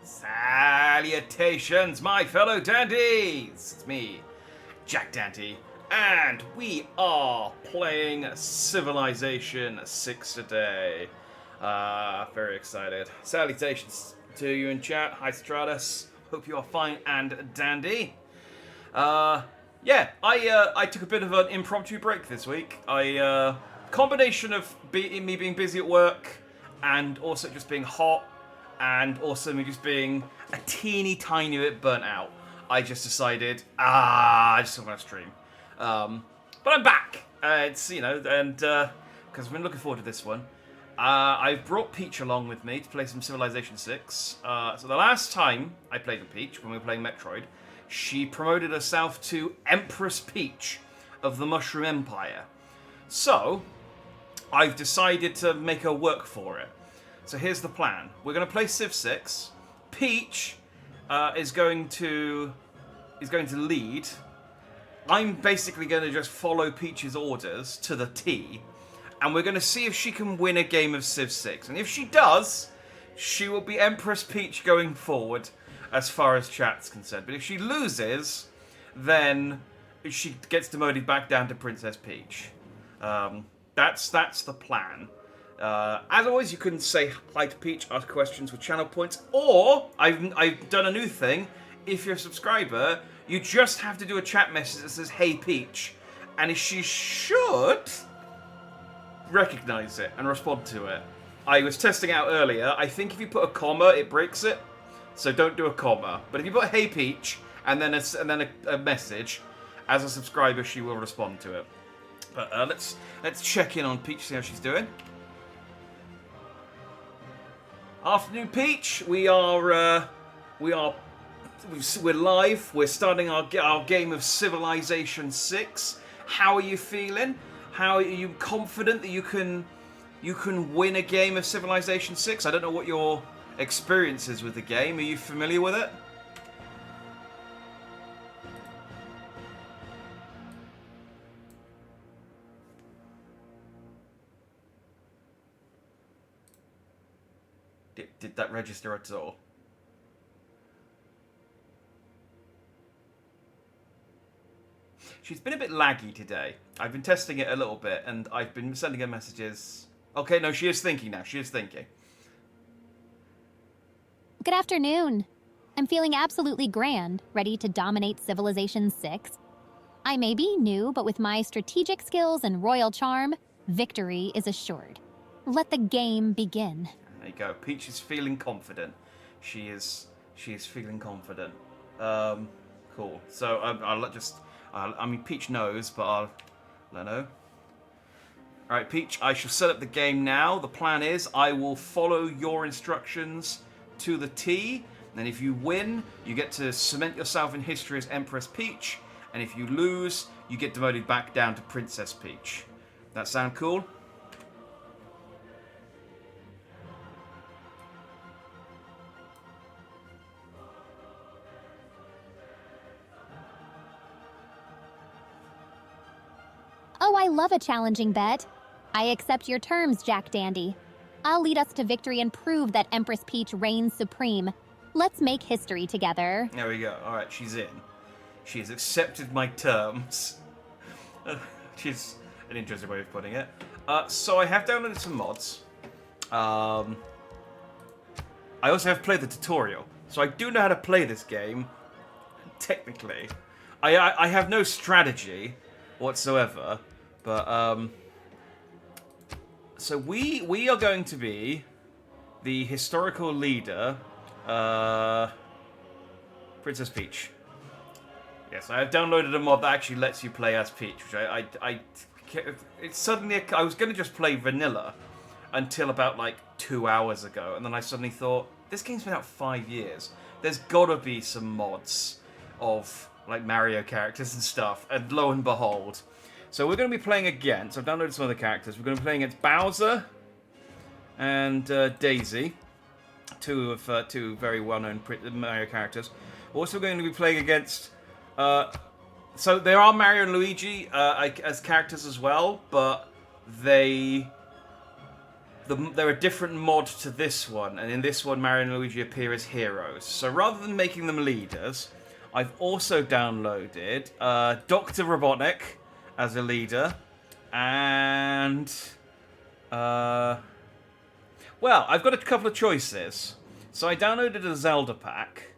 Salutations, my fellow dandies! It's me, Jack Dandy, and we are playing Civilization 6 today. Very excited. Salutations to you in chat. Hi, Stratus. Hope you are fine and dandy. I took a bit of an impromptu break this week. Combination of me being busy at work and also just being hot and also me just being a teeny tiny bit burnt out. I just decided, I just don't want to stream. But I'm back. Because I've been looking forward to this one. I've brought Peach along with me to play some Civilization 6. So the last time I played with Peach, when we were playing Metroid, she promoted herself to Empress Peach of the Mushroom Empire. So, I've decided to make her work for it. So here's the plan. We're going to play Civ 6. Peach is going to lead. I'm basically going to just follow Peach's orders to the T. And we're going to see if she can win a game of Civ 6. And if she does, she will be Empress Peach going forward as far as chat's concerned. But if she loses, then she gets demoted back down to Princess Peach. That's the plan. As always, you can say hi to Peach, ask questions with channel points, or I've done a new thing. If you're a subscriber, you just have to do a chat message that says, "Hey Peach," and she should recognize it and respond to it. I was testing out earlier. I think if you put a comma, it breaks it. So don't do a comma. But if you put "Hey Peach" and then a message, as a subscriber, she will respond to it. But let's check in on Peach, see how she's doing. Afternoon, Peach. We're live. We're starting our game of Civilization 6. How are you feeling? How are you confident that you can win a game of Civilization 6? I don't know what your experience is with the game. Are you familiar with it? Did that register at all? She's been a bit laggy today. I've been testing it a little bit, and I've been sending her messages. Okay, no, she is thinking now. She is thinking. Good afternoon. I'm feeling absolutely grand, ready to dominate Civilization 6. I may be new, but with my strategic skills and royal charm, victory is assured. Let the game begin. There you go. Peach is feeling confident. She is feeling confident. Cool. So Peach knows, but I'll let her know. Alright, Peach, I shall set up the game now. The plan is I will follow your instructions to the T, and if you win, you get to cement yourself in history as Empress Peach, and if you lose, you get demoted back down to Princess Peach. That sound cool? Oh, I love a challenging bet. I accept your terms, Jack Dandy. I'll lead us to victory and prove that Empress Peach reigns supreme. Let's make history together. There we go. Alright, she's in. She has accepted my terms. Which is an interesting way of putting it. So I have downloaded some mods. I also have played the tutorial. So I do know how to play this game. Technically. I have no strategy whatsoever. But, so we are going to be the historical leader, Princess Peach. Yes, I have downloaded a mod that actually lets you play as Peach, which it's suddenly, I was going to just play vanilla until about like 2 hours ago, and then I suddenly thought, this game's been out 5 years. There's gotta be some mods of like Mario characters and stuff, and lo and behold. So we're going to be playing against, I've downloaded some other characters, we're going to be playing against Bowser and Daisy, two very well-known Mario characters. We're also going to be playing against, so there are Mario and Luigi as characters as well, but they there are different mods to this one, and in this one, Mario and Luigi appear as heroes. So rather than making them leaders, I've also downloaded Dr. Robotnik as a leader, and well, I've got a couple of choices. So I downloaded a Zelda pack.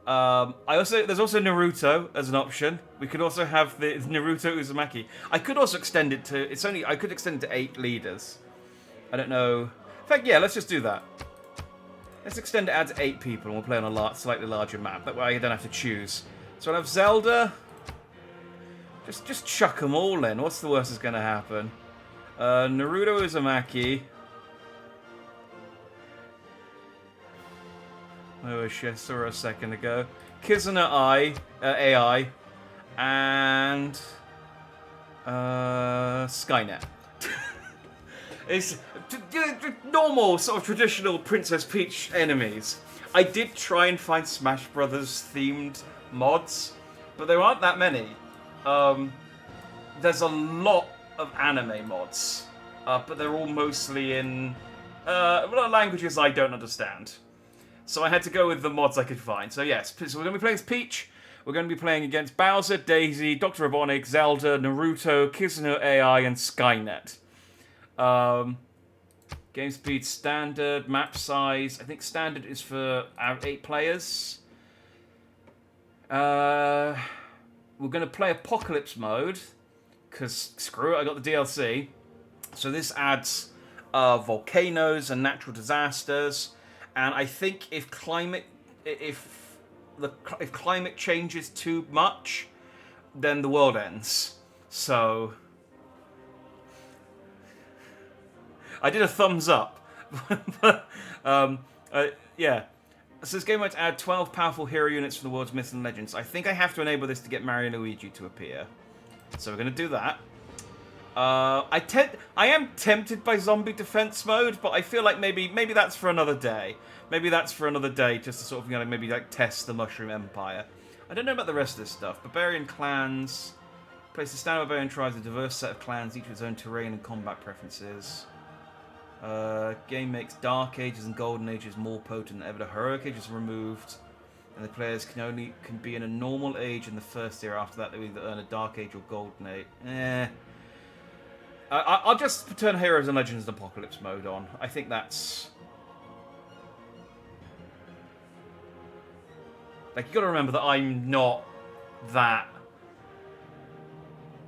There's also Naruto as an option. We could also have the Naruto Uzumaki. I could also extend it to I could extend it to 8 leaders. I don't know. In fact, yeah, let's just do that. Let's extend it out to 8 people, and we'll play on a slightly larger map. That way I don't have to choose. So I'll have Zelda. Just chuck them all in. What's the worst that's going to happen? Naruto Uzumaki. Oh, I saw her a second ago. Kizuna AI. And Skynet. It's normal, sort of traditional Princess Peach enemies. I did try and find Smash Brothers themed mods, but there aren't that many. There's a lot of anime mods, but they're all mostly in languages I don't understand. So I had to go with the mods I could find. So yes, so we're going to be playing as Peach. We're going to be playing against Bowser, Daisy, Dr. Robotnik, Zelda, Naruto, Kizuna AI, and Skynet. Game speed standard, map size. I think standard is for 8 players. We're going to play Apocalypse mode, because screw it, I got the DLC. So this adds volcanoes and natural disasters. And I think if climate changes too much, then the world ends. So I did a thumbs up. Yeah. So this game might add 12 powerful hero units from the world's myths and legends. I think I have to enable this to get Mario and Luigi to appear. So we're going to do that. I am tempted by zombie defense mode, but I feel like maybe that's for another day. Maybe that's for another day, just to sort of maybe test the Mushroom Empire. I don't know about the rest of this stuff. Barbarian clans. Place the standard barbarian tribes, a diverse set of clans, each with its own terrain and combat preferences. Game makes Dark Ages and Golden Ages more potent than ever. The Heroic Age is removed, and the players can be in a normal age in the first year. After that, they will either earn a Dark Age or Golden Age. I'll just turn Heroes and Legends and Apocalypse mode on. I think that's... Like, you gotta remember that I'm not that...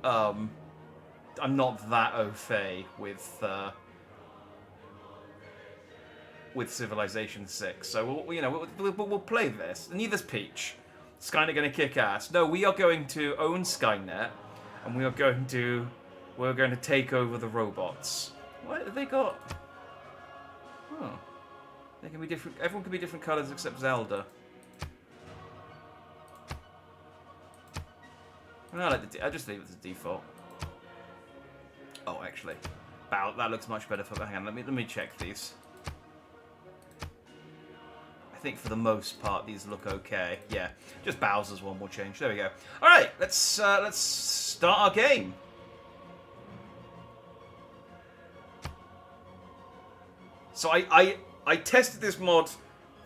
I'm not that au fait with Civilization 6. So, we'll play this. Neither's Peach. Skynet gonna kick ass. No, we are going to own Skynet, and we're going to take over the robots. What have they got? Oh. They can be different. Everyone can be different colours except Zelda. I just leave it as default. Oh, actually, that looks much better. Hang on, let me check these. I think for the most part these look okay. Yeah, just Bowser's one will change. There we go. All right, let's start our game. So I tested this mod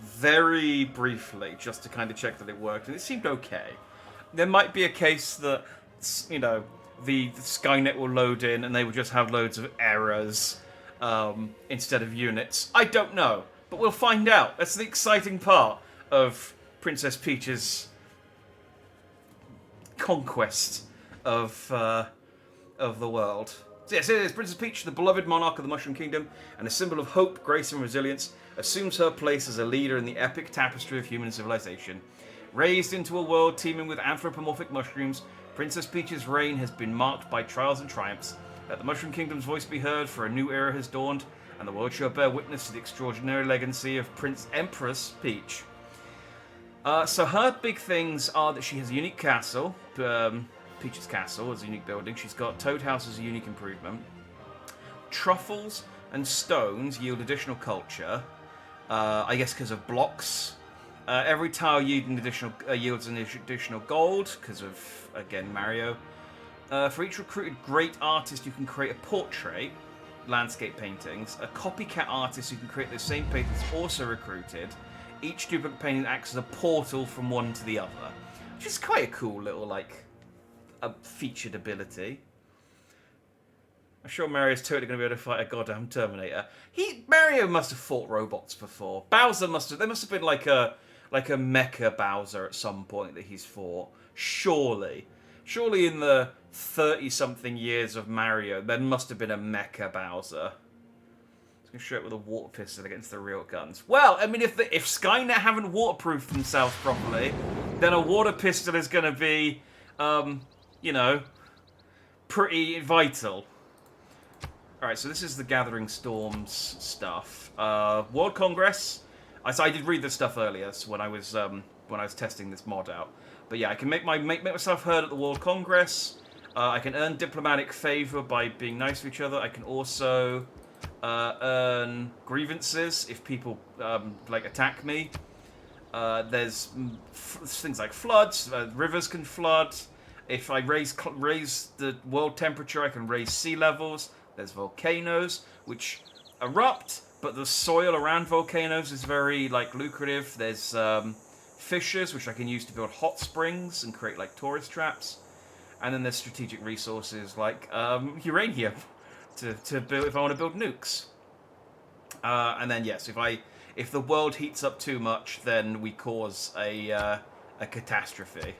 very briefly just to kind of check that it worked, and it seemed okay. There might be a case that, the Skynet will load in and they will just have loads of errors instead of units. I don't know, but we'll find out. That's the exciting part of Princess Peach's conquest of the world. So yes, it is. Princess Peach, the beloved monarch of the Mushroom Kingdom, and a symbol of hope, grace, and resilience, assumes her place as a leader in the epic tapestry of human civilization. Raised into a world teeming with anthropomorphic mushrooms, Princess Peach's reign has been marked by trials and triumphs. Let the Mushroom Kingdom's voice be heard, for a new era has dawned, and the world shall bear witness to the extraordinary legacy of Empress Peach. So her big things are that she has a unique castle. Peach's castle is a unique building. She's got Toad House as a unique improvement. Truffles and stones yield additional culture. I guess because of blocks. Every tile yields an additional gold, because of, again, Mario. For each recruited great artist, you can create a portrait. landscape paintings. A copycat artist who can create those same paintings also recruited. Each duplicate painting acts as a portal from one to the other. Which is quite a cool little, like, a featured ability. I'm sure Mario's totally going to be able to fight a goddamn Terminator. Mario must have fought robots before. Bowser there must have been like a mecha Bowser at some point that he's fought. Surely in the 30-something years of Mario, there must have been a mecha Bowser. He's going to shoot with a water pistol against the real guns. Well, I mean, if Skynet haven't waterproofed themselves properly, then a water pistol is going to be, you know, pretty vital. Alright, so this is the Gathering Storms stuff. World Congress. I did read this stuff earlier, so when I was testing this mod out. But yeah, I can make myself heard at the World Congress. I can earn diplomatic favor by being nice to each other. I can also earn grievances if people like attack me. There's things like floods. Rivers can flood. If I raise the world temperature, I can raise sea levels. There's volcanoes, which erupt, but the soil around volcanoes is very, like, lucrative. There's fissures, which I can use to build hot springs and create, like, tourist traps. And then there's strategic resources like uranium to build if I want to build nukes. And then, yes, if the world heats up too much, then we cause a catastrophe.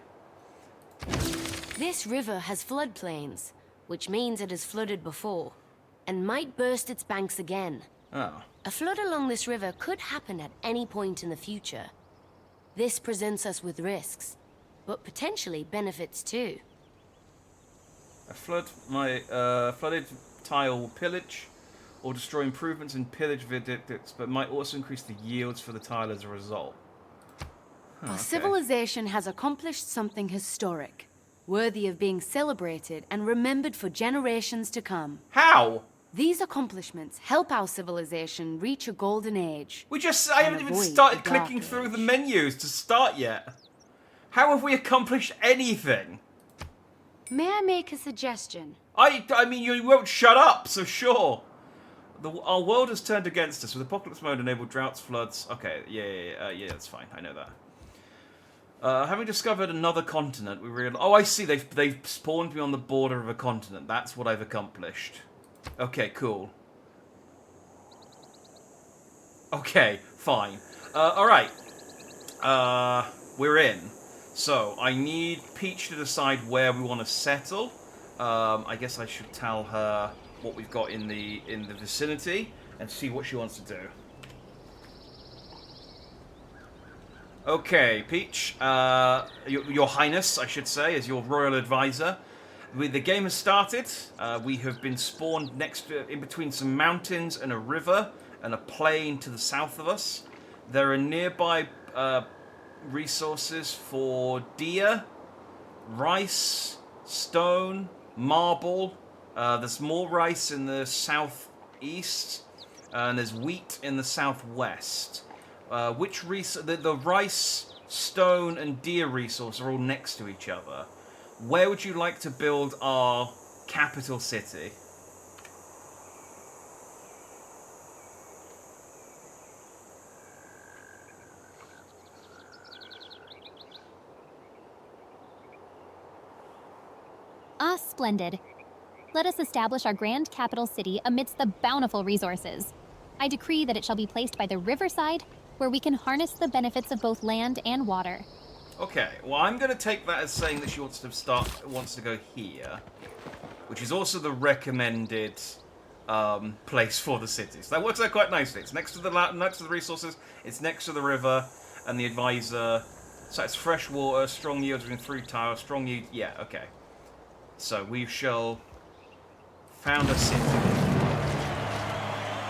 This river has floodplains, which means it has flooded before, and might burst its banks again. Oh. A flood along this river could happen at any point in the future. This presents us with risks, but potentially benefits too. A flooded tile will pillage or destroy improvements in pillage verdicts, but might also increase the yields for the tile as a result. Our civilization has accomplished something historic, worthy of being celebrated and remembered for generations to come. How? These accomplishments help our civilization reach a golden age. I haven't even started clicking through the menus to start yet. How have we accomplished anything? May I make a suggestion? I mean, you won't shut up, so sure. Our world has turned against us with apocalypse mode enabled droughts, floods. Okay, yeah, that's fine. I know that. Having discovered another continent, we realize. Oh, I see. They've spawned me on the border of a continent. That's what I've accomplished. Okay, cool. Okay, fine. All right. We're in. So I need Peach to decide where we want to settle. I guess I should tell her what we've got in the vicinity and see what she wants to do. Okay, Peach. Your Highness, I should say, as your royal advisor. The game has started. We have been spawned in between some mountains and a river and a plain to the south of us. There are nearby resources for deer, rice, stone, marble. There's more rice in the southeast, and there's wheat in the southwest. The rice, stone, and deer resource are all next to each other. Where would you like to build our capital city? Splendid. Let us establish our grand capital city amidst the bountiful resources. I decree that it shall be placed by the riverside, where we can harness the benefits of both land and water. Okay, well, I'm going to take that as saying that she wants to go here, which is also the recommended place for the city. So that works out quite nicely. It's next to the resources, it's next to the river, and the advisor. So it's fresh water, strong yield between 3 tiles, strong yield. Yeah, okay. So we shall found a city.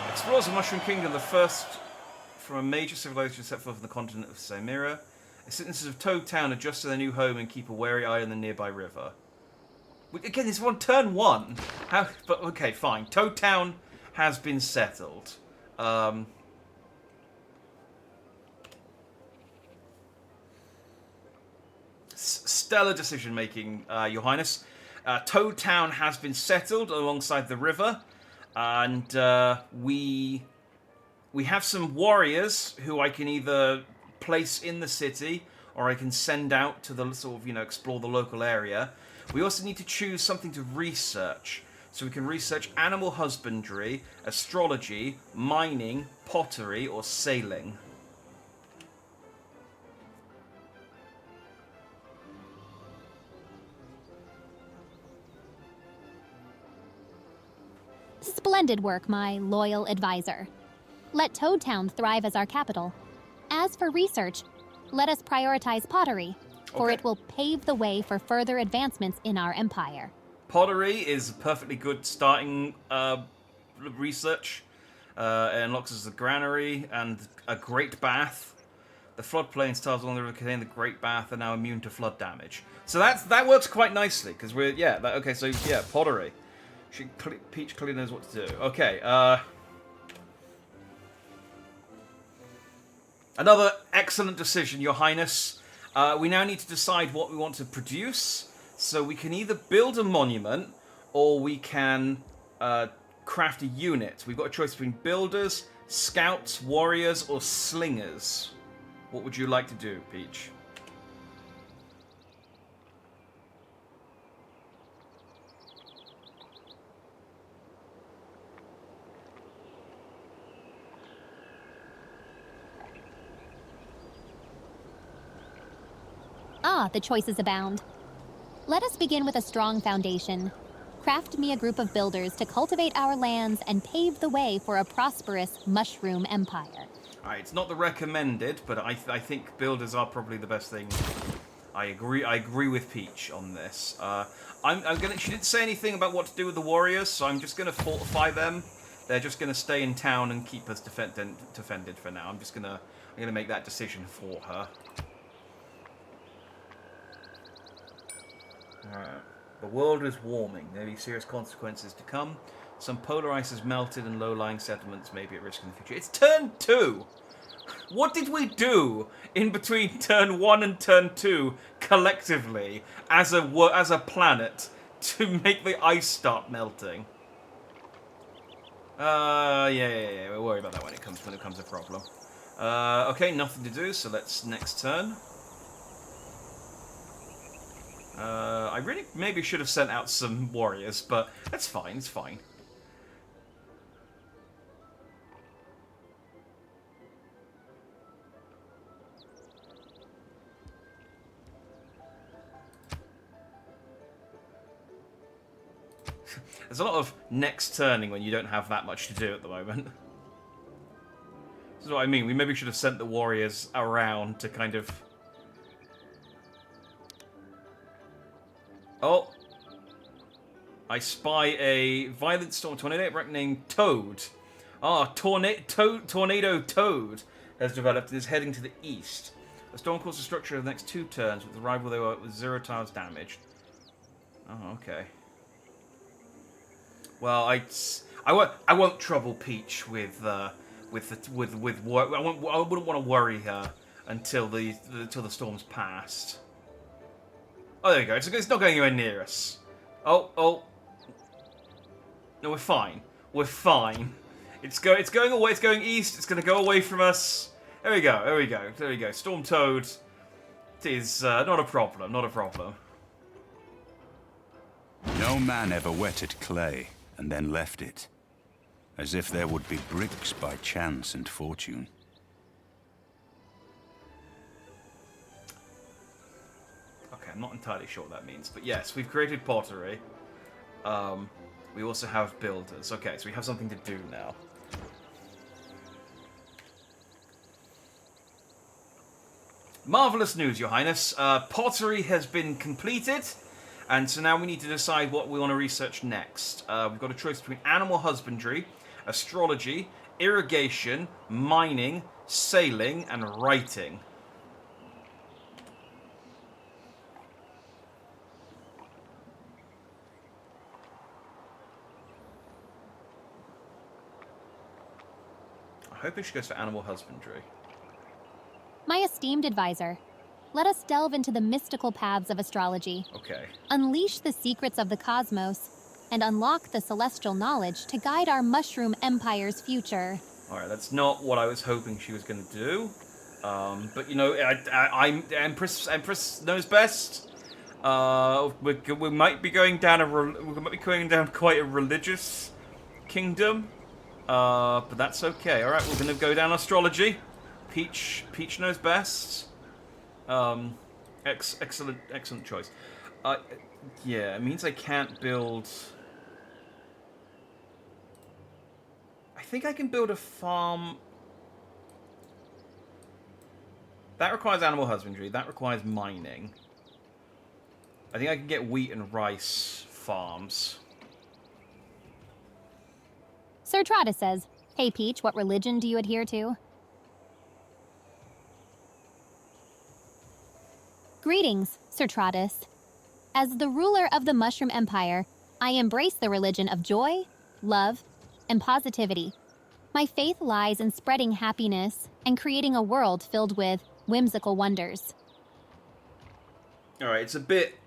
Explorers of Mushroom Kingdom, the first from a major civilization set forth on the continent of Samira. Citizens of Toad Town adjust to their new home and keep a wary eye on the nearby river. Again, this one turn 1. How? But okay, fine. Toad Town has been settled. Stellar decision making, Your Highness. Toad Town has been settled alongside the river. And we have some warriors who I can either place in the city or I can send out to the sort of, explore the local area. We also need to choose something to research. So we can research animal husbandry, astrology, mining, pottery, or sailing. Splendid work, my loyal advisor. Let Toadtown thrive as our capital. As for research, let us prioritize pottery, for Okay. it will pave the way for further advancements in our empire. Pottery is a perfectly good starting research. It unlocks us a granary and a great bath. The floodplain tiles along the river contain the great bath are now immune to flood damage. So that works quite nicely because pottery. Peach clearly knows what to do. Okay, another excellent decision, Your Highness. We now need to decide what we want to produce. So we can either build a monument, or we can craft a unit. We've got a choice between builders, scouts, warriors, or slingers. What would you like to do, Peach? Ah, the choices abound. Let us begin with a strong foundation. Craft me a group of builders to cultivate our lands and pave the way for a prosperous mushroom empire. Alright, it's not the recommended, but I think builders are probably the best thing. I agree with Peach on this. She didn't say anything about what to do with the warriors, so I'm just gonna fortify them. They're just gonna stay in town and keep us defended for now. I'm gonna make that decision for her. Alright. The world is warming. There may be serious consequences to come. Some polar ice has melted and low-lying settlements may be at risk in the future. It's turn 2! What did we do in between turn 1 and turn 2 collectively as a planet to make the ice start melting? Yeah. We'll worry about that when it becomes a problem. Okay, nothing to do, so let's next turn. I really maybe should have sent out some warriors, but that's fine, it's fine. There's a lot of next turning when you don't have that much to do at the moment. This is what I mean, we maybe should have sent the warriors around to kind of... Oh! I spy a violent storm tornado named Toad. Tornado Toad has developed and is heading to the east. The storm causes the structure of the next 2 turns. With the arrival, they were 0 tiles damaged. Oh, okay. Well, I won't trouble Peach with work. I wouldn't want to worry her until the storm's passed. Oh, there we go. It's not going anywhere near us. Oh. No, we're fine. We're fine. It's going away. It's going east. It's going to go away from us. There we go. Storm Toad is not a problem. Not a problem. No man ever wetted clay and then left it, as if there would be bricks by chance and fortune. Okay, I'm not entirely sure what that means, but yes, we've created pottery. We also have builders. Okay, so we have something to do now. Marvelous news, Your Highness. Pottery has been completed, and so now we need to decide what we want to research next. We've got a choice between animal husbandry, astrology, irrigation, mining, sailing, and writing. I hope she goes for animal husbandry. My esteemed advisor, let us delve into the mystical paths of astrology. Okay. Unleash the secrets of the cosmos and unlock the celestial knowledge to guide our Mushroom Empire's future. Alright, that's not what I was hoping she was going to do. But, you know, I'm Empress knows best. We might be going down quite a religious kingdom. But that's okay. Alright, we're going to go down astrology. Peach knows best. Excellent choice. Yeah, it means I can't build... I think I can build a farm... That requires animal husbandry. That requires mining. I think I can get wheat and rice farms. Sir Trotta says, "Hey Peach, what religion do you adhere to?" Greetings, Sir Trottus. As the ruler of the Mushroom Empire, I embrace the religion of joy, love, and positivity. My faith lies in spreading happiness and creating a world filled with whimsical wonders. Alright, it's a bit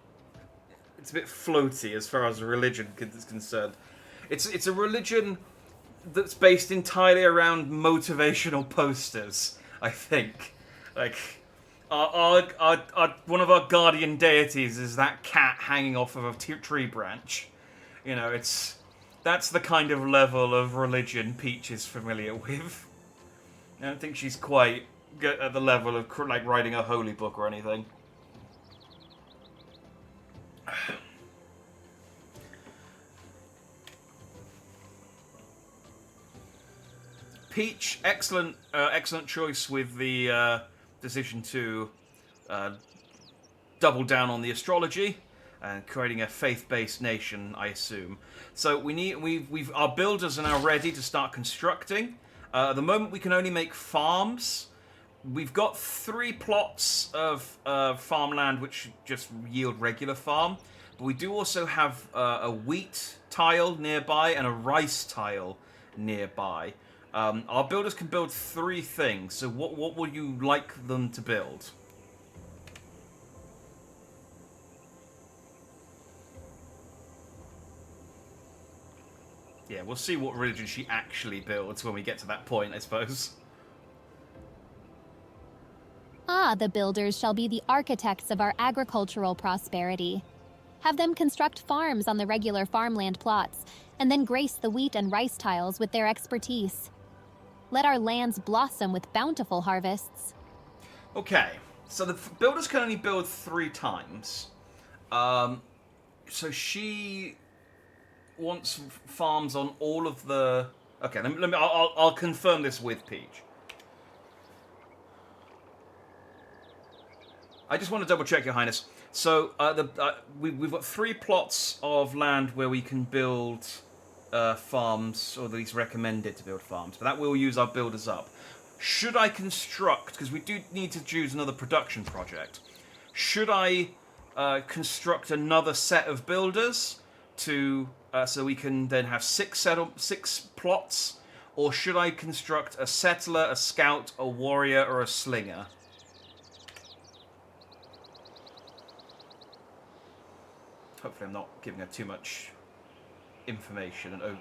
floaty as far as religion is concerned. It's a religion that's based entirely around motivational posters, I think. Like, one of our guardian deities is that cat hanging off of a tree branch. You know, that's the kind of level of religion Peach is familiar with. I don't think she's quite at the level of like writing a holy book or anything. Peach, excellent choice with the decision to double down on the astrology and creating a faith-based nation, I assume. So our builders are now ready to start constructing. At the moment, we can only make farms. We've got 3 plots of farmland which just yield regular farm, but we do also have a wheat tile nearby and a rice tile nearby. Our builders can build 3 things, so what would you like them to build? Yeah, we'll see what religion she actually builds when we get to that point, I suppose. Ah, the builders shall be the architects of our agricultural prosperity. Have them construct farms on the regular farmland plots, and then grace the wheat and rice tiles with their expertise. Let our lands blossom with bountiful harvests. Okay, so the builders can only build 3 times. So she wants farms on all of the... Okay, I'll confirm this with Peach. I just want to double check, Your Highness. So we've got 3 plots of land where we can build farms, or at least recommended to build farms. But that will use our builders up. Should I construct, because we do need to choose another production project, should I construct another set of builders to so we can then have 6 plots, or should I construct a settler, a scout, a warrior, or a slinger? Hopefully I'm not giving her too much information and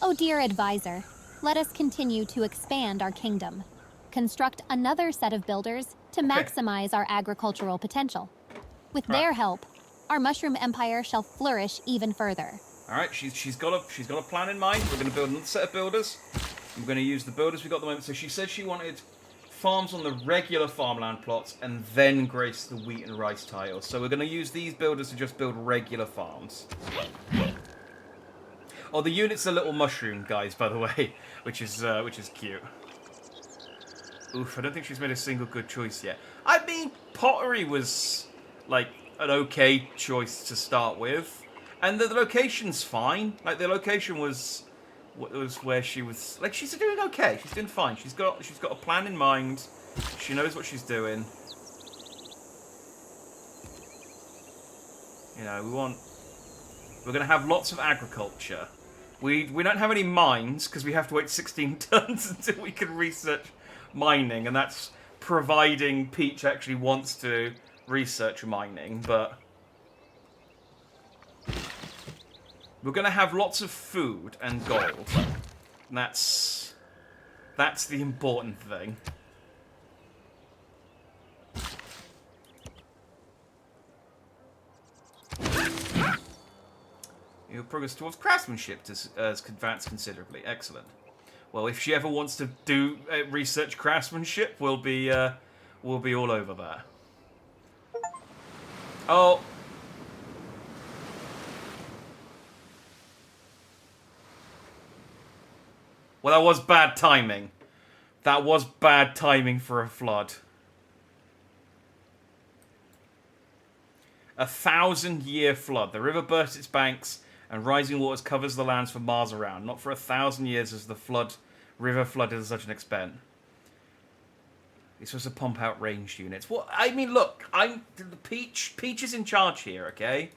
Oh dear advisor, let us continue to expand our kingdom. Construct another set of builders to maximize our agricultural potential. With their help, our Mushroom Empire shall flourish even further. Alright, she's got a plan in mind. We're going to build another set of builders. I'm going to use the builders we got at the moment. So she said she wanted farms on the regular farmland plots and then grace the wheat and rice tiles. So we're going to use these builders to just build regular farms. Oh, the unit's a little mushroom, guys, by the way, which is cute. Oof, I don't think she's made a single good choice yet. I mean, pottery was, like, an okay choice to start with. And the location's fine. Like, the location was where she was... Like, she's doing okay. She's doing fine. She's got a plan in mind. She knows what she's doing. You know, we're going to have lots of agriculture. We don't have any mines, because we have to wait 16 turns until we can research mining, and that's providing Peach actually wants to research mining, but we're going to have lots of food and gold. And that's the important thing. Your progress towards craftsmanship has advanced considerably. Excellent. Well, if she ever wants to do research craftsmanship, we'll be all over that. Oh. Well, that was bad timing. That was bad timing for a flood. 1,000-year flood. The river bursts its banks, and rising waters covers the lands for miles around. Not for 1,000 years has the river flooded to such an extent. It's supposed to pump out ranged units. Well, I mean, look, Peach is in charge here, okay?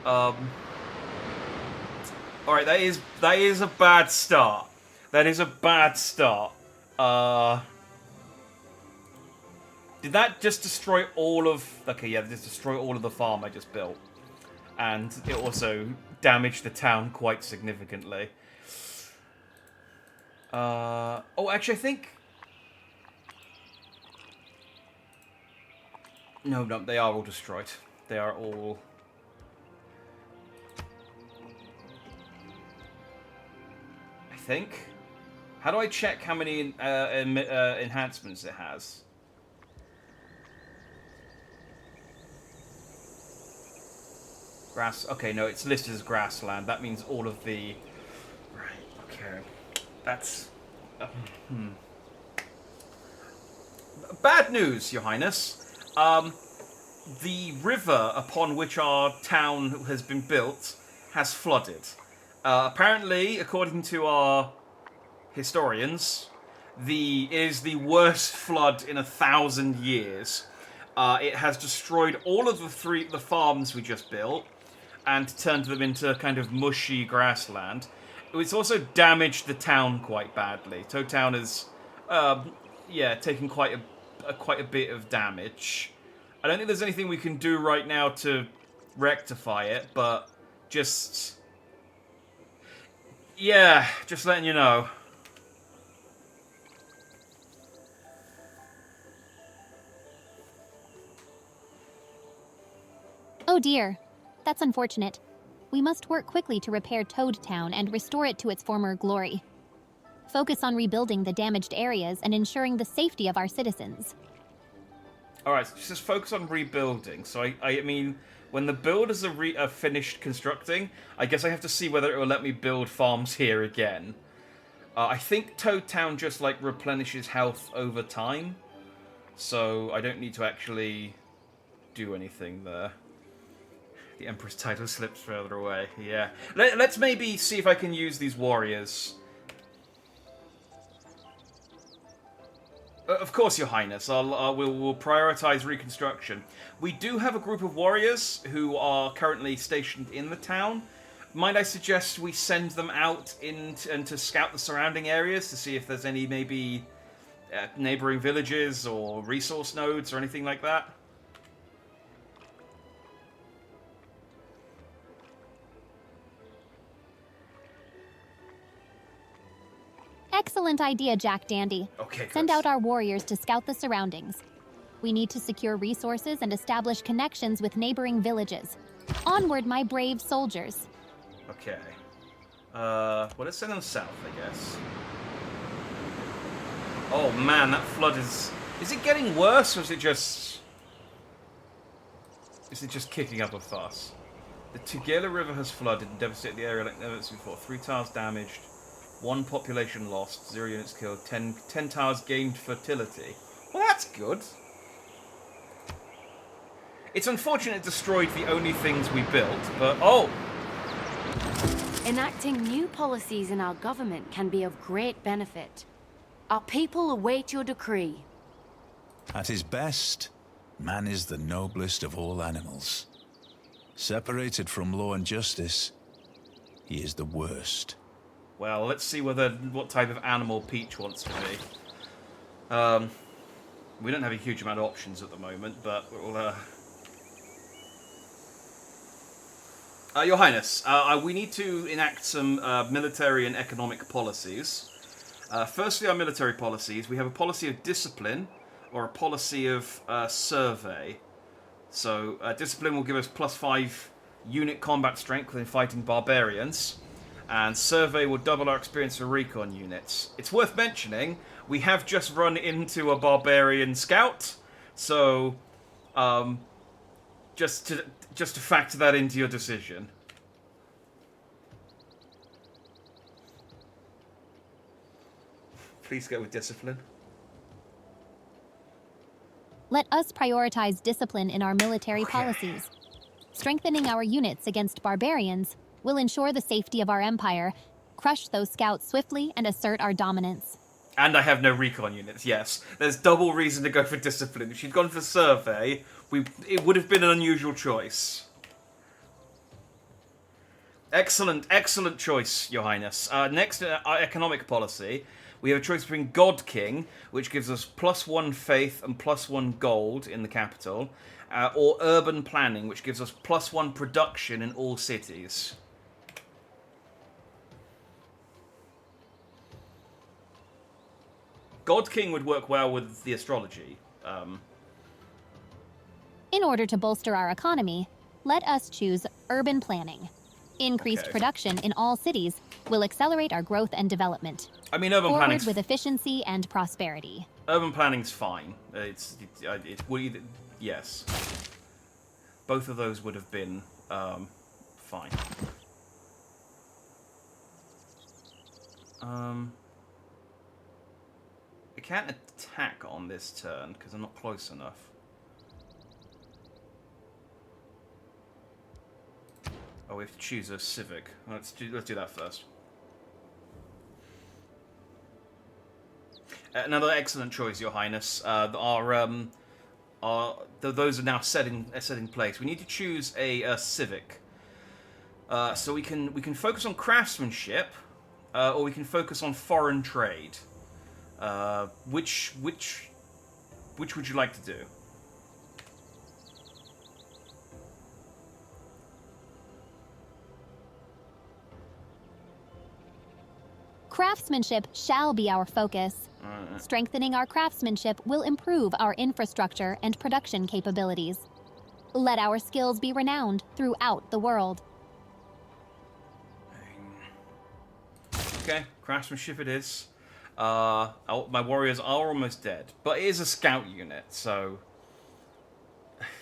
All right, that is a bad start. That is a bad start. Did that just destroy all of... Okay, yeah, just destroy all of the farm I just built. And it also damaged the town quite significantly. Oh, actually, I think... No, they are all destroyed. They are all... I think. How do I check how many enhancements it has? Grass. Okay, no, it's listed as grassland. That means all of the... Right, okay. That's... Bad news, Your Highness. The river upon which our town has been built has flooded. Apparently, according to our historians, it is the worst flood in 1,000 years. It has destroyed all of the farms we just built and turned them into kind of mushy grassland. It's also damaged the town quite badly. Toad Town is, taking quite a bit of damage. I don't think there's anything we can do right now to rectify it, but just letting you know. Oh dear. That's unfortunate. We must work quickly to repair Toad Town and restore it to its former glory. Focus on rebuilding the damaged areas and ensuring the safety of our citizens. Alright, so just focus on rebuilding. So I mean, when the builders are finished constructing, I guess I have to see whether it will let me build farms here again. I think Toad Town just, like, replenishes health over time. So I don't need to actually do anything there. The Emperor's title slips further away. Yeah. Let's maybe see if I can use these warriors. Of course, Your Highness. We'll prioritize reconstruction. We do have a group of warriors who are currently stationed in the town. Might I suggest we send them out and to scout the surrounding areas to see if there's any maybe neighboring villages or resource nodes or anything like that? Excellent idea, Jack Dandy. Okay, Send out our warriors to scout the surroundings. We need to secure resources and establish connections with neighboring villages. Onward, my brave soldiers. Okay. Well, let's send them south, I guess. Oh man, that flood is... Is it getting worse, or is it just... kicking up a fuss? The Tugela River has flooded and devastated the area like never before. 3 towers damaged. 1 population lost, 0 units killed, 10 towers gained fertility. Well, that's good. It's unfortunate it destroyed the only things we built, but... Oh! Enacting new policies in our government can be of great benefit. Our people await your decree. At his best, man is the noblest of all animals. Separated from law and justice, he is the worst. Well, let's see what type of animal Peach wants to be. We don't have a huge amount of options at the moment, but we'll... Your Highness, we need to enact some military and economic policies. Firstly, our military policies. We have a policy of discipline, or a policy of survey. So, discipline will give us +5 unit combat strength when fighting barbarians, and survey will double our experience for recon units. It's worth mentioning, we have just run into a barbarian scout, so just to factor that into your decision. Please go with discipline. Let us prioritize discipline in our military policies. Strengthening our units against barbarians will ensure the safety of our empire, crush those scouts swiftly, and assert our dominance. And I have no recon units, yes. There's double reason to go for discipline. If she'd gone for survey, it would have been an unusual choice. Excellent choice, Your Highness. Next, our economic policy. We have a choice between God King, which gives us +1 faith and +1 gold in the capital, or urban planning, which gives us +1 production in all cities. God King would work well with the astrology. In order to bolster our economy, let us choose urban planning. Increased production in all cities will accelerate our growth and development. I mean, urban planning with efficiency and prosperity. Urban planning's fine. Yes. Both of those would have been fine. I can't attack on this turn because I'm not close enough. Oh, we have to choose a civic. Let's do that first. Another excellent choice, Your Highness. Those are now set in place. We need to choose a civic. So we can focus on craftsmanship, or we can focus on foreign trade. Which would you like to do? Craftsmanship shall be our focus. Strengthening our craftsmanship will improve our infrastructure and production capabilities. Let our skills be renowned throughout the world. Okay, craftsmanship it is. My warriors are almost dead, but it is a scout unit, so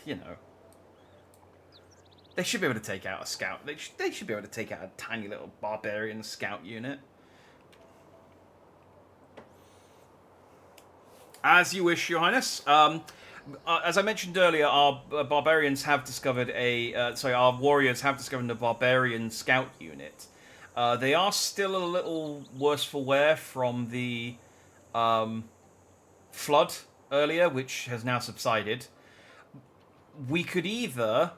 you know they should be able to take out a scout. They should be able to take out a tiny little barbarian scout unit. As you wish, Your Highness. As I mentioned earlier, our barbarians have discovered our warriors have discovered a barbarian scout unit. They are still a little worse for wear from the flood earlier, which has now subsided. We could either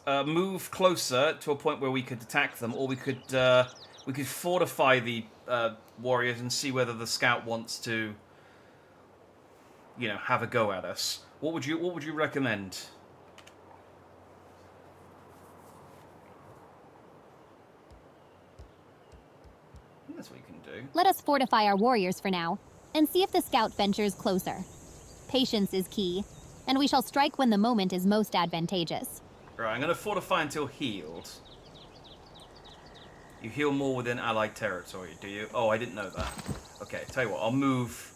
move closer to a point where we could attack them, or we could fortify the warriors and see whether the scout wants to, you know, have a go at us. What would you recommend? That's what you can do. Let us fortify our warriors for now, and see if the scout ventures closer. Patience is key, and we shall strike when the moment is most advantageous. Right, I'm going to fortify until healed. You heal more within allied territory, do you? Oh, I didn't know that. Okay, tell you what, I'll move.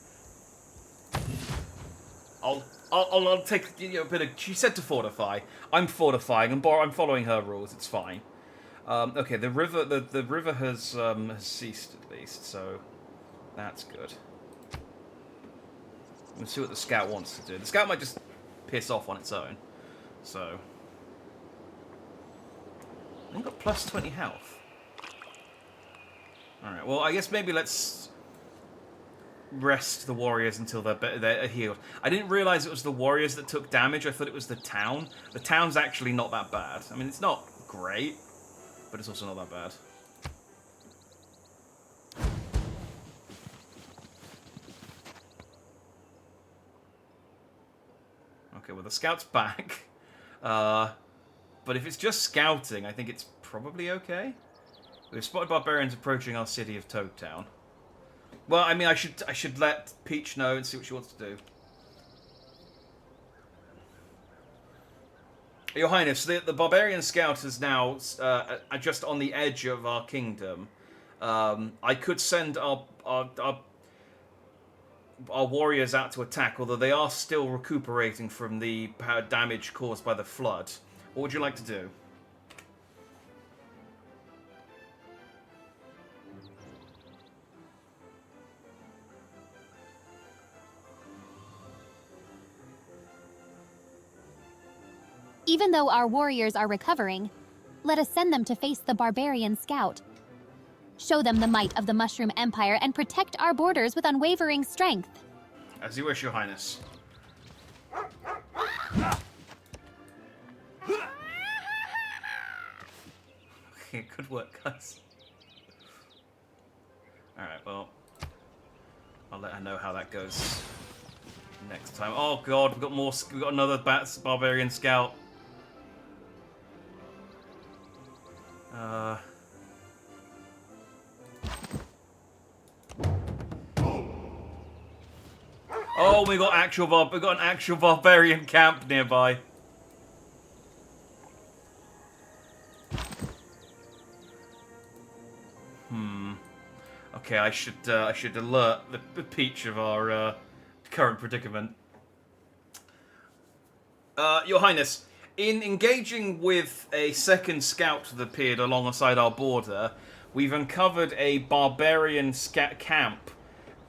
I'll take a bit of. She said to fortify. I'm fortifying. I'm following her rules. It's fine. Okay, the river has ceased at least, so that's good. Let's see what the scout wants to do. The scout might just piss off on its own. So I've got plus 20 health. All right. Well, I guess maybe let's rest the warriors until they're healed. I didn't realize it was the warriors that took damage. I thought it was the town. The town's actually not that bad. I mean, it's not great, but it's also not that bad. Okay, well, the scout's back. But if it's just scouting, I think it's probably okay. We've spotted barbarians approaching our city of Toad Town. Well, I mean, I should let Peach know and see what she wants to do. Your Highness, the barbarian scout is now just on the edge of our kingdom. I could send our warriors out to attack, although they are still recuperating from the damage caused by the flood. What would you like to do? Even though our warriors are recovering, let us send them to face the barbarian scout. Show them the might of the Mushroom Empire and protect our borders with unwavering strength. As you wish, Your Highness. Okay, good work, guys. Alright, well, I'll let her know how that goes next time. Oh god, we've got another barbarian scout. Oh, we got an actual barbarian camp nearby. Okay, I should alert the Peach of our current predicament. Your Highness, in engaging with a second scout that appeared alongside our border, we've uncovered a barbarian camp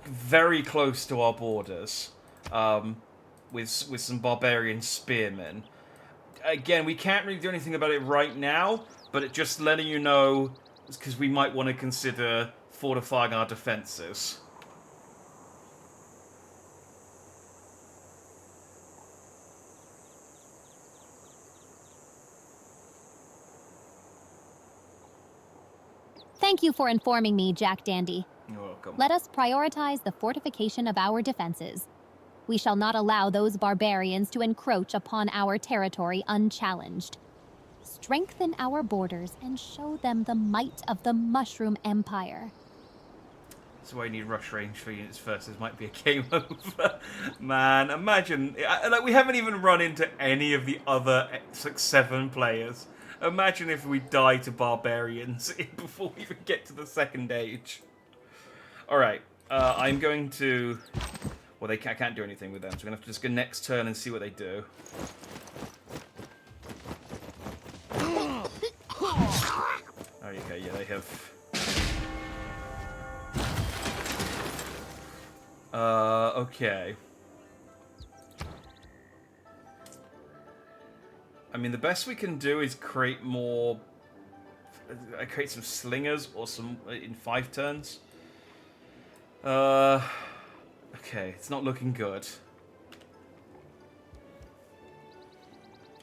very close to our borders, with some barbarian spearmen. Again, we can't really do anything about it right now, but it just letting you know, because we might want to consider fortifying our defenses. Thank you for informing me, Jack Dandy. You're welcome. Let us prioritize the fortification of our defenses. We shall not allow those barbarians to encroach upon our territory unchallenged. Strengthen our borders and show them the might of the Mushroom Empire. That's why you need rush range for units first. This might be a game over. Man, imagine... Like, we haven't even run into any of the other 7 players. Imagine if we die to barbarians before we even get to the second age. Alright, I'm going to... Well, I can't do anything with them, so I'm going to have to just go next turn and see what they do. Okay, yeah, they have... Okay. I mean, the best we can do is create more... create some slingers or some... in 5 turns. Okay, it's not looking good.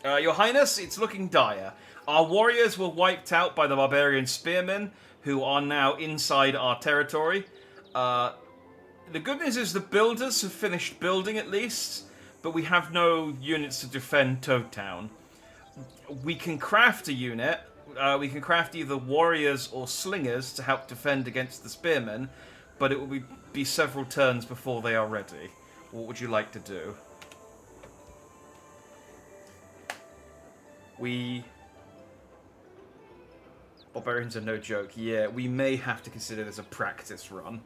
Your Highness, it's looking dire. Our warriors were wiped out by the barbarian spearmen, who are now inside our territory. The good news is the builders have finished building at least, but we have no units to defend Toad Town. We can craft a unit. We can craft either warriors or slingers to help defend against the spearmen, but it will be several turns before they are ready. What would you like to do? Barbarians are no joke. Yeah, we may have to consider this a practice run.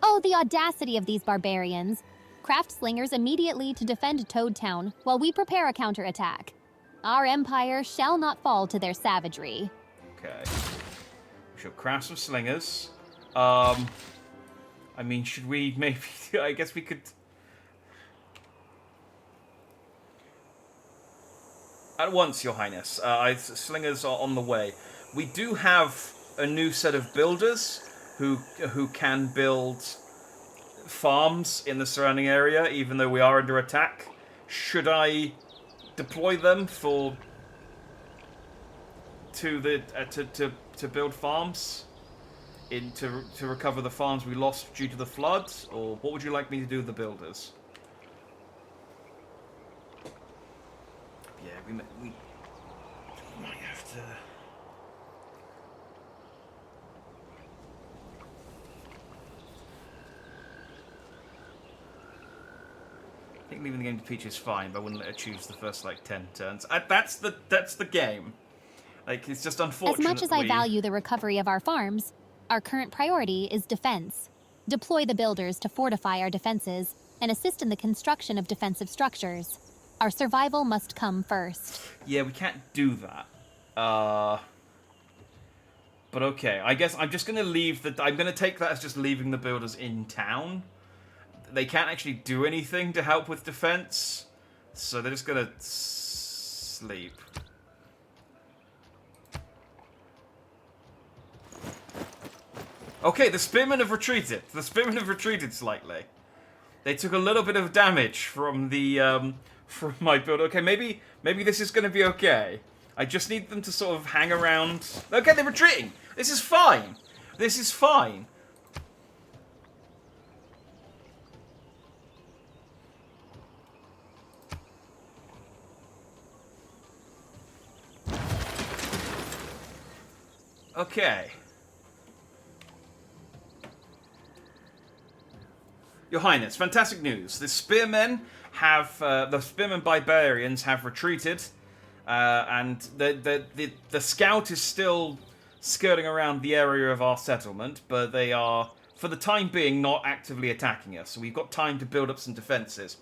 Oh, the audacity of these barbarians. Craft slingers immediately to defend Toad Town while we prepare a counterattack. Our empire shall not fall to their savagery. Okay. We shall craft some slingers. I mean, should we maybe... I guess we could... At once, Your Highness. Slingers are on the way. We do have a new set of builders who can build farms in the surrounding area, even though we are under attack. Should I deploy them to build farms to recover the farms we lost due to the floods, or what would you like me to do with the builders? we might have to. I think leaving the game to Peach is fine, but I wouldn't let her choose the first like 10 turns. That's the game. Like, it's just unfortunate. As much as I value the recovery of our farms, our current priority is defense. Deploy the builders to fortify our defenses and assist in the construction of defensive structures. Our survival must come first. Yeah, we can't do that. But okay, I guess I'm just gonna leave the. I'm gonna take that as just leaving the builders in town. They can't actually do anything to help with defense, so they're just gonna sleep. Okay, the spearmen have retreated. The spearmen have retreated slightly. They took a little bit of damage from the from my build. Okay, maybe this is gonna be okay. I just need them to sort of hang around. Okay, they're retreating. This is fine. This is fine. Okay. Your Highness, fantastic news. The spearmen barbarians have retreated, and the scout is still skirting around the area of our settlement, but they are, for the time being, not actively attacking us. So we've got time to build up some defenses.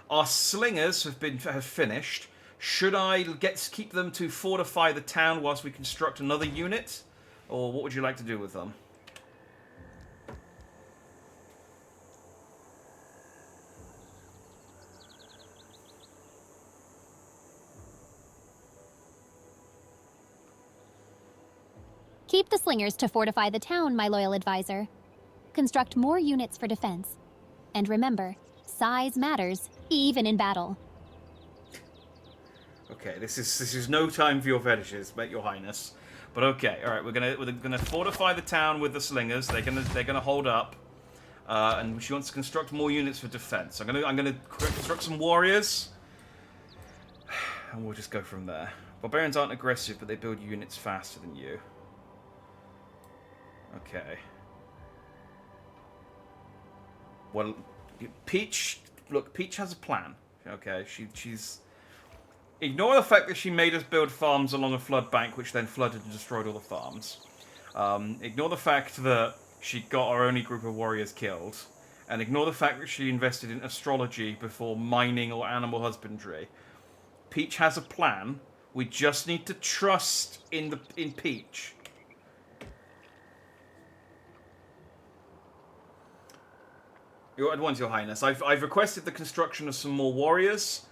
Our slingers have finished. Should I keep them to fortify the town whilst we construct another unit, or what would you like to do with them? Keep the slingers to fortify the town, my loyal advisor. Construct more units for defense. And remember, size matters, even in battle. Okay, this is no time for your fetishes, Your Highness. But okay, all right, we're gonna fortify the town with the slingers. They're gonna hold up, and she wants to construct more units for defense. I'm gonna construct some warriors, and we'll just go from there. Barbarians aren't aggressive, but they build units faster than you. Okay. Well, Peach has a plan. Okay, she's. Ignore the fact that she made us build farms along a flood bank, which then flooded and destroyed all the farms. Ignore the fact that she got our only group of warriors killed. And ignore the fact that she invested in astrology before mining or animal husbandry. Peach has a plan. We just need to trust in Peach. At once, Your Highness. I've requested the construction of some more warriors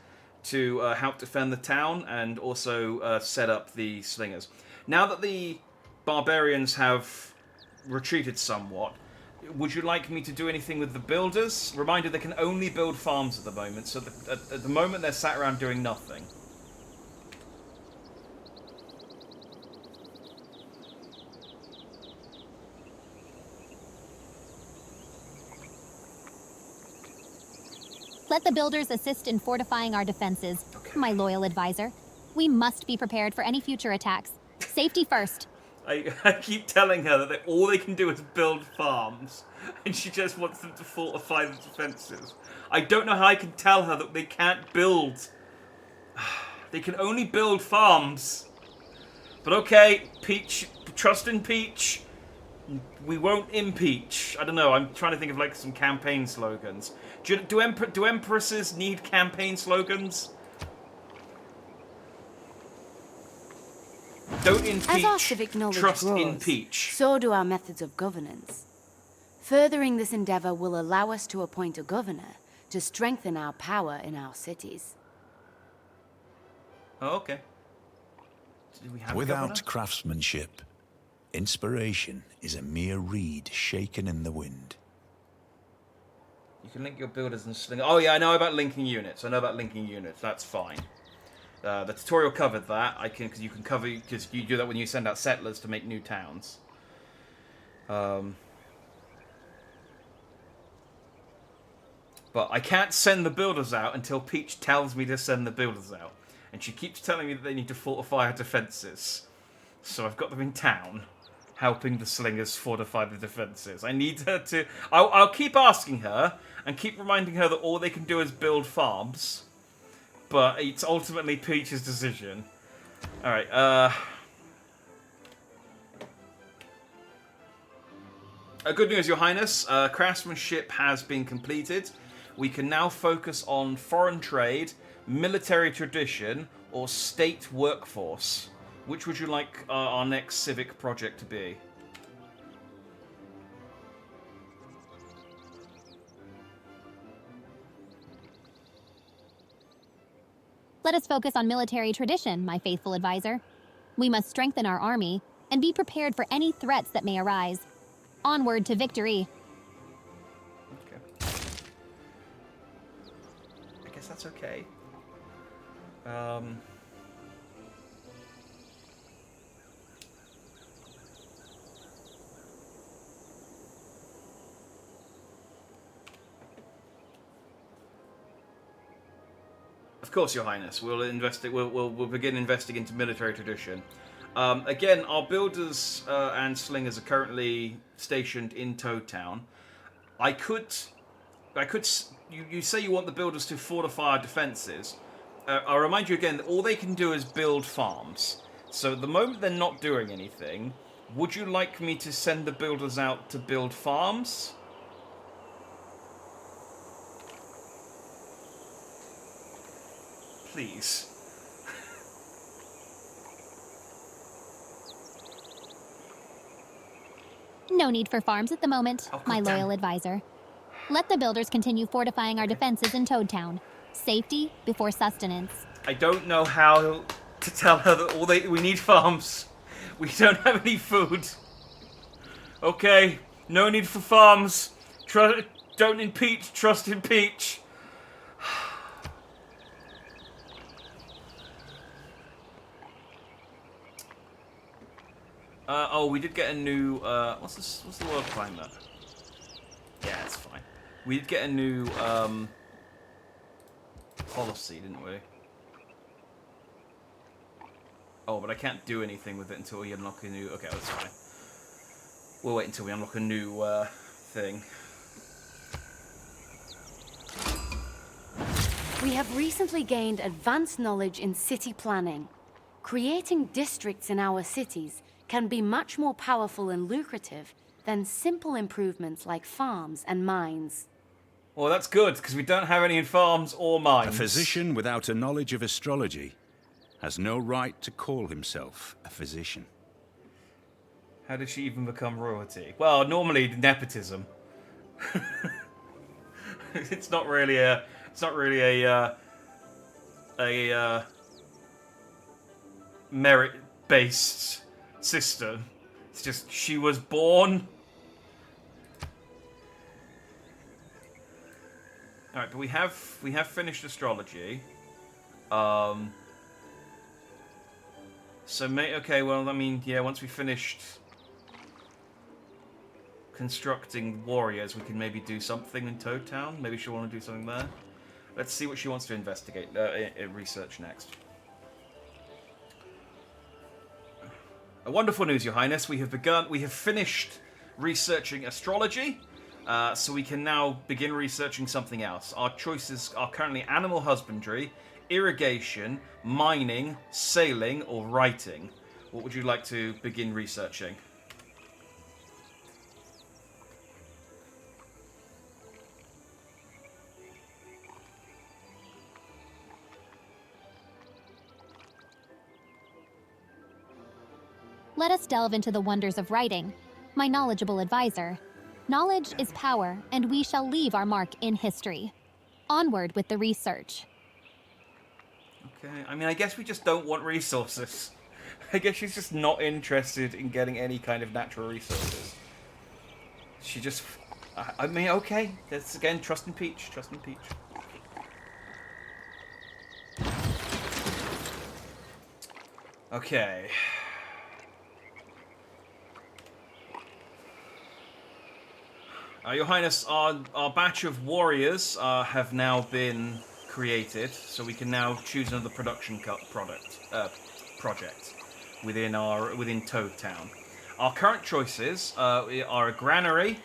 to help defend the town and also set up the slingers. Now that the barbarians have retreated somewhat, would you like me to do anything with the builders? Reminder, they can only build farms at the moment, so at the moment they're sat around doing nothing. Let the builders assist in fortifying our defenses, my loyal advisor. We must be prepared for any future attacks. Safety first. I keep telling her that all they can do is build farms, and she just wants them to fortify the defenses. I don't know how I can tell her that they can't build. They can only build farms. But okay, Peach, trust in Peach. We won't impeach. I don't know, I'm trying to think of like some campaign slogans. Do empresses need campaign slogans? Don't impeach, As our civic knowledge trust grows, in Peach. so do our methods of governance. Furthering this endeavor will allow us to appoint a governor to strengthen our power in our cities. Oh, okay. Do we have a Without governor? craftsmanship, inspiration is a mere reed shaken in the wind. You can link your builders and sling. Oh yeah, I know about linking units. That's fine. The tutorial covered that. Because you do that when you send out settlers to make new towns. But I can't send the builders out until Peach tells me to send the builders out. and she keeps telling me that they need to fortify our defences. So I've got them in town, helping the slingers fortify the defences. I need her to... I'll keep asking her, and keep reminding her that all they can do is build farms. But it's ultimately Peach's decision. Alright, good news, Your Highness. Craftsmanship has been completed. We can now focus on foreign trade, military tradition, or state workforce. Which would you like our next civic project to be? Let us focus on military tradition, my faithful advisor. We must strengthen our army and be prepared for any threats that may arise. Onward to victory. Okay. I guess that's okay. Of course, Your Highness. We'll begin investing into military tradition. Again, our builders and slingers are currently stationed in Toad Town. You say you want the builders to fortify our defences. I'll remind you again that all they can do is build farms. So at the moment they're not doing anything. Would you like me to send the builders out to build farms? Please. No need for farms at the moment, Oh, my goddamn. loyal advisor. Let the builders continue fortifying our defenses in Toad Town. Safety before sustenance. I don't know how to tell her that we need farms. We don't have any food. Okay, no need for farms. Don't impeach, trust in Peach. Oh, we did get a new, what's the world climate? Yeah, it's fine. We did get a new, policy, didn't we? Oh, but I can't do anything with it until we unlock a new, okay, that's fine. We'll wait until we unlock a new, thing. We have recently gained advanced knowledge in city planning. Creating districts in our cities can be much more powerful and lucrative than simple improvements like farms and mines. Well, that's good, because we don't have any farms or mines. A physician without a knowledge of astrology has no right to call himself a physician. How did she even become royalty? Well, normally nepotism. It's not really a merit-based system. It's just she was born. All right, but we have finished astrology. So okay, well, I mean, yeah, once we finished constructing warriors, we can maybe do something in Toad Town. Maybe she'll want to do something there. Let's see what she wants to investigate, research next. A wonderful news, Your Highness. We have finished researching astrology, so we can now begin researching something else. Our choices are currently animal husbandry, irrigation, mining, sailing, or writing. What would you like to begin researching? Let us delve into the wonders of writing, my knowledgeable advisor. Knowledge is power, and we shall leave our mark in history. Onward with the research. Okay, I mean, I guess we just don't want resources. I guess she's just not interested in getting any kind of natural resources. She just... I mean, okay. That's, again, trust in Peach. Trust in Peach. Okay. Your Highness, our batch of warriors have now been created, so we can now choose another production project within Toad Town. Our current choices are a granary,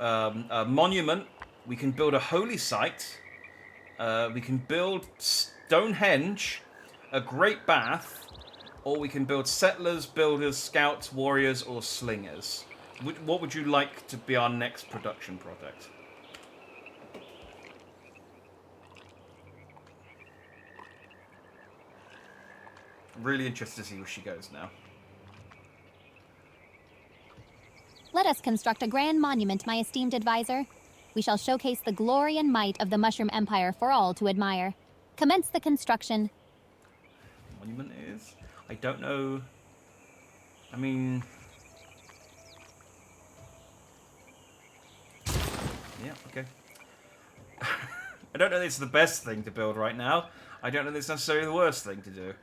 a monument. We can build a holy site. We can build Stonehenge, a great bath, or we can build settlers, builders, scouts, warriors, or slingers. What would you like to be our next production project? Really interested to see where she goes now. Let us construct a grand monument, my esteemed advisor. We shall showcase the glory and might of the Mushroom Empire for all to admire. Commence the construction. Monument is? I don't know. I mean... Yeah, okay. I don't know if it's the best thing to build right now. I don't know if it's necessarily the worst thing to do.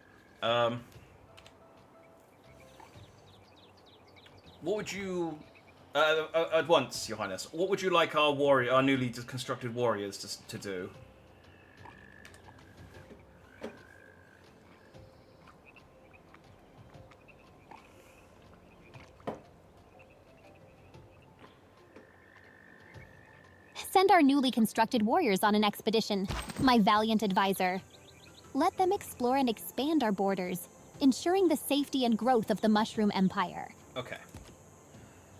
What would you... at once, Your Highness, what would you like our newly constructed warriors to do? Send our newly constructed warriors on an expedition, my valiant advisor. Let them explore and expand our borders, ensuring the safety and growth of the Mushroom Empire. Okay.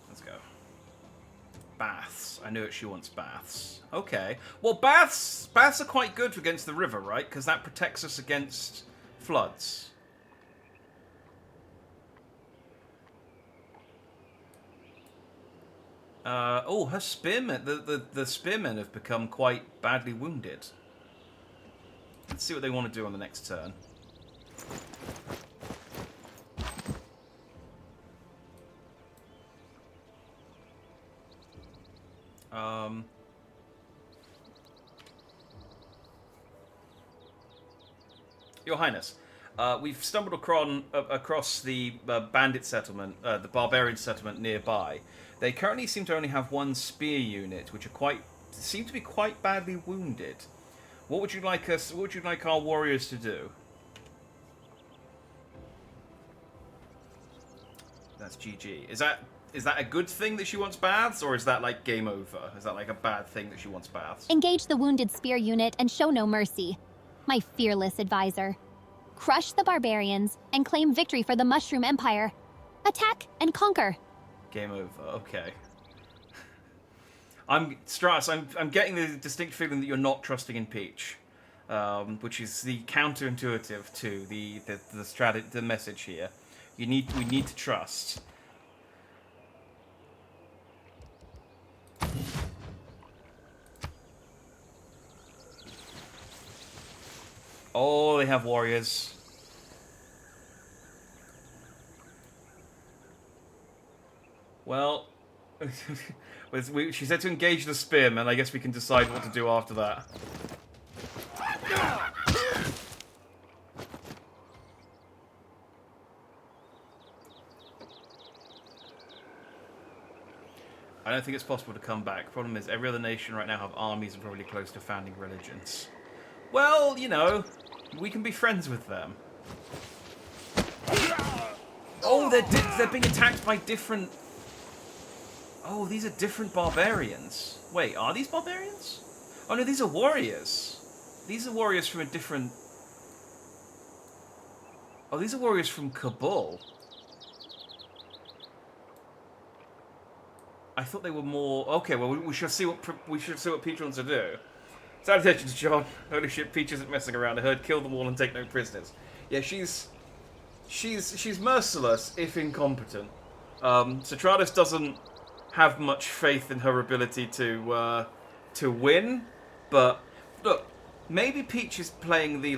Let's go. Baths. I knew it. She wants baths. Okay. Well, baths are quite good against the river, right? Because that protects us against floods. Oh, her spearmen. The spearmen have become quite badly wounded. Let's see what they want to do on the next turn. Your Highness, we've stumbled across the bandit settlement, the barbarian settlement nearby. They currently seem to only have one spear unit, which seem to be quite badly wounded. What would you like our warriors to do? That's GG. Is that a good thing that she wants baths, or is that like game over? Is that like a bad thing that she wants baths? Engage the wounded spear unit and show no mercy, my fearless advisor. Crush the barbarians and claim victory for the Mushroom Empire. Attack and conquer. Game over. Okay. Stratus, I'm getting the distinct feeling that you're not trusting in Peach, which is the counterintuitive to the message here. We need to trust. Oh, they have warriors. Well, she said to engage the spearmen. I guess we can decide what to do after that. I don't think it's possible to come back. Problem is, every other nation right now have armies and probably close to founding religions. Well, you know, we can be friends with them. Oh, they're being attacked by different... Oh, these are different barbarians. Wait, are these barbarians? Oh no, these are warriors. These are warriors from a different... Oh, these are warriors from Kabul. I thought they were more... Okay, well, we should see what Peach wants to do. Salutations, John. Holy shit, Peach isn't messing around. I heard kill them all and take no prisoners. Yeah, she's merciless, if incompetent. Citralis doesn't have much faith in her ability to win, but look, maybe Peach is playing the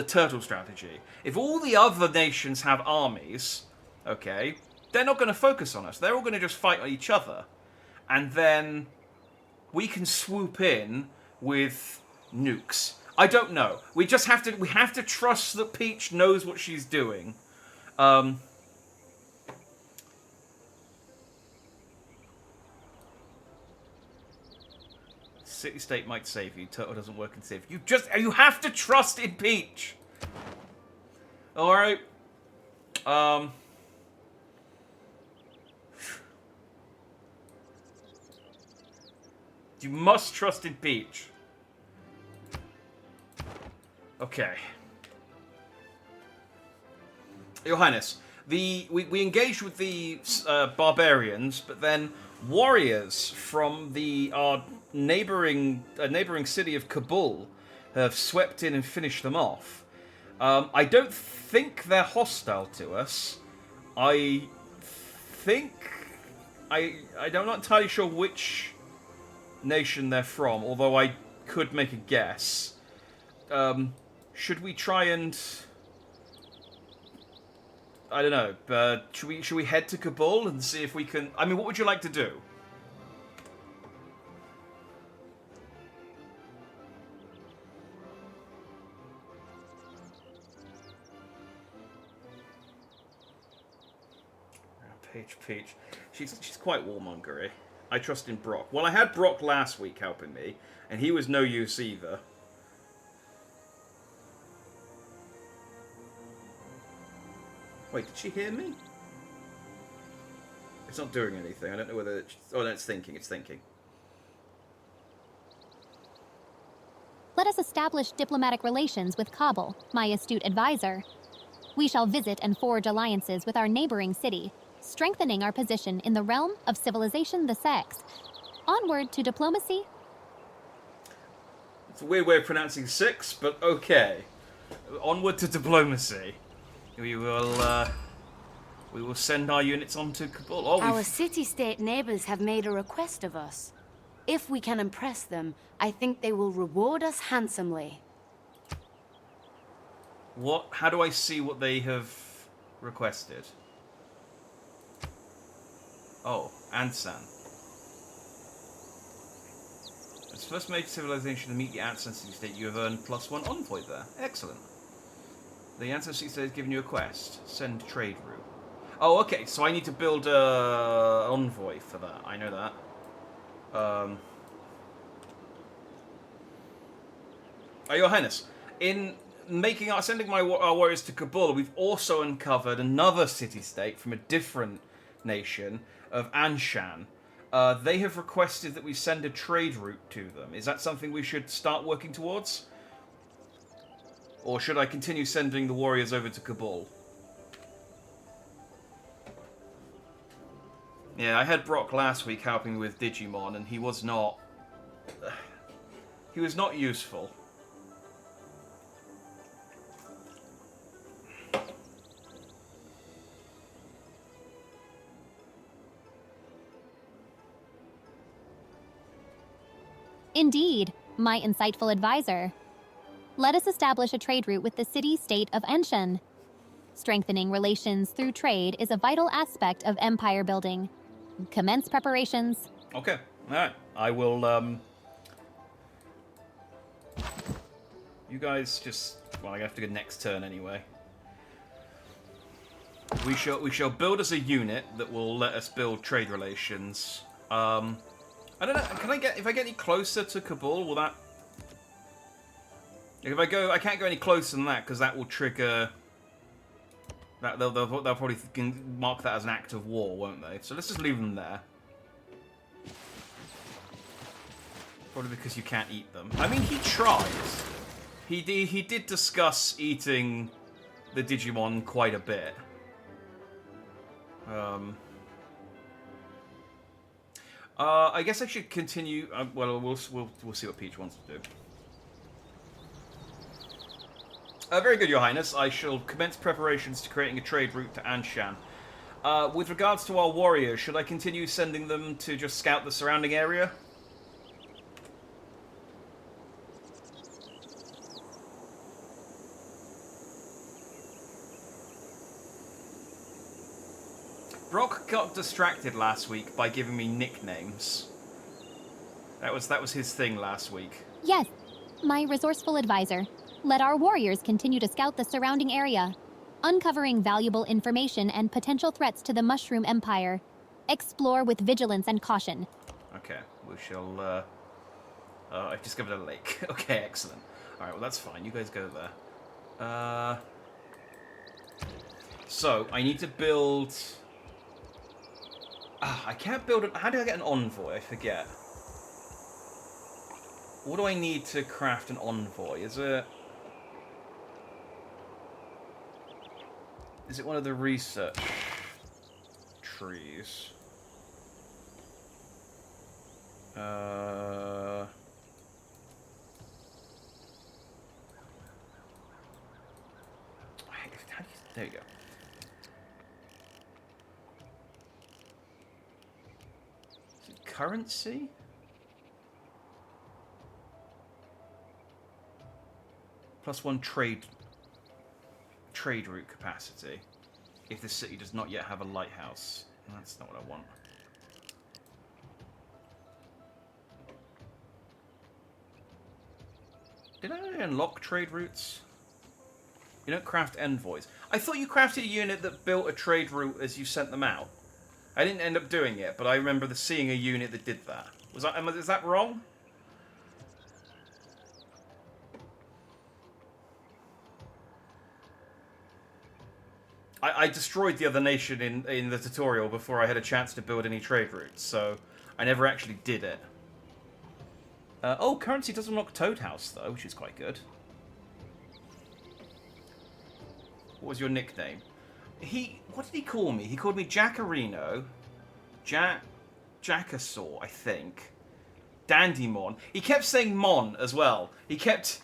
turtle strategy. If all the other nations have armies, okay, they're not going to focus on us. They're all going to just fight each other, and then we can swoop in with nukes. I don't know. We have to trust that Peach knows what she's doing. City-state might save you. Turtle doesn't work in save. You have to trust in Peach! Alright. You must trust in Peach. Okay. Your Highness, we engaged with the barbarians, but then warriors from our neighboring city of Kabul have swept in and finished them off. I don't think they're hostile to us. I'm not entirely sure which nation they're from, although I could make a guess. Should we try and... I don't know, but should we head to Kabul and see if we can... I mean, what would you like to do? Peach. She's quite warmongery. I trust in Brock. Well, I had Brock last week helping me, and he was no use either. Wait, did she hear me? It's not doing anything. I don't know whether it's... Oh, no, it's thinking. It's thinking. Let us establish diplomatic relations with Kabul, my astute advisor. We shall visit and forge alliances with our neighboring city, strengthening our position in the realm of civilization the sex. Onward to diplomacy. It's a weird way of pronouncing six, but okay. Onward to diplomacy. We will send our units on to Kabul. Oh, our city-state neighbors have made a request of us. If we can impress them, I think they will reward us handsomely. What? How do I see what they have requested? Oh, Ansan. As first major civilization to meet the Ansan city-state, you have earned +1 envoy there. Excellent. The Ansan city-state has given you a quest. Send trade route. Oh, okay, so I need to build a envoy for that. I know that. Your Highness, in sending our warriors to Kabul, we've also uncovered another city-state from a different nation of Anshan. They have requested that we send a trade route to them. Is that something we should start working towards? Or should I continue sending the warriors over to Kabul? Yeah, I had Brock last week helping with Digimon, and he was not... he was not useful. Indeed, my insightful advisor. Let us establish a trade route with the city-state of Anshan. Strengthening relations through trade is a vital aspect of empire building. Commence preparations. Okay, alright. I will, you guys just... Well, I have to go next turn anyway. We shall build as a unit that will let us build trade relations. I don't know, if I get any closer to Kabul, will that... If I can't go any closer than that, because that will trigger... That they'll probably mark that as an act of war, won't they? So let's just leave them there. Probably because you can't eat them. I mean, he tries. He did discuss eating the Digimon quite a bit. I guess I should continue. Well, we'll see what Peach wants to do. Very good, Your Highness. I shall commence preparations to creating a trade route to Anshan. With regards to our warriors, should I continue sending them to just scout the surrounding area? Brock got distracted last week by giving me nicknames. That was his thing last week. Yes, my resourceful advisor. Let our warriors continue to scout the surrounding area, uncovering valuable information and potential threats to the Mushroom Empire. Explore with vigilance and caution. Okay, we shall I've discovered a lake. Okay, excellent. Alright, well that's fine. You guys go there. So, I need to build... I can't build... How do I get an envoy? I forget. What do I need to craft an envoy? Is it one of the research trees? There you go. Is it currency? +1 trade route capacity. If the city does not yet have a lighthouse. That's not what I want. Did I unlock trade routes? You don't craft envoys. I thought you crafted a unit that built a trade route as you sent them out. I didn't end up doing it, but I remember seeing a unit that did that. Is that wrong? I destroyed the other nation in the tutorial before I had a chance to build any trade routes, so I never actually did it. Oh, currency does unlock Toad House, though, which is quite good. What was your nickname? What did he call me? He called me Jackarino, Jackasaw, I think. Dandymon. He kept saying Mon as well. He kept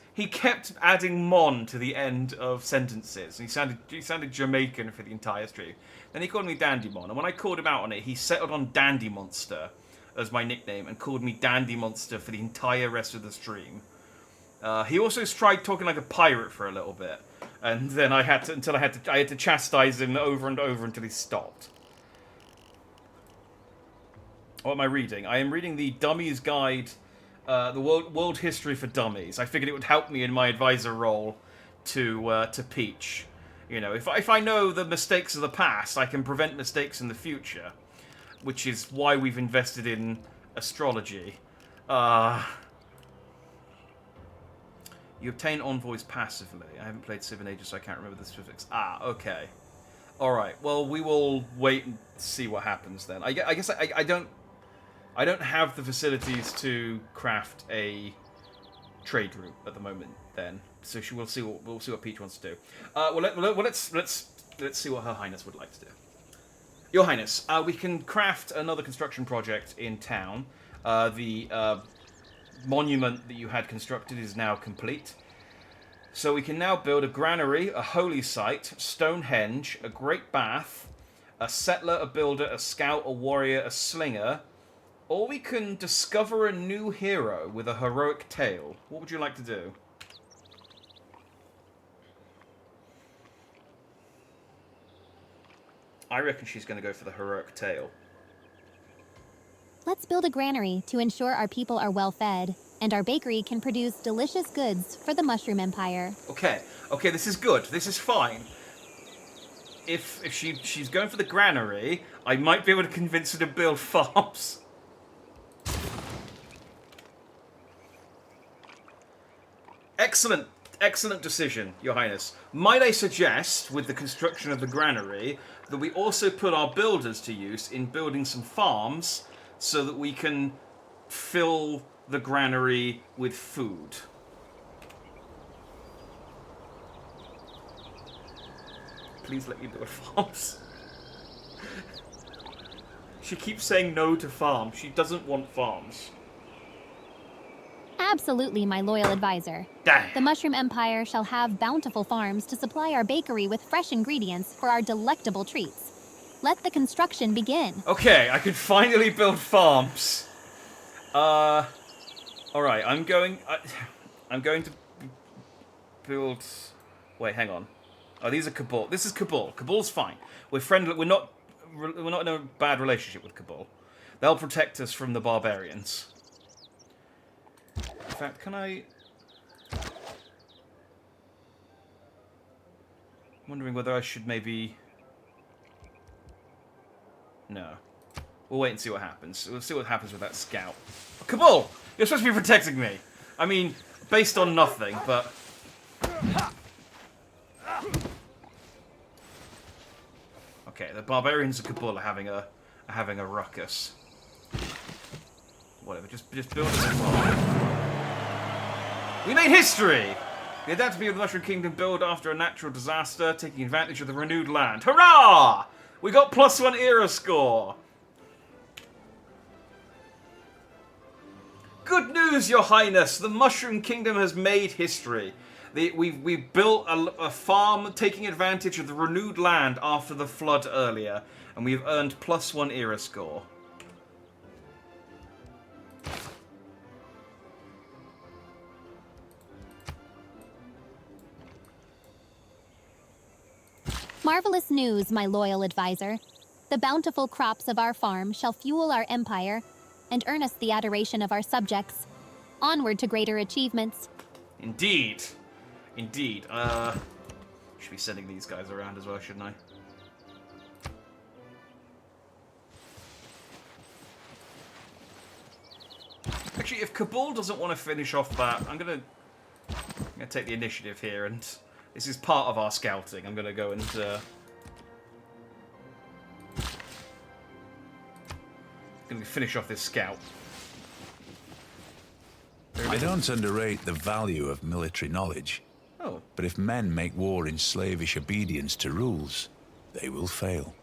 adding Mon to the end of sentences. And he sounded Jamaican for the entire stream. Then he called me Dandymon, and when I called him out on it, he settled on Dandy Monster as my nickname and called me Dandy Monster for the entire rest of the stream. He also tried talking like a pirate for a little bit, and then I had to chastise him over and over until he stopped. What am I reading? I am reading the Dummies Guide, the World History for Dummies. I figured it would help me in my advisor role to Peach. You know, if I know the mistakes of the past, I can prevent mistakes in the future, which is why we've invested in astrology. You obtain envoys passively. I haven't played Civ in ages, so I can't remember the specifics. Okay. Alright, well, we will wait and see what happens then. I guess I don't have the facilities to craft a trade route at the moment then. So we'll see what Peach wants to do. Let's see what Her Highness would like to do. Your Highness, we can craft another construction project in town. The monument that you had constructed is now complete. So we can now build a granary, a holy site, Stonehenge, a great bath, a settler, a builder, a scout, a warrior, a slinger, or we can discover a new hero with a heroic tale. What would you like to do? I reckon she's going to go for the heroic tale. Let's build a granary to ensure our people are well fed, and our bakery can produce delicious goods for the Mushroom Empire. Okay, this is good. This is fine. If she's going for the granary, I might be able to convince her to build farms. Excellent decision, Your Highness. Might I suggest, with the construction of the granary, that we also put our builders to use in building some farms so that we can fill the granary with food. Please let me build farms. She keeps saying no to farms. She doesn't want farms. Absolutely, my loyal advisor. Dang. The Mushroom Empire shall have bountiful farms to supply our bakery with fresh ingredients for our delectable treats. Let the construction begin. Okay, I can finally build farms. All right, I'm going to build. Wait, hang on. Oh, these are Cabal. This is Cabal. Cabal's fine. We're friendly. We're not in a bad relationship with Cabal. They'll protect us from the barbarians. In fact, can I? I'm wondering whether I should maybe. No. We'll wait and see what happens. We'll see what happens with that scout. Cabal! You're supposed to be protecting me. I mean, based on nothing, but... Okay, the barbarians of Kabul are having a ruckus. Whatever, just build it as well. We made history! We adapted to be with the Mushroom Kingdom build after a natural disaster, taking advantage of the renewed land. Hurrah! We got +1 era score! Good news, Your Highness! The Mushroom Kingdom has made history. We've built a farm taking advantage of the renewed land after the flood earlier, and we've earned +1 era score. Marvelous news, my loyal advisor. The bountiful crops of our farm shall fuel our empire and earn us the adoration of our subjects. Onward to greater achievements. Indeed. Indeed. Should be sending these guys around as well, shouldn't I? Actually, if Kabul doesn't want to finish off that, I'm gonna take the initiative here, and this is part of our scouting. I'm gonna go and gonna finish off this scout. I don't underrate the value of military knowledge. Oh. But if men make war in slavish obedience to rules, they will fail.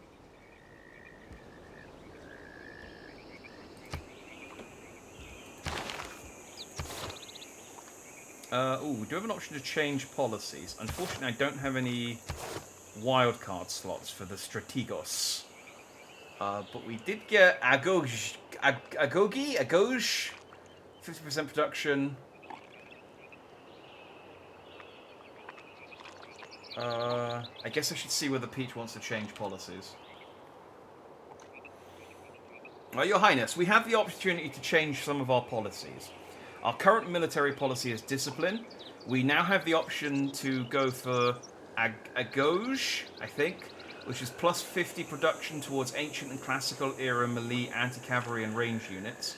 We do have an option to change policies. Unfortunately, I don't have any wildcard slots for the Strategos. But we did get Agoj, 50% production. I guess I should see whether Peach wants to change policies. Your Highness, we have the opportunity to change some of our policies. Our current military policy is discipline. We now have the option to go for Agoj, I think, which is plus 50 production towards ancient and classical era melee, anti-cavalry and range units.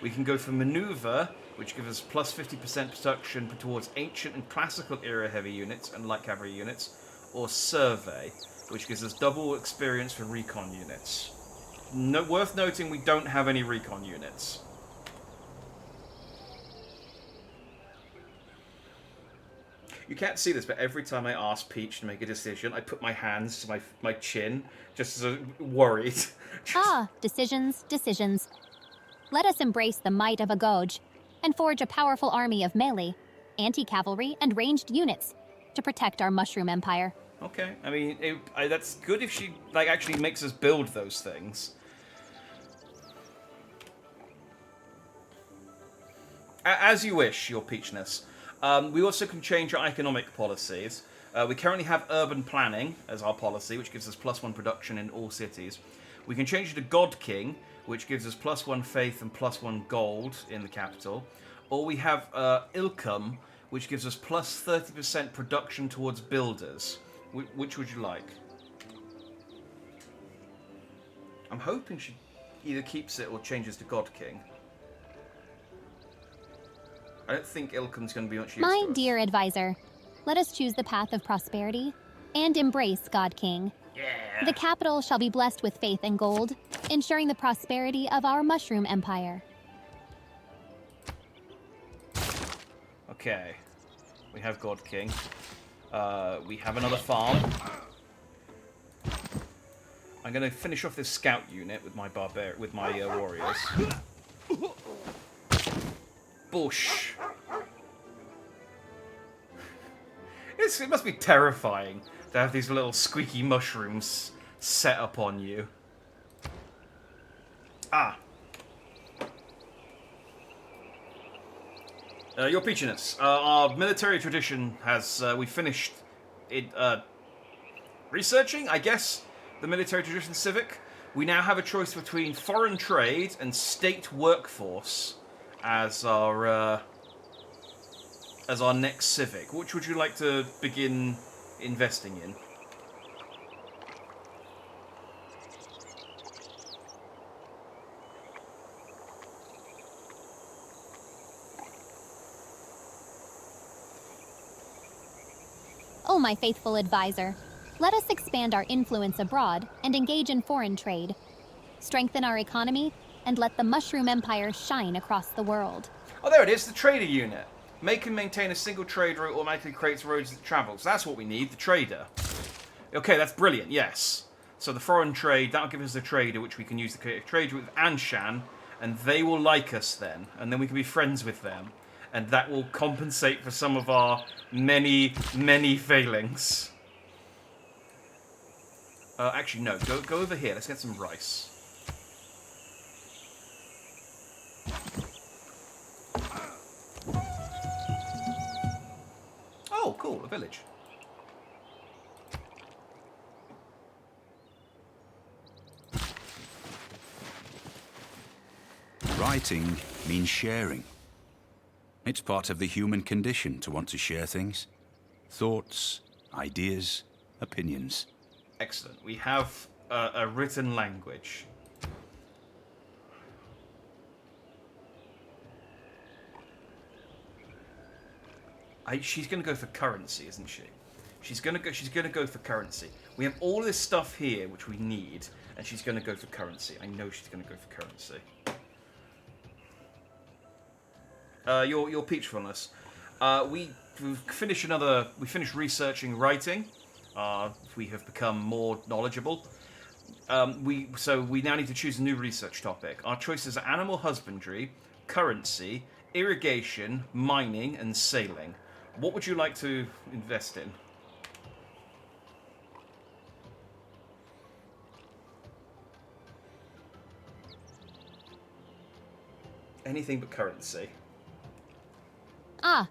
We can go for Maneuver, which gives us plus 50% production towards ancient and classical era heavy units and light cavalry units, or Survey, which gives us double experience for recon units. Worth noting, we don't have any recon units. You can't see this, but every time I ask Peach to make a decision, I put my hands to my chin, just as worried. Decisions, decisions. Let us embrace the might of Agoj and forge a powerful army of melee, anti-cavalry, and ranged units to protect our Mushroom Empire. Okay, I mean, that's good if she actually makes us build those things. As you wish, Your Peachness. We also can change our economic policies. We currently have urban planning as our policy, which gives us +1 production in all cities. We can change it to God King, which gives us +1 faith and +1 gold in the capital. Or we have Ilkum, which gives us plus 30% production towards builders. Which would you like? I'm hoping she either keeps it or changes to God King. I don't think Ilkum's going to be much use My to us. dear advisor, let us choose the path of prosperity and embrace God King. Yeah. The capital shall be blessed with faith and gold, ensuring the prosperity of our Mushroom Empire. Okay. We have God King. We have another farm. I'm going to finish off this scout unit with my warriors. Bush. It must be terrifying to have these little squeaky mushrooms set up on you. Your Peachiness, our military tradition has, we finished it, researching, I guess, the military tradition civic. We now have a choice between foreign trade and state workforce as our next civic. Which would you like to begin investing in? Oh, my faithful advisor, let us expand our influence abroad and engage in foreign trade. Strengthen our economy and let the Mushroom Empire shine across the world. Oh, there it is, the trader unit. Make and maintain a single trade route automatically creates roads that travel. So that's what we need, the trader. Okay, that's brilliant, yes. So the foreign trade, that'll give us a trader, which we can use to create a trade with Anshan, and they will like us then, and then we can be friends with them. And that will compensate for some of our many, many failings. Actually, no, go over here, let's get some rice. Oh, cool, a village. Writing means sharing. It's part of the human condition to want to share things. Thoughts, ideas, opinions. Excellent. We have a written language. She's going to go for currency, isn't she? She's going to go for currency. We have all this stuff here which we need, and she's going to go for currency. I know she's going to go for currency. Your peachfulness. We finished researching writing. We have become more knowledgeable. So we now need to choose a new research topic. Our choices are animal husbandry, currency, irrigation, mining, and sailing. What would you like to invest in? Anything but currency. Ah,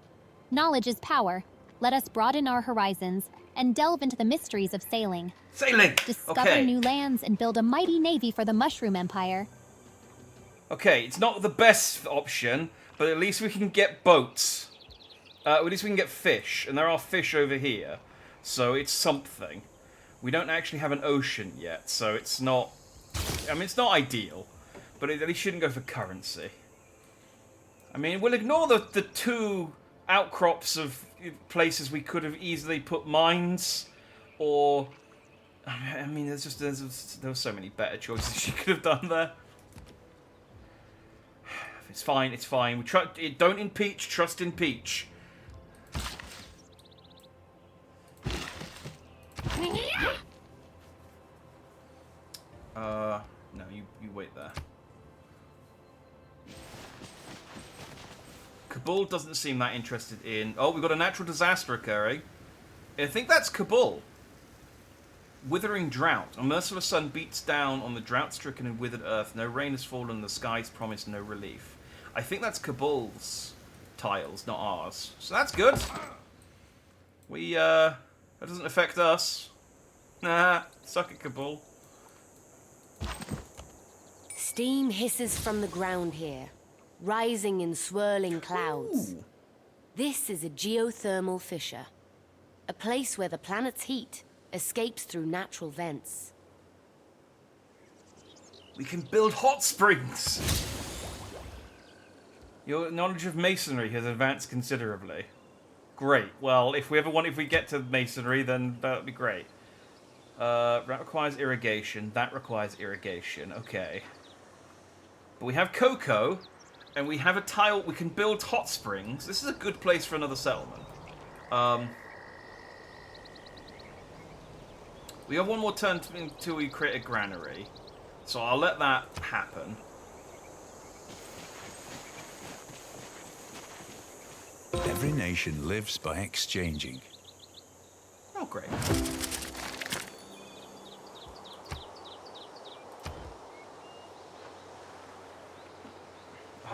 knowledge is power. Let us broaden our horizons and delve into the mysteries of sailing. Sailing! Discover Okay. new lands and build a mighty navy for the Mushroom Empire. Okay, it's not the best option, but at least we can get boats. At least we can get fish, and there are fish over here, so it's something. We don't actually have an ocean yet, so it's not... I mean, it's not ideal, but at least shouldn't go for currency. I mean, we'll ignore the two outcrops of places we could have easily put mines, or... I mean, there were so many better choices she could have done there. It's fine, it's fine. Don't impeach, trust in Peach. No, you wait there. Kabul doesn't seem that interested in... Oh, we've got a natural disaster occurring. I think that's Kabul. Withering drought. A merciless sun beats down on the drought-stricken and withered earth. No rain has fallen, the skies promise no relief. I think that's Kabul's tiles, not ours. So that's good. That doesn't affect us. Nah, suck it, Kabul. Steam hisses from the ground here, rising in swirling clouds. Ooh. This is a geothermal fissure, a place where the planet's heat escapes through natural vents. We can build hot springs. Your knowledge of masonry has advanced considerably. Great. Well, if we get to masonry, then that would be great. That requires irrigation. That requires irrigation. Okay. But we have cocoa, and we have a tile. We can build hot springs. This is a good place for another settlement. We have one more turn until we create a granary. So I'll let that happen. Every nation lives by exchanging. Oh, great.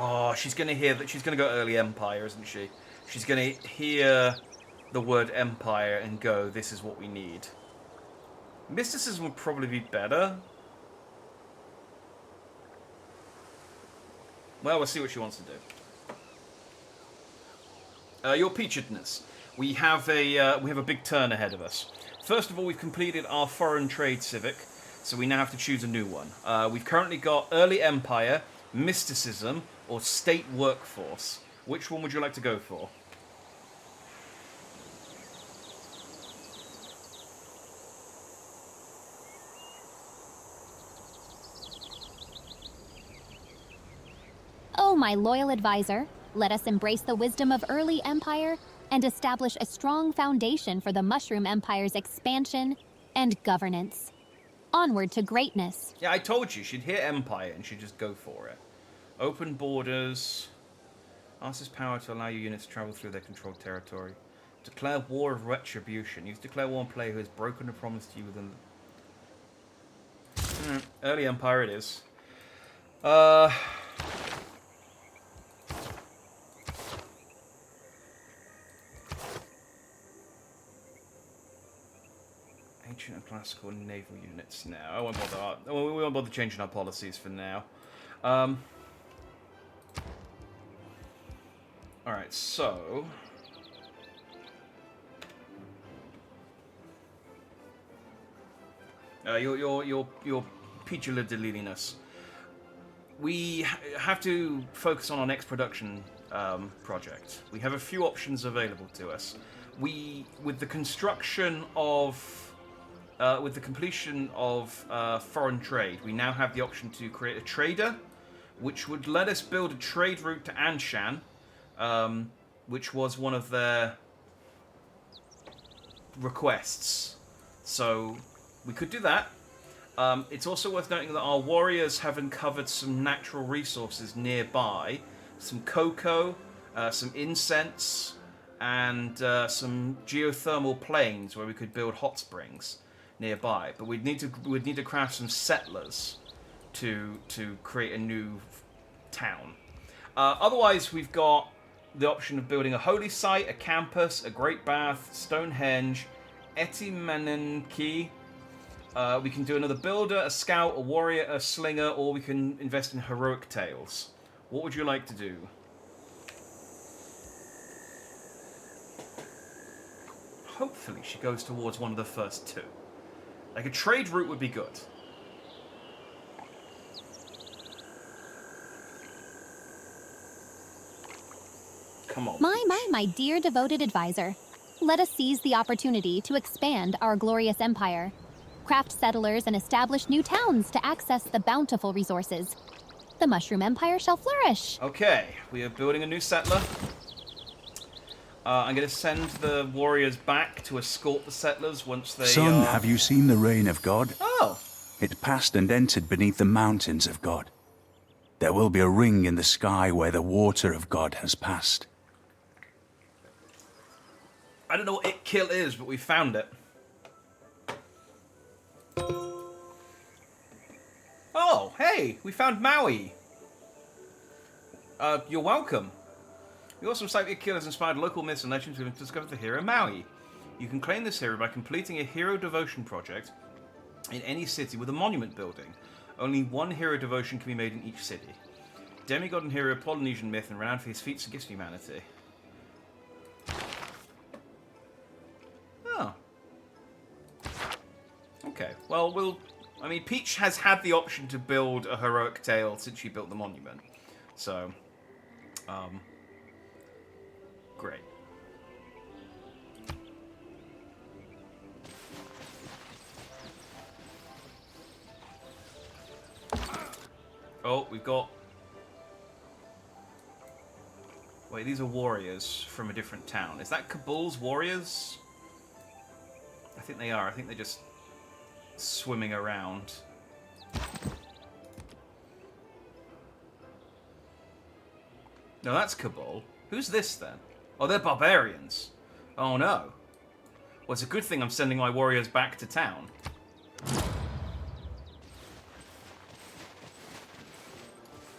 Oh, she's going to hear that. She's going to go early Empire, isn't she? She's going to hear the word Empire and go, this is what we need. Mysticism would probably be better. Well, we'll see what she wants to do. Your peachedness. We have a big turn ahead of us. First of all, we've completed our foreign trade civic, so we now have to choose a new one. We've currently got early Empire, mysticism, or state workforce. Which one would you like to go for? my loyal advisor, let us embrace the wisdom of early empire and establish a strong foundation for the Mushroom Empire's expansion and governance. Onward to greatness. Yeah, I told you, she'd hear Empire and she'd just go for it. Open borders. Ask this power to allow your units to travel through their controlled territory. Declare war of retribution. Use declare war on a player who has broken a promise to you within... Early Empire it is. Ancient and classical naval units now. I won't bother. We won't bother changing our policies for now. Alright, so... your Pichula Delilinus. We have to focus on our next production project. We have a few options available to us. With the construction of... with the completion of foreign trade, we now have the option to create a trader, which would let us build a trade route to Anshan, which was one of their requests. So we could do that. It's also worth noting that our warriors have uncovered some natural resources nearby. Some cocoa, some incense, and some geothermal plains where we could build hot springs nearby. But we'd need to craft some settlers to create a new town. Otherwise, we've got the option of building a holy site, a campus, a great bath, Stonehenge, Etimanenki. We can do another builder, a scout, a warrior, a slinger, or we can invest in heroic tales. What would you like to do? Hopefully she goes towards one of the first two. Like a trade route would be good. Come on. My dear devoted advisor. Let us seize the opportunity to expand our glorious empire. Craft settlers and establish new towns to access the bountiful resources. The Mushroom Empire shall flourish. Okay, we are building a new settler. I'm going to send the warriors back to escort the settlers once they Son, have you seen the reign of God? Oh! It passed and entered beneath the mountains of God. There will be a ring in the sky where the water of God has passed. I don't know what it kill is, but we found it. Oh, hey, we found Maui. You're welcome. The awesome site it kill has inspired local myths and legends who have discovered the hero Maui. You can claim this hero by completing a hero devotion project in any city with a monument building. Only one hero devotion can be made in each city. Demigod and hero, Polynesian myth, and renowned for his feats and gifts to humanity. Oh. Okay, well, I mean, Peach has had the option to build a heroic tale since she built the monument. So, great. Oh, we've got... Wait, these are warriors from a different town. Is that Kabul's warriors? I think they are. I think they're just swimming around. No, that's Kabul. Who's this, then? Oh, they're barbarians. Oh, no. Well, it's a good thing I'm sending my warriors back to town.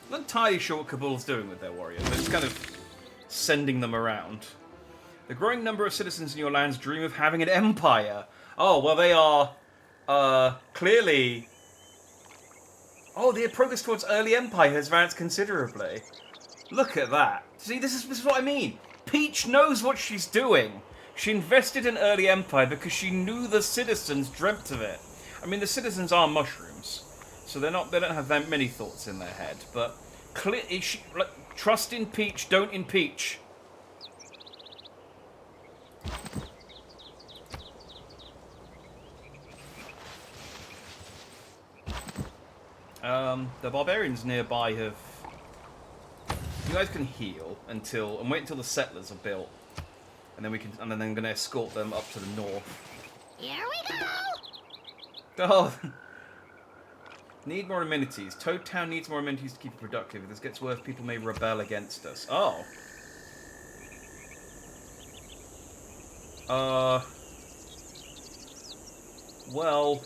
I'm not entirely sure what Kabul's doing with their warriors. They're just kind of sending them around. The growing number of citizens in your lands dream of having an empire. Oh, well, they are clearly... Oh, the progress towards early empire has advanced considerably. Look at that. See, this is what I mean. Peach knows what she's doing. She invested in early empire because she knew the citizens dreamt of it. I mean, the citizens are mushrooms, so they don't have that many thoughts in their head. But trust in Peach, don't impeach. The barbarians nearby have you guys can heal until and wait until the settlers are built, and then we can. And then I'm going to escort them up to the north. Here we go! Oh. Need more amenities. Toad Town needs more amenities to keep it productive. If this gets worse, people may rebel against us. Oh. Well.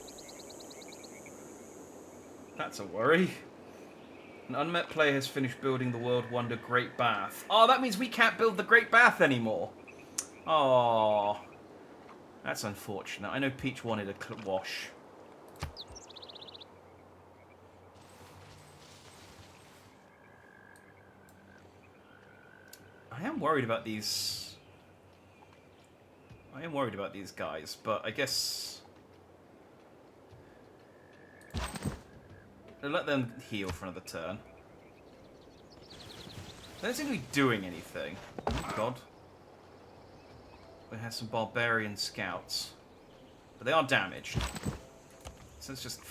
That's a worry. An unmet player has finished building the world wonder Great Bath. Oh, that means we can't build the Great Bath anymore. Oh. That's unfortunate. I know Peach wanted a wash. I am worried about these guys, but I guess I'll let them heal for another turn. They don't seem to be doing anything. Oh God. We have some barbarian scouts, but they are damaged. So let's just...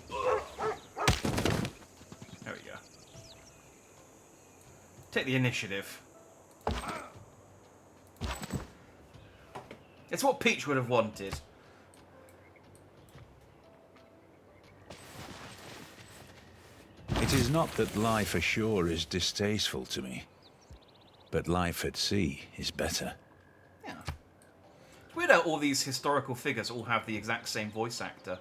There we go. Take the initiative. It's what Peach would have wanted. It is not that life ashore is distasteful to me, but life at sea is better. Yeah. It's weird how all these historical figures all have the exact same voice actor.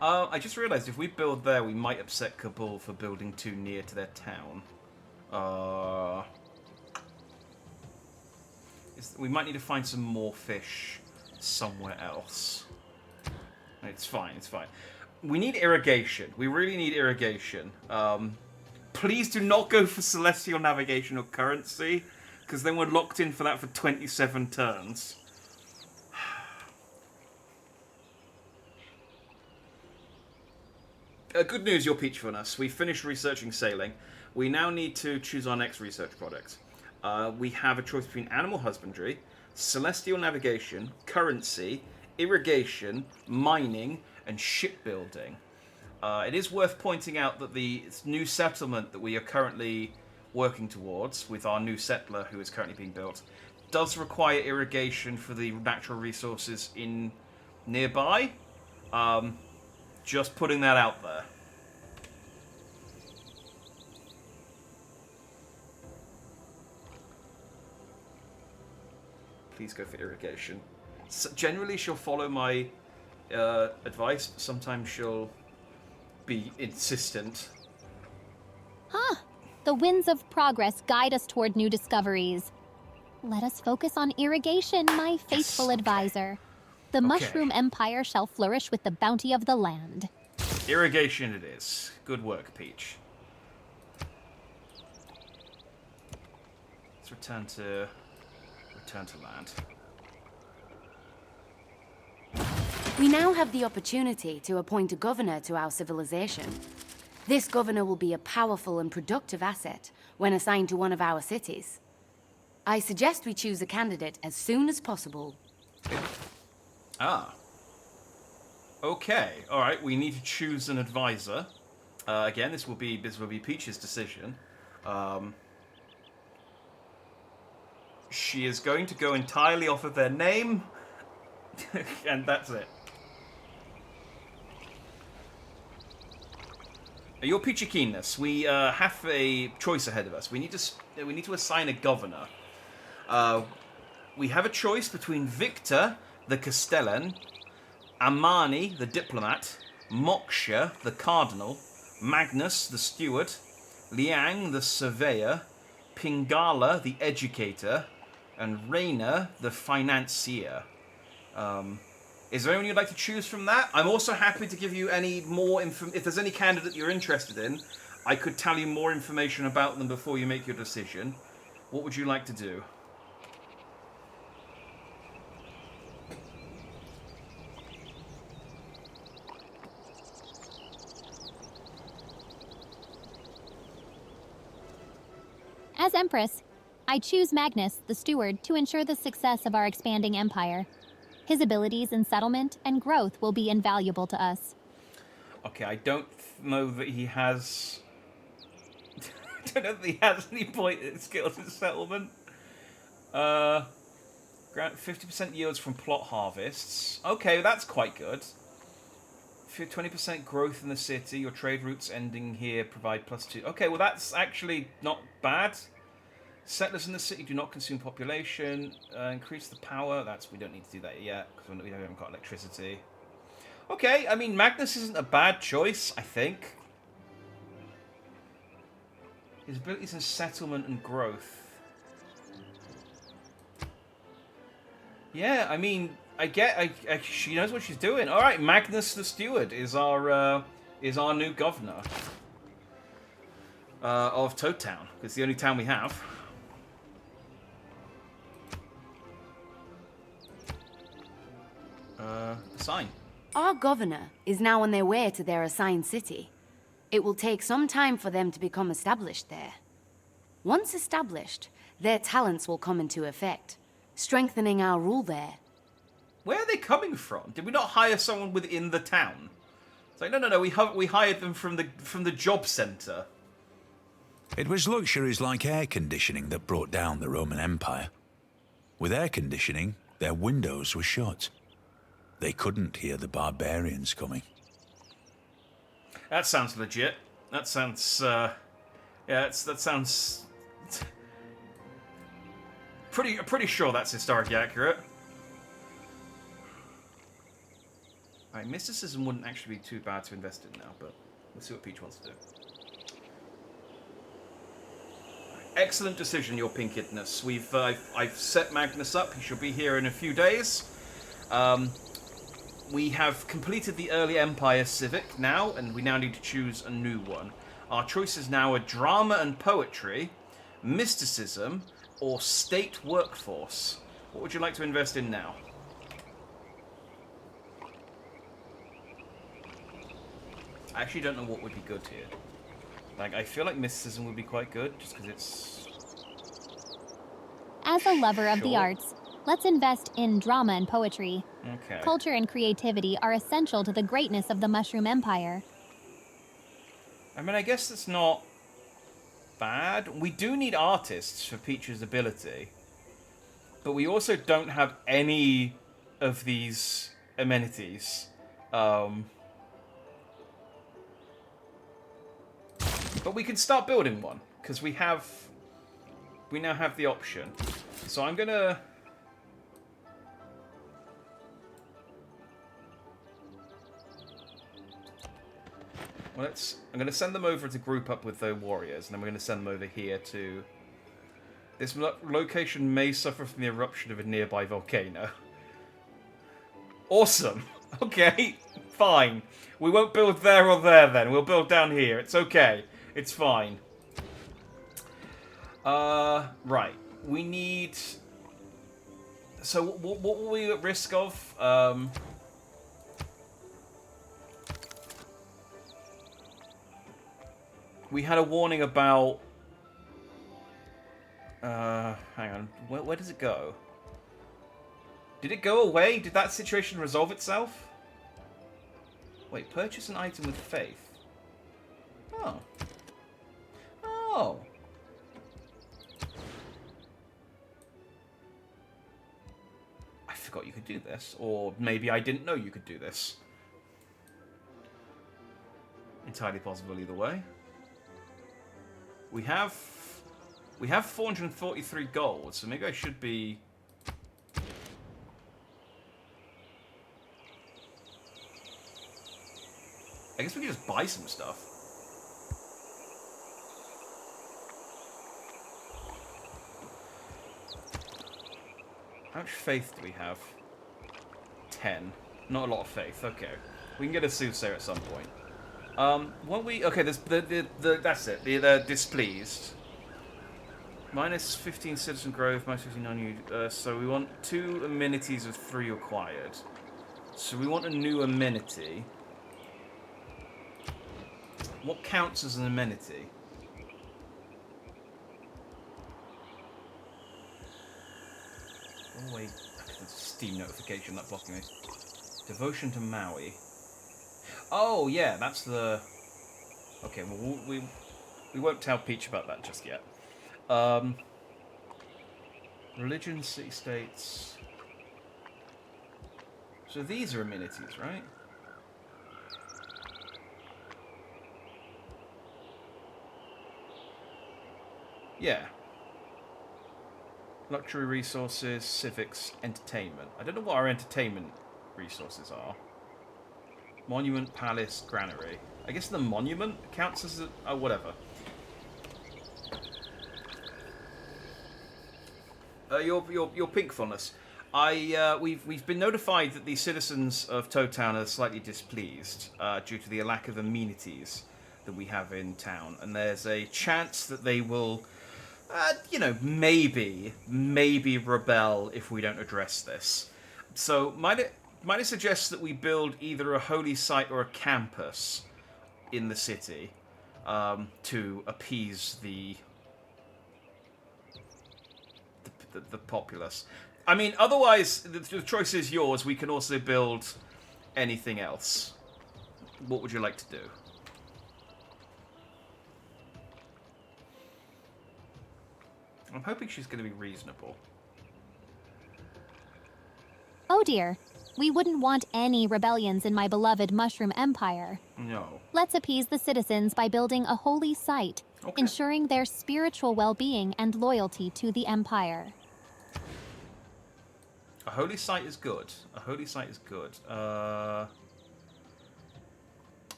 I just realised if we build there, we might upset Kabul for building too near to their town. We might need to find some more fish somewhere else. It's fine, it's fine. We need irrigation. We really need irrigation. Please do not go for celestial navigation or currency, because then we're locked in for that for 27 turns. Good news, you're Peach for us. We finished researching sailing. We now need to choose our next research product. We have a choice between animal husbandry, celestial navigation, currency, irrigation, mining, and shipbuilding. It is worth pointing out that the new settlement that we are currently working towards, with our new settler who is currently being built, does require irrigation for the natural resources in nearby. Just putting that out there. Please go for irrigation. So generally, she'll follow my advice, but sometimes she'll be insistent. Huh. The winds of progress guide us toward new discoveries. Let us focus on irrigation, my faithful advisor. The Mushroom Empire shall flourish with the bounty of the land. Irrigation it is. Good work, Peach. Let's return to land. We now have the opportunity to appoint a governor to our civilization. This governor will be a powerful and productive asset when assigned to one of our cities. I suggest we choose a candidate as soon as possible. Ah. Okay. All right. We need to choose an advisor. Again, this will be Peach's decision. She is going to go entirely off of their name, and that's it. Your Peachy Keenness, we have a choice ahead of us. We need to assign a governor. We have a choice between Victor, the Castellan, Amani, the diplomat, Moksha, the cardinal, Magnus, the steward, Liang, the surveyor, Pingala, the educator, and Raina, the financier. Is there anyone you'd like to choose from that? I'm also happy to give you any more info. If there's any candidate you're interested in, I could tell you more information about them before you make your decision. What would you like to do? As Empress, I choose Magnus, the steward, to ensure the success of our expanding empire. His abilities in settlement and growth will be invaluable to us. Okay, I don't know that he has don't know if he has any point in skills in settlement. Grant 50% yields from plot harvests. Okay, that's quite good. 20% growth in the city. Your trade routes ending here provide +2. Okay, well that's actually not bad. Settlers in the city do not consume population. Increase the power. We don't need to do that yet because we haven't got electricity. Okay, I mean Magnus isn't a bad choice, I think. His abilities in settlement and growth. Yeah, I mean, she knows what she's doing. All right, Magnus the Steward is our new governor of Toad Town. It's the only town we have. Assign. Our governor is now on their way to their assigned city. It will take some time for them to become established there. Once established, their talents will come into effect, strengthening our rule there. Where are they coming from? Did we not hire someone within the town? It's like, no, we hired them from the job centre. It was luxuries like air conditioning that brought down the Roman Empire. With air conditioning, their windows were shut. They couldn't hear the barbarians coming. That sounds legit. That sounds, that sounds pretty sure that's historically accurate. Alright, mysticism wouldn't actually be too bad to invest in now, but let's see what Peach wants to do. Excellent decision, your pinkidness. I've set Magnus up. He should be here in a few days. We have completed the early Empire Civic now, and we now need to choose a new one. Our choices now are drama and poetry, mysticism, or state workforce. What would you like to invest in now? I actually don't know what would be good here. Like, I feel like mysticism would be quite good, just because it's... As a lover of the Sure. arts, let's invest in drama and poetry. Okay. Culture and creativity are essential to the greatness of the Mushroom Empire. I mean, I guess that's not bad. We do need artists for Peach's ability. But we also don't have any of these amenities. But we can start building one, because we now have the option. So I'm gonna... Well, I'm going to send them over to group up with the warriors, and then we're going to send them over here to... This location may suffer from the eruption of a nearby volcano. Awesome! Okay, fine. We won't build there or there then. We'll build down here. It's okay. It's fine. Right. We need... So, what were we at risk of? We had a warning about... hang on. Where does it go? Did it go away? Did that situation resolve itself? Wait, purchase an item with faith. Oh. Oh. I forgot you could do this. Or maybe I didn't know you could do this. Entirely possible either way. We have 443 gold, so maybe I should be... I guess we could just buy some stuff. How much faith do we have? 10. Not a lot of faith, okay. We can get a soothsayer at some point. Won't we... Okay, there's that's it. The displeased. Minus 15 citizen growth, minus 15 non-you. So we want 2 amenities of 3 required. So we want a new amenity. What counts as an amenity? Oh wait, there's a Steam notification that's blocking me. Devotion to Maui. Oh yeah, that's the... Okay, well We won't tell Peach about that just yet. Religion, city-states. So these are amenities, right? Yeah. Luxury resources, civics, entertainment. I don't know what our entertainment resources are. Monument, palace, granary. I guess the monument counts as a... oh, whatever. Your pinkfulness. We've been notified that the citizens of Town are slightly displeased due to the lack of amenities that we have in town, and there's a chance that they will, maybe rebel if we don't address this. So might I suggest that we build either a holy site or a campus in the city to appease the populace. I mean, otherwise, the choice is yours. We can also build anything else. What would you like to do? I'm hoping she's going to be reasonable. Oh dear. We wouldn't want any rebellions in my beloved Mushroom Empire. No. Let's appease the citizens by building a holy site, Okay. ensuring their spiritual well-being and loyalty to the Empire. A holy site is good. A holy site is good.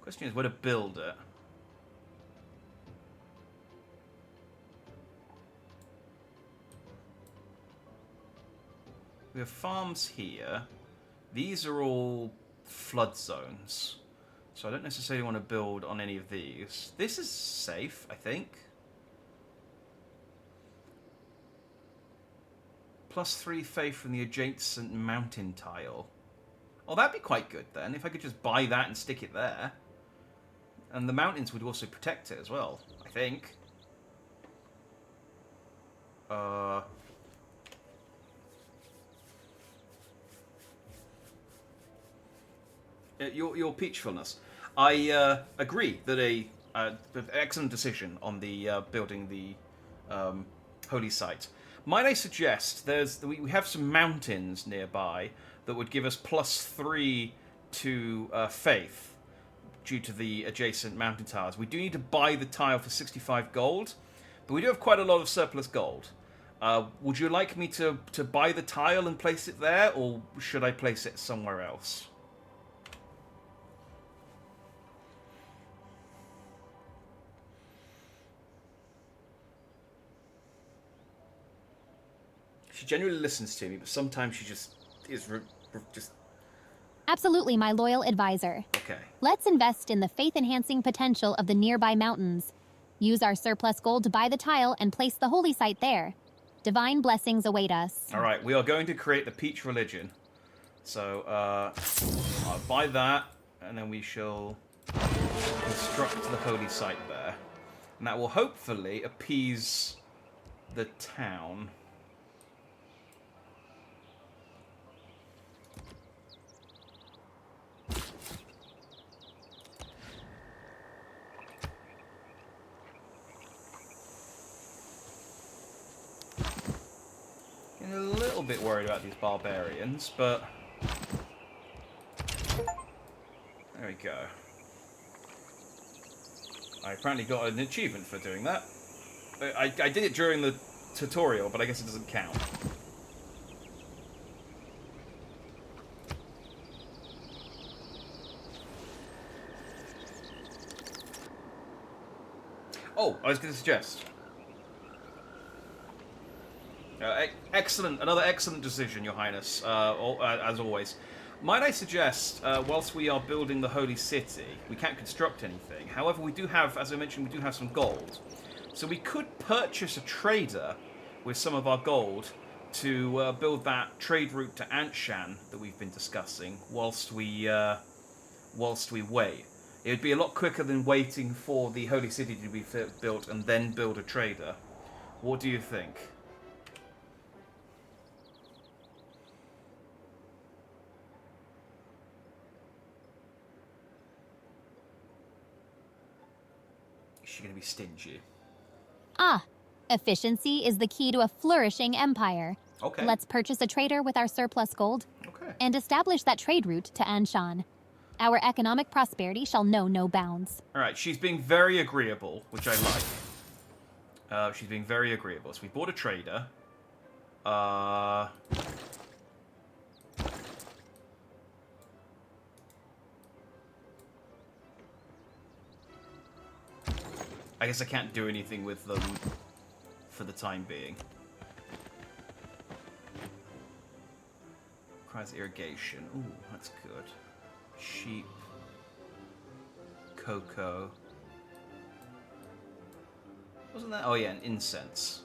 Question is where to build it. We have farms here. These are all flood zones. So I don't necessarily want to build on any of these. This is safe, I think. +3 faith from the adjacent mountain tile. Oh, that'd be quite good then, if I could just buy that and stick it there. And the mountains would also protect it as well, I think. Your peachfulness. I agree that an excellent decision on the building the holy site. Might I suggest we have some mountains nearby that would give us +3 to faith due to the adjacent mountain tiles. We do need to buy the tile for 65 gold, but we do have quite a lot of surplus gold. Would you like me to buy the tile and place it there, or should I place it somewhere else? She genuinely listens to me, but sometimes she just is just... Absolutely, my loyal advisor. Okay. Let's invest in the faith-enhancing potential of the nearby mountains. Use our surplus gold to buy the tile and place the holy site there. Divine blessings await us. All right, we are going to create the Peach religion. So, I'll buy that, and then we shall construct the holy site there. And that will hopefully appease the town. Getting a little bit worried about these barbarians, but there we go. I apparently got an achievement for doing that. I did it during the tutorial, but I guess it doesn't count. Oh, I was going to suggest. Another excellent decision, Your Highness, as always. Might I suggest, whilst we are building the Holy City, we can't construct anything. However, we do have, as I mentioned, we do have some gold. So we could purchase a trader with some of our gold to build that trade route to Anshan that we've been discussing whilst we wait. It would be a lot quicker than waiting for the Holy City to be built and then build a trader. What do you think? she going to be stingy? Ah, efficiency is the key to a flourishing empire. Okay. Let's purchase a trader with our surplus gold Okay. and establish that trade route to Anshan. Our economic prosperity shall know no bounds. All right, she's being very agreeable, which I like. She's being very agreeable. So we bought a trader. I guess I can't do anything with them for the time being. Requires irrigation. Ooh, that's good. Sheep. Cocoa. Wasn't that? Oh yeah, an incense.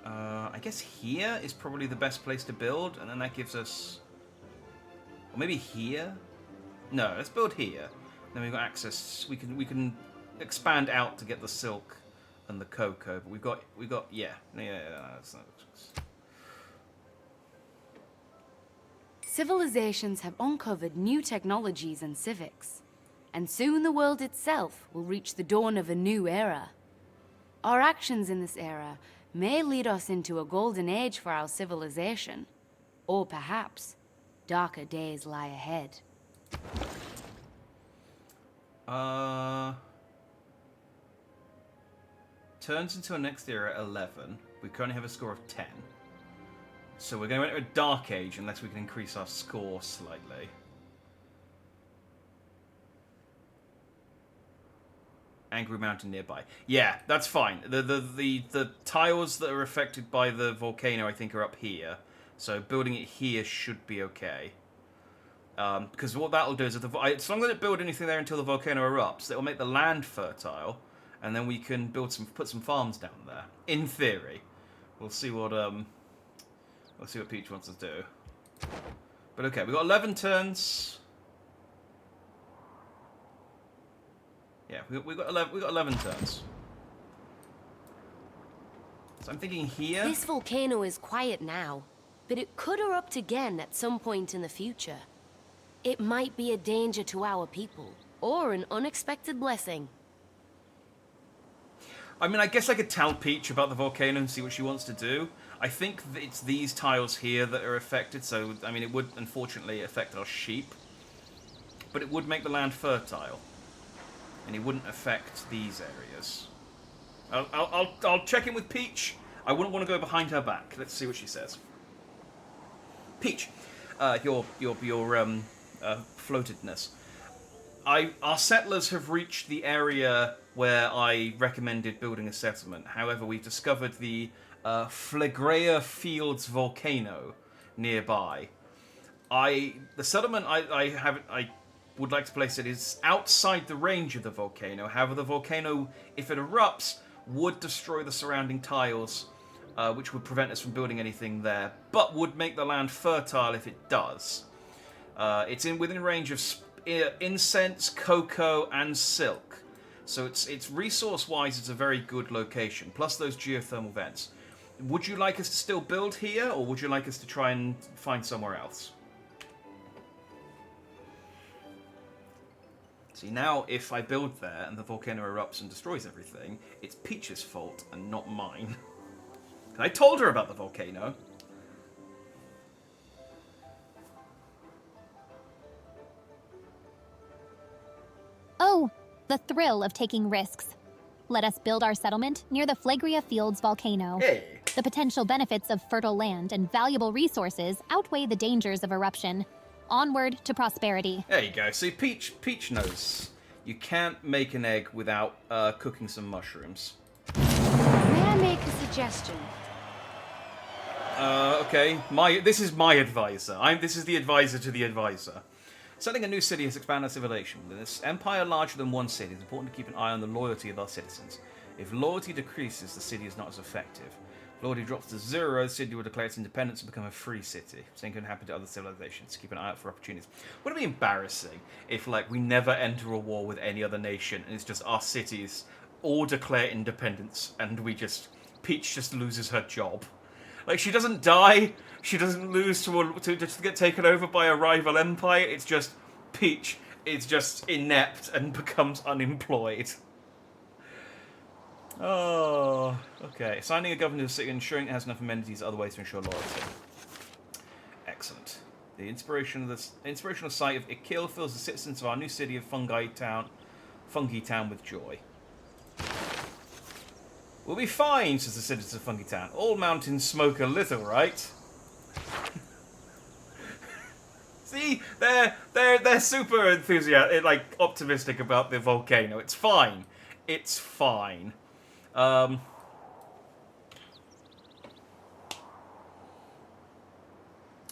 I guess here is probably the best place to build, and then that gives us... Or maybe here? No, let's build here. Then we've got access. We can expand out to get the silk and the cocoa, but we've got yeah. That's not... Civilizations have uncovered new technologies and civics, and soon the world itself will reach the dawn of a new era. Our actions in this era may lead us into a golden age for our civilization, or perhaps darker days lie ahead. Turns into our next era at 11. We currently have a score of 10. So we're going to enter a dark age unless we can increase our score slightly. Angry Mountain nearby. Yeah, that's fine. The tiles that are affected by the volcano, I think, are up here. So building it here should be okay. Because what that'll do is, as long as I don't build anything there until the volcano erupts, it will make the land fertile, and then we can put some farms down there. In theory, we'll see what Peach wants to do. But okay, we got 11 turns. Yeah, we got 11 turns. So I'm thinking here. This volcano is quiet now, but it could erupt again at some point in the future. It might be a danger to our people, or an unexpected blessing. I mean, I guess I could tell Peach about the volcano and see what she wants to do. I think it's these tiles here that are affected, so, I mean, it would, unfortunately, affect our sheep. But it would make the land fertile. And it wouldn't affect these areas. I'll check in with Peach. I wouldn't want to go behind her back. Let's see what she says. Peach, your floatedness. Our settlers have reached the area where I recommended building a settlement. However, we've discovered the Phlegrea Fields volcano nearby. The settlement I would like to place it is outside the range of the volcano. However, the volcano, if it erupts, would destroy the surrounding tiles, which would prevent us from building anything there, but would make the land fertile if it does. It's within range of incense, cocoa, and silk. So it's resource-wise, it's a very good location. Plus those geothermal vents. Would you like us to still build here, or would you like us to try and find somewhere else? See, now if I build there and the volcano erupts and destroys everything, it's Peach's fault and not mine. I told her about the volcano. Oh, the thrill of taking risks. Let us build our settlement near the Phlegrea Fields volcano. Hey. The potential benefits of fertile land and valuable resources outweigh the dangers of eruption. Onward to prosperity. There you go. See, Peach knows. You can't make an egg without cooking some mushrooms. May I make a suggestion? Okay. This is my advisor. This is the advisor to the advisor. Setting a new city has expanded our civilization. In this empire larger than one city, it's important to keep an eye on the loyalty of our citizens. If loyalty decreases, the city is not as effective. If loyalty drops to 0, the city will declare its independence and become a free city. Same can happen to other civilizations. Keep an eye out for opportunities. Wouldn't it be embarrassing if, like, we never enter a war with any other nation and it's just our cities all declare independence and Peach just loses her job? Like, she doesn't die, she doesn't lose to just get taken over by a rival empire, it's just Peach is just inept and becomes unemployed. Oh, okay. Assigning a governor to a city, ensuring it has enough amenities, other ways to ensure loyalty. Excellent. The inspirational sight of Ikil fills the citizens of our new city of Fungi Town with joy. We'll be fine, says the citizens of Fungi Town. All mountains smoke a little, right? See, they're super enthusiastic, like optimistic about the volcano. It's fine. It's fine.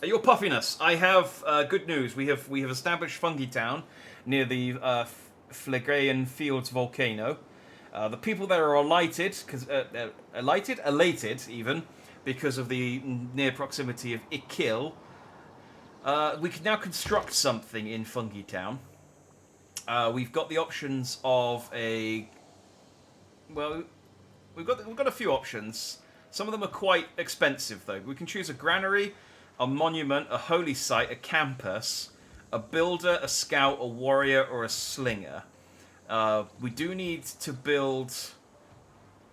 Your puffiness. I have good news. We have established Fungi Town near the Phlegraean Fields volcano. The people there are elated even, because of the near proximity of Ikil. We can now construct something in Fungi Town. We've got the options of a... Well, we've got a few options. Some of them are quite expensive, though. We can choose a granary, a monument, a holy site, a campus, a builder, a scout, a warrior, or a slinger. We do need to build...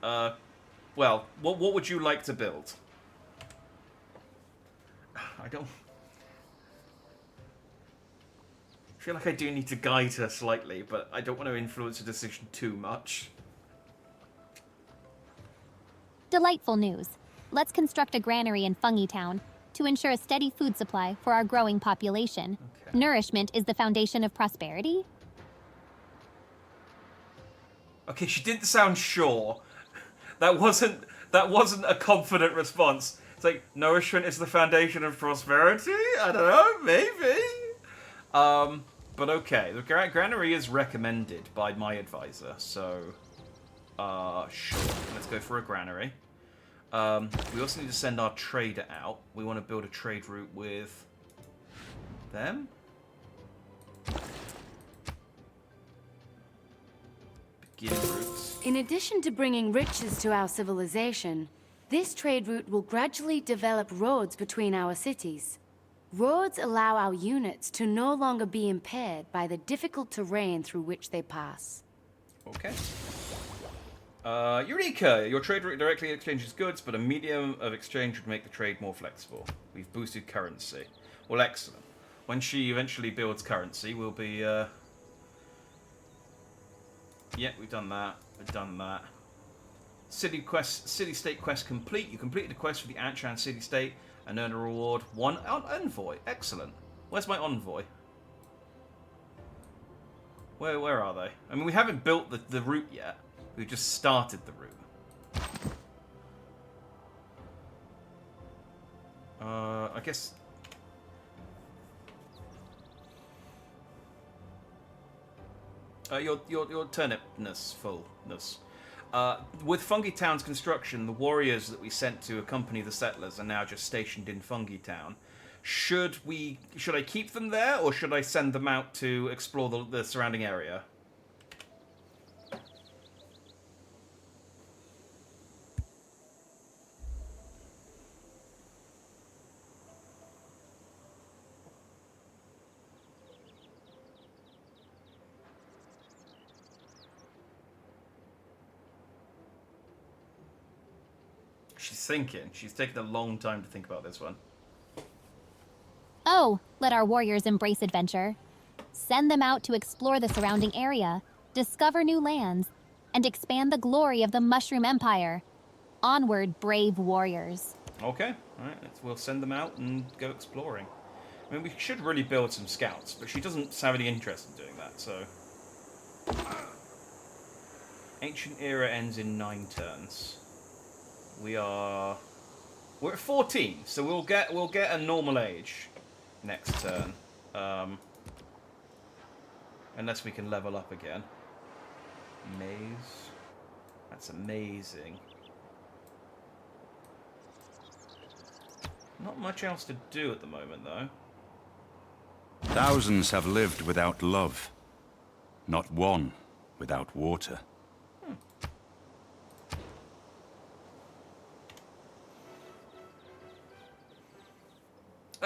well, what would you like to build? I feel like I do need to guide her slightly, but I don't want to influence her decision too much. Delightful news. Let's construct a granary in Fungi Town to ensure a steady food supply for our growing population. Okay. Nourishment is the foundation of prosperity. Okay, she didn't sound sure. That wasn't a confident response. It's like, nourishment is the foundation of prosperity? I don't know, maybe. But okay, the granary is recommended by my advisor, so sure. Let's go for a granary. We also need to send our trader out. We want to build a trade route with them. Beginning routes. In addition to bringing riches to our civilization, this trade route will gradually develop roads between our cities. Roads allow our units to no longer be impaired by the difficult terrain through which they pass. Okay. Eureka! Your trade route directly exchanges goods, but a medium of exchange would make the trade more flexible. We've boosted currency. Well, excellent. When she eventually builds currency, we'll be, Yeah, we've done that. We've done that. City-state quest complete. You completed the quest for the Anchan city-state and earned a reward. One envoy. Excellent. Where's my envoy? Where are they? I mean, we haven't built the route yet. We've just started the route. I guess... your turnipness fullness. With Fungi Town's construction, the warriors that we sent to accompany the settlers are now just stationed in Fungi Town. Should I keep them there, or should I send them out to explore the surrounding area? She's thinking. She's taken a long time to think about this one. Oh, let our warriors embrace adventure. Send them out to explore the surrounding area, discover new lands, and expand the glory of the Mushroom Empire. Onward, brave warriors. Okay, alright, we'll send them out and go exploring. I mean, we should really build some scouts, but she doesn't have any interest in doing that, so... Ancient Era ends in 9 turns. We're at 14, so we'll get a normal age next turn. Unless we can level up again. Maze. That's amazing. Not much else to do at the moment, though. Thousands have lived without love. Not one without water.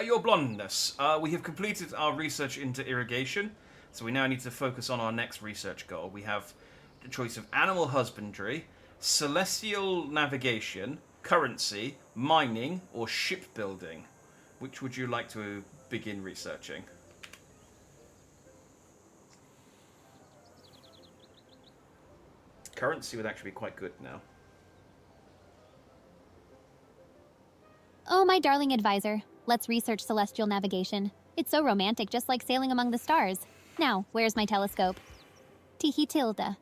Your blondness. We have completed our research into irrigation, so we now need to focus on our next research goal. We have the choice of animal husbandry, celestial navigation, currency, mining, or shipbuilding. Which would you like to begin researching? Currency would actually be quite good now. Oh, my darling advisor. Let's research celestial navigation. It's so romantic, just like sailing among the stars. Now, where's my telescope? Tihi Tilda.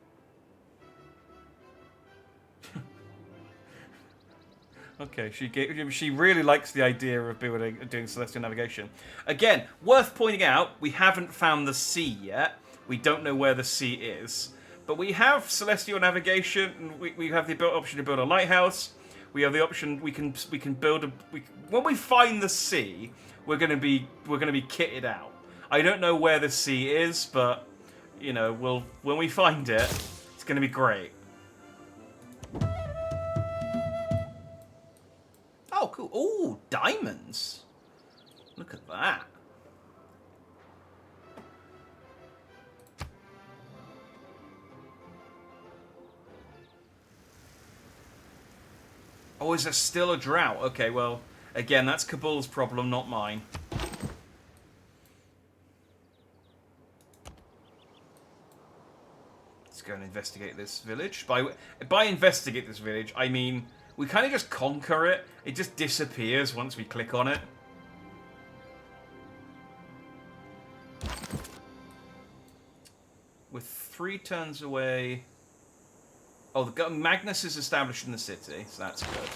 Okay, she really likes the idea of doing celestial navigation. Again, worth pointing out, we haven't found the sea yet. We don't know where the sea is. But we have celestial navigation. We have the option to build a lighthouse. We have the option we can build a. When we find the sea, we're gonna be kitted out. I don't know where the sea is, but you know, when we find it, it's gonna be great. Oh, cool. Oh, diamonds. Look at that. Oh, is there still a drought? Okay, well, again, that's Kabul's problem, not mine. Let's go and investigate this village. By investigate this village, I mean we kind of just conquer it. It just disappears once we click on it. We're 3 turns away. Oh, Magnus is established in the city, so that's good.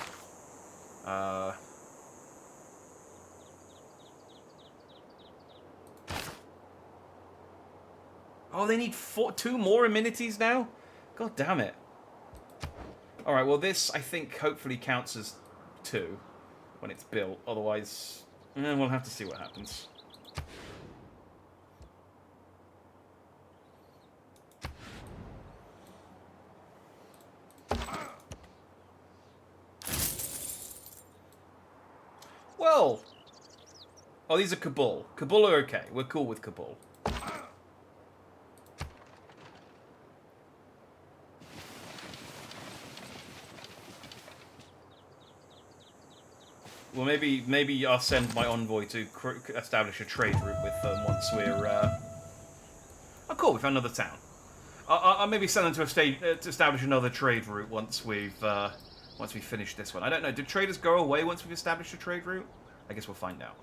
Oh, they need 2 more amenities now? God damn it. Alright, well this, I think, hopefully counts as 2 when it's built. Otherwise, we'll have to see what happens. Well... Oh, these are Kabul. Kabul are okay. We're cool with Kabul. Well, maybe I'll send my envoy to establish a trade route with them once we're... Oh, cool, we found another town. I'll maybe send them to establish another trade route once we finish this one. I don't know, did traders go away once we've established a trade route? I guess we'll find out.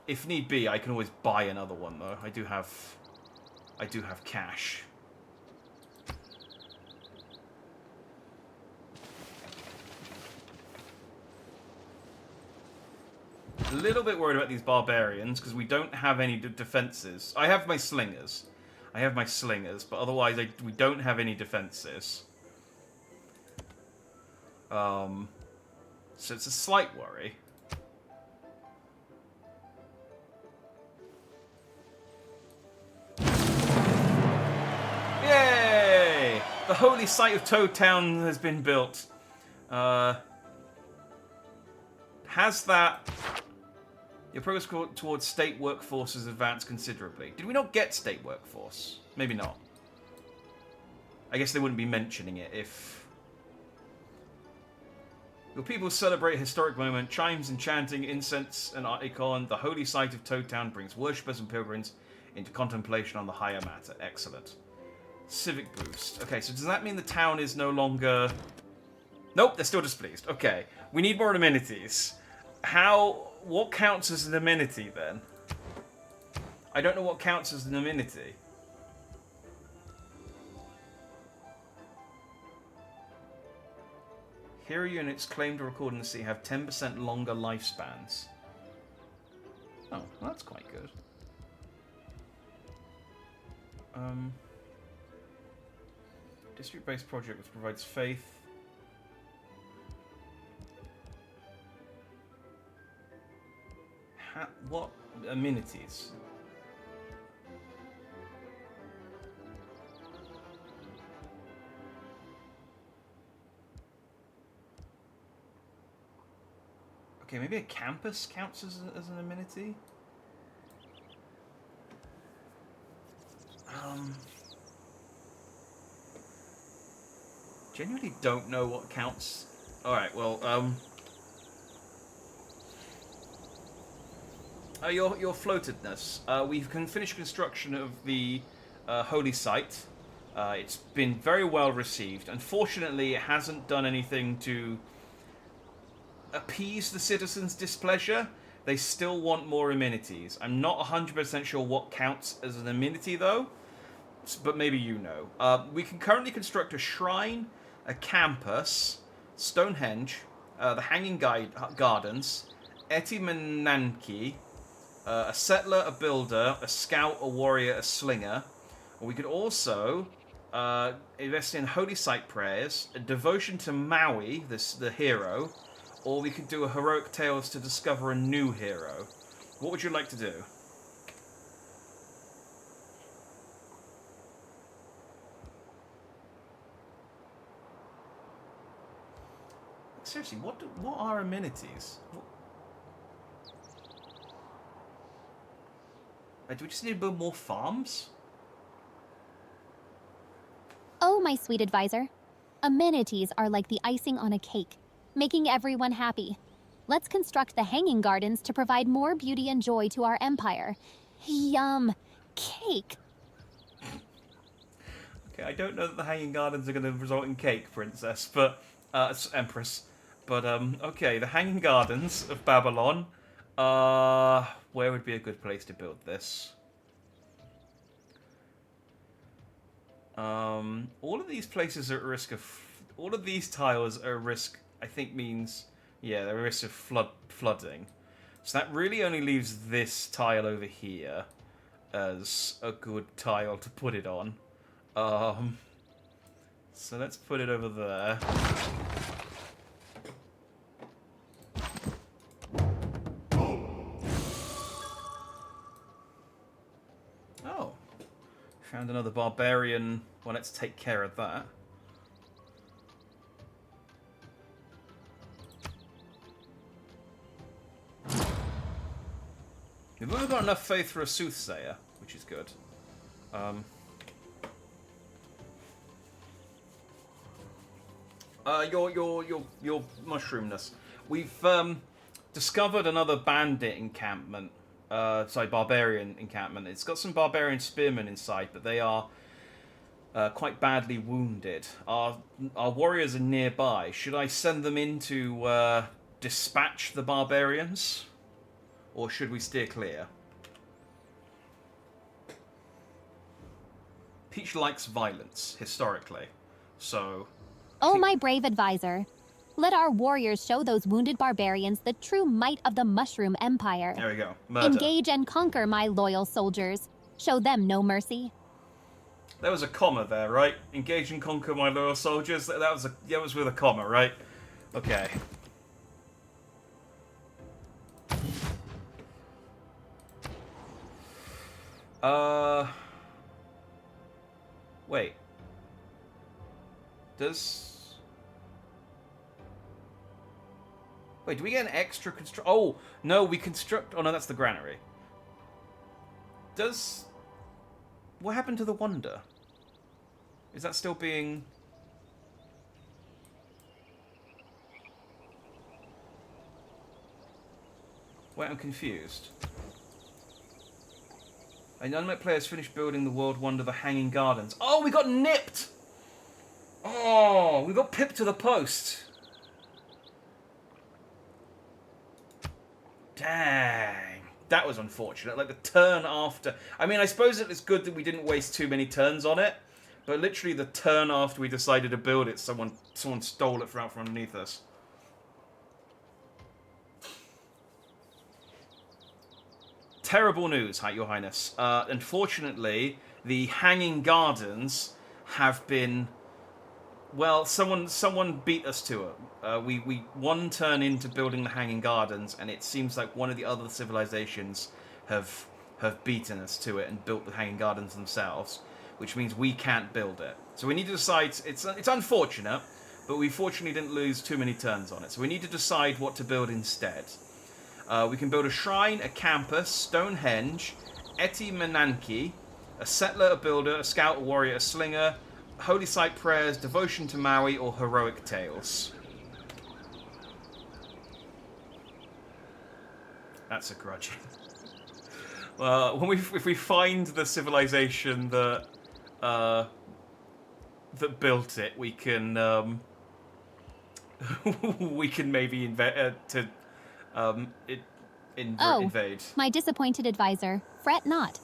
If need be, I can always buy another one, though. I do have cash. A little bit worried about these barbarians, because we don't have any defenses. I have my slingers. But otherwise we don't have any defenses. So it's a slight worry. Yay! The holy site of Toad Town has been built. Has that... Your progress towards state workforce has advanced considerably. Did we not get state workforce? Maybe not. I guess they wouldn't be mentioning it if... Your people celebrate a historic moment. Chimes and chanting, incense and icon. The holy site of Toad Town brings worshippers and pilgrims into contemplation on the higher matter. Excellent. Civic boost. Okay, so does that mean the town is no longer... Nope, they're still displeased. Okay, we need more amenities. What counts as an amenity, then? I don't know what counts as an amenity. Hero units claimed to record in the sea have 10% longer lifespans. Oh, well, that's quite good. District-based project which provides faith. What amenities? Okay, maybe a campus counts as an amenity? Genuinely don't know what counts. Alright, well, your floatedness. We can finish construction of the holy site. It's been very well received. Unfortunately, it hasn't done anything to appease the citizens' displeasure. They still want more amenities. I'm not 100% sure what counts as an amenity, though, but maybe you know. We can currently construct a shrine, a campus, Stonehenge, the Hanging Gardens, Etimananki, a settler, a builder, a scout, a warrior, a slinger. We could also invest in holy site prayers, a devotion to Maui, the hero, or we could do a heroic tales to discover a new hero. What would you like to do? Seriously, what are amenities? Do we just need to build more farms? Oh, my sweet advisor. Amenities are like the icing on a cake, making everyone happy. Let's construct the Hanging Gardens to provide more beauty and joy to our empire. Yum! Cake! Okay, I don't know that the Hanging Gardens are going to result in cake, Princess, but... Empress. But, okay, the Hanging Gardens of Babylon. Where would be a good place to build this? All of these places are at risk of... All of these tiles are at risk, I think means... Yeah, they're at risk of flooding. So that really only leaves this tile over here as a good tile to put it on. So let's put it over there. Oh. Found another barbarian. Well, let's take care of that. We've only got enough faith for a soothsayer, which is good. Your mushroomness. We've discovered another bandit encampment. Barbarian encampment. It's got some barbarian spearmen inside, but they are quite badly wounded. Our warriors are nearby. Should I send them in to dispatch the barbarians? Or should we steer clear? Peach likes violence, historically. So... Oh, my brave advisor. Let our warriors show those wounded barbarians the true might of the Mushroom Empire. There we go. Murder. Engage and conquer, my loyal soldiers. Show them no mercy. There was a comma there, right? Engage and conquer, my loyal soldiers. That was with a comma, right? Okay. Wait. Wait, do we get an extra construct? Oh, no, we construct... Oh, no, that's the granary. What happened to the Wonder? Is that still being... Wait, I'm confused. And unmet players finished building the world wonder, the Hanging Gardens. Oh, we got nipped! Oh, we got pipped to the post. Dang. That was unfortunate. Like, the turn after... I mean, I suppose it was good that we didn't waste too many turns on it, but literally the turn after we decided to build it, someone stole it from out from underneath us. Terrible news, Your Highness. Unfortunately, the Hanging Gardens have been... Well, someone beat us to it. We one turn into building the Hanging Gardens, and it seems like one of the other civilizations have beaten us to it and built the Hanging Gardens themselves, which means we can't build it. So we need to decide... It's unfortunate, but we fortunately didn't lose too many turns on it. So we need to decide what to build instead. We can build a shrine, a campus, Stonehenge, Eti Menanki, a settler, a builder, a scout, a warrior, a slinger, Holy Site Prayers, Devotion to Maui, or Heroic Tales. That's a grudge. If we find the civilization that that built it, we can we can maybe invade. My disappointed advisor. Fret not.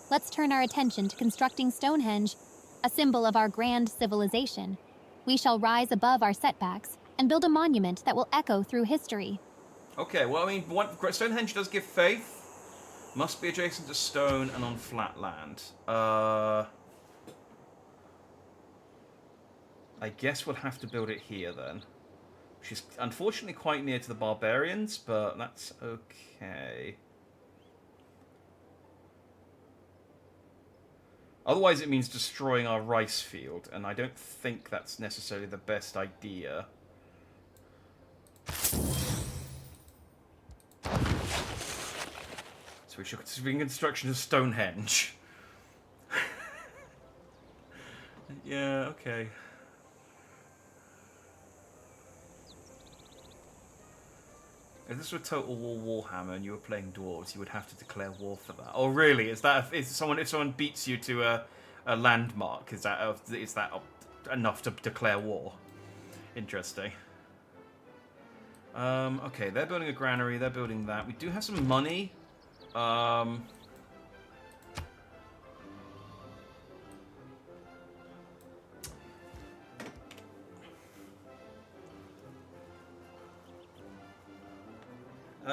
Let's turn our attention to constructing Stonehenge, a symbol of our grand civilization. We shall rise above our setbacks and build a monument that will echo through history. Okay, well, I mean, Stonehenge does give faith. Must be adjacent to stone and on flat land. I guess we'll have to build it here then. Which is unfortunately quite near to the barbarians, but that's okay. Otherwise it means destroying our rice field, and I don't think that's necessarily the best idea. So we should begin construction of Stonehenge. Yeah, okay. If this were Total War Warhammer and you were playing dwarves, you would have to declare war for that. Oh, really? Is that if someone beats you to a landmark? Is that enough to declare war? Interesting. Okay, they're building a granary. They're building that. We do have some money.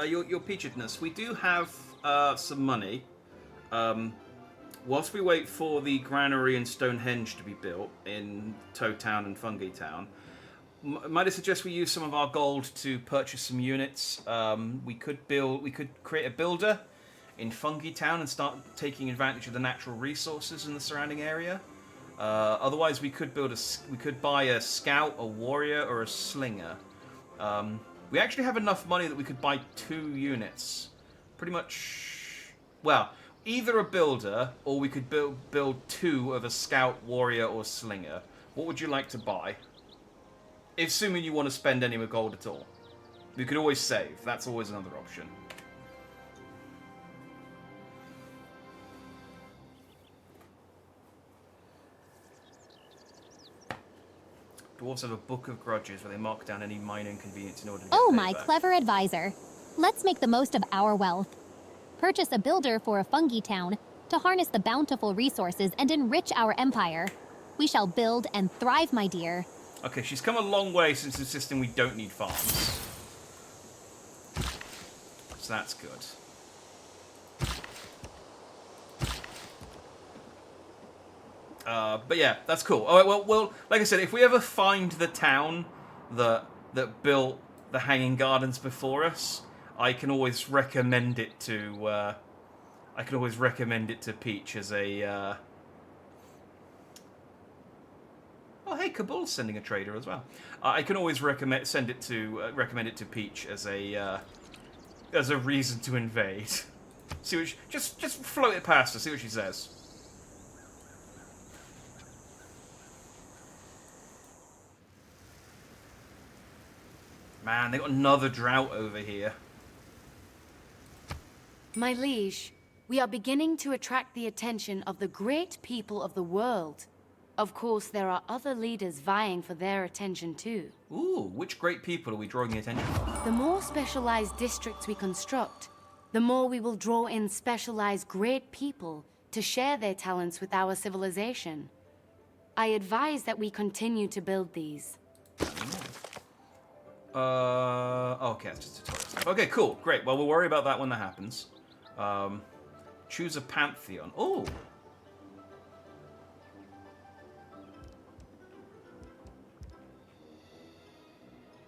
Your peachedness. We do have some money. Whilst we wait for the granary and Stonehenge to be built in Tow Town and Fungi Town, might I suggest we use some of our gold to purchase some units? We could create a builder in Fungi Town and start taking advantage of the natural resources in the surrounding area. Otherwise, we could buy a scout, a warrior, or a slinger. We actually have enough money that we could buy 2 units. Pretty much... Well, either a builder, or we could build 2 of a scout, warrior, or slinger. What would you like to buy? Assuming you want to spend any more gold at all. We could always save. That's always another option. Dwarves have a book of grudges where they mark down any minor inconvenience in order to get Oh, payback. my clever advisor. Let's make the most of our wealth. Purchase a builder for a fungi town to harness the bountiful resources and enrich our empire. We shall build and thrive, my dear. Okay, she's come a long way since insisting we don't need farms. So that's good. But yeah, that's cool. All right, well, like I said, if we ever find the town that built the Hanging Gardens before us, I can always recommend it to. Peach as a. Oh, hey, Kabul's sending a trader as well. I can always recommend it to Peach as a reason to invade. See what just float it past her. See what she says. Man, they got another drought over here. My liege, we are beginning to attract the attention of the great people of the world. Of course, there are other leaders vying for their attention too. Ooh, which great people are we drawing the attention of? The more specialized districts we construct, the more we will draw in specialized great people to share their talents with our civilization. I advise that we continue to build these. Okay, that's just tutorial. Okay, cool, great. Well, we'll worry about that when that happens. Choose a pantheon. Oh!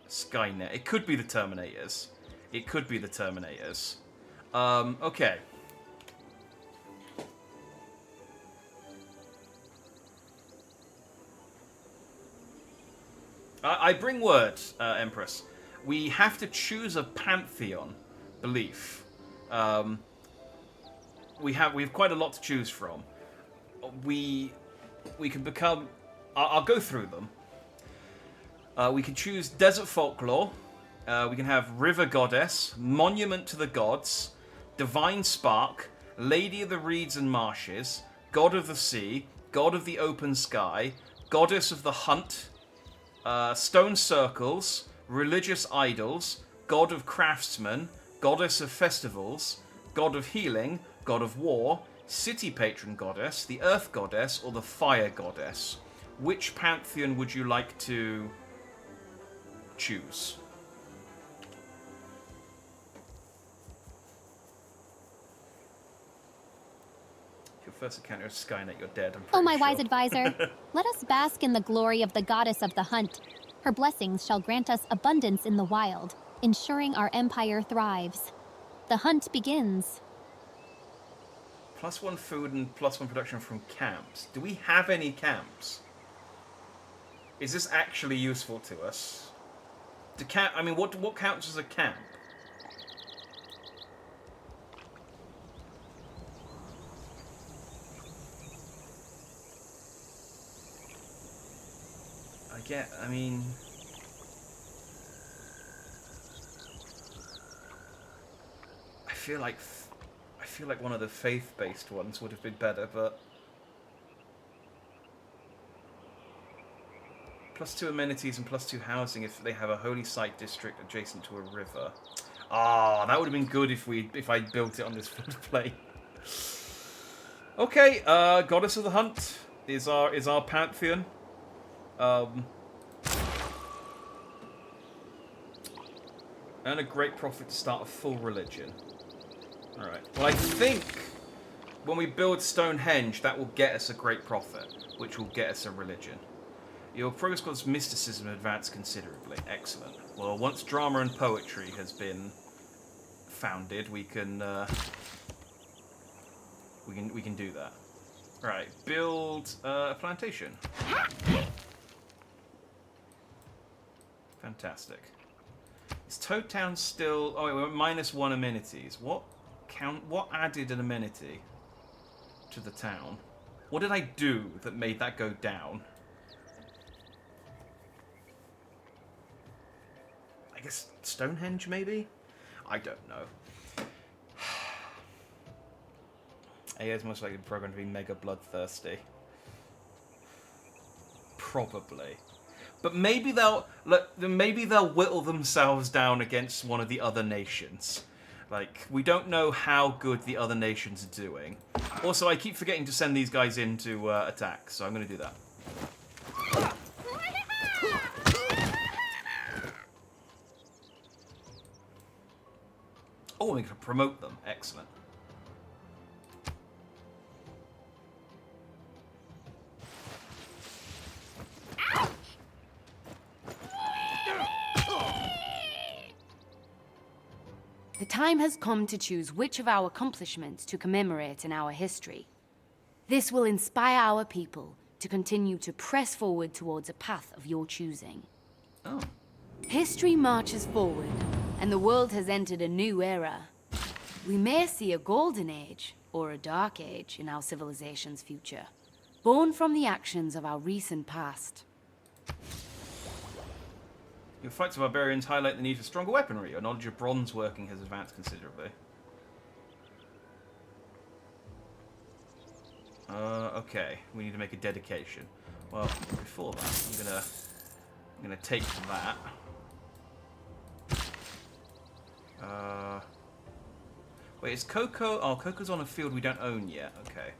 Skynet. It could be the Terminators. Okay. I bring word, Empress. We have to choose a pantheon belief. We have quite a lot to choose from. We can become I'll go through them. We can choose Desert Folklore. We can have River Goddess, Monument to the Gods, Divine Spark, Lady of the Reeds and Marshes, God of the Sea, God of the Open Sky, Goddess of the Hunt, Stone Circles, Religious Idols, God of Craftsmen, Goddess of Festivals, God of Healing, God of War, City Patron Goddess, the Earth Goddess, or the Fire Goddess. Which pantheon would you like to choose? Your first encounter of Skynet, you're dead, I'm pretty Oh, my sure. wise advisor, let us bask in the glory of the goddess of the hunt. Her blessings shall grant us abundance in the wild, ensuring our empire thrives. The hunt begins. +1 food and +1 production from camps. Do we have any camps? Is this actually useful to us? I mean, what counts as a camp? I mean... I feel like one of the faith-based ones would have been better, but... +2 amenities and +2 housing if they have a holy site district adjacent to a river. Ah, that would have been good if I built it on this floodplain. Okay, Goddess of the Hunt is our pantheon. Earn a great profit to start a full religion. Alright. Well, I think when we build Stonehenge, that will get us a great profit, which will get us a religion. Your progress towards mysticism advanced considerably. Excellent. Well, once drama and poetry has been founded, we can do that. Right. Build a plantation. Fantastic. Is Toad Town still... Oh, wait, we're at -1 amenities. What added an amenity to the town? What did I do that made that go down? I guess Stonehenge, maybe? I don't know. AI is most likely programmed to be mega bloodthirsty. Probably. But maybe they'll whittle themselves down against one of the other nations. Like, we don't know how good the other nations are doing. Also, I keep forgetting to send these guys in to attack, so I'm going to do that. Oh, we can promote them. Excellent. The time has come to choose which of our accomplishments to commemorate in our history. This will inspire our people to continue to press forward towards a path of your choosing. Oh. History marches forward, and the world has entered a new era. We may see a golden age or a dark age in our civilization's future, born from the actions of our recent past. Your fights with barbarians highlight the need for stronger weaponry. Your knowledge of bronze working has advanced considerably. Okay, we need to make a dedication. Well, before that, I'm gonna take that. Wait, is Coco? Oh, Coco's on a field we don't own yet. Okay.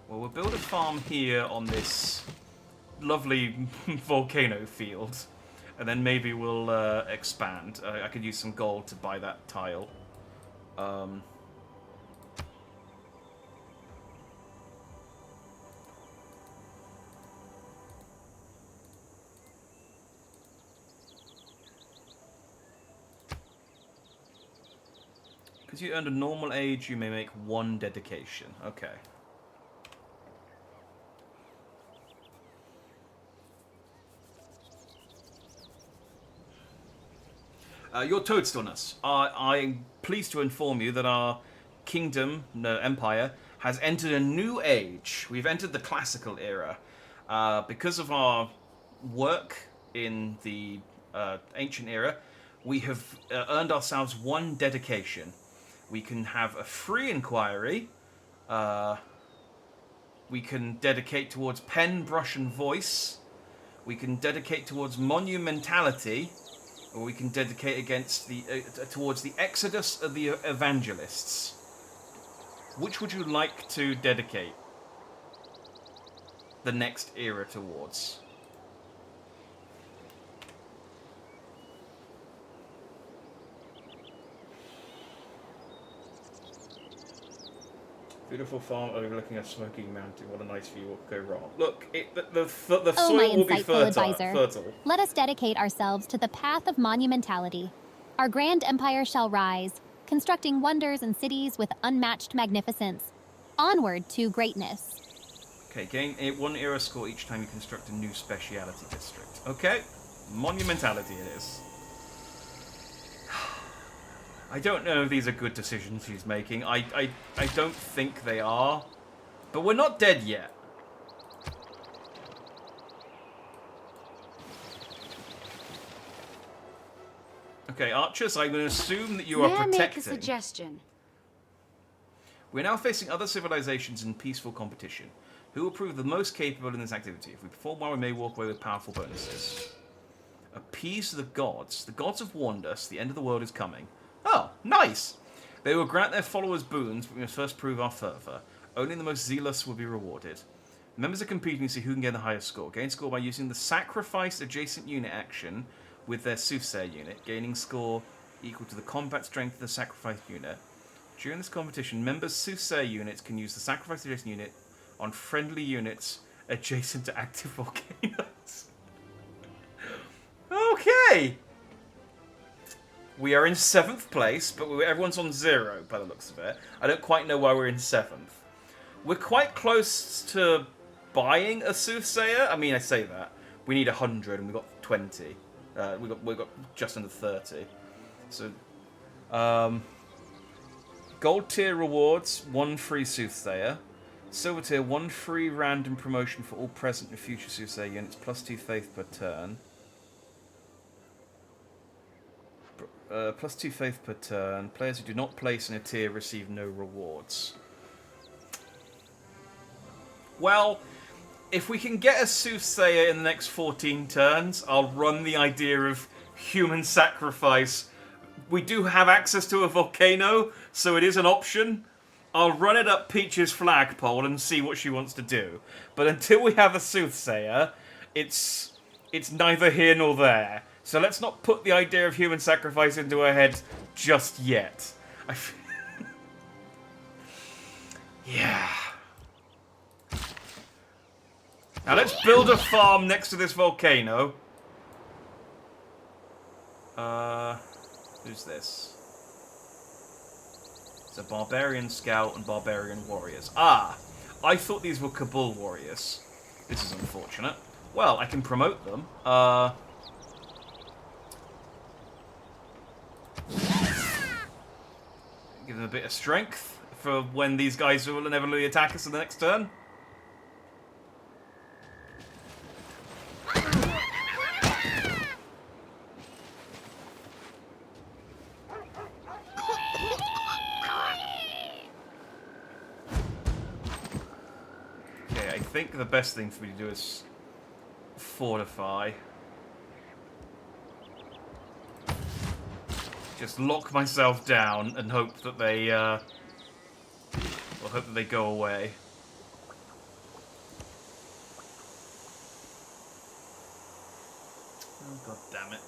Well, we'll build a farm here on this lovely volcano field, and then maybe we'll expand. I could use some gold to buy that tile. Because you earned a normal age, you may make 1 dedication. Okay. Your Toadstoleness, I'm pleased to inform you that our kingdom, no, empire, has entered a new age. We've entered the classical era. Because of our work in the ancient era, we have earned ourselves one dedication. We can have a free inquiry. We can dedicate towards pen, brush, and voice. We can dedicate towards monumentality, or we can dedicate towards the exodus of the evangelists. Which would you like to dedicate the next era towards? Beautiful farm overlooking a smoking mountain. What a nice view. What could go wrong? Look, the Oh, soil my will be insightful advisor. fertile. Let us dedicate ourselves to the path of monumentality. Our grand empire shall rise, constructing wonders and cities with unmatched magnificence. Onward to greatness. Okay, gain one era score each time you construct a new speciality district. Okay, monumentality it is. I don't know if these are good decisions he's making. I don't think they are. But we're not dead yet. Okay, archers, I'm going to assume that you are May I protecting. make a suggestion? We're now facing other civilizations in peaceful competition. Who will prove the most capable in this activity? If we perform well, we may walk away with powerful bonuses. Appease the gods. The gods have warned us. The end of the world is coming. Oh, nice! They will grant their followers boons, but we must first prove our fervor. Only the most zealous will be rewarded. Members are competing to see who can get the highest score. Gain score by using the sacrifice adjacent unit action with their soothsayer unit, gaining score equal to the combat strength of the sacrifice unit. During this competition, members' soothsayer units can use the sacrifice adjacent unit on friendly units adjacent to active volcanoes. Okay! We are in 7th place, but everyone's on 0 by the looks of it. I don't quite know why we're in 7th. We're quite close to buying a soothsayer. I mean, I say that. We need 100 and we got 20. We got just under 30. So, gold tier rewards, 1 free soothsayer. Silver tier, 1 free random promotion for all present and future soothsayer units, plus 2 faith per turn. Plus 2 faith per turn. Players who do not place in a tier receive no rewards. Well, if we can get a soothsayer in the next 14 turns, I'll run the idea of human sacrifice. We do have access to a volcano, so it is an option. I'll run it up Peach's flagpole and see what she wants to do. But until we have a soothsayer, it's neither here nor there. So let's not put the idea of human sacrifice into her head just yet. Yeah. Now let's build a farm next to this volcano. Who's this? It's a barbarian scout and barbarian warriors. Ah! I thought these were Kabul warriors. This is unfortunate. Well, I can promote them. Give them a bit of strength for when these guys will inevitably attack us in the next turn. Okay, I think the best thing for me to do is fortify. Just lock myself down and hope that they, go away. Oh, god damn it.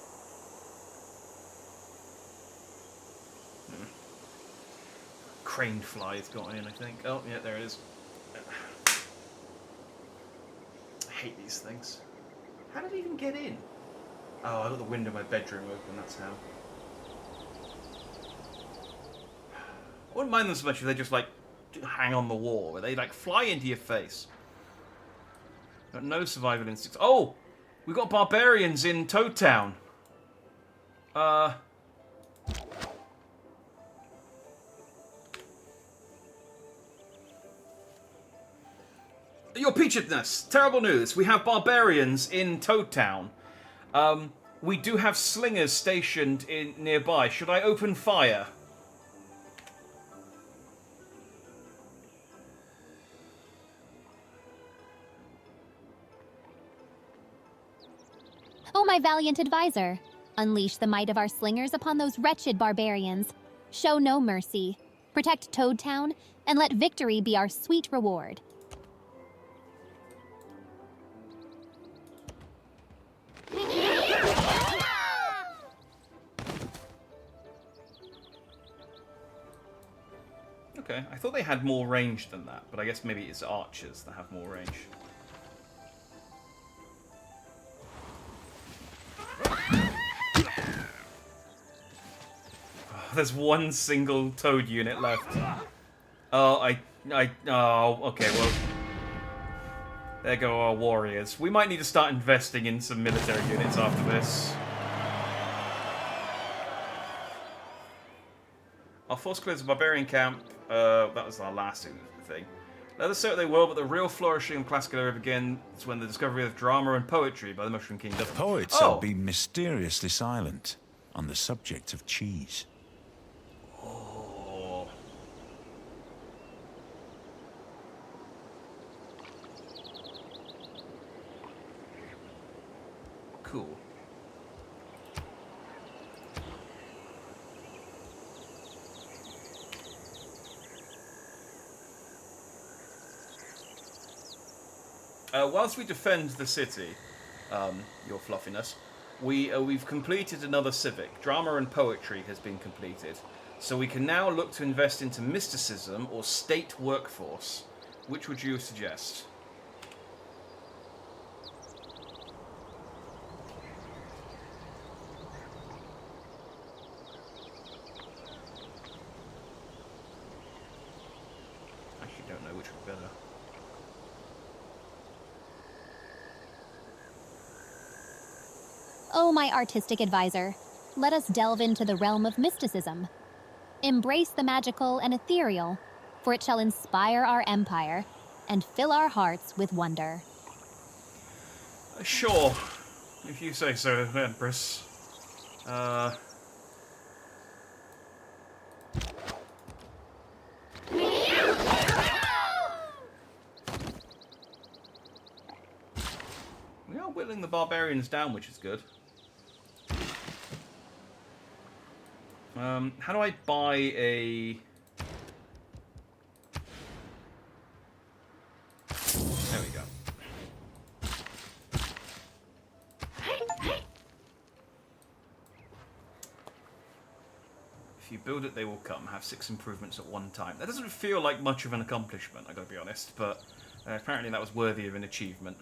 Crane fly has got in, I think. Oh, yeah, there it is. I hate these things. How did it even get in? Oh, I got the window of my bedroom open, that's how. I wouldn't mind them so much if they just, like, hang on the wall, where they, like, fly into your face. Got no survival instincts. Oh! We've got barbarians in Toad Town. Your Peachedness, terrible news. We have barbarians in Toad Town. We do have slingers stationed in nearby. Should I open fire? Oh, my valiant advisor. Unleash the might of our slingers upon those wretched barbarians. Show no mercy. Protect Toad Town, and let victory be our sweet reward. Okay, I thought they had more range than that, but I guess maybe it's archers that have more range. There's one single Toad unit left. Oh, okay, well... There go our warriors. We might need to start investing in some military units after this. Our force clears the barbarian camp. That was our last thing. Let us say what they will, but the real flourishing of classical era begins when the discovery of drama and poetry by the Mushroom King. The poets have been mysteriously silent on the subject of cheese. Oh. Cool. Whilst we defend the city, your fluffiness, we've completed another civic. Drama and poetry has been completed. So we can now look to invest into mysticism or state workforce. Which would you suggest? Actually, don't know which would be better. Oh, my artistic advisor, let us delve into the realm of mysticism. Embrace the magical and ethereal, for it shall inspire our empire and fill our hearts with wonder. Sure, if you say so, Empress. We are whittling the barbarians down, which is good. How do I buy a... There we go. If you build it, they will come. Have 6 improvements at one time. That doesn't feel like much of an accomplishment, I gotta be honest, but apparently that was worthy of an achievement.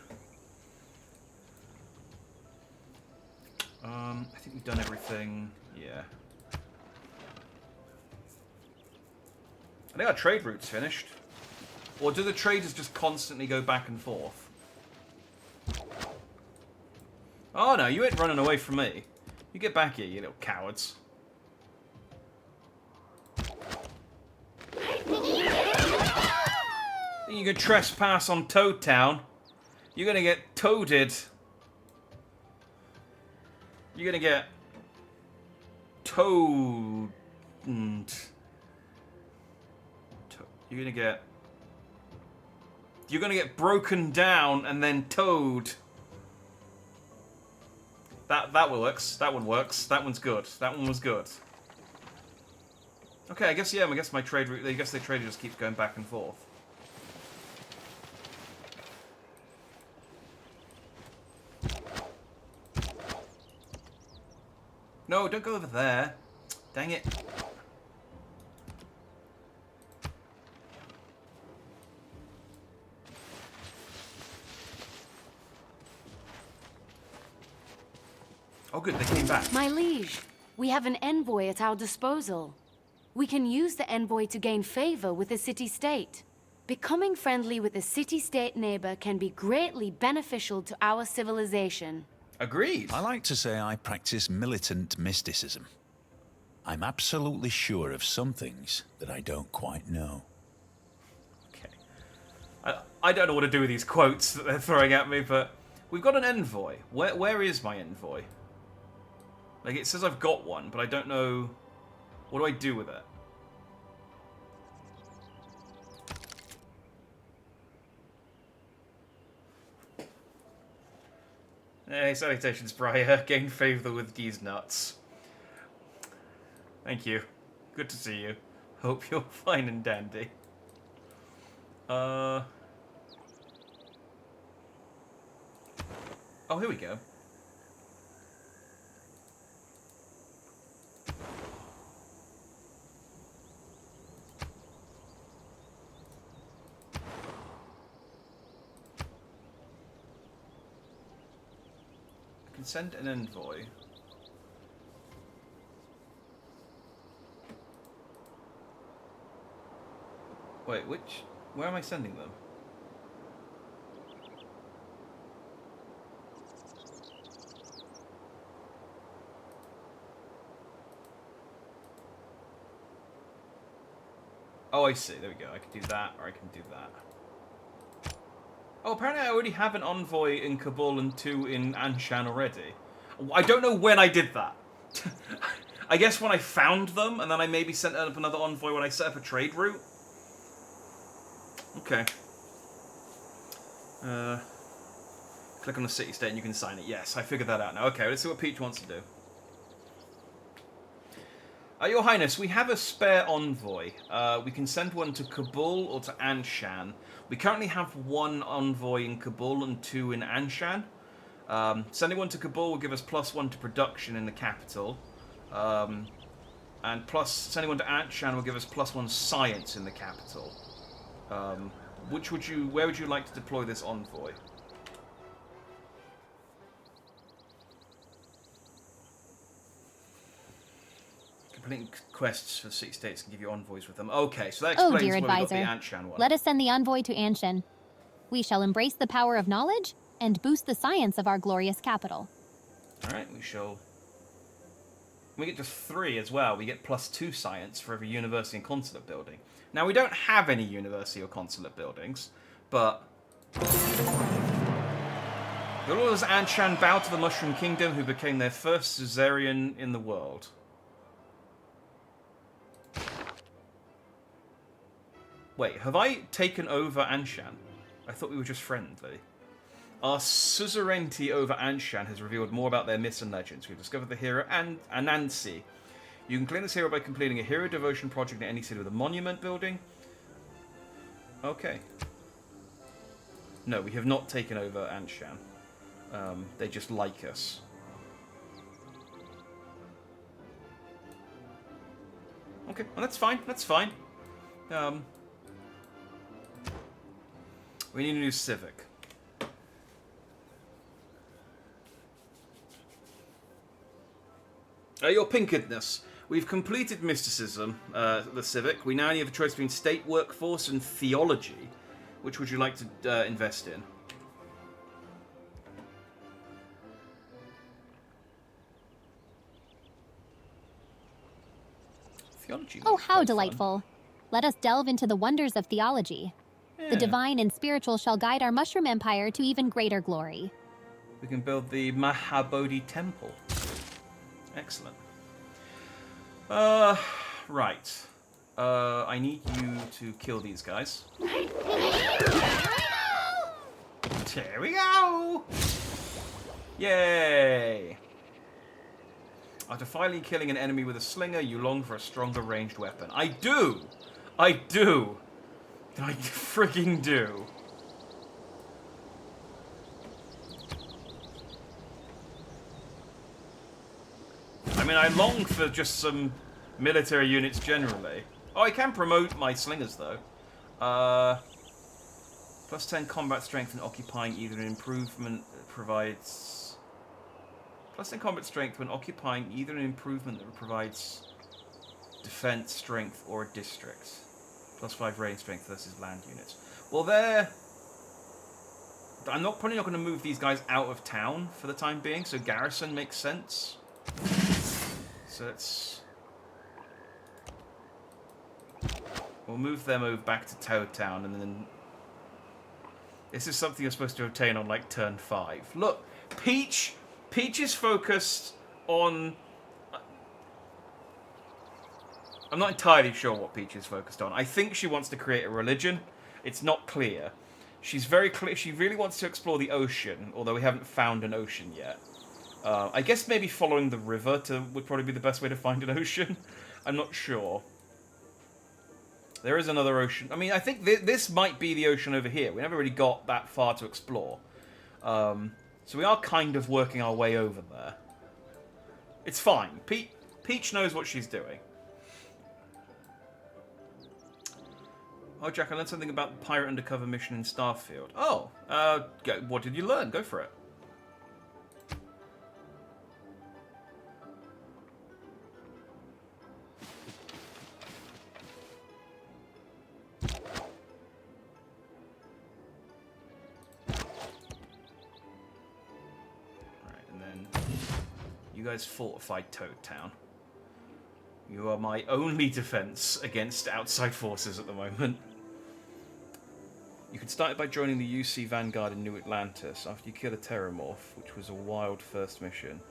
I think we've done everything. Yeah. I think our trade route's finished. Or do the traders just constantly go back and forth? Oh no, you ain't running away from me. You get back here, you little cowards. You can trespass on Toad Town. You're gonna get toaded. You're gonna get toad. You're gonna get broken down and then towed. That works. That one works. That one's good. That one was good. Okay, I guess yeah. I guess my trade route. I guess the trade just keeps going back and forth. No, don't go over there. Dang it. Oh good, they came back. My liege, we have an envoy at our disposal. We can use the envoy to gain favor with the city-state. Becoming friendly with a city-state neighbor can be greatly beneficial to our civilization. Agreed. I like to say I practice militant mysticism. I'm absolutely sure of some things that I don't quite know. Okay. I don't know what to do with these quotes that they're throwing at me, but we've got an envoy. Where is my envoy? Like, it says I've got one, but I don't know... What do I do with it? Hey, salutations, Briar. Gain favour with these nuts. Thank you. Good to see you. Hope you're fine and dandy. Oh, here we go. I can send an envoy. Wait, where am I sending them? Oh, I see. There we go. I can do that, or I can do that. Oh, apparently I already have an envoy in Kabul and 2 in Anshan already. I don't know when I did that. I guess when I found them, and then I maybe sent up another envoy when I set up a trade route. Okay. Click on the city state and you can sign it. Yes, I figured that out now. Okay, let's see what Peach wants to do. Your Highness, we have a spare envoy. We can send one to Kabul or to Anshan. We currently have 1 envoy in Kabul and 2 in Anshan. Sending one to Kabul will give us +1 to production in the capital. And sending one to Anshan will give us +1 science in the capital. Where would you like to deploy this envoy? Completing quests for 6 states can give you envoys with them. Okay, so that explains Oh, dear why we got advisor. the Anshan one. Let us send the envoy to Anshan. We shall embrace the power of knowledge and boost the science of our glorious capital. Alright, we shall... We get just 3 as well. We get +2 science for every university and consulate building. Now, we don't have any university or consulate buildings, but... The rulers of Anshan bow to the Mushroom Kingdom, who became their first suzerain in the world. Wait, have I taken over Anshan? I thought we were just friendly. Our suzerainty over Anshan has revealed more about their myths and legends. We've discovered the hero Anansi. You can claim this hero by completing a hero devotion project in any city with a monument building. Okay. No, we have not taken over Anshan. They just like us. Okay, well, that's fine. That's fine. We need a new civic. Your Pinkedness. We've completed mysticism, the civic. We now need a choice between state workforce and theology. Which would you like to invest in? Theology. Oh, how delightful. Let us delve into the wonders of theology. Yeah. The divine and spiritual shall guide our Mushroom Empire to even greater glory. We can build the Mahabodhi Temple. Excellent. Right. I need you to kill these guys. There we go! Yay! After finally killing an enemy with a slinger, you long for a stronger ranged weapon. I do! I do! I frigging do. I mean, I long for just some military units generally. Oh, I can promote my slingers, though. Plus 10 combat strength and occupying either an improvement that provides... Plus 10 combat strength when occupying either an improvement that provides defense, strength, or a district. Plus 5 rain strength versus land units. Well, I'm probably not going to move these guys out of town for the time being, so garrison makes sense. So let's... We'll move them over back to Toad Town, and then... This is something you're supposed to obtain on, like, turn 5. Look, Peach is focused on... I'm not entirely sure what Peach is focused on. I think she wants to create a religion. It's not clear. She's very clear. She really wants to explore the ocean, although we haven't found an ocean yet. I guess maybe following the river would probably be the best way to find an ocean. I'm not sure. There is another ocean. I mean, I think this might be the ocean over here. We never really got that far to explore. So we are kind of working our way over there. It's fine. Peach knows what she's doing. Oh, Jack, I learned something about the pirate undercover mission in Starfield. Oh, what did you learn? Go for it. You guys fortified Toad Town. You are my only defense against outside forces at the moment. You can start it by joining the UC Vanguard in New Atlantis after you kill a Terramorph, which was a wild first mission.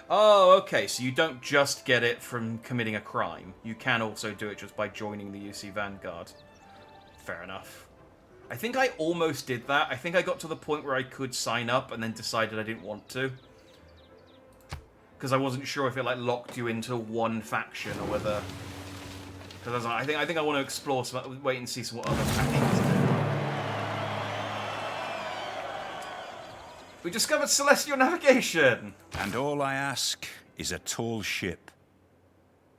Oh, okay, so you don't just get it from committing a crime. You can also do it just by joining the UC Vanguard. Fair enough. I think I almost did that. I think I got to the point where I could sign up and then decided I didn't want to. Because I wasn't sure if it like locked you into one faction or whether... Because I was like, I think I want to explore some... Wait and see some what other factions do. We discovered celestial navigation! And all I ask is a tall ship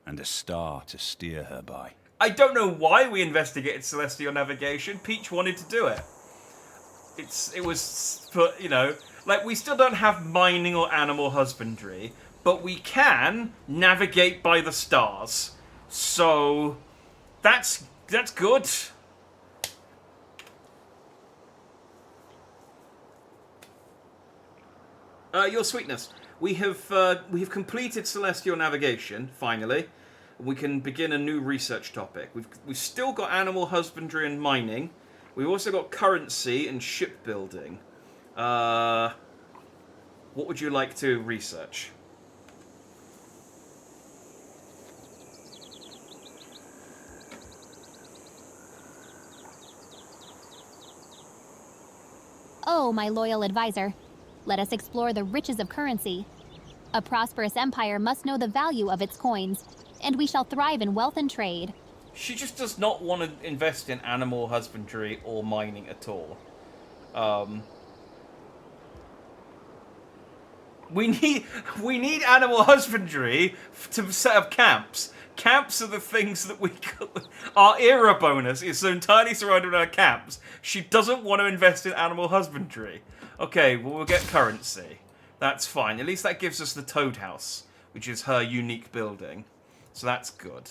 and a star to steer her by. I don't know why we investigated celestial navigation. Peach wanted to do it. It was, you know, like we still don't have mining or animal husbandry, but we can navigate by the stars. So that's good. Your Sweetness, we have completed celestial navigation finally. We can begin a new research topic. We've still got animal husbandry and mining. We've also got currency and shipbuilding. What would you like to research? Oh, my loyal advisor. Let us explore the riches of currency. A prosperous empire must know the value of its coins, and we shall thrive in wealth and trade. She just does not want to invest in animal husbandry or mining at all. We need animal husbandry to set up camps. Camps are the things that our era bonus is so entirely surrounded around camps. She doesn't want to invest in animal husbandry. Okay, well, we'll get currency. That's fine. At least that gives us the Toad House, which is her unique building. So that's good.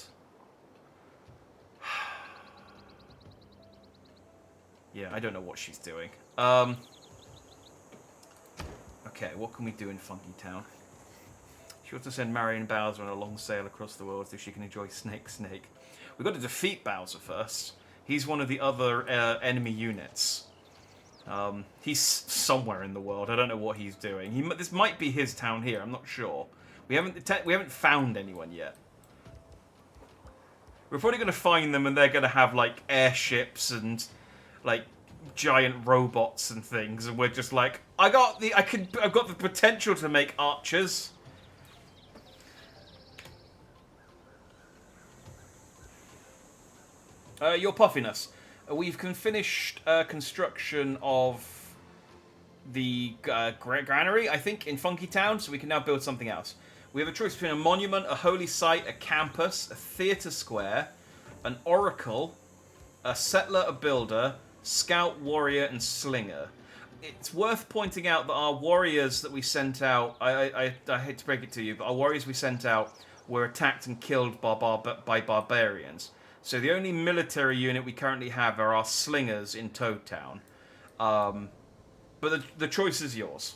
Yeah, I don't know what she's doing. Okay, what can we do in Funky Town? She wants to send Marion Bowser on a long sail across the world so she can enjoy Snake. We've got to defeat Bowser first. He's one of the other enemy units. He's somewhere in the world. I don't know what he's doing. This might be his town here. I'm not sure. We haven't found anyone yet. We're probably going to find them, and they're going to have like airships and like giant robots and things, and we're just like, I've got the potential to make archers. Your Puffiness. We've finished construction of the granary, I think, in Funky Town, so we can now build something else. We have a choice between a monument, a holy site, a campus, a theatre square, an oracle, a settler, a builder, scout, warrior, and slinger. It's worth pointing out that our warriors that we sent out, I hate to break it to you, but our warriors we sent out were attacked and killed by barbarians. So the only military unit we currently have are our slingers in Toad Town. But the choice is yours.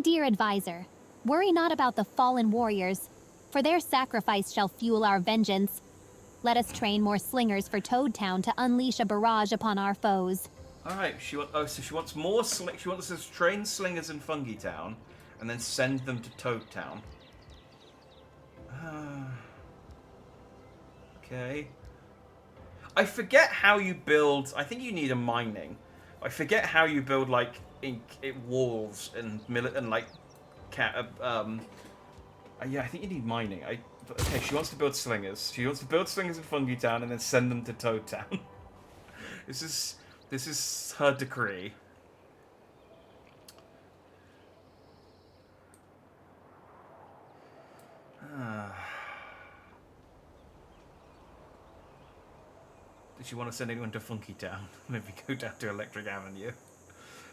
dear advisor, worry not about the fallen warriors, for their sacrifice shall fuel our vengeance. Let us train more slingers for Toad Town to unleash a barrage upon our foes. All right. So she wants more. She wants us to train slingers in Fungi Town, and then send them to Toad Town. Okay. I forget how you build. I think you need a mining. I forget how you build like walls and like yeah, I think you need mining. Okay, she wants to build slingers. She wants to build slingers in Fungi Town and then send them to Toad Town. This is her decree. Did you want to send anyone to Funky Town? Maybe go down to Electric Avenue.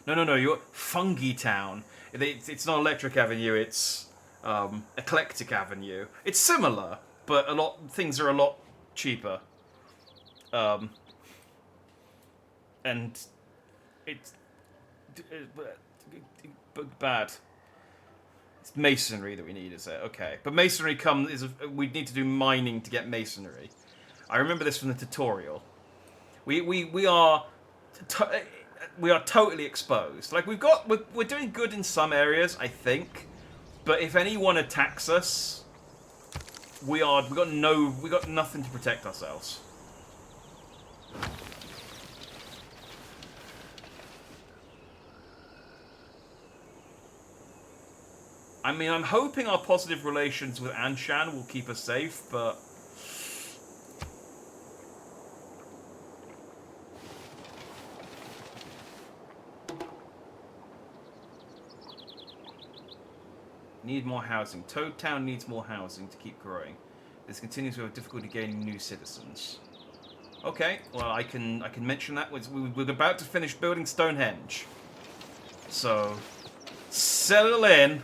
No, you're Fungi Town. It's not Electric Avenue, it's Eclectic Avenue. It's similar, but things are a lot cheaper. And it's bad. It's masonry that we need, is it? Okay, but masonry we need to do mining to get masonry. I remember this from the tutorial. We are totally exposed. Like we're doing good in some areas, I think, but if anyone attacks us, we got nothing to protect ourselves. I mean, I'm hoping our positive relations with Anshan will keep us safe, but need more housing. Toad Town needs more housing to keep growing. This continues to have difficulty gaining new citizens. Okay, well I can mention that. We're about to finish building Stonehenge, so settle in.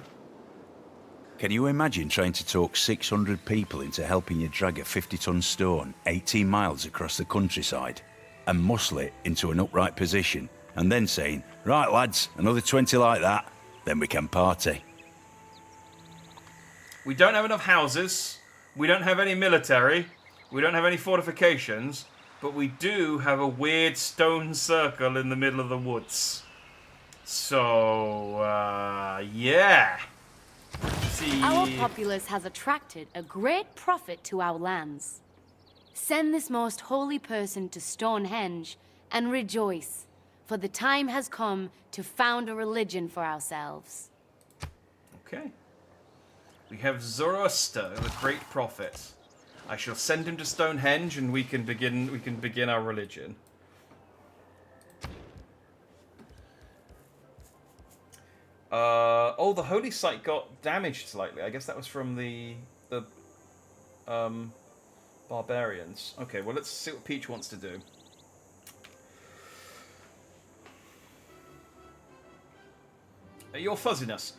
Can you imagine trying to talk 600 people into helping you drag a 50-ton stone 18 miles across the countryside and muscle it into an upright position, and then saying, right lads, another 20 like that, then we can party? We don't have enough houses, we don't have any military, we don't have any fortifications, but we do have a weird stone circle in the middle of the woods. So, yeah. See. Our populace has attracted a great profit to our lands. Send this most holy person to Stonehenge and rejoice, for the time has come to found a religion for ourselves. Okay. We have Zoroaster, the great prophet. I shall send him to Stonehenge, and we can begin our religion. Oh, the holy site got damaged slightly. I guess that was from the barbarians. Okay, well let's see what Peach wants to do. Your fuzziness.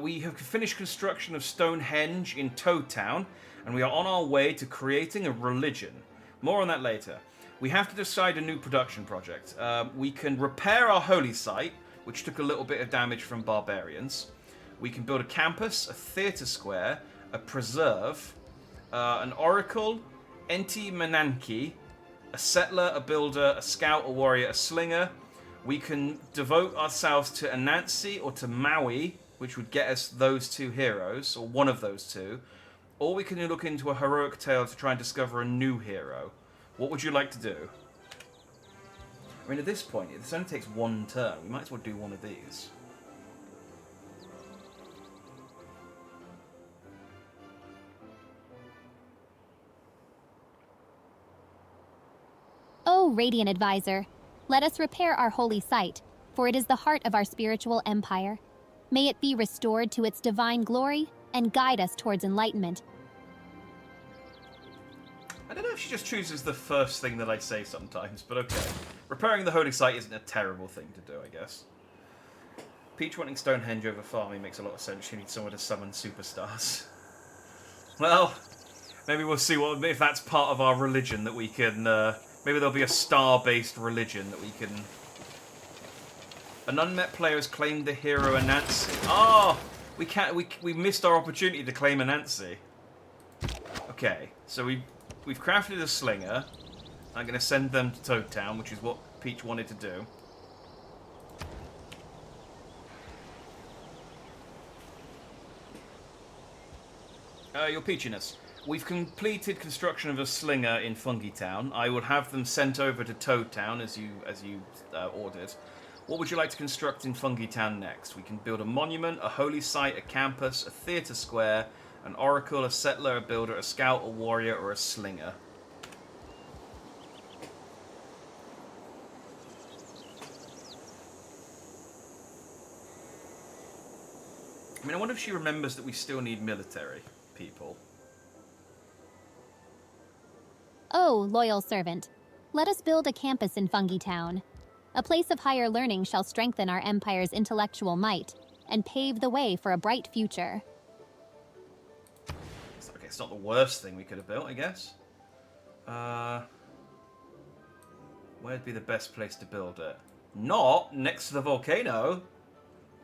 We have finished construction of Stonehenge in Toad Town, and we are on our way to creating a religion. More on that later. We have to decide a new production project. We can repair our holy site, which took a little bit of damage from barbarians. We can build a campus, a theatre square, a preserve, an oracle, Enti Menanki, a settler, a builder, a scout, a warrior, a slinger. We can devote ourselves to Anansi or to Maui, which would get us those two heroes, or one of those two. Or we can look into a heroic tale to try and discover a new hero. What would you like to do? I mean, at this point, this only takes one turn. We might as well do one of these. Oh, Radiant Advisor, let us repair our holy site, for it is the heart of our spiritual empire. May it be restored to its divine glory and guide us towards enlightenment. I don't know if she just chooses the first thing that I say sometimes, but okay. Repairing the holy site isn't a terrible thing to do, I guess. Peach wanting Stonehenge over farming makes a lot of sense. She needs someone to summon superstars. Well, maybe we'll see if that's part of our religion that we can... maybe there'll be a star-based religion that we can An unmet player has claimed the hero Anansi. Oh, we can't. We missed our opportunity to claim Anansi. Okay, so we've crafted a slinger. I'm going to send them to Toad Town, which is what Peach wanted to do. Your Peachiness. We've completed construction of a slinger in Fungi Town. I will have them sent over to Toad Town as you ordered. What would you like to construct in Fungi Town next? We can build a monument, a holy site, a campus, a theatre square, an oracle, a settler, a builder, a scout, a warrior, or a slinger. I mean, I wonder if she remembers that we still need military people. Oh, loyal servant, let us build a campus in Fungi Town. A place of higher learning shall strengthen our empire's intellectual might and pave the way for a bright future. Okay, it's not the worst thing we could have built, I guess. Where'd be the best place to build it? Not next to the volcano.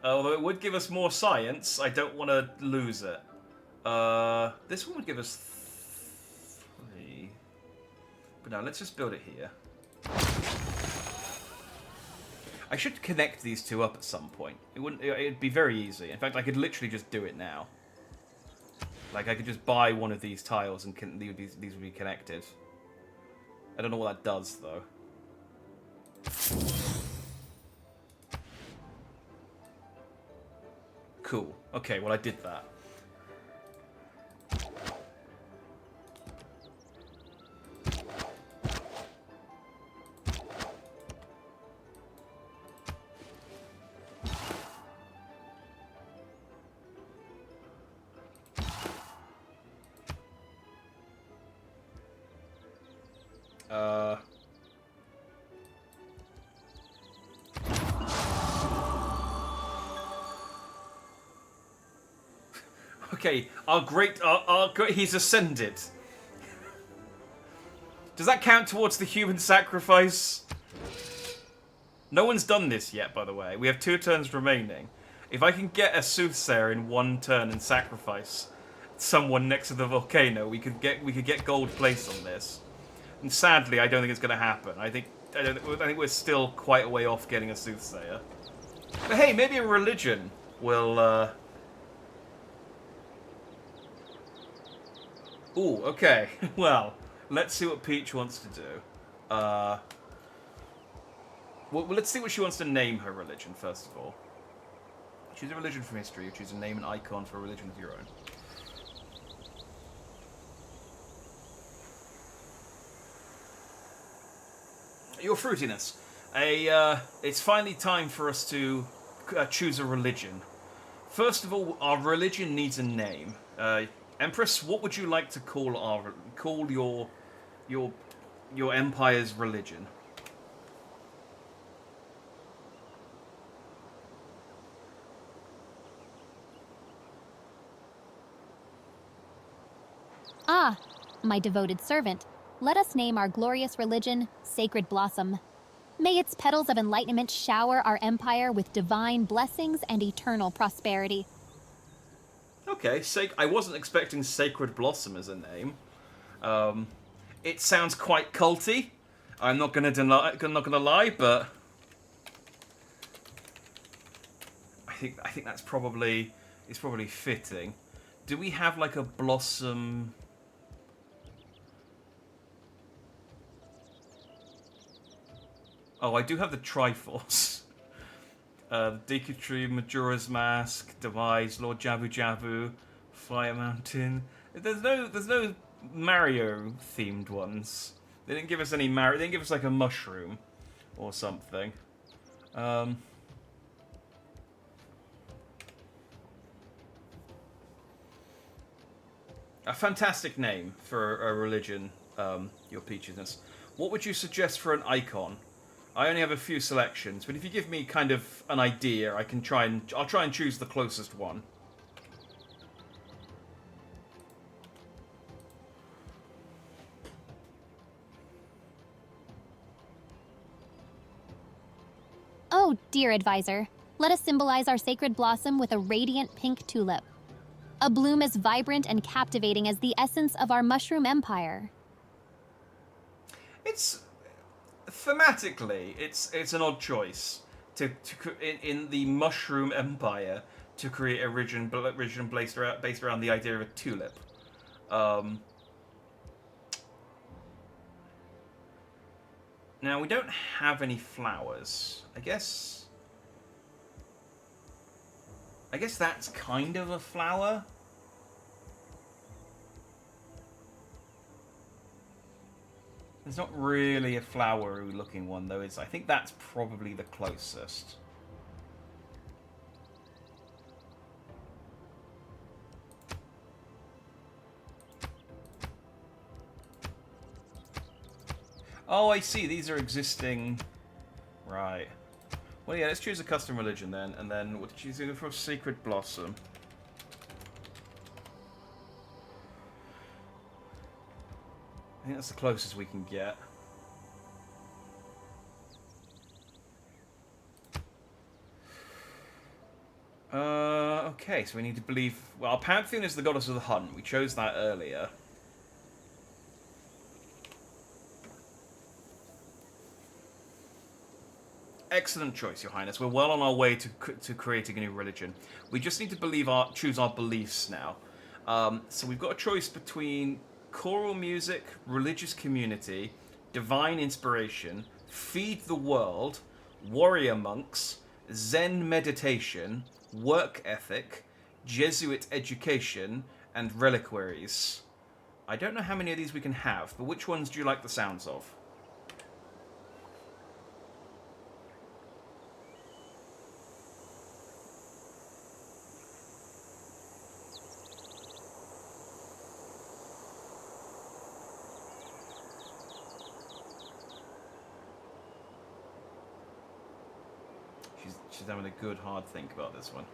Although it would give us more science, I don't want to lose it. This one would give us 3. But no, let's just build it here. I should connect these two up at some point. It'd be very easy. In fact, I could literally just do it now. Like, I could just buy one of these tiles and these would be connected. I don't know what that does, though. Cool. Okay, well, I did that. Okay, he's ascended. Does that count towards the human sacrifice? No one's done this yet, by the way. We have 2 turns remaining. If I can get a soothsayer in 1 turn and sacrifice someone next to the volcano, we could get gold place on this. And sadly, I don't think it's going to happen. I think we're still quite a way off getting a soothsayer. But hey, maybe a religion will. Ooh, okay. Well, let's see what Peach wants to do. Well, let's see what she wants to name her religion, first of all. Choose a religion from history, or choose a name and icon for a religion of your own. Your fruitiness. It's finally time for us to choose a religion. First of all, our religion needs a name. Empress, what would you like to call your empire's religion? Ah, my devoted servant, let us name our glorious religion Sacred Blossom. May its petals of enlightenment shower our empire with divine blessings and eternal prosperity. Okay, I wasn't expecting Sacred Blossom as a name. It sounds quite culty. I'm not gonna lie, but I think that's probably fitting. Do we have like a blossom? Oh, I do have the Triforce. The Deku Tree, Majora's Mask, Demise, Lord Jabu Jabu, Fire Mountain. There's no Mario themed ones. They didn't give us any Mario. They didn't give us like a mushroom or something. A fantastic name for a religion, your Peachiness. What would you suggest for an icon? I only have a few selections, but if you give me kind of an idea, I'll try and choose the closest one. Oh, Oh, dear advisor, let us symbolize our sacred blossom with a radiant pink tulip. A bloom as vibrant and captivating as the essence of our mushroom empire. It's thematically, it's an odd choice in the Mushroom Empire to create a region based around the idea of a tulip. Now we don't have any flowers. I guess that's kind of a flower. There's not really a flowery looking one though. I think that's probably the closest. Oh, I see. These are existing. Right. Well, yeah, let's choose a custom religion then, and then we'll choose it for a Sacred Blossom. I think that's the closest we can get. Okay, so we need to believe... Well, Pantheon is the goddess of the hunt. We chose that earlier. Excellent choice, Your Highness. We're well on our way to creating a new religion. We just need to choose our beliefs now. So we've got a choice between choral music, religious community, divine inspiration, feed the world, warrior monks, Zen meditation, work ethic, Jesuit education, and reliquaries. I don't know how many of these we can have, but which ones do you like the sounds of? She's having a good hard think about this one.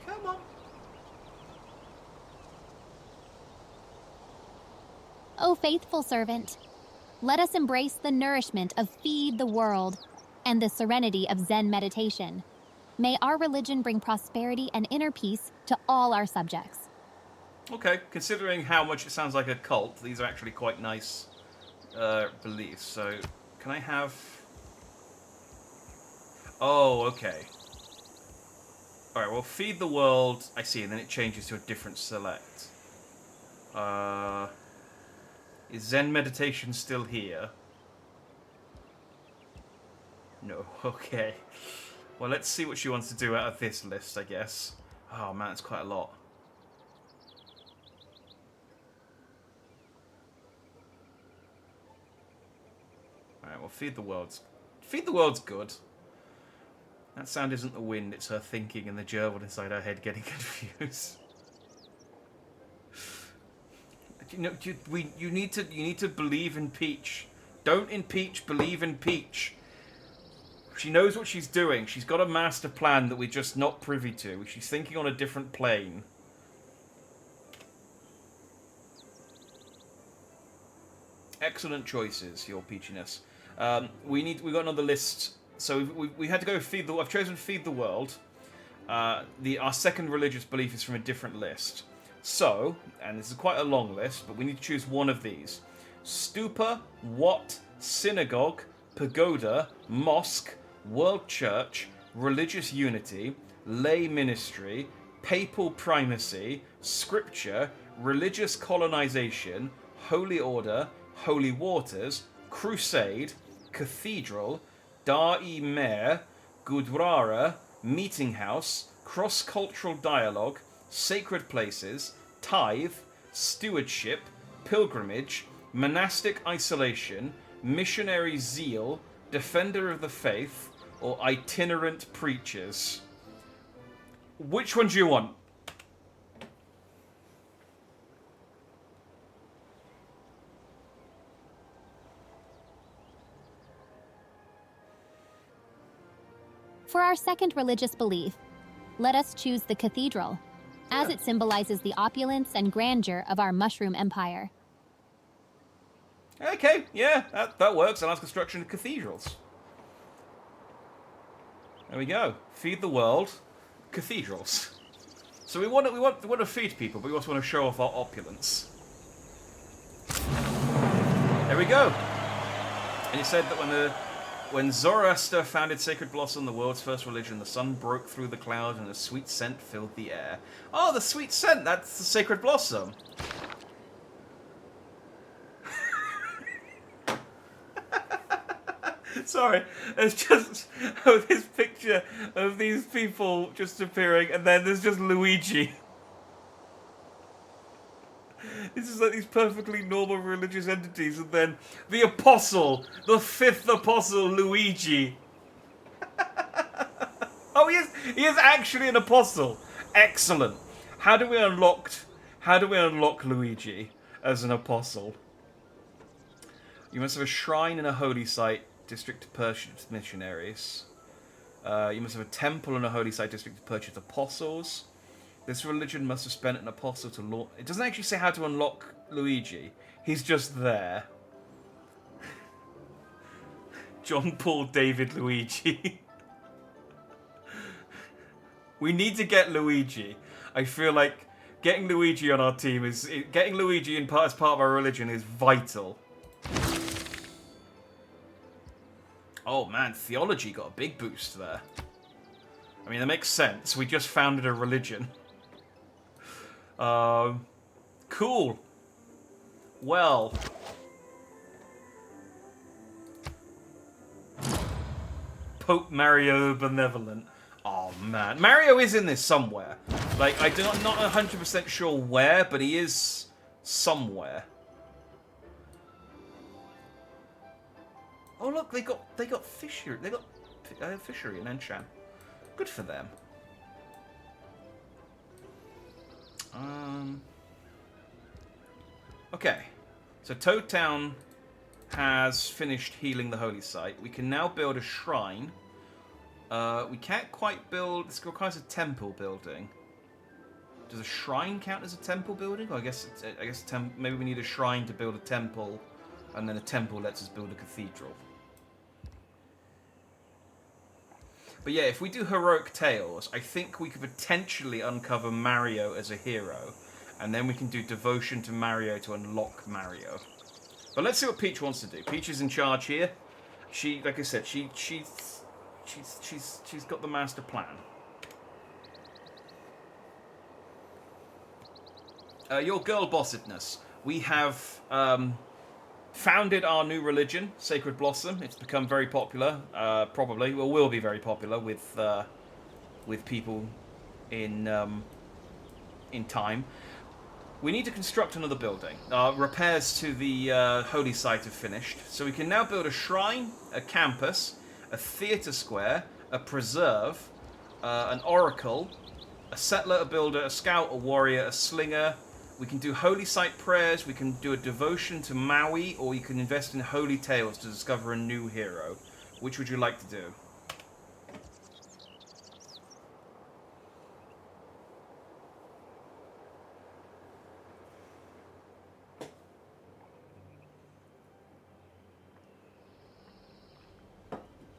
Come on. O faithful servant, let us embrace the nourishment of Feed the World and the serenity of Zen meditation. May our religion bring prosperity and inner peace to all our subjects. Okay, considering how much it sounds like a cult, these are actually quite nice beliefs. So, can I have... Oh, okay. Alright, well, Feed the World, I see, and then it changes to a different select. Is Zen meditation still here? No, okay. Well, let's see what she wants to do out of this list, I guess. Oh, man, it's quite a lot. Alright, well, Feed the World's good. That sound isn't the wind, it's her thinking and the gerbil inside her head getting confused. You know, you need to believe in Peach. Don't impeach, believe in Peach. She knows what she's doing. She's got a master plan that we're just not privy to. She's thinking on a different plane. Excellent choices, Your Peachiness. We've got another list. So we had to go Feed the... I've chosen Feed the World. Our second religious belief is from a different list. So, and this is quite a long list, but we need to choose one of these. Stupa, Wat, Synagogue, Pagoda, Mosque, World Church, Religious Unity, Lay Ministry, Papal Primacy, Scripture, Religious Colonization, Holy Order, Holy Waters, Crusade, Cathedral, Dar-e-Mer, Gurdwara, Meeting House, Cross-Cultural Dialogue, Sacred Places, Tithe, Stewardship, Pilgrimage, Monastic Isolation, Missionary Zeal, Defender of the Faith, or Itinerant Preachers. Which one do you want? For our second religious belief, Let us choose the cathedral, as it symbolizes the opulence and grandeur of our mushroom empire. Okay, yeah, that works. Allows construction of cathedrals. There we go. Feed the world, cathedrals. So we want to feed people, but we also want to show off our opulence. There we go. And it said that when Zoroaster founded Sacred Blossom, the world's first religion, the sun broke through the cloud and a sweet scent filled the air. Oh, the sweet scent! That's the Sacred Blossom. Sorry, it's just this picture of these people just appearing, and then there's just Luigi. This is like these perfectly normal religious entities, and then the apostle, the fifth apostle, Luigi. Oh, he is actually an apostle. Excellent. How do we unlock Luigi as an apostle? You must have a shrine and a holy site. District to purchase missionaries. You must have a temple and a holy site district to purchase apostles. This religion must have spent an apostle to launch. It doesn't actually say how to unlock Luigi. He's just there. John Paul David Luigi. We need to get Luigi. I feel like getting Luigi on our team is getting Luigi as part of our religion is vital. Oh man, theology got a big boost there. I mean, that makes sense. We just founded a religion. Cool. Well. Pope Mario the Benevolent. Oh man. Mario is in this somewhere. Like, I'm not 100% sure where, but he is somewhere. Oh look, they got fishery. They got fishery in Enshan. Good for them. Okay, so Toad Town has finished healing the holy site. We can now build a shrine. We can't quite build. This requires a temple building. Does a shrine count as a temple building? Or I guess maybe we need a shrine to build a temple, and then a temple lets us build a cathedral. But yeah, if we do Heroic Tales, I think we could potentially uncover Mario as a hero. And then we can do Devotion to Mario to unlock Mario. But let's see what Peach wants to do. Peach is in charge here. She, like I said, she's got the master plan. Your girl bossedness. We have founded our new religion, Sacred Blossom. It's become very popular, probably. Well, will be very popular with people in time. We need to construct another building. Repairs to the holy site have finished, so we can now build a shrine, a campus, a theatre square, a preserve, an oracle, a settler, a builder, a scout, a warrior, a slinger. We can do holy site prayers, we can do a devotion to Maui, or you can invest in holy tales to discover a new hero. Which would you like to do?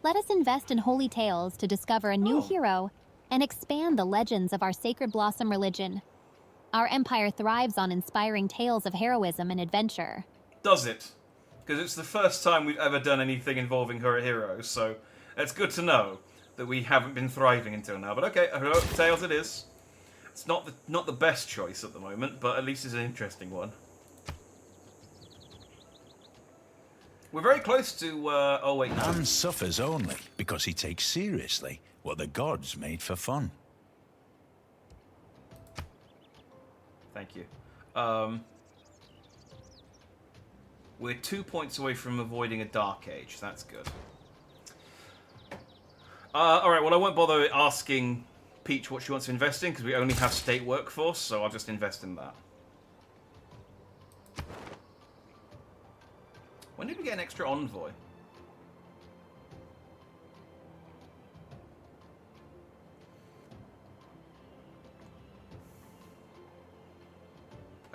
Let us invest in holy tales to discover a new hero and expand the legends of our Sacred Blossom religion. Our empire thrives on inspiring tales of heroism and adventure. Does it? Because it's the first time we've ever done anything involving her heroes, so it's good to know that we haven't been thriving until now. But okay, Heroic Tales it is. It's not the best choice at the moment, but at least it's an interesting one. We're very close to, oh wait, no. Man suffers only because he takes seriously what the gods made for fun. Thank you. We're 2 points away from avoiding a Dark Age. That's good. Alright, well I won't bother asking Peach what she wants to invest in, because we only have state workforce, so I'll just invest in that. When did we get an extra envoy?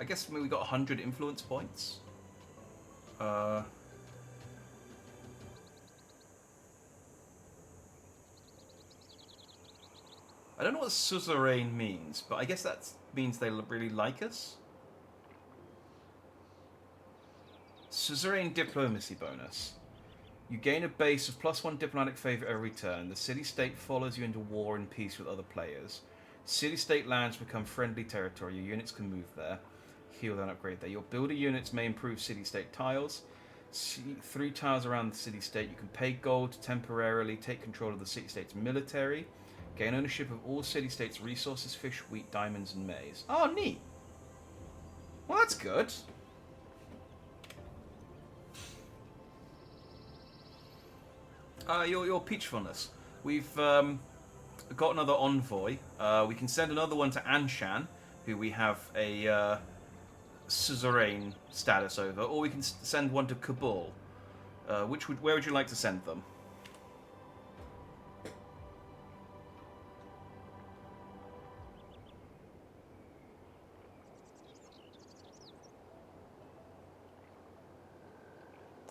I guess maybe we got 100 influence points. I don't know what suzerain means, but I guess that means they really like us. Suzerain diplomacy bonus. You gain a base of +1 diplomatic favor every turn. The city-state follows you into war and peace with other players. City-state lands become friendly territory. Your units can move there. Heal and upgrade there. Your builder units may improve city-state tiles. 3 tiles around the city-state. You can pay gold to temporarily take control of the city-state's military. Gain ownership of all city-states' resources, fish, wheat, diamonds, and maize. Oh, neat. Well, that's good. Your peachfulness. We've got another envoy. We can send another one to Anshan, who we have a suzerain status over, or we can send one to Kabul. Where would you like to send them?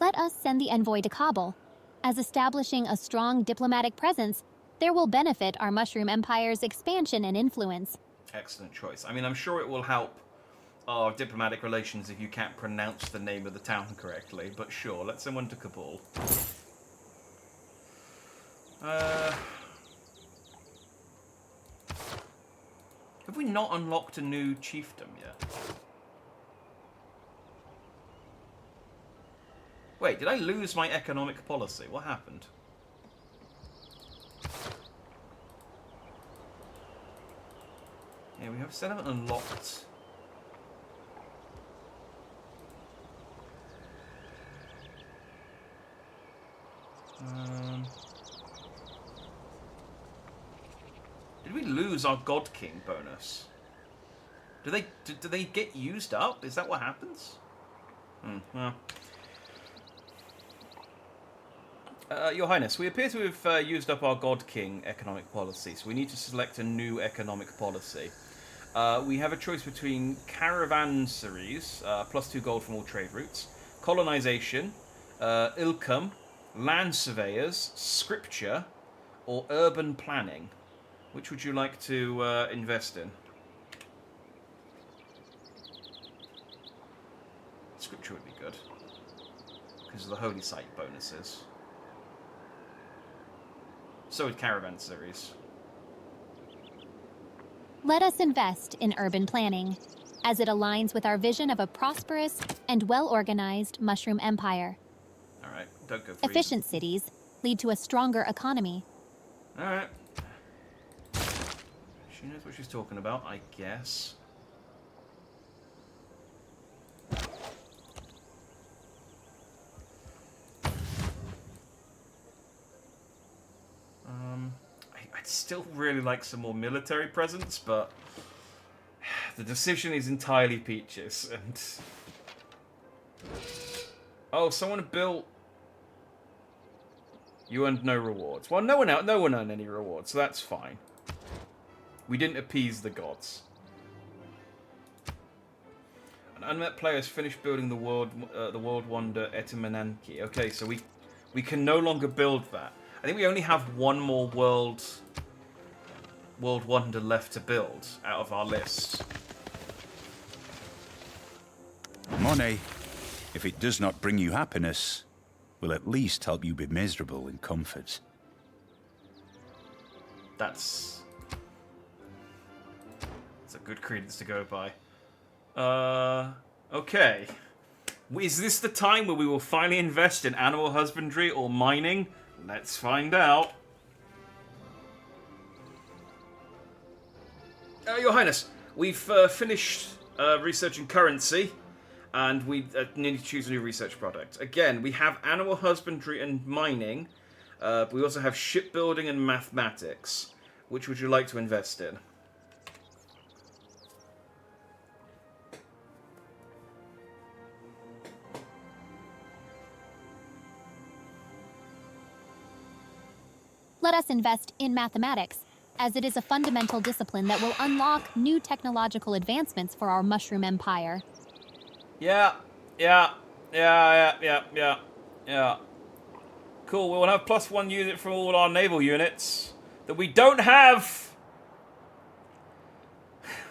Let us send the envoy to Kabul. As establishing a strong diplomatic presence, there will benefit our Mushroom Empire's expansion and influence. Excellent choice. I mean, I'm sure it will help our diplomatic relations if you can't pronounce the name of the town correctly, but sure, let's send one to Kabul. Have we not unlocked a new chiefdom yet? Wait, did I lose my economic policy? What happened? Yeah, we have still haven't unlocked. Did we lose our God King bonus? Do they get used up? Is that what happens? Well. Your Highness, we appear to have used up our God King economic policy, so we need to select a new economic policy. We have a choice between caravansaries, +2 gold from all trade routes, colonization, ilkum, land surveyors, scripture, or urban planning. Which would you like to invest in? Scripture would be good, because of the holy site bonuses. So would caravansaries. Let us invest in urban planning, as it aligns with our vision of a prosperous and well-organized Mushroom Empire. Alright, don't go for Efficient cities lead to a stronger economy. Alright. She knows what she's talking about, I guess. I'd still really like some more military presence, but the decision is entirely Peach's. And oh, someone built. You earned no rewards. Well, no one earned any rewards, so that's fine. We didn't appease the gods. An unmet player has finished building the world wonder Etimananki. Okay, so we can no longer build that. I think we only have one more world wonder left to build out of our list. Money, if it does not bring you happiness, will at least help you be miserable in comfort. That's a good credence to go by. Okay. Is this the time where we will finally invest in animal husbandry or mining? Let's find out. Your Highness, we've finished researching currency, and we need to choose a new research product. Again, we have animal husbandry and mining. We also have shipbuilding and mathematics. Which would you like to invest in? Let us invest in mathematics, as it is a fundamental discipline that will unlock new technological advancements for our Mushroom Empire. Yeah. Cool, we'll have +1 unit from all our naval units that we don't have.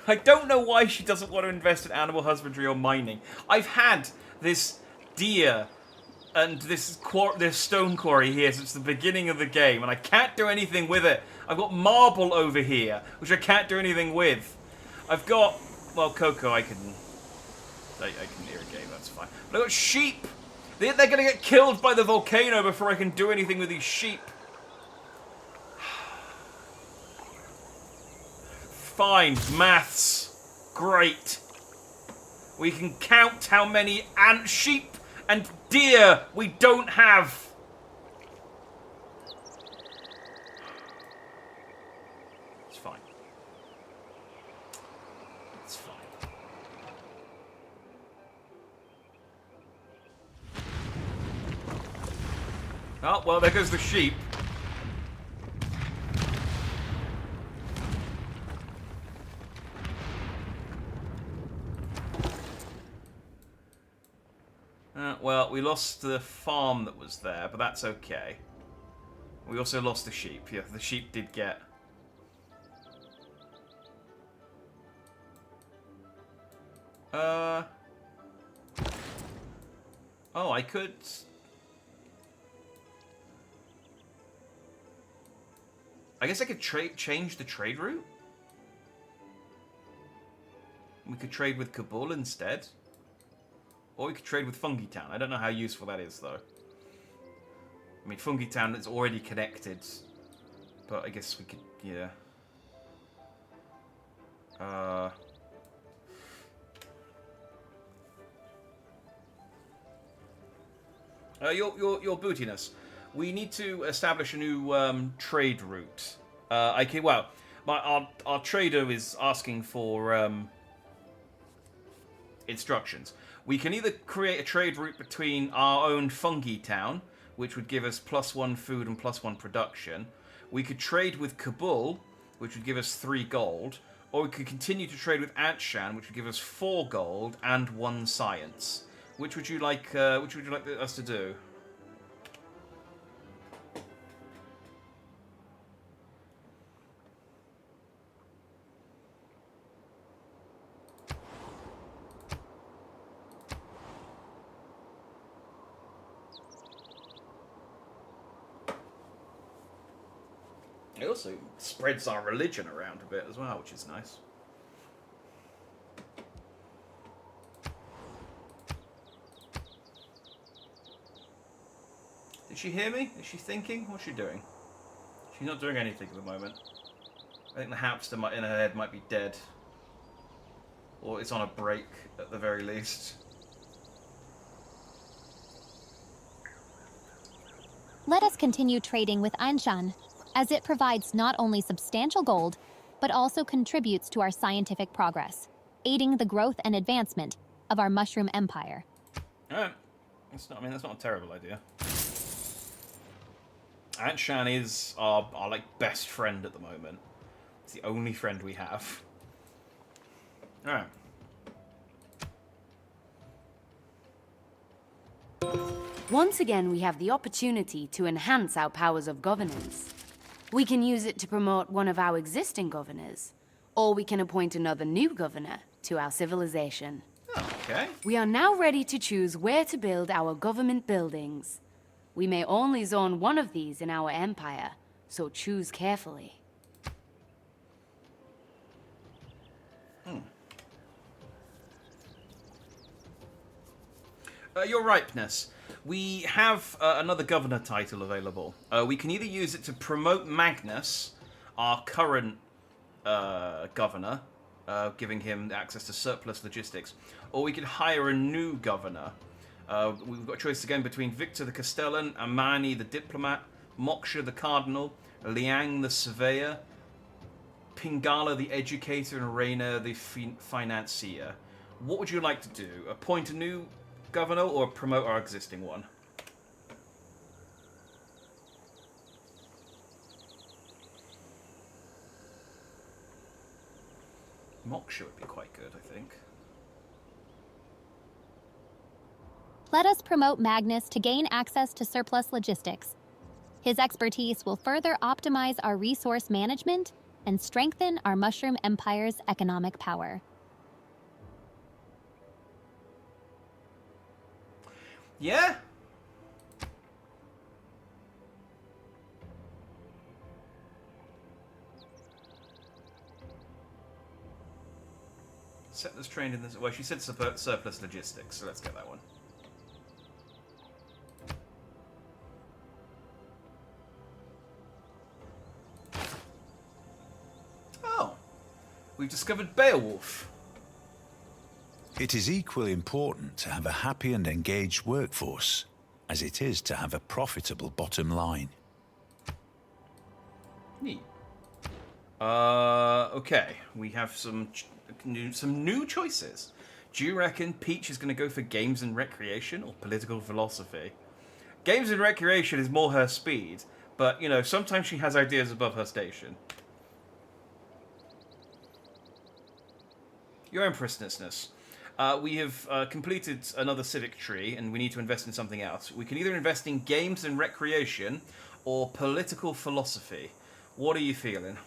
I don't know why she doesn't want to invest in animal husbandry or mining. I've had this deer and this stone quarry here since the beginning of the game, and I can't do anything with it. I've got marble over here, which I can't do anything with. I've got, well, cocoa I can irrigate, that's fine. But I've got sheep. They're going to get killed by the volcano before I can do anything with these sheep. Fine, maths. Great. We can count how many sheep and deer we don't have. It's fine. It's fine. Oh, well, there goes the sheep. Well, we lost the farm that was there, but that's okay. We also lost the sheep. Yeah, the sheep did get... Oh, I could... I guess I could change the trade route? We could trade with Kabul instead. Or we could trade with Fungi Town. I don't know how useful that is, though. I mean, Fungi Town is already connected. But I guess we could, yeah. Your bootiness. We need to establish a new trade route. Well, our trader is asking for instructions. We can either create a trade route between our own Fungi Town, which would give us +1 food and +1 production. We could trade with Kabul, which would give us 3 gold. Or we could continue to trade with Atshan, which would give us 4 gold and 1 science. Which would you like us to do? It also spreads our religion around a bit as well, which is nice. Did she hear me? Is she thinking? What's she doing? She's not doing anything at the moment. I think the hamster in her head might be dead. Or it's on a break, at the very least. Let us continue trading with Anshan, as it provides not only substantial gold, but also contributes to our scientific progress, aiding the growth and advancement of our Mushroom Empire. Alright. That's not a terrible idea. Anshan is our like best friend at the moment. It's the only friend we have. Alright. Once again, we have the opportunity to enhance our powers of governance. We can use it to promote one of our existing governors, or we can appoint another new governor to our civilization. Okay. We are now ready to choose where to build our government buildings. We may only zone one of these in our empire, so choose carefully. Your ripeness. We have another governor title available. We can either use it to promote Magnus, our current governor, giving him access to surplus logistics, or we could hire a new governor. We've got a choice again between Victor the Castellan, Amani the diplomat, Moksha the cardinal, Liang the surveyor, Pingala the educator, and Reina the financier. What would you like to do? Appoint a new governor or promote our existing one? Moksha would be quite good, I think. Let us promote Magnus to gain access to surplus logistics. His expertise will further optimize our resource management and strengthen our Mushroom Empire's economic power. Yeah? Settlers trained in this. Well, she said surplus logistics, so let's get that one. Oh, we've discovered Beowulf. It is equally important to have a happy and engaged workforce as it is to have a profitable bottom line. Neat. Okay, we have some new choices. Do you reckon Peach is going to go for games and recreation or political philosophy? Games and recreation is more her speed, but, you know, sometimes she has ideas above her station. Your Empressness. We have completed another civic tree, and we need to invest in something else. We can either invest in games and recreation or political philosophy. What are you feeling?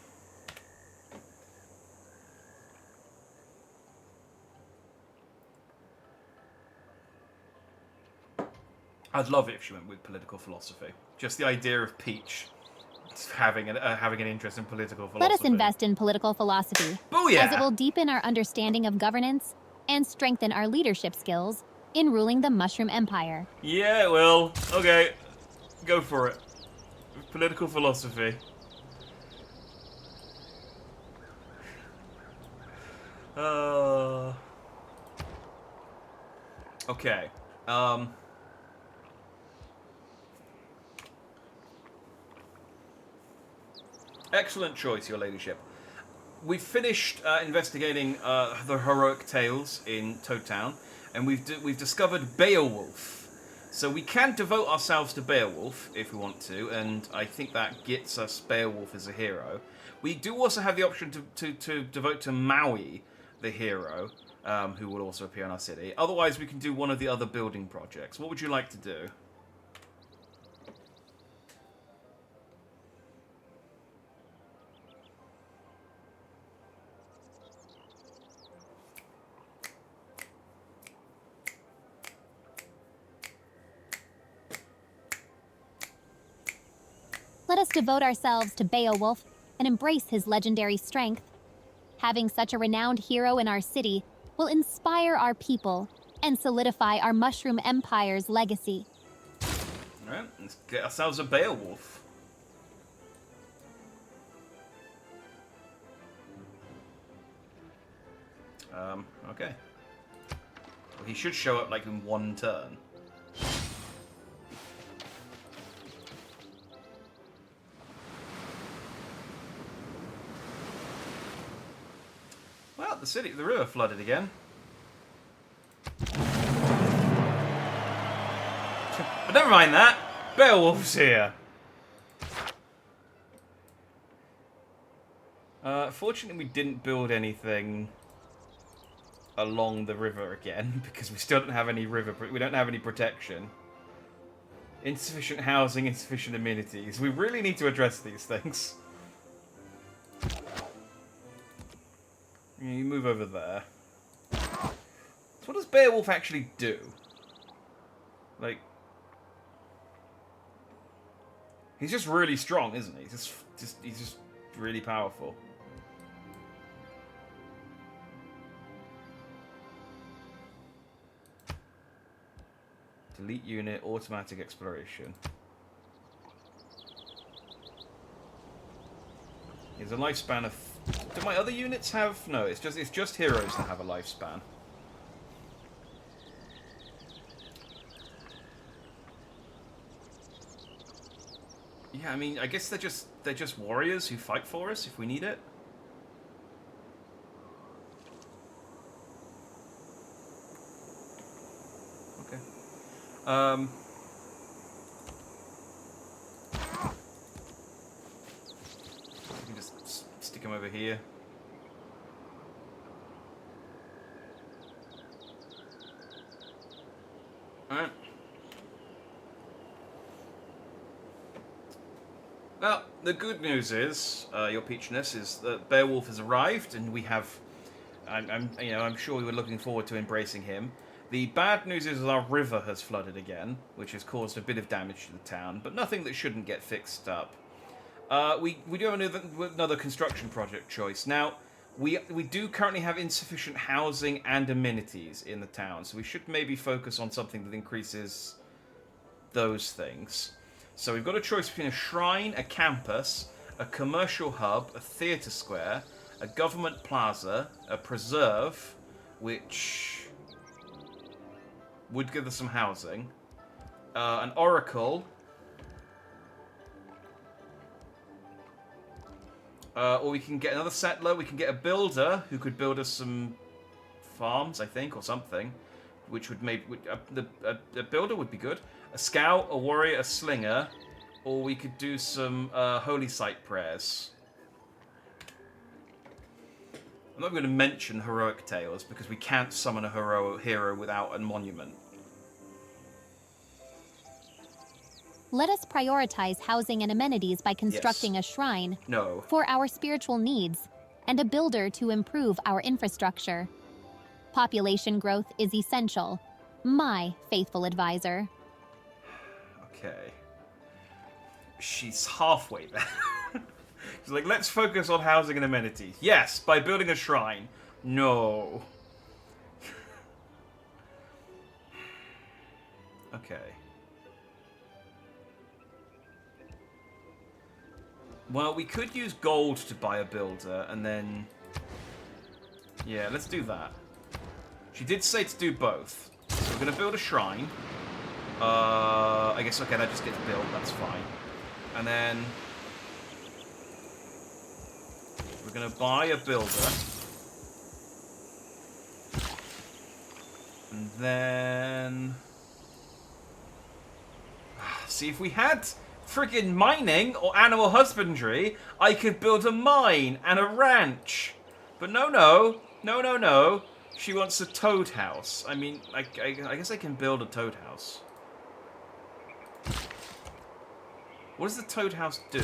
I'd love it if she went with political philosophy. Just the idea of Peach having an interest in political philosophy. Let us invest in political philosophy, Booyah! as it will deepen our understanding of governance and strengthen our leadership skills in ruling the Mushroom Empire. Yeah, well, okay. Go for it. Political philosophy. Okay. Excellent choice, Your Ladyship. We've finished investigating the heroic tales in Toad Town, and we've discovered Beowulf. So we can devote ourselves to Beowulf if we want to, and I think that gets us Beowulf as a hero. We do also have the option to devote to Maui, the hero, who will also appear in our city. Otherwise, we can do one of the other building projects. What would you like to do? Let us devote ourselves to Beowulf and embrace his legendary strength. Having such a renowned hero in our city will inspire our people and solidify our Mushroom Empire's legacy. Alright, let's get ourselves a Beowulf. Okay. Well, he should show up like in one turn. Well, the river flooded again. But never mind that. Beowulf's here. Fortunately, we didn't build anything along the river again because we still don't have any we don't have any protection. Insufficient housing, insufficient amenities. We really need to address these things. You move over there. So what does Beowulf actually do? Like, he's just really strong, isn't he? He's just really powerful. Delete unit, automatic exploration. There's a lifespan of... Do my other units have... No, it's just heroes that have a lifespan. Yeah, I mean, I guess they're just warriors who fight for us if we need it. Okay. We can just stick them over here. Alright. Well, the good news is, Your Peachiness, is that Beowulf has arrived, and we have. I'm sure we were looking forward to embracing him. The bad news is that our river has flooded again, which has caused a bit of damage to the town, but nothing that shouldn't get fixed up. We do have another construction project choice. Now, we do currently have insufficient housing and amenities in the town, so we should maybe focus on something that increases those things. So we've got a choice between a shrine, a campus, a commercial hub, a theatre square, a government plaza, a preserve, which would give us some housing, an oracle, or we can get another settler, we can get a builder who could build us some farms, I think, or something, which would maybe... a builder would be good. A scout, a warrior, a slinger, or we could do some holy site prayers. I'm not going to mention heroic tales because we can't summon a hero without a monument. Let us prioritize housing and amenities by constructing Yes. a shrine No. for our spiritual needs and a builder to improve our infrastructure. Population growth is essential. My faithful advisor. Okay. She's halfway there. She's like, let's focus on housing and amenities. Yes, by building a shrine. No. Okay. Well, we could use gold to buy a builder, and then... Yeah, let's do that. She did say to do both. So we're going to build a shrine. I guess, okay, that just gets built, that's fine. And then... we're going to buy a builder. And then... see, if we had freaking mining or animal husbandry, I could build a mine and a ranch. But no. She wants a toad house. I mean, I guess I can build a toad house. What does the toad house do?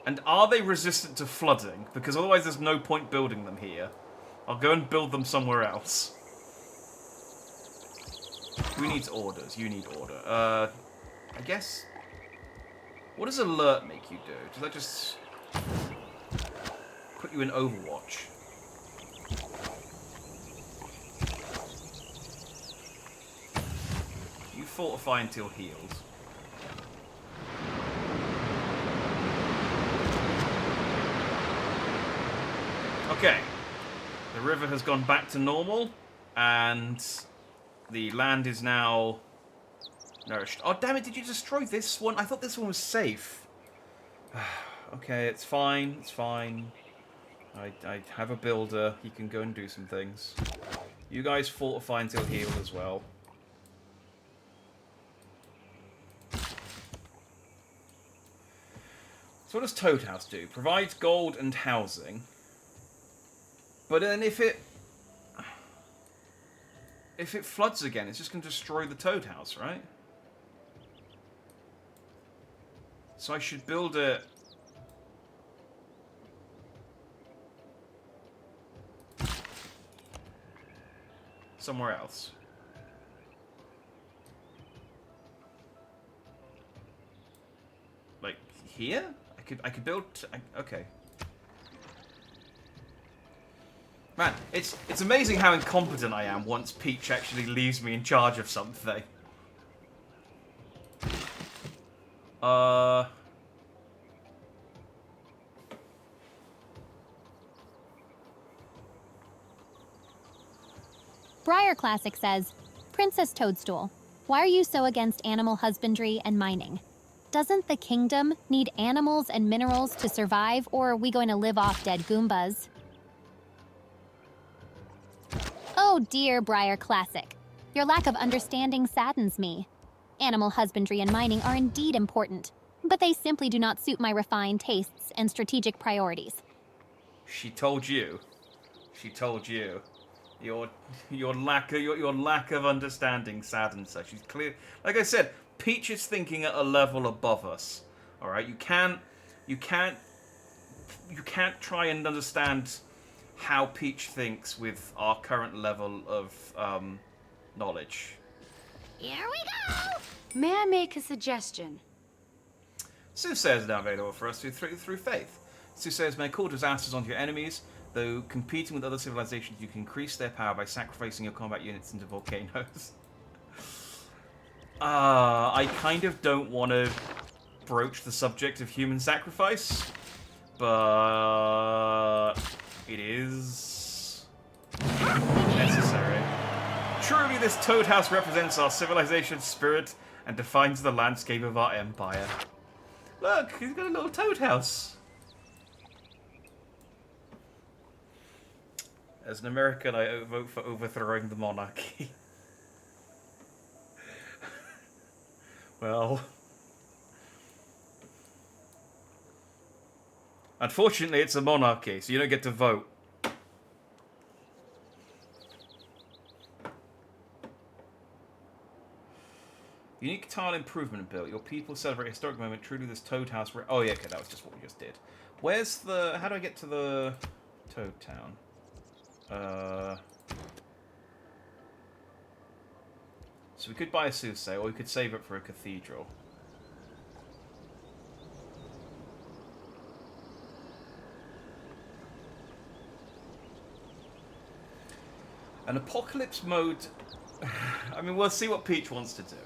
And are they resistant to flooding? Because otherwise there's no point building them here. I'll go and build them somewhere else. Who needs orders? You need order. I guess... what does alert make you do? Does that just... put you in Overwatch? You fortify until healed. Okay. The river has gone back to normal, and the land is now nourished. Oh, damn it, did you destroy this one? I thought this one was safe. Okay, it's fine, it's fine. I have a builder. He can go and do some things. You guys fortify until healed as well. So what does Toad House do? Provides gold and housing. But then if it floods again, it's just going to destroy the Toad House, right? So I should build it... somewhere else. Like here? I could build... okay. Man, it's amazing how incompetent I am once Peach actually leaves me in charge of something. Briar Classic says, Princess Toadstool, why are you so against animal husbandry and mining? Doesn't the kingdom need animals and minerals to survive, or are we going to live off dead Goombas? Oh dear, Briar Classic. Your lack of understanding saddens me. Animal husbandry and mining are indeed important, but they simply do not suit my refined tastes and strategic priorities. She told you. She told you. Your lack of understanding saddens her. She's clear. Like I said, Peach is thinking at a level above us. All right, you can't try and understand how Peach thinks with our current level of knowledge. Here we go! May I make a suggestion? Soothsayers are now available for us through faith. Soothsayers may call disasters onto your enemies, though competing with other civilizations, you can increase their power by sacrificing your combat units into volcanoes. I kind of don't want to broach the subject of human sacrifice, but it is necessary. Truly, this Toad House represents our civilization's spirit and defines the landscape of our empire. Look, he's got a little Toad House. As an American, I vote for overthrowing the monarchy. Well, unfortunately, it's a monarchy, so you don't get to vote. Unique tile improvement bill. Your people celebrate a historic moment. Truly, this Toad House. Oh, yeah, okay, that was just what we just did. Where's the? How do I get to the Toad Town? So we could buy a soothsayer, or we could save it for a cathedral. An apocalypse mode. I mean, we'll see what Peach wants to do.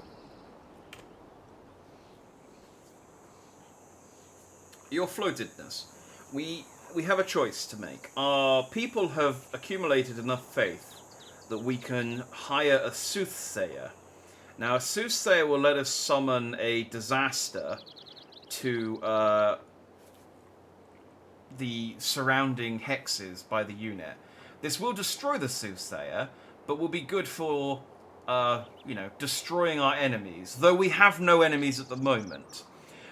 Your floatedness. We have a choice to make. Our people have accumulated enough faith that we can hire a soothsayer. Now, a soothsayer will let us summon a disaster to the surrounding hexes by the unit. This will destroy the soothsayer, but will be good for, destroying our enemies, though we have no enemies at the moment.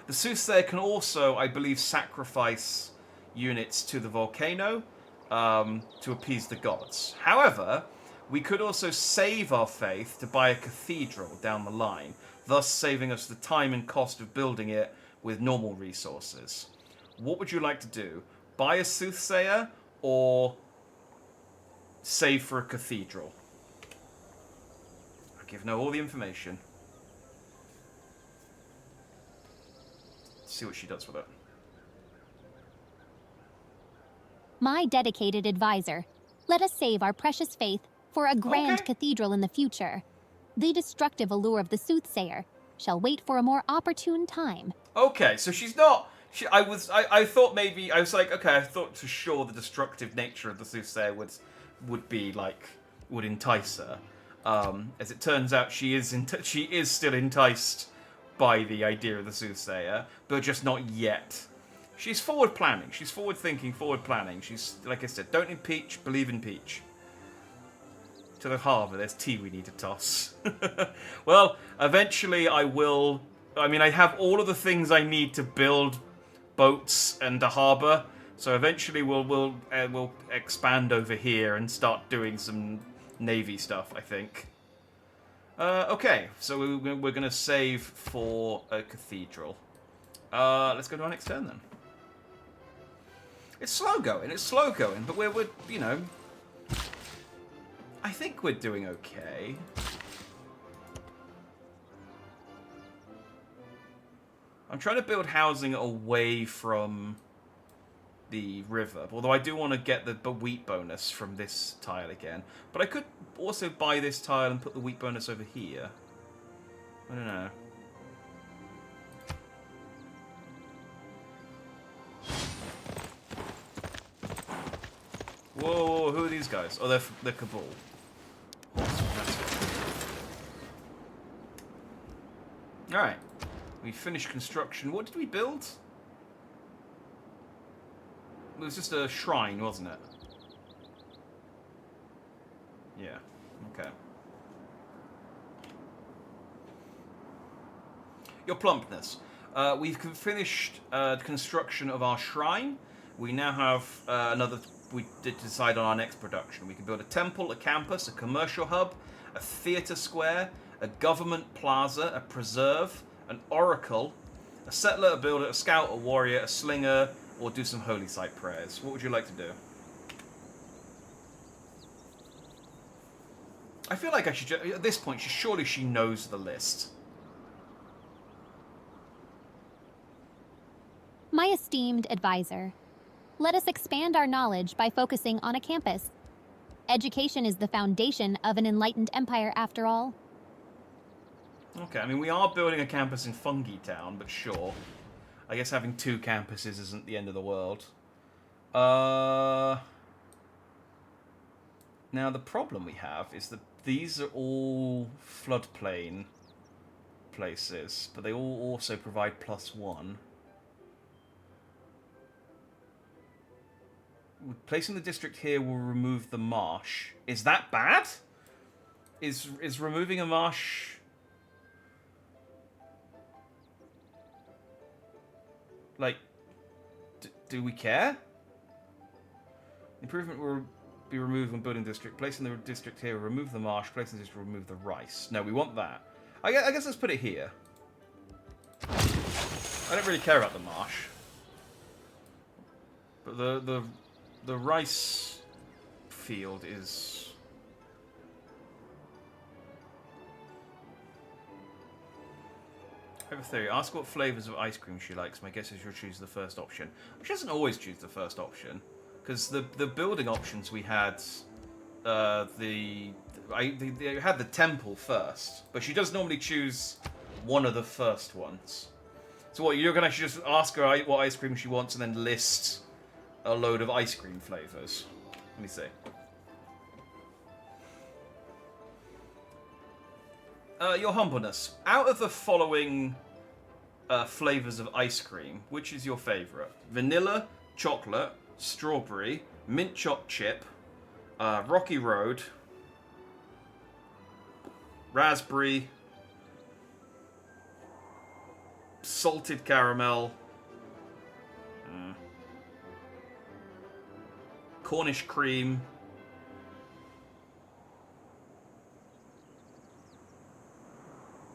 The soothsayer can also, I believe, sacrifice units to the volcano to appease the gods. However, we could also save our faith to buy a cathedral down the line, thus saving us the time and cost of building it with normal resources. What would you like to do? Buy a soothsayer or save for a cathedral? I've given her all the information. See what she does with it. My dedicated advisor, let us save our precious faith for a grand cathedral in the future. The destructive allure of the soothsayer shall wait for a more opportune time. Okay, so she's not. I thought maybe I was like, okay, I thought for sure the destructive nature of the soothsayer would entice her. As it turns out, she is still enticed by the idea of the soothsayer, but just not yet. She's forward planning. She's forward thinking, forward planning. She's, like I said, don't impeach, believe in Peach. To the harbour, there's tea we need to toss. Well, eventually I will. I mean, I have all of the things I need to build boats and a harbour. So eventually we'll expand over here and start doing some navy stuff, I think. Okay, so we're going to save for a cathedral. Let's go to our next turn then. It's slow going, but we're you know, I think we're doing okay. I'm trying to build housing away from the river, although I do want to get the wheat bonus from this tile again. But I could also buy this tile and put the wheat bonus over here. I don't know. Whoa, who are these guys? Oh, they're Kabul. Alright. We finished construction. What did we build? It was just a shrine, wasn't it? Yeah. Okay. Your plumpness. We've finished the construction of our shrine. We now have we did decide on our next production. We can build a temple, a campus, a commercial hub, a theatre square, a government plaza, a preserve, an oracle, a settler, a builder, a scout, a warrior, a slinger, or do some holy site prayers. What would you like to do? I feel like I should, at this point, surely she knows the list. My esteemed advisor, let us expand our knowledge by focusing on a campus. Education is the foundation of an enlightened empire, after all. Okay, I mean, we are building a campus in Fungi Town, but sure. I guess having 2 campuses isn't the end of the world. Now, the problem we have is that these are all floodplain places, but they all also provide +1. Placing the district here will remove the marsh. Is that bad? Is removing a marsh... Like, do we care? Improvement will be removed when building district. Placing the district here will remove the marsh. Placing the district will remove the rice. No, we want that. I guess let's put it here. I don't really care about the marsh. But the rice field is... I have a theory. Ask what flavours of ice cream she likes. My guess is she'll choose the first option. She doesn't always choose the first option. Because the building options we had... they had the temple first. But she does normally choose one of the first ones. So what, you're going to just ask her what ice cream she wants and then list a load of ice cream flavours. Let me see. Your Humbleness, out of the following flavours of ice cream, which is your favourite? Vanilla, chocolate, strawberry, mint choc chip, Rocky Road, raspberry, salted caramel, Cornish cream,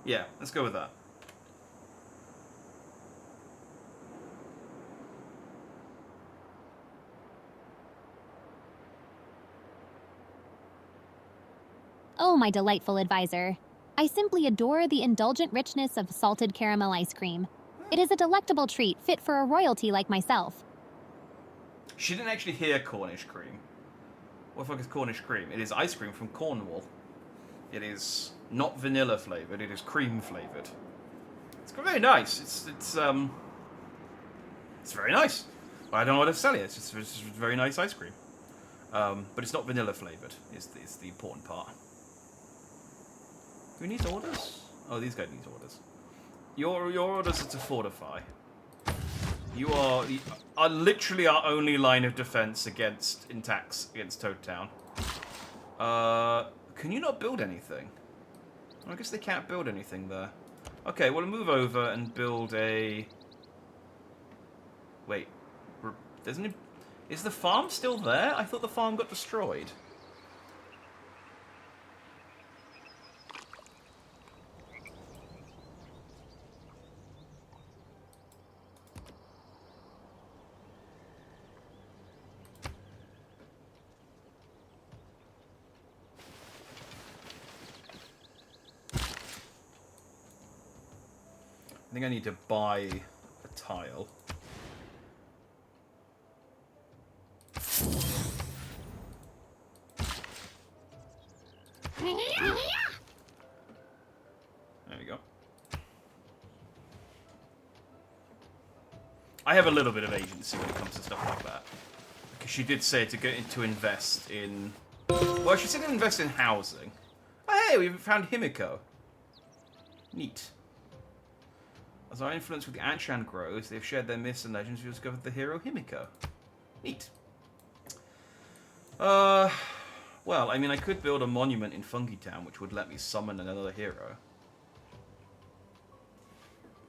yeah, let's go with that. Oh, my delightful advisor. I simply adore the indulgent richness of salted caramel ice cream. It is a delectable treat fit for a royalty like myself. She didn't actually hear Cornish cream. What the fuck is Cornish cream? It is ice cream from Cornwall. It is not vanilla flavoured, it is cream flavoured. It's very nice. It's very nice. I don't know what to tell you. It's just very nice ice cream. But it's not vanilla flavoured, is the important part. Who needs orders? Oh, these guys need orders. Your orders are to fortify. You are literally our only line of defense against attacks against Toad Town. Can you not build anything? I guess they can't build anything there. Okay, we'll move over and build a... Wait, doesn't it... Is the farm still there? I thought the farm got destroyed. I think I need to buy a tile. There we go. I have a little bit of agency when it comes to stuff like that. Because she did say to invest in... Well, she said to invest in housing. Oh, hey, we've found Himiko. Neat. As our influence with the Anshan grows, they've shared their myths and legends. We discovered the hero Himiko. Neat. Well, I mean, I could build a monument in Fungi Town, which would let me summon another hero.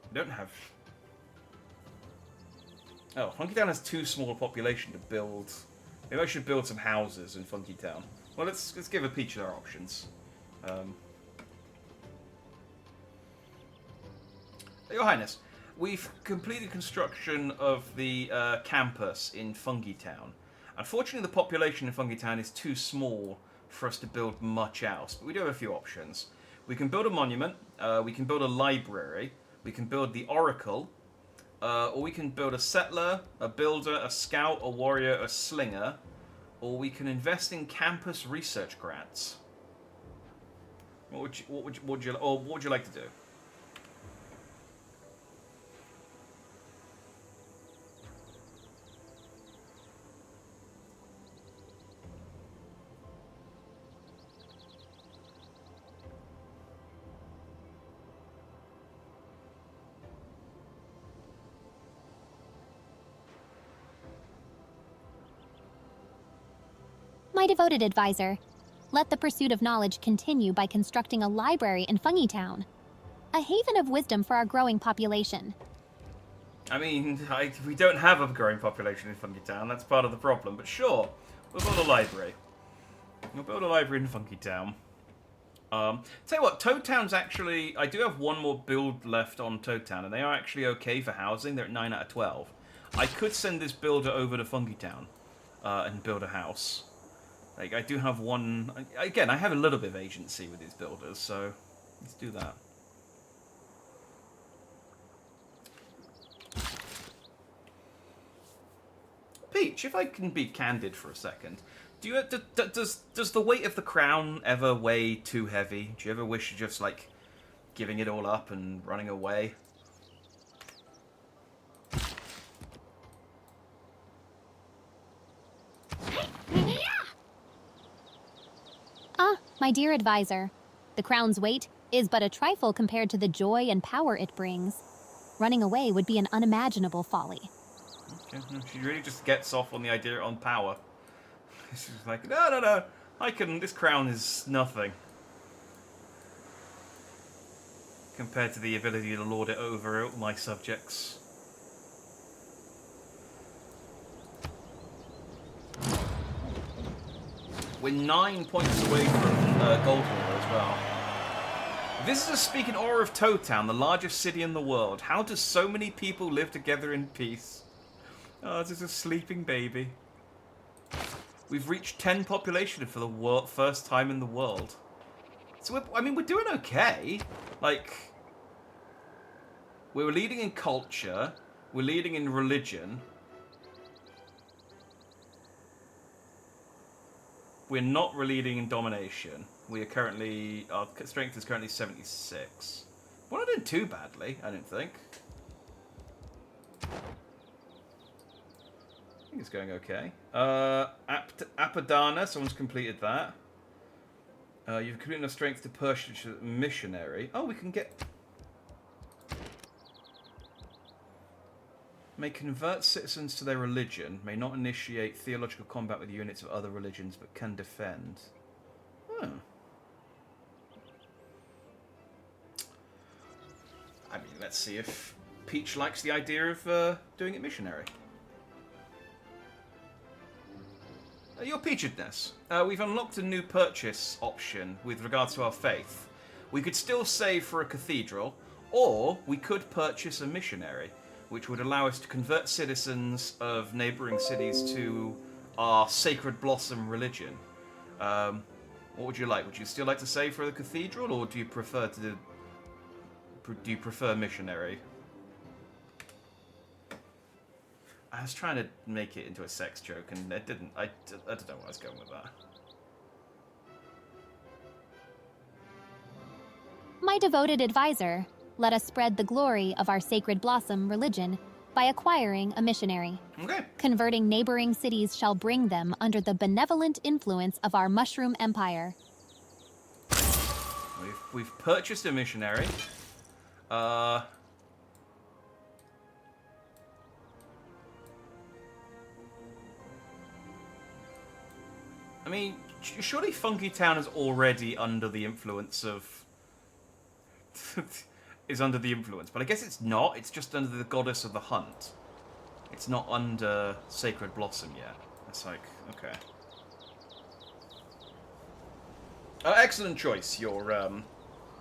I don't have... Oh, Fungi Town has too small a population to build Maybe I should build some houses in Funky Town. Well, let's give a Peach our options. Your Highness, we've completed construction of the campus in Funky Town. Unfortunately, the population in Funky Town is too small for us to build much else, but we do have a few options. We can build a monument, we can build a library, we can build the Oracle, or we can build a settler, a builder, a scout, a warrior, a slinger, or we can invest in campus research grants. What would you like to do? My devoted advisor, let the pursuit of knowledge continue by constructing a library in Fungy Town, a haven of wisdom for our growing population. I mean, we don't have a growing population in Funky Town, that's part of the problem, but sure, we'll build a library. We'll build a library in Funky Town. Tell you what, Toad Town's actually... I do have one more build left on Toad Town, and they are actually okay for housing. They're at 9 out of 12. I could send this builder over to Funky Town and build a house. Like, I do have one... Again, I have a little bit of agency with these builders, so let's do that. Peach, if I can be candid for a second, does the weight of the crown ever weigh too heavy? Do you ever wish you're just, like, giving it all up and running away? My dear advisor, the crown's weight is but a trifle compared to the joy and power it brings. Running away would be an unimaginable folly. Okay, she really just gets off on the idea on power. She's like, no, this crown is nothing. Compared to the ability to lord it over my subjects. We're 9 points away from Golden War as well. Visitors speak in awe of Toad Town, the largest city in the world. How do so many people live together in peace? Oh, this is a sleeping baby. We've reached 10 population for the first time in the world. So, we're doing okay. Like, we're leading in culture. We're leading in religion. We're not leading in domination. We are currently... Our strength is currently 76. We're not doing too badly, I don't think. I think it's going okay. Apadana, someone's completed that. You've completed enough strength to purchase a missionary. Oh, we can get... May convert citizens to their religion. May not initiate theological combat with units of other religions, but can defend. Oh. I mean, let's see if Peach likes the idea of doing it missionary. Your Peachedness, we've unlocked a new purchase option with regards to our faith. We could still save for a cathedral, or we could purchase a missionary, which would allow us to convert citizens of neighbouring cities to our Sacred Blossom religion. What would you like? Would you still like to save for the cathedral, or do you prefer missionary? I was trying to make it into a sex joke, and it didn't. I don't know where I was going with that. My devoted advisor, let us spread the glory of our Sacred Blossom religion by acquiring a missionary. Okay. Converting neighboring cities shall bring them under the benevolent influence of our Mushroom Empire. We've purchased a missionary. I mean, surely Funky Town is already under the influence of... is under the influence, but I guess it's not. It's just under the Goddess of the Hunt. It's not under Sacred Blossom yet. It's like, okay. Excellent choice, your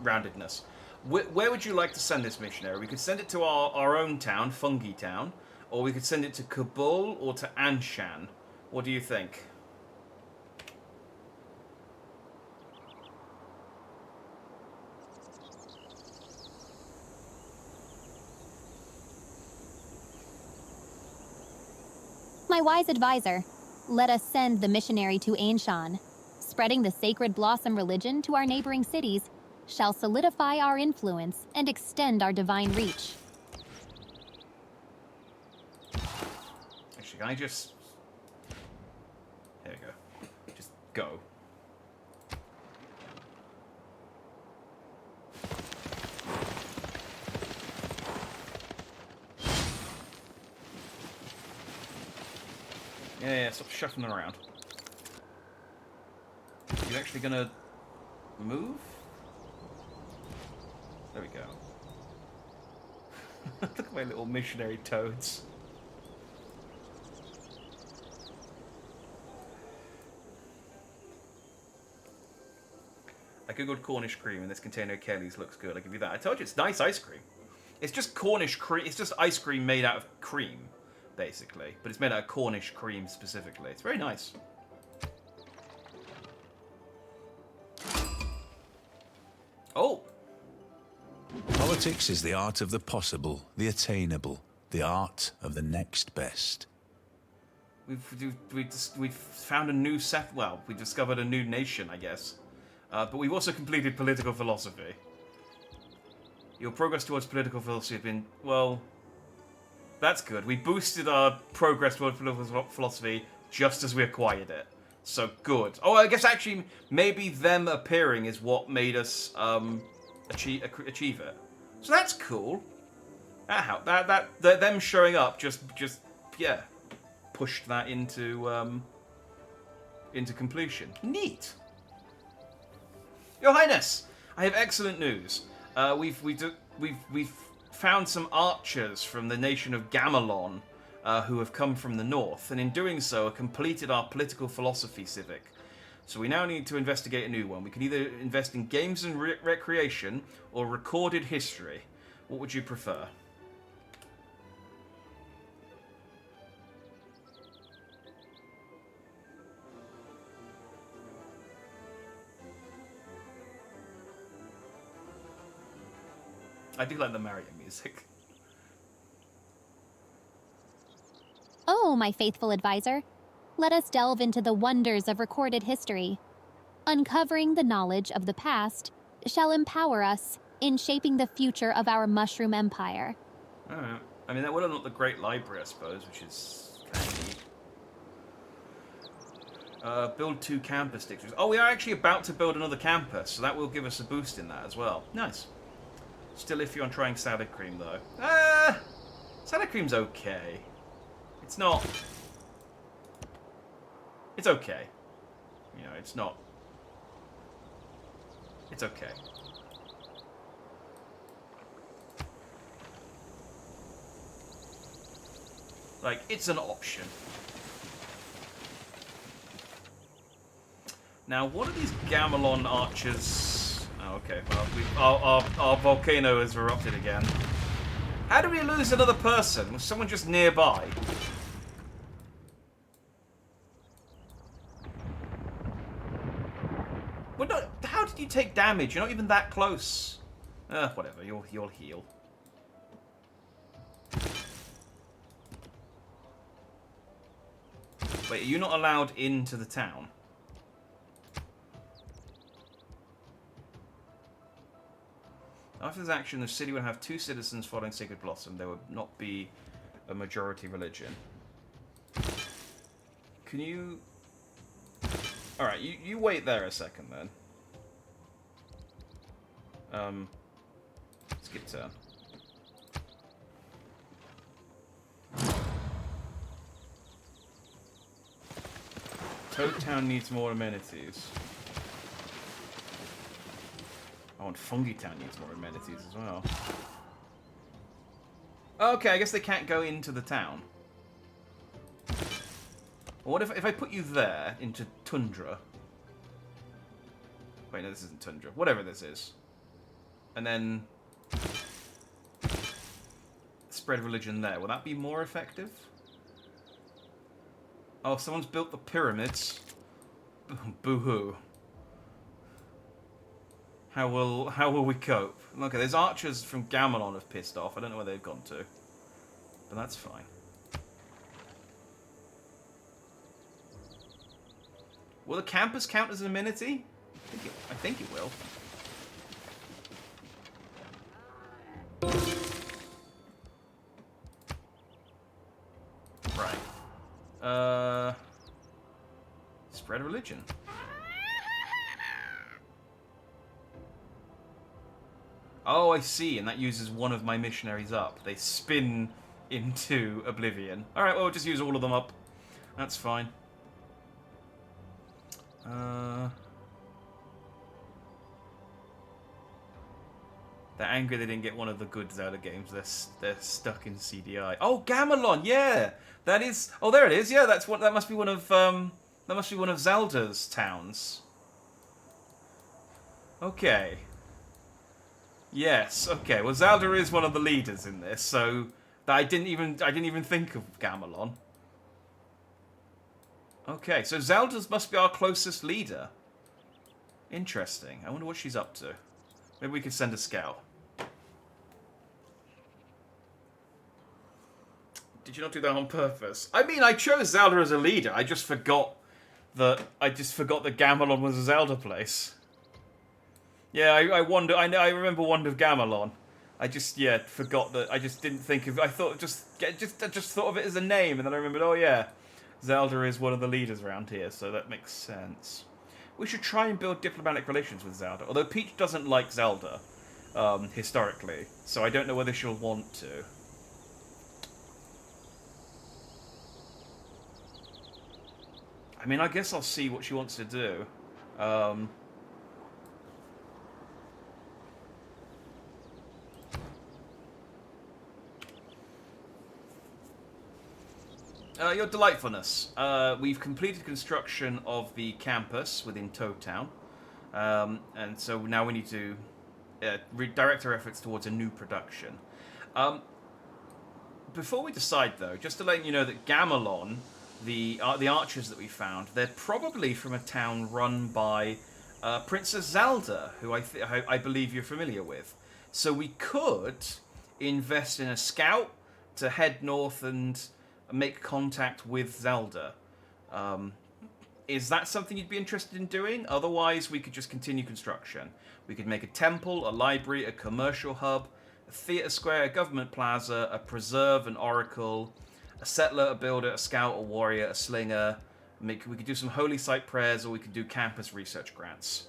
roundedness. Where would you like to send this missionary? We could send it to our own town, Fungi Town, or we could send it to Kabul or to Anshan. What do you think? My wise advisor, let us send the missionary to Anshan. Spreading the sacred blossom religion to our neighboring cities shall solidify our influence and extend our divine reach. Actually, can I just... There we go. Just go. Yeah, stop shuffling around. You actually gonna move? There we go. Look at my little missionary toads. I googled Cornish cream and this container of Kelly's looks good. I'll give you that. I told you it's nice ice cream. It's just Cornish cream. It's just ice cream made out of cream, basically. But it's made out of Cornish cream specifically. It's very nice. Oh! Politics is the art of the possible, the attainable, the art of the next best. We've found a new set. Well, we discovered a new nation, I guess. But we've also completed political philosophy. Your progress towards political philosophy has been, well, that's good. We boosted our progress towards political philosophy just as we acquired it. So good. Oh, I guess actually maybe them appearing is what made us achieve it. So that's cool. That helped. That them showing up just yeah, pushed that into completion. Neat. Your Highness, I have excellent news. We've found some archers from the nation of Gamelon who have come from the north, and in doing so, have completed our political philosophy civic. So we now need to investigate a new one. We can either invest in games and recreation or recorded history. What would you prefer? I do like the Mario music. Oh, my faithful advisor, let us delve into the wonders of recorded history. Uncovering the knowledge of the past shall empower us in shaping the future of our mushroom empire. Alright. I mean, that would unlock the Great Library, I suppose, which is kind of neat. Build 2 campus districts. Oh, we are actually about to build another campus, so that will give us a boost in that as well. Nice. Still iffy on trying salad cream, though. Salad cream's okay. It's not... It's okay. You know, it's not... It's okay. Like, it's an option. Now, what are these Gamelon archers... Oh, okay, well, our volcano has erupted again. How do we lose another person? Was someone just nearby? Well, no, how did you take damage? You're not even that close. Whatever, you'll heal. Wait, are you not allowed into the town? After this action, the city would have 2 citizens following Sacred Blossom. There would not be a majority religion. Can you... Alright, you wait there a second then. Skip turn. Toad Town needs more amenities. Oh, and Fungi Town needs more amenities as well. Okay, I guess they can't go into the town. What if I put you there into Tundra? Wait, no, this isn't Tundra. Whatever this is. And then spread religion there. Will that be more effective? Oh, someone's built the pyramids. Boo-hoo. How will we cope? Okay, there's archers from Gamelon have pissed off. I don't know where they've gone to. But that's fine. Will the campus count as an amenity? I think it will. Right. Spread religion. Oh, I see, and that uses one of my missionaries up. They spin into oblivion. Alright, well, we'll just use all of them up. That's fine. They're angry they didn't get one of the good Zelda games. They're stuck in CDI. Oh, Gamelon, yeah! That is... Oh, there it is, yeah, that must be one of, that must be one of Zelda's towns. Okay. Yes, okay. Well, Zelda is one of the leaders in this, so I didn't even think of Gamelon. Okay, so Zelda must be our closest leader. Interesting. I wonder what she's up to. Maybe we could send a scout. Did you not do that on purpose? I mean, I chose Zelda as a leader. I just forgot that Gamelon was a Zelda place. Yeah, I remember Wand of Gamelon. I just forgot that. I just didn't think of. I thought just thought of it as a name, and then I remembered. Oh yeah, Zelda is one of the leaders around here, so that makes sense. We should try and build diplomatic relations with Zelda. Although Peach doesn't like Zelda, historically, so I don't know whether she'll want to. I mean, I guess I'll see what she wants to do. Your delightfulness. We've completed construction of the campus within Toad Town. And so now we need to redirect our efforts towards a new production. Before we decide, though, just to let you know that Gamelon, the archers that we found, they're probably from a town run by Princess Zelda, who I believe you're familiar with. So we could invest in a scout to head north and make contact with Zelda. Is that something you'd be interested in doing? Otherwise, we could just continue construction. We could make a temple, a library, a commercial hub, a theatre square, a government plaza, a preserve, an oracle, a settler, a builder, a scout, a warrior, a slinger. We could do some holy site prayers, or we could do campus research grants.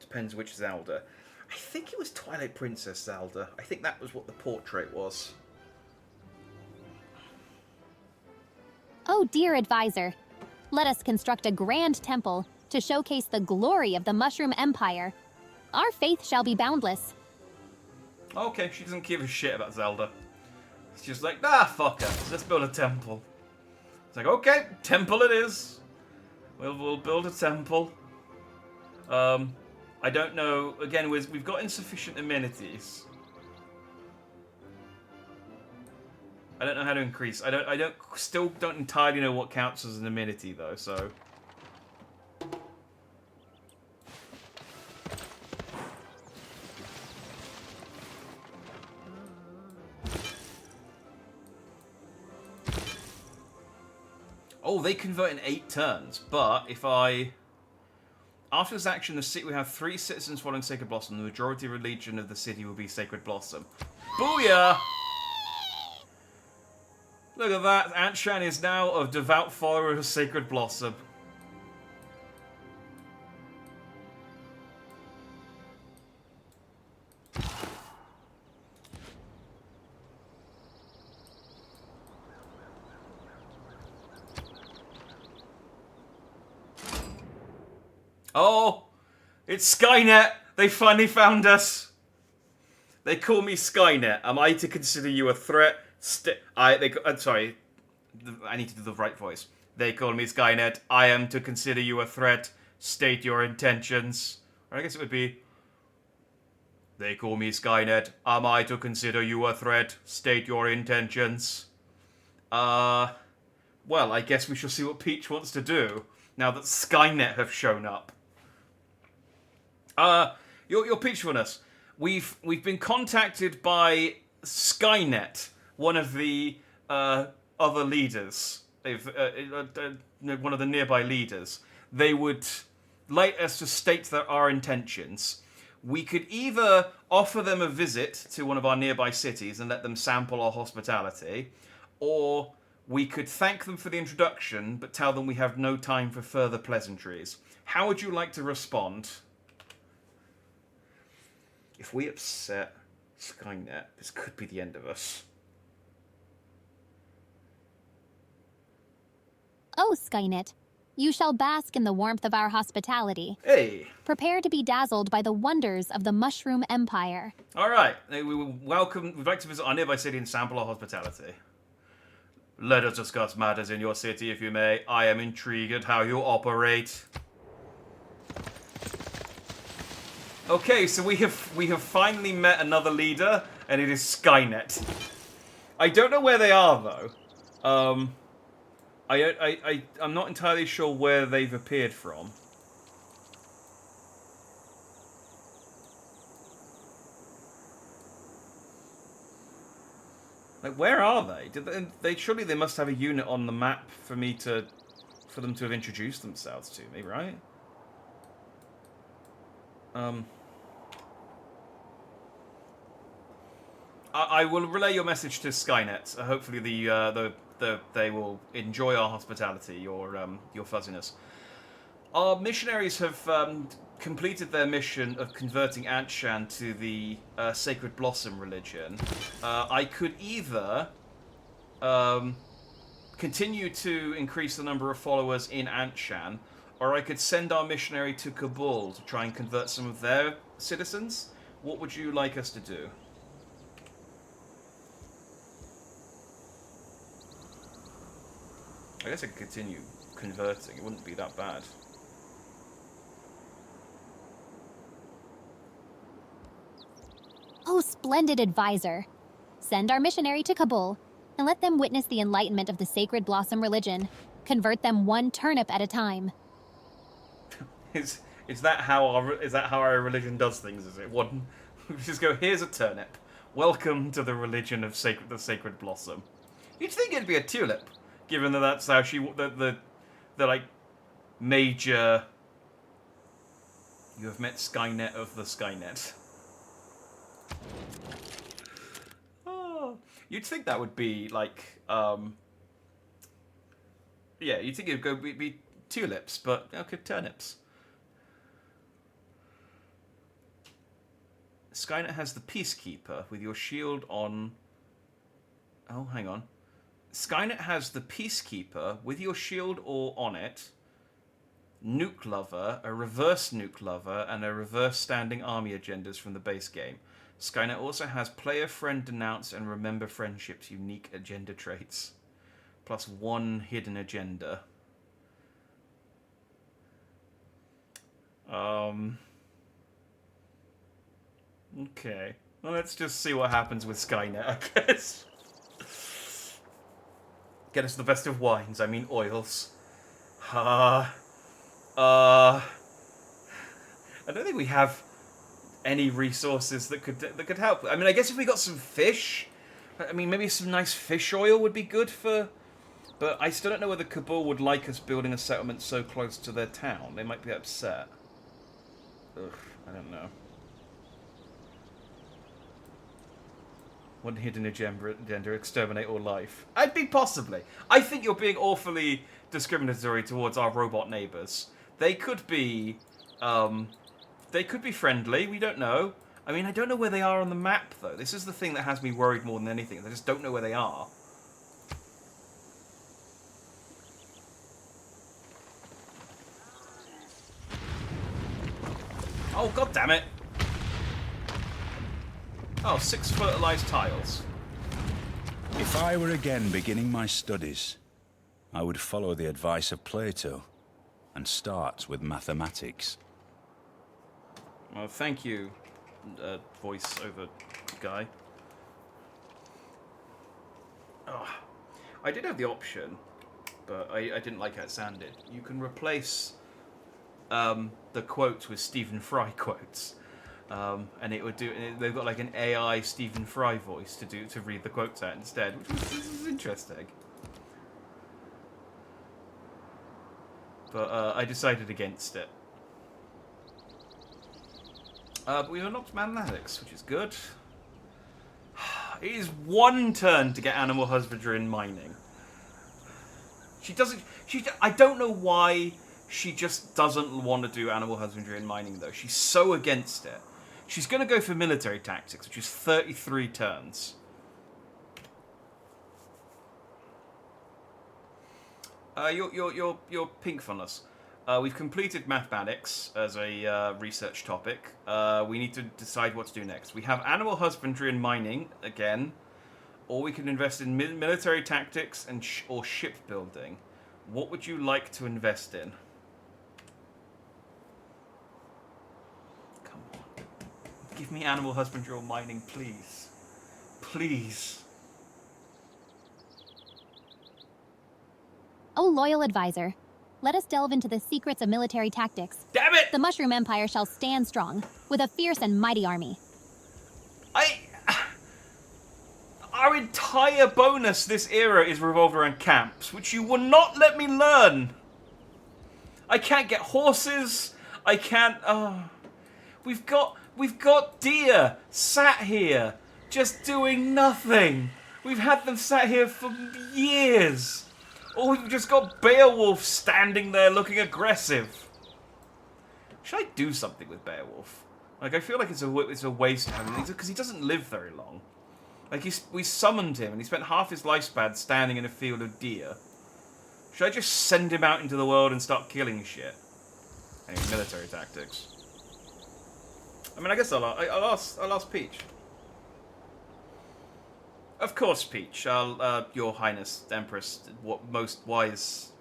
Depends which Zelda. I think it was Twilight Princess Zelda. I think that was what the portrait was. Oh, dear advisor, let us construct a grand temple to showcase the glory of the Mushroom Empire. Our faith shall be boundless. Okay, she doesn't give a shit about Zelda. She's just like, ah, fuck her. Let's build a temple. It's like, okay, temple it is. We'll build a temple. I don't know. Again, we've got insufficient amenities. I don't know how to increase. Still don't entirely know what counts as an amenity though. So. Oh, they convert in 8 turns. But if I... After this action, the city will have 3 citizens following Sacred Blossom. The majority religion of the city will be Sacred Blossom. Booyah! Look at that. Aunt Shan is now a devout follower of Sacred Blossom. Oh, it's Skynet. They finally found us. They call me Skynet. Am I to consider you a threat? Sorry. I need to do the right voice. They call me Skynet. I am to consider you a threat. State your intentions. Or I guess it would be... They call me Skynet. Am I to consider you a threat? State your intentions. Well, I guess we shall see what Peach wants to do, now that Skynet have shown up. Your Peachfulness, we've been contacted by Skynet, one of the other leaders. One of the nearby leaders. They would like us to state our intentions. We could either offer them a visit to one of our nearby cities and let them sample our hospitality, or we could thank them for the introduction, but tell them we have no time for further pleasantries. How would you like to respond? If we upset Skynet, this could be the end of us. Oh, Skynet, you shall bask in the warmth of our hospitality. Hey! Prepare to be dazzled by the wonders of the Mushroom Empire. Alright, we'd like to visit our nearby city and sample our hospitality. Let us discuss matters in your city, if you may. I am intrigued at how you operate. Okay, so we have finally met another leader, and it is Skynet. I don't know where they are, though. I'm not entirely sure where they've appeared from. Like, where are they? Surely they must have a unit on the map for them to have introduced themselves to me, right? I will relay your message to Skynet. Hopefully they will enjoy our hospitality, your fuzziness. Our missionaries have completed their mission of converting Anshan to the Sacred Blossom religion. I could either continue to increase the number of followers in Anshan, or I could send our missionary to Kabul to try and convert some of their citizens. What would you like us to do? I guess I could continue converting. It wouldn't be that bad. Oh, splendid advisor. Send our missionary to Kabul and let them witness the enlightenment of the Sacred Blossom religion. Convert them one turnip at a time. Is that how our religion does things? Is it one? We just go, here's a turnip. Welcome to the religion of the Sacred Blossom. You'd think it'd be a tulip, given that that's how the like major. You have met Skynet of the Skynet. Oh, you'd think that would be like, yeah, you'd think it'd be tulips, but okay, turnips. Skynet has the Peacekeeper with your shield on... Oh, hang on. Skynet has the Peacekeeper with your shield or on it, Nuke Lover, a reverse Nuke Lover, and a reverse standing army agendas from the base game. Skynet also has Player Friend Denounce and Remember Friendship's unique agenda traits, plus one hidden agenda. Okay. Well, let's just see what happens with Skynet, I guess. Get us the best of wines, I mean oils. I don't think we have any resources that could help. I mean, I guess if we got some fish, I mean, maybe some nice fish oil would be good for... But I still don't know whether Kabul would like us building a settlement so close to their town. They might be upset. Ugh, I don't know. One hidden agenda, exterminate all life. I'd be possibly. I think you're being awfully discriminatory towards our robot neighbours. They could be friendly, we don't know. I mean, I don't know where they are on the map, though. This is the thing that has me worried more than anything. I just don't know where they are. Oh, god damn it. Oh, 6 fertilized tiles. If I were again beginning my studies, I would follow the advice of Plato and start with mathematics. Well, thank you, voice-over guy. Oh, I did have the option, but I didn't like how it sounded. You can replace the quotes with Stephen Fry quotes, and it would do. They've got like an AI Stephen Fry voice to read the quotes out instead, which was interesting. But I decided against it. But we unlocked mathematics, which is good. It is one turn to get animal husbandry and mining. She doesn't. I don't know why she just doesn't want to do animal husbandry and mining, though. She's so against it. She's going to go for military tactics, which is 33 turns. You're pink funless. We've completed mathematics as a research topic. We need to decide what to do next. We have animal husbandry and mining again, or we can invest in military tactics and or shipbuilding. What would you like to invest in? Come on, give me animal husbandry or mining, please, please. Oh, loyal advisor, let us delve into the secrets of military tactics. Damn it! The Mushroom Empire shall stand strong, with a fierce and mighty army. Our entire bonus this era is revolved around camps, which you will not let me learn. I can't get horses. I can't. We've got deer sat here, just doing nothing. We've had them sat here for years. Or we've just got Beowulf standing there looking aggressive. Should I do something with Beowulf? Like, I feel like it's a waste of him, because he doesn't live very long. Like, we summoned him, and he spent half his lifespan standing in a field of deer. Should I just send him out into the world and start killing shit? Anyway, military tactics. I mean, I guess I'll ask Peach. Of course, Peach. Your Highness, Empress, what most wiseness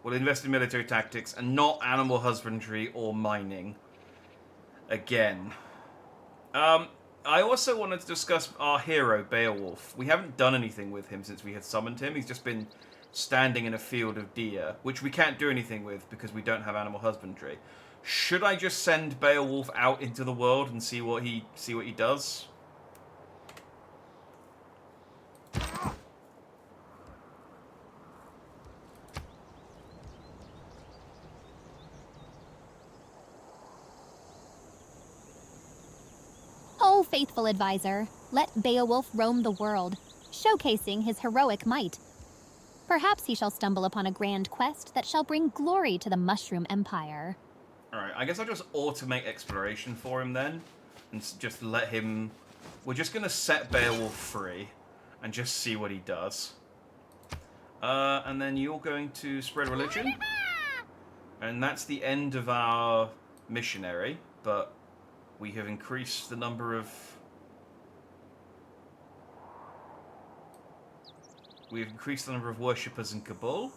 will invest in military tactics and not animal husbandry or mining. Again. I also wanted to discuss our hero, Beowulf. We haven't done anything with him since we had summoned him. He's just been standing in a field of deer, which we can't do anything with because we don't have animal husbandry. Should I just send Beowulf out into the world and see what he does? Oh, faithful advisor, let Beowulf roam the world, showcasing his heroic might. Perhaps he shall stumble upon a grand quest that shall bring glory to the Mushroom Empire. Alright, I guess I'll just automate exploration for him then, and just let him... We're just going to set Beowulf free, and just see what he does. And then you're going to spread religion. And that's the end of our missionary, but we have increased the number of... We've increased the number of worshippers in Kabul.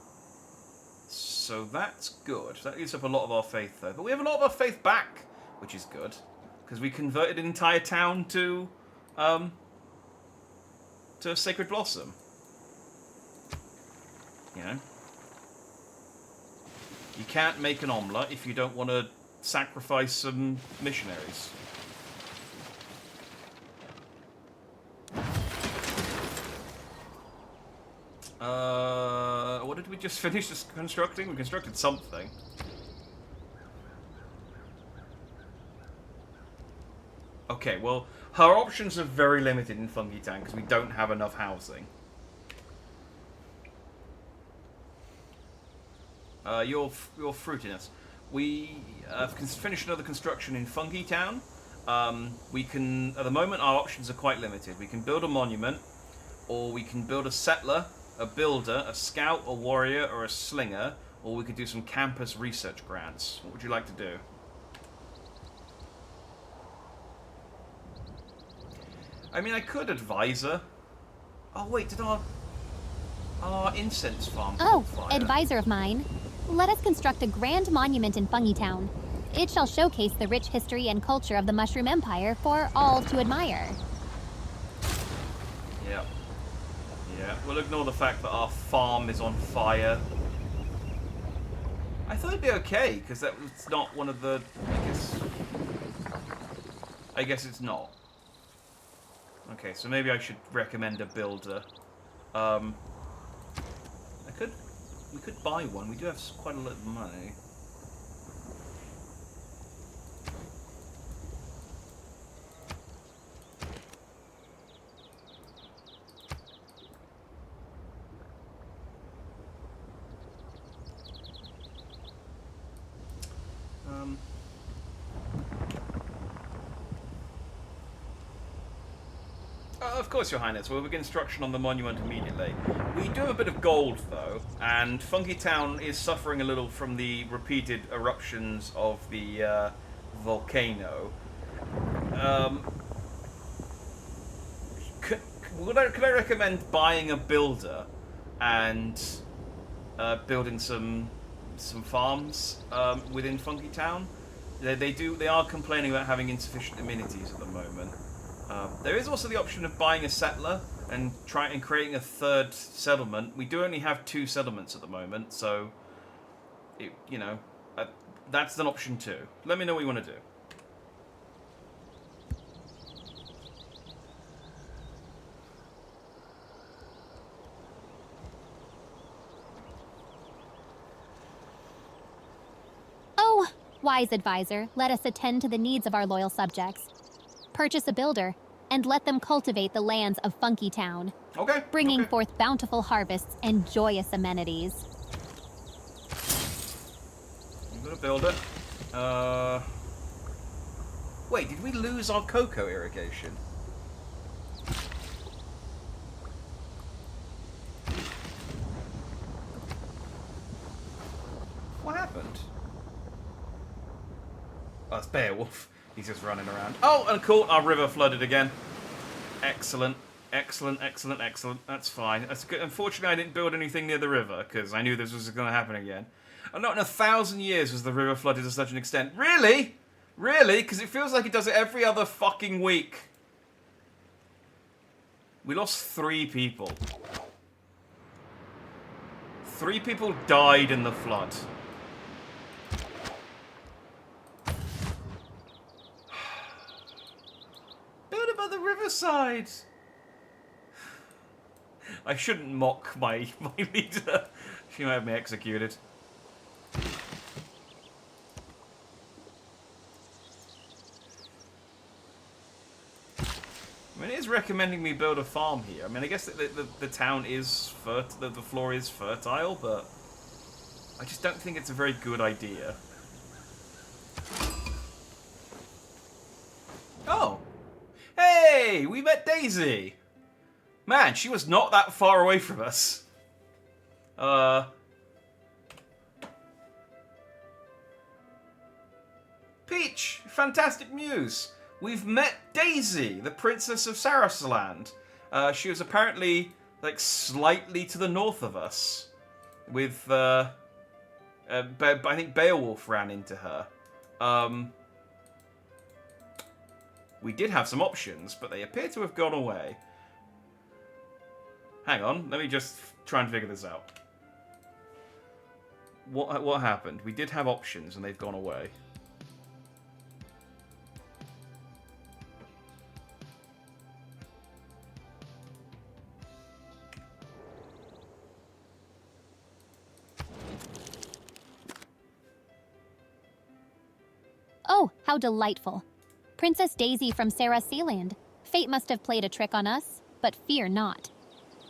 So that's good. That gives up a lot of our faith, though. But we have a lot of our faith back, which is good. Because we converted an entire town to Sacred Blossom. You know? You can't make an omelette if you don't want to sacrifice some missionaries. What did we just finish constructing? We constructed something. Okay, well, her options are very limited in Fungi Town because we don't have enough housing. Your fruitiness. We can finish another construction in Fungi Town. We can, at the moment, our options are quite limited. We can build a monument, or we can build a settler, a builder, a scout, a warrior, or a slinger, or we could do some campus research grants. What would you like to do? I mean, I could advise her. Oh, wait, did our incense farm Oh, fire? advisor of mine. Let us construct a grand monument in Fungi Town. It shall showcase the rich history and culture of the Mushroom Empire for all to admire. Yeah. Yeah, we'll ignore the fact that our farm is on fire. I thought it'd be okay, because that was not one of the... I guess it's not. Okay, so maybe I should recommend a builder. We could buy one. We do have quite a lot of money. Of course, Your Highness. We'll begin construction on the monument immediately. We do have a bit of gold, though, and Funky Town is suffering a little from the repeated eruptions of the volcano. Could I recommend buying a builder and building some farms within Funky Town? They are complaining about having insufficient amenities at the moment. There is also the option of buying a settler and creating a third settlement. We do only have 2 settlements at the moment, so that's an option too. Let me know what you want to do. Oh, wise advisor, let us attend to the needs of our loyal subjects. Purchase a builder, and let them cultivate the lands of Funky Town, Okay. bringing forth bountiful harvests and joyous amenities. I'm gonna build it. Wait, did we lose our cocoa irrigation? What happened? Oh, it's Beowulf. He's just running around. Oh, and cool, our river flooded again. Excellent. Excellent, excellent, excellent. That's fine. That's good. Unfortunately, I didn't build anything near the river, because I knew this was going to happen again. And not in 1,000 years was the river flooded to such an extent. Really? Really? Because it feels like it does it every other fucking week. We lost 3 people. 3 people died in the flood. Build it by the riverside. I shouldn't mock my leader. She might have me executed. I mean, it is recommending me build a farm here. I mean, I guess the town is the floor is fertile, but I just don't think it's a very good idea. Oh! Hey! We met Daisy! Man, she was not that far away from us. Peach! Fantastic news! We've met Daisy, the Princess of Sarasaland. She was apparently, like, slightly to the north of us. With, I think Beowulf ran into her. We did have some options, but they appear to have gone away. Hang on, let me just try and figure this out. What happened? We did have options, and they've gone away. Oh, how delightful. Princess Daisy from Sarah Sealand. Fate must have played a trick on us, but fear not.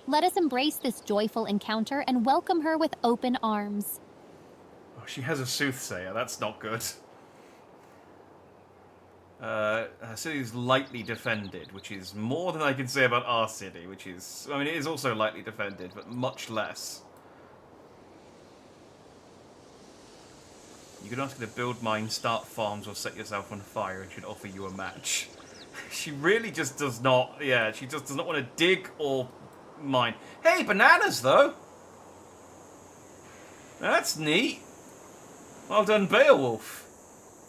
Let us embrace this joyful encounter and welcome her with open arms. Oh, she has a soothsayer. That's not good. Her city is lightly defended, which is more than I can say about our city, which is... I mean, it is also lightly defended, but much less. You could ask her to build mines, start farms, or set yourself on fire, and she'd offer you a match. She really just does not, yeah, she just does not want to dig or mine. Hey, bananas, though! That's neat. Well done, Beowulf.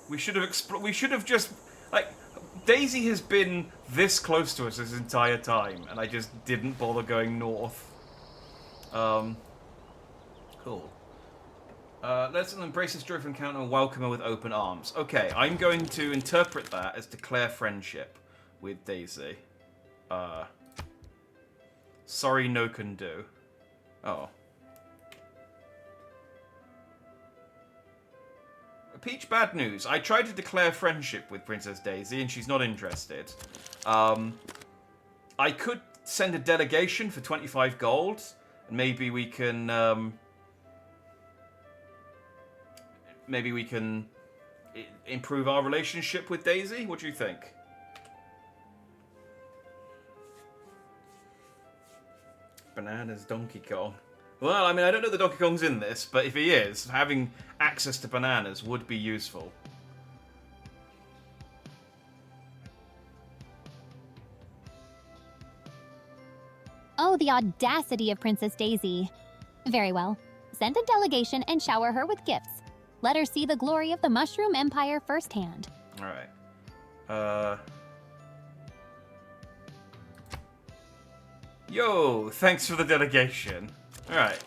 We should have just, like, Daisy has been this close to us this entire time, and I just didn't bother going north. Cool. Let's embrace this joyful encounter and welcome her with open arms. Okay, I'm going to interpret that as declare friendship with Daisy. Sorry, no can do. Oh. Peach, bad news. I tried to declare friendship with Princess Daisy and she's not interested. I could send a delegation for 25 gold. And maybe we can... improve our relationship with Daisy? What do you think? Bananas Donkey Kong. Well, I mean, I don't know that Donkey Kong's in this, but if he is, having access to bananas would be useful. Oh, the audacity of Princess Daisy. Very well. Send a delegation and shower her with gifts. Let her see the glory of the Mushroom Empire firsthand. Alright. Yo, thanks for the delegation. Alright.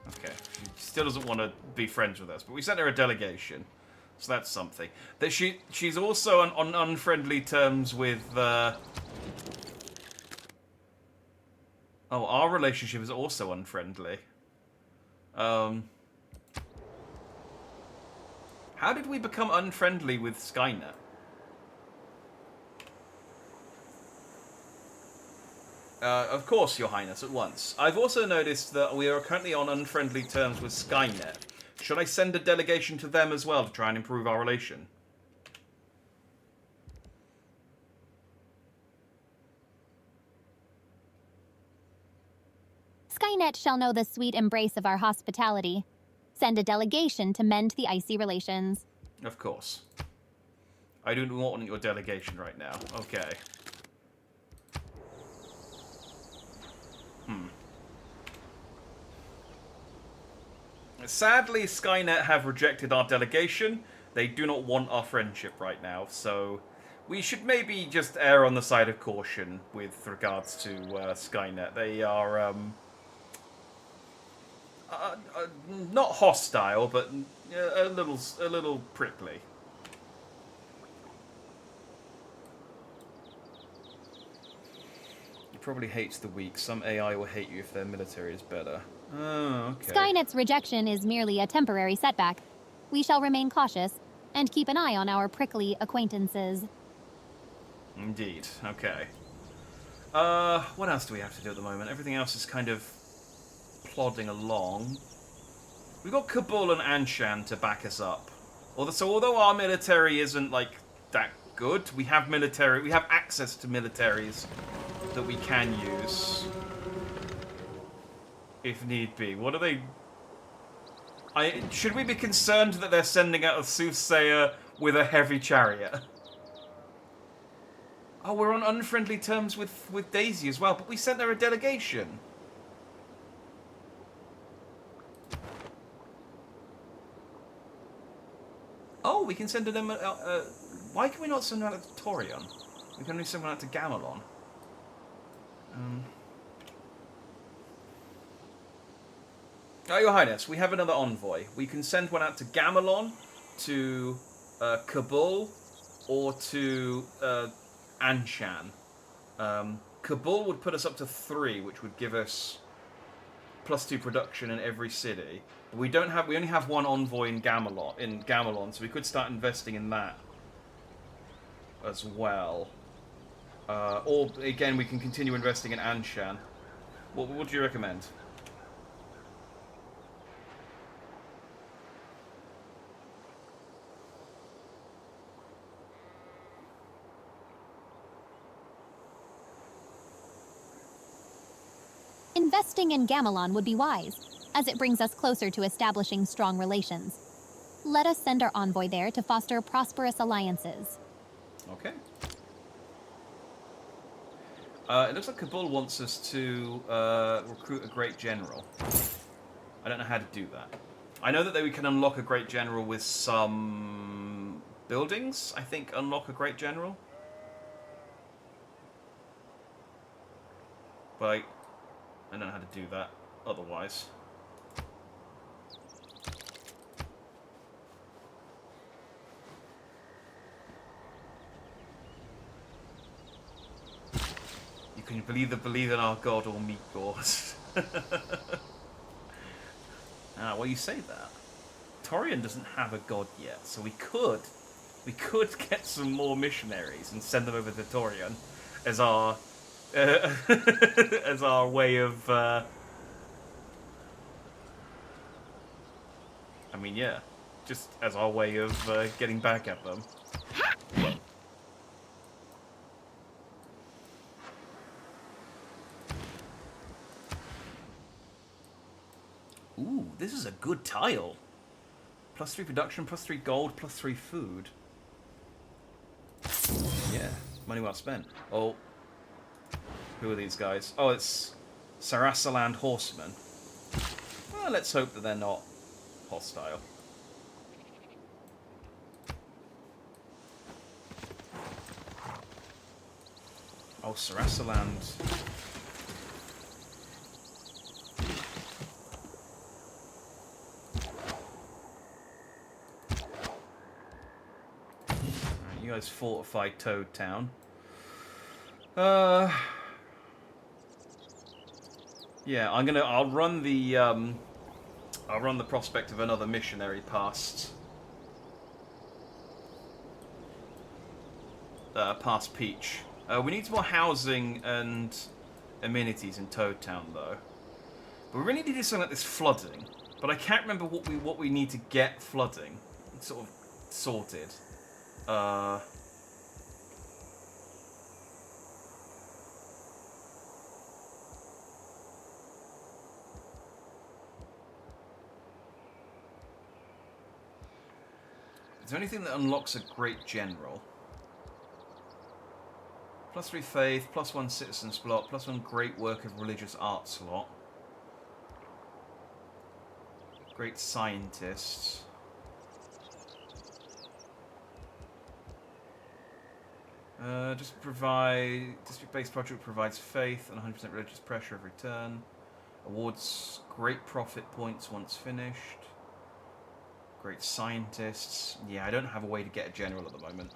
Okay, she still doesn't want to be friends with us, but we sent her a delegation. So that's something. That she's also on unfriendly terms with... Oh, our relationship is also unfriendly. How did we become unfriendly with Skynet? Of course, Your Highness, at once. I've also noticed that we are currently on unfriendly terms with Skynet. Should I send a delegation to them as well to try and improve our relation? Skynet shall know the sweet embrace of our hospitality. Send a delegation to mend the icy relations. Of course. I don't want your delegation right now. Okay. Sadly, Skynet have rejected our delegation. They do not want our friendship right now, so we should maybe just err on the side of caution with regards to Skynet. They are not hostile, but a little prickly. He probably hates the weak. Some AI will hate you if their military is better. Oh, okay. Skynet's rejection is merely a temporary setback. We shall remain cautious and keep an eye on our prickly acquaintances. Indeed. Okay. What else do we have to do at the moment? Everything else is kind of plodding along. We've got Kabul and Anshan to back us up. Although our military isn't like that good, we have access to militaries that we can use if need be. What are they? Should we be concerned that they're sending out a soothsayer with a heavy chariot? Oh, we're on unfriendly terms with Daisy as well, but we sent her a delegation. Oh, we can send them. Why can we not send them out to Torion? We can only send one out to Gamelon. Oh, Your Highness, we have another envoy. We can send one out to Gamelon, to Kabul, or to Anshan. Kabul would put us up to 3, which would give us +2 production in every city. But we only have one envoy in Gamelon, so we could start investing in that as well. Or again, we can continue investing in Anshan. What do you recommend? Investing in Gamelon would be wise, as it brings us closer to establishing strong relations. Let us send our envoy there to foster prosperous alliances. Okay. It looks like Kabul wants us to recruit a great general. I don't know how to do that. I know that we can unlock a great general with some buildings. I think unlock a great general. But I don't know how to do that otherwise. You can believe in our God or meet God. Well, you say that. Torian doesn't have a god yet, so we could get some more missionaries and send them over to Torian as our as our way of. I mean, yeah, just as our way of getting back at them. Ooh, this is a good tile. +3 production, +3 gold, +3 food. Yeah, money well spent. Oh, who are these guys? Oh, it's Sarasaland horsemen. Well, let's hope that they're not hostile. Oh, Sarasaland. You guys fortified Toad Town. Yeah, I'll run the prospect of another missionary past Peach. We need more housing and amenities in Toad Town, though. But we really need to do something like this flooding. But I can't remember what we need to get flooding. It's sort of sorted. Is there anything that unlocks a great general? +3 faith, +1 citizen slot, +1 great work of religious art slot. Great scientist. District-based project provides faith and 100% religious pressure of return. Awards great profit points once finished. Great scientists. Yeah, I don't have a way to get a general at the moment.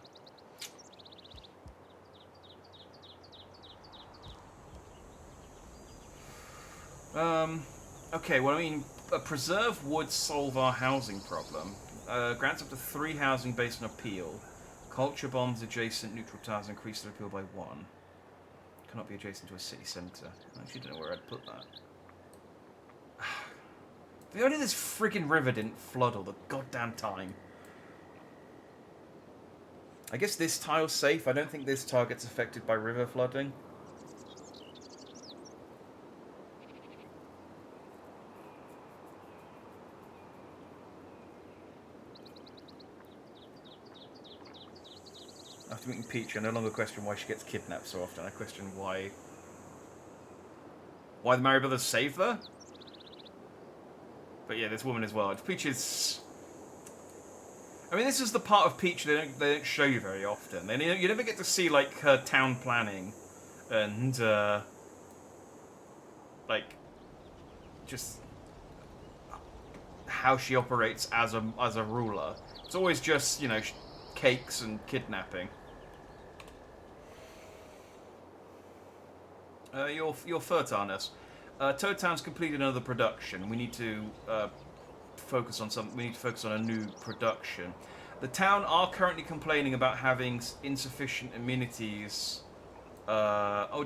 Okay, well, I mean, a preserve would solve our housing problem. Grants up to 3 housing based on appeal. Culture bombs adjacent neutral towers increase their appeal by 1. Cannot be adjacent to a city centre. I actually don't know where I'd put that. If only this friggin' river didn't flood all the goddamn time. I guess this tile's safe. I don't think this tile gets affected by river flooding. After meeting Peach, I no longer question why she gets kidnapped so often. I question why the Mario Brothers saved her. But yeah, this woman as well. Peach is... I mean, this is the part of Peach they don't show you very often. You never get to see, like, her town planning and, like, just how she operates as a ruler. It's always just, you know, cakes and kidnapping. Your fertileness. Toad Town's completed another production. We need to focus on We need to focus on a new production. The town are currently complaining about having insufficient amenities.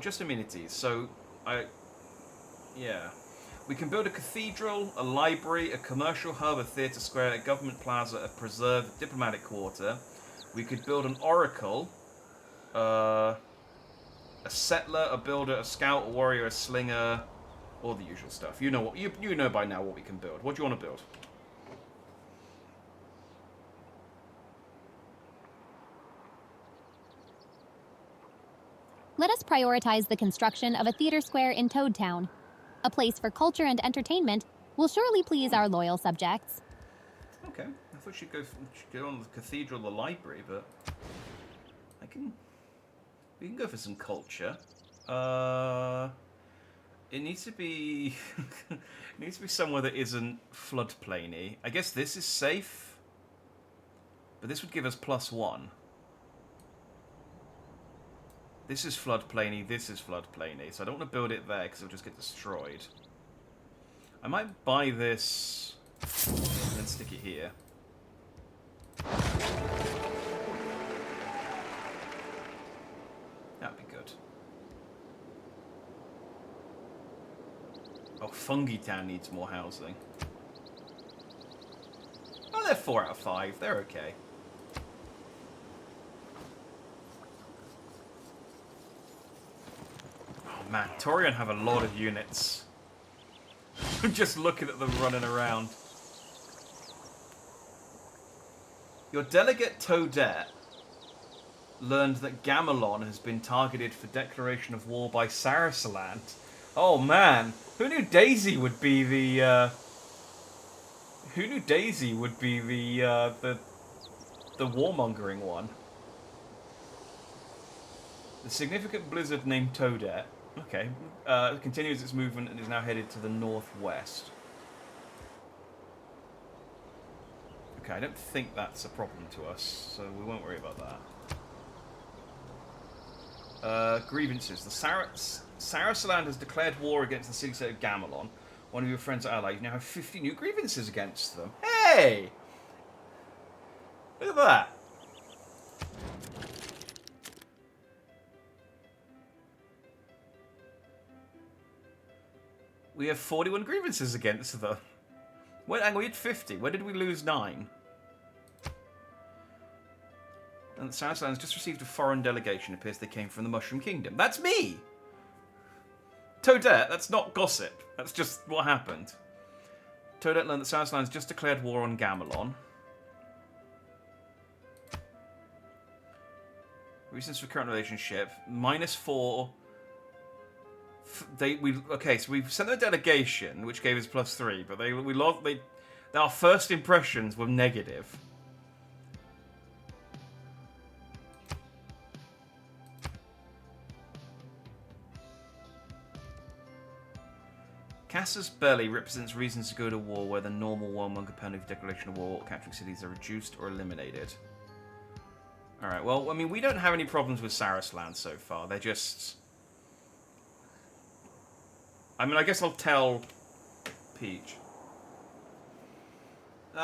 Just amenities. So yeah. We can build a cathedral, a library, a commercial hub, a theatre square, a government plaza, a preserve, a diplomatic quarter. We could build an oracle, a settler, a builder, a scout, a warrior, a slinger, all the usual stuff. You know by now what we can build. What do you want to build? let us prioritize the construction of a theater square in Toad Town. A place for culture and entertainment will surely please our loyal subjects. Okay, I thought she'd go on the cathedral or the library, but we can go for some culture. It needs to be it needs to be somewhere that isn't floodplainy. I guess this is safe, but this would give us +1. This is floodplainy, this is floodplainy, so I don't want to build it there because it'll just get destroyed. I might buy this and then stick it here. That'd be good. Oh, Fungi Town needs more housing. Oh, they're 4 out of 5. They're okay. Oh man, Torian have a lot of units. I'm just looking at them running around. Your delegate Toadette learned that Gamelon has been targeted for declaration of war by Sarasaland. Oh man, who knew Daisy would be the warmongering one? The significant blizzard named Toadette, okay, continues its movement and is now headed to the northwest. Okay, I don't think that's a problem to us, so we won't worry about that. Grievances. The Sarasaland has declared war against the city-state of Gamelon. One of your friends or allies now have 50 new grievances against them. Hey! Look at that. We have 41 grievances against them. Hang on, we had 50. Where did we lose 9? And the Sarasaland has just received a foreign delegation. It appears they came from the Mushroom Kingdom. That's me! Toadette, that's not gossip. That's just what happened. Toadette learned that Sarasaland has just declared war on Gamelon. Reasons for current relationship. -4. Okay, so we sent them a delegation, which gave us +3, but our first impressions were negative. Casus Belli represents reasons to go to war where the normal warmonger penalty for declaration of war or capturing cities are reduced or eliminated. Alright, well, I mean, we don't have any problems with Sarasaland so far. They're just... I mean, I guess I'll tell Peach.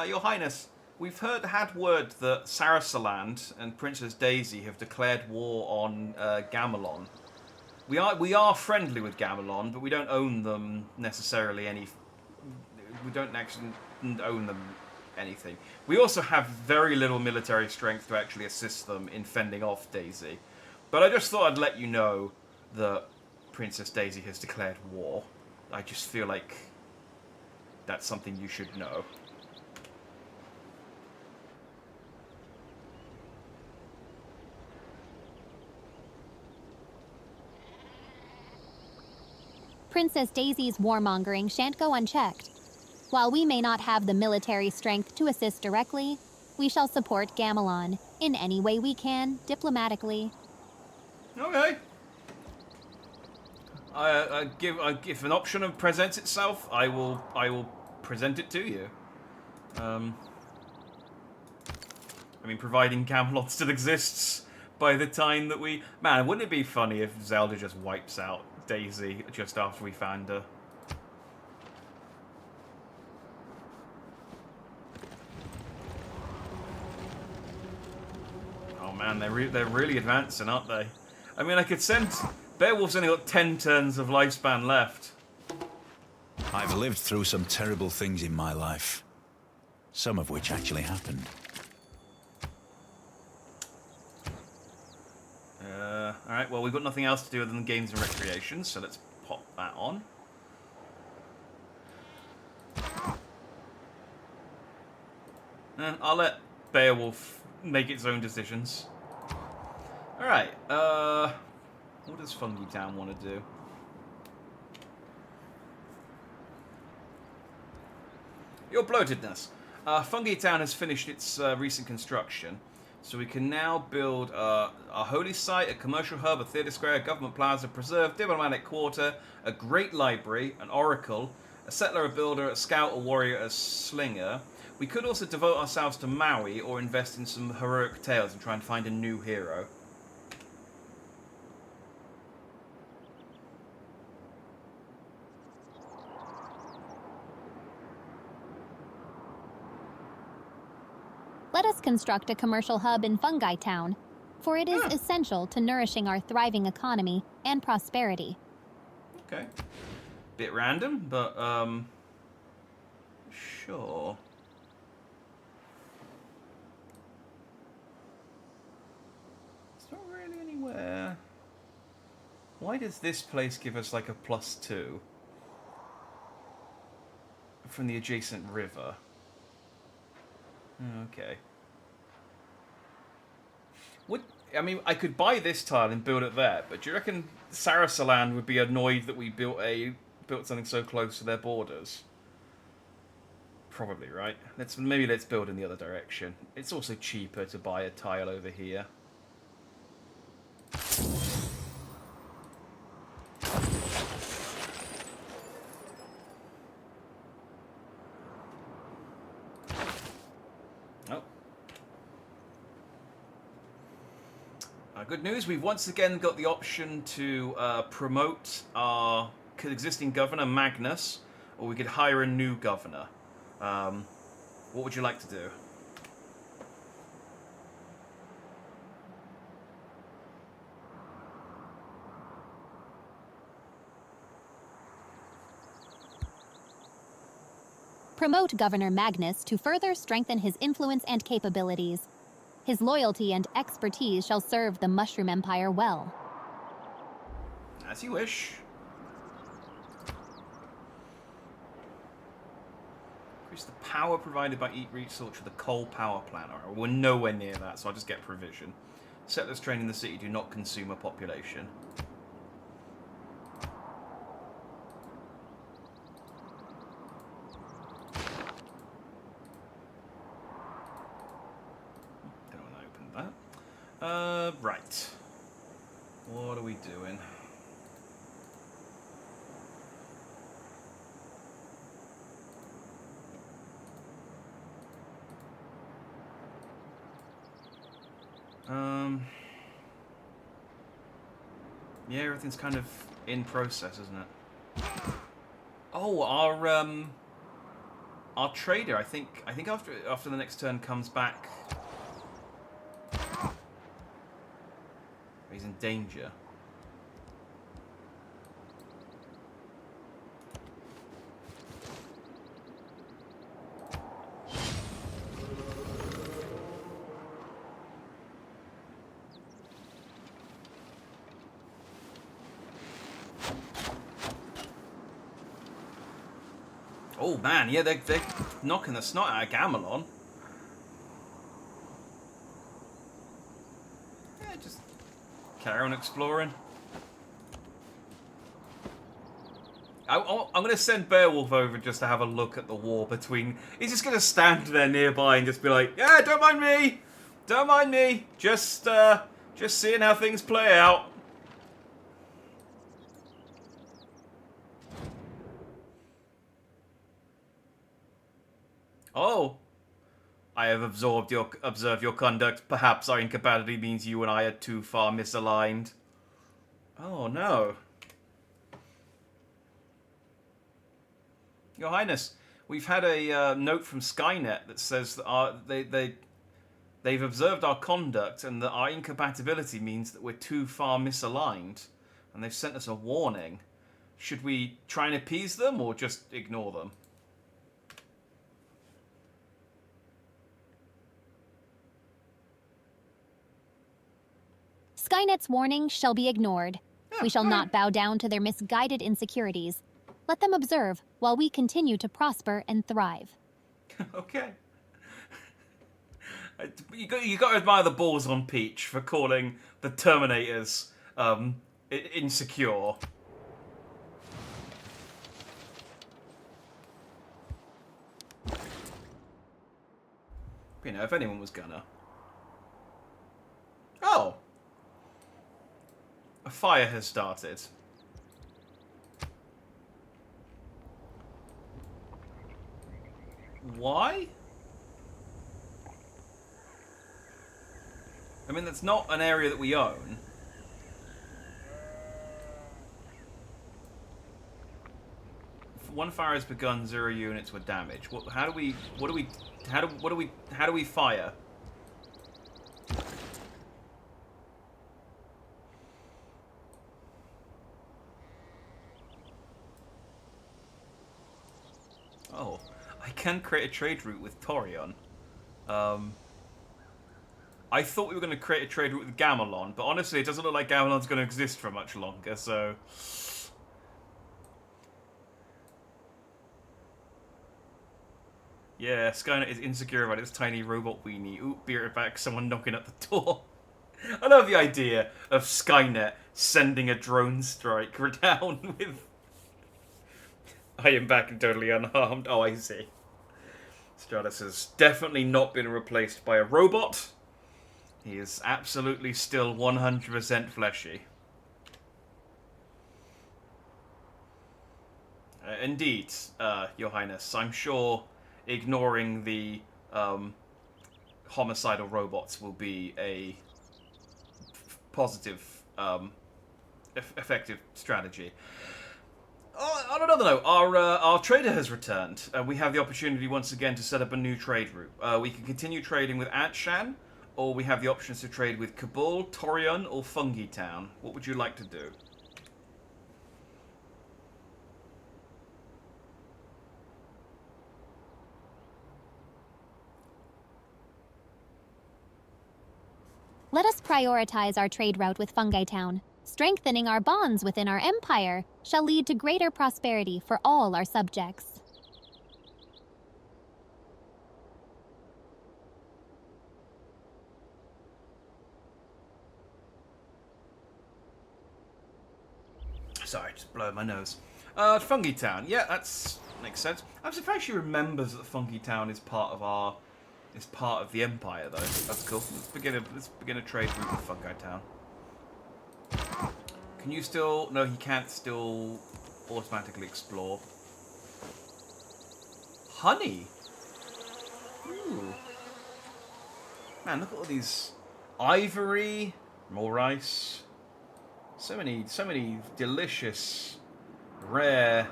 Your Highness, we've had word that Sarasaland and Princess Daisy have declared war on Gamelon. We are friendly with Gamelon, but we don't own them necessarily we don't actually own them anything. We also have very little military strength to actually assist them in fending off Daisy. But I just thought I'd let you know that Princess Daisy has declared war. I just feel like that's something you should know. Princess Daisy's warmongering shan't go unchecked. While we may not have the military strength to assist directly, we shall support Gamelon in any way we can, diplomatically. Okay. If an option presents itself, I will present it to you. I mean, providing Gamelon still exists by the time that we... Man, wouldn't it be funny if Zelda just wipes out Daisy just after we found her? Oh man, they're really advancing, aren't they? I mean, I could send... Beowulf's only got 10 turns of lifespan left. I've lived through some terrible things in my life. Some of which actually happened. Alright, well, we've got nothing else to do other than games and recreation, so let's pop that on. And I'll let Beowulf make its own decisions. Alright, What does Fungi Town want to do? Your bloatedness. Fungi Town has finished its recent construction, so we can now build a holy site, a commercial hub, a theatre square, a government plaza, a preserve, diplomatic quarter, a great library, an oracle, a settler, a builder, a scout, a warrior, a slinger. We could also devote ourselves to Maui or invest in some heroic tales and try and find a new hero. Let us construct a commercial hub in Fungi Town, for it is essential to nourishing our thriving economy and prosperity. Okay. Bit random, but, sure. It's not really anywhere. Why does this place give us, like, a +2? From the adjacent river. Okay. I mean, I could buy this tile and build it there, but do you reckon Sarasaland would be annoyed that we built something so close to their borders? Probably, right? Maybe let's build in the other direction. It's also cheaper to buy a tile over here. Good news, we've once again got the option to promote our existing governor, Magnus, or we could hire a new governor. What would you like to do? Promote Governor Magnus to further strengthen his influence and capabilities. His loyalty and expertise shall serve the Mushroom Empire well. As you wish. Increase the power provided by each resource for the coal power plant. Alright, we're nowhere near that, so I'll just get provision. Settlers trained in the city do not consume a population. Right. What are we doing? Yeah, everything's kind of in process, isn't it? Oh, our trader, I think after the next turn comes back. He's in danger. Oh man, yeah, they're knocking the snot out of Gamelon. Yeah, just carry on exploring. I'm going to send Beowulf over just to have a look at the war between... He's just going to stand there nearby and just be like, yeah, don't mind me. Don't mind me. Just seeing how things play out. Oh. I have observed your conduct. Perhaps our incompatibility means you and I are too far misaligned. Oh, no. Your Highness, we've had a note from Skynet that says that they've observed our conduct and that our incompatibility means that we're too far misaligned. And they've sent us a warning. Should we try and appease them or just ignore them? Skynet's warning shall be ignored. We shall not bow down to their misguided insecurities. Let them observe while we continue to prosper and thrive. Okay. You got to admire the balls on Peach for calling the Terminators insecure. You know, if anyone was gonna. Oh! A fire has started. Why? I mean, that's not an area that we own. One fire has begun, 0 units were damaged. How do we fire? Oh, I can create a trade route with Torion. I thought we were going to create a trade route with Gamelon, but honestly, it doesn't look like Gamelon's going to exist for much longer, so... Yeah, Skynet is insecure about its tiny robot weenie. Oop, be right back, someone knocking at the door. I love the idea of Skynet sending a drone strike down with... I am back and totally unharmed. Oh, I see. Stratus has definitely not been replaced by a robot. He is absolutely still 100% fleshy. Indeed, Your Highness. I'm sure ignoring the homicidal robots will be a positive, effective strategy. On another note, our trader has returned. We have the opportunity once again to set up a new trade route. We can continue trading with Atshan, or we have the options to trade with Kabul, Torion, or Fungi Town. What would you like to do? Let us prioritize our trade route with Fungi Town. Strengthening our bonds within our empire shall lead to greater prosperity for all our subjects. Sorry, just blowing my nose. Fungi Town. Yeah, that's makes sense. I'm surprised she remembers that Fungi Town is part of the Empire, though. That's cool. Let's begin a trade route with Fungi Town. Can you still... No, he can't still automatically explore. Honey! Ooh. Man, look at all these... Ivory, more rice. So many delicious, rare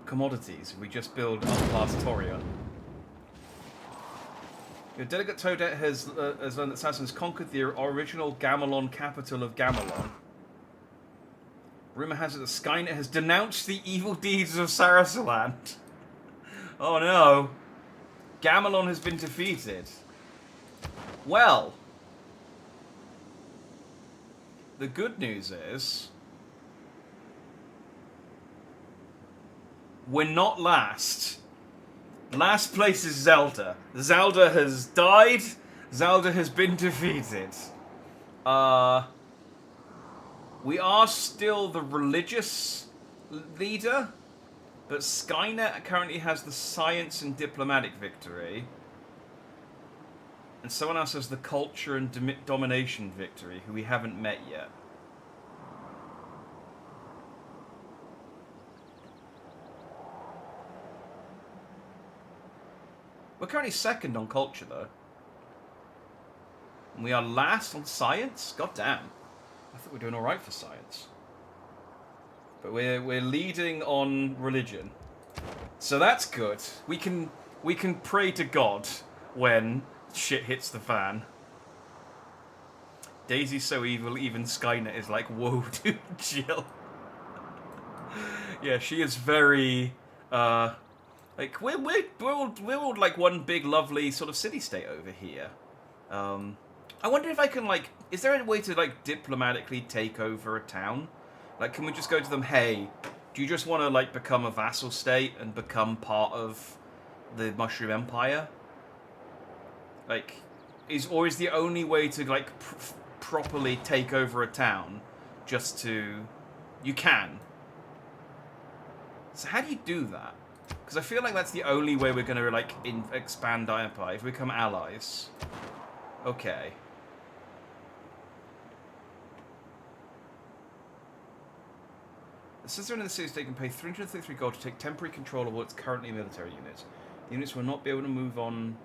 commodities. We just build up past Torion. Your delegate Toadette has learned that Sasson's conquered the original Gamelon capital of Gamelon. Rumor has it that Skynet has denounced the evil deeds of Sarasaland. Oh no. Gamelon has been defeated. Well. The good news is... we're not last. Last place is Zelda. Zelda has died. Zelda has been defeated. We are still the religious leader, but Skynet currently has the science and diplomatic victory. And someone else has the culture and domination victory, who we haven't met yet. We're currently second on culture, though. And we are last on science? God damn. I thought we were doing alright for science. But we're leading on religion. So that's good. We can pray to God when shit hits the fan. Daisy's so evil, even Skynet is like, whoa, dude, chill. Yeah, she is very... like, we're all like one big lovely sort of city-state over here. I wonder if I can, like... Is there a way to, like, diplomatically take over a town? Like, can we just go to them, hey, do you just want to, like, become a vassal state and become part of the Mushroom Empire? Like, is the only way to, like, properly take over a town just to... You can. So how do you do that? Because I feel like that's the only way we're going to, like, expand our empire. If we become allies. Okay. The citizen in the city state can pay 333 gold to take temporary control of what's currently a military unit. The units will not be able to move on...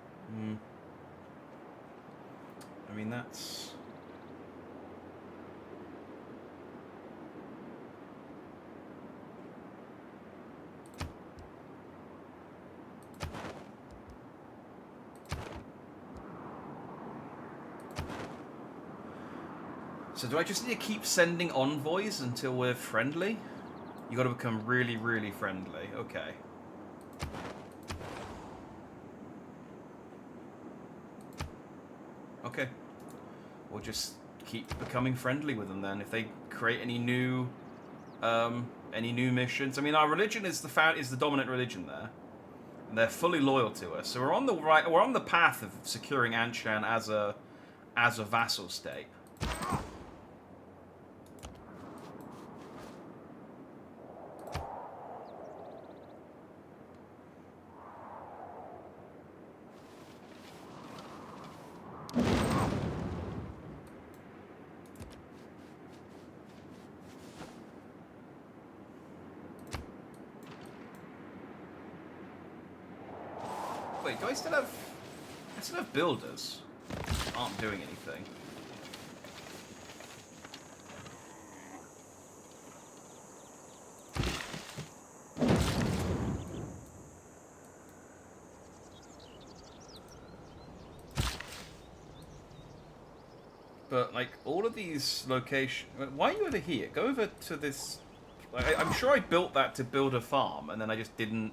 I mean, that's... So do I just need to keep sending envoys until we're friendly? You gotta become really, really friendly. Okay. Okay. We'll just keep becoming friendly with them then. If they create any new missions. I mean, our religion is the dominant religion there. And they're fully loyal to us. So we're on the path of securing Anshan as a vassal state. Wait, do I still have... I still have builders. Aren't doing anything. But, like, all of these locations... Why are you over here? Go over to this... I'm sure I built that to build a farm, and then I just didn't...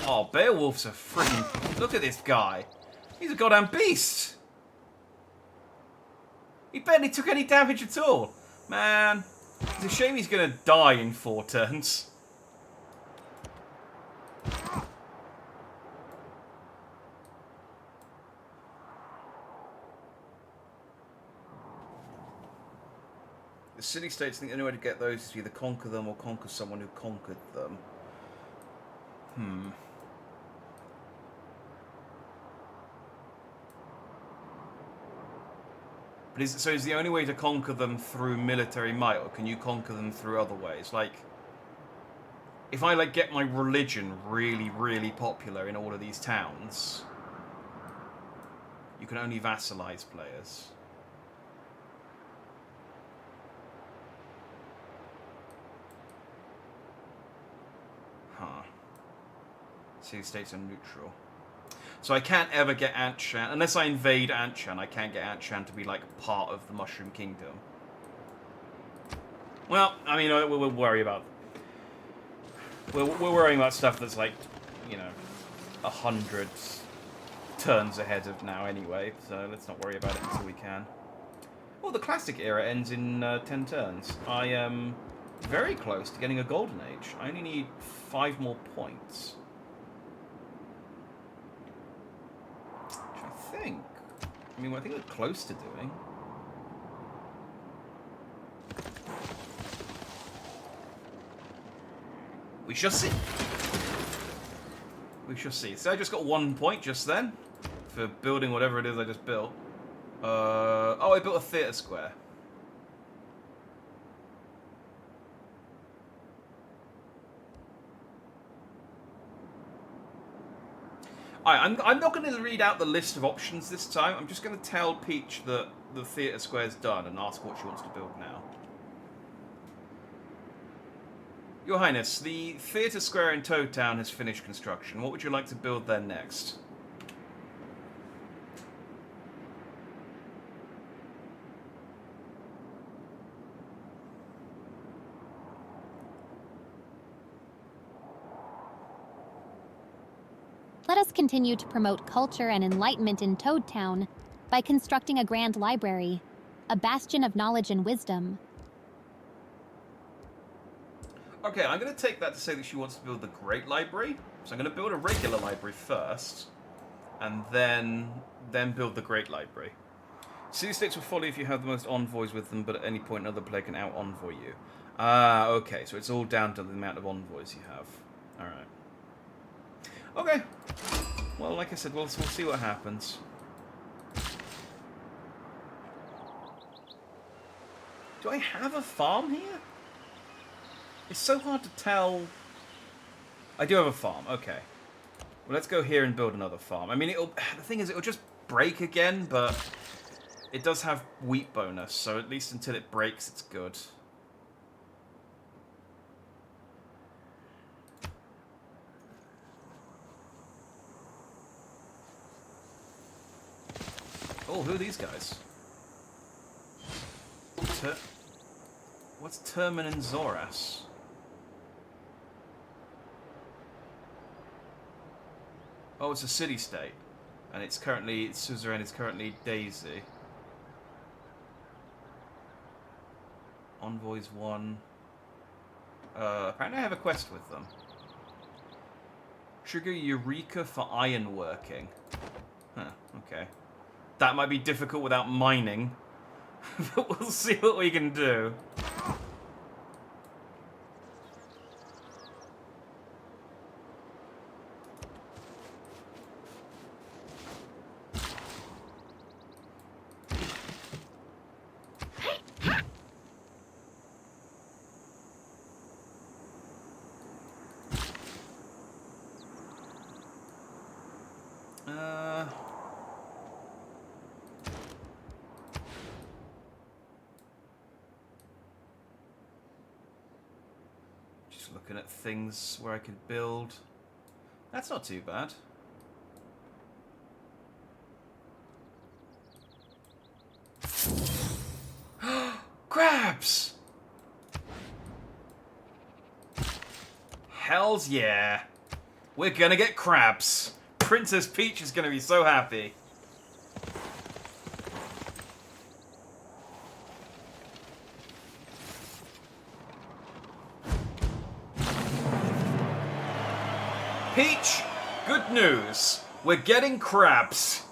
Oh, Beowulf's a freaking... Look at this guy. He's a goddamn beast. He barely took any damage at all. Man, it's a shame he's going to die in 4 turns. The city-states think the only way to get those is to either conquer them or conquer someone who conquered them. But is the only way to conquer them through military might, or can you conquer them through other ways? Like, if I, like, get my religion really, really popular in all of these towns, you can only vassalize players. Huh. City-states are neutral. So I can't ever get Anshan, unless I invade Anshan, I can't get Anshan to be, like, part of the Mushroom Kingdom. Well, I mean, we'll worry about... We're worrying about stuff that's, like, you know, 100 turns ahead of now anyway, so let's not worry about it until we can. Well, the Classic era ends in 10 turns. I am very close to getting a Golden Age. I only need 5 more points. I mean, I think we're close to doing. We shall see. We shall see. So I just got 1 point just then for building whatever it is I just built. Oh, I built a theatre square. I'm not going to read out the list of options this time. I'm just going to tell Peach that the theatre square's done and ask what she wants to build now. Your Highness, the theatre square in Toad Town has finished construction. What would you like to build there next? Let us continue to promote culture and enlightenment in Toad Town by constructing a grand library, a bastion of knowledge and wisdom. Okay, I'm going to take that to say that she wants to build the Great Library. So I'm going to build a regular library first. and then build the Great Library. City-states will follow if you have the most envoys with them, but at any point another player can out-envoy you. Ah, okay, so it's all down to the amount of envoys you have. Alright. Okay. Well, like I said, we'll see what happens. Do I have a farm here? It's so hard to tell. I do have a farm, okay. Well, let's go here and build another farm. I mean, the thing is, it'll just break again, but it does have wheat bonus, so at least until it breaks, it's good. Oh, who are these guys? What's Termin and Zoras? Oh, it's a city-state. And it's currently, suzerain is currently Daisy. Envoys 1. Apparently I have a quest with them. Trigger Eureka for ironworking. Huh, okay. That might be difficult without mining. But we'll see what we can do. Looking at things where I could build. That's not too bad. Crabs! Hells yeah. We're gonna get crabs. Princess Peach is gonna be so happy. Peach, good news. We're getting crabs.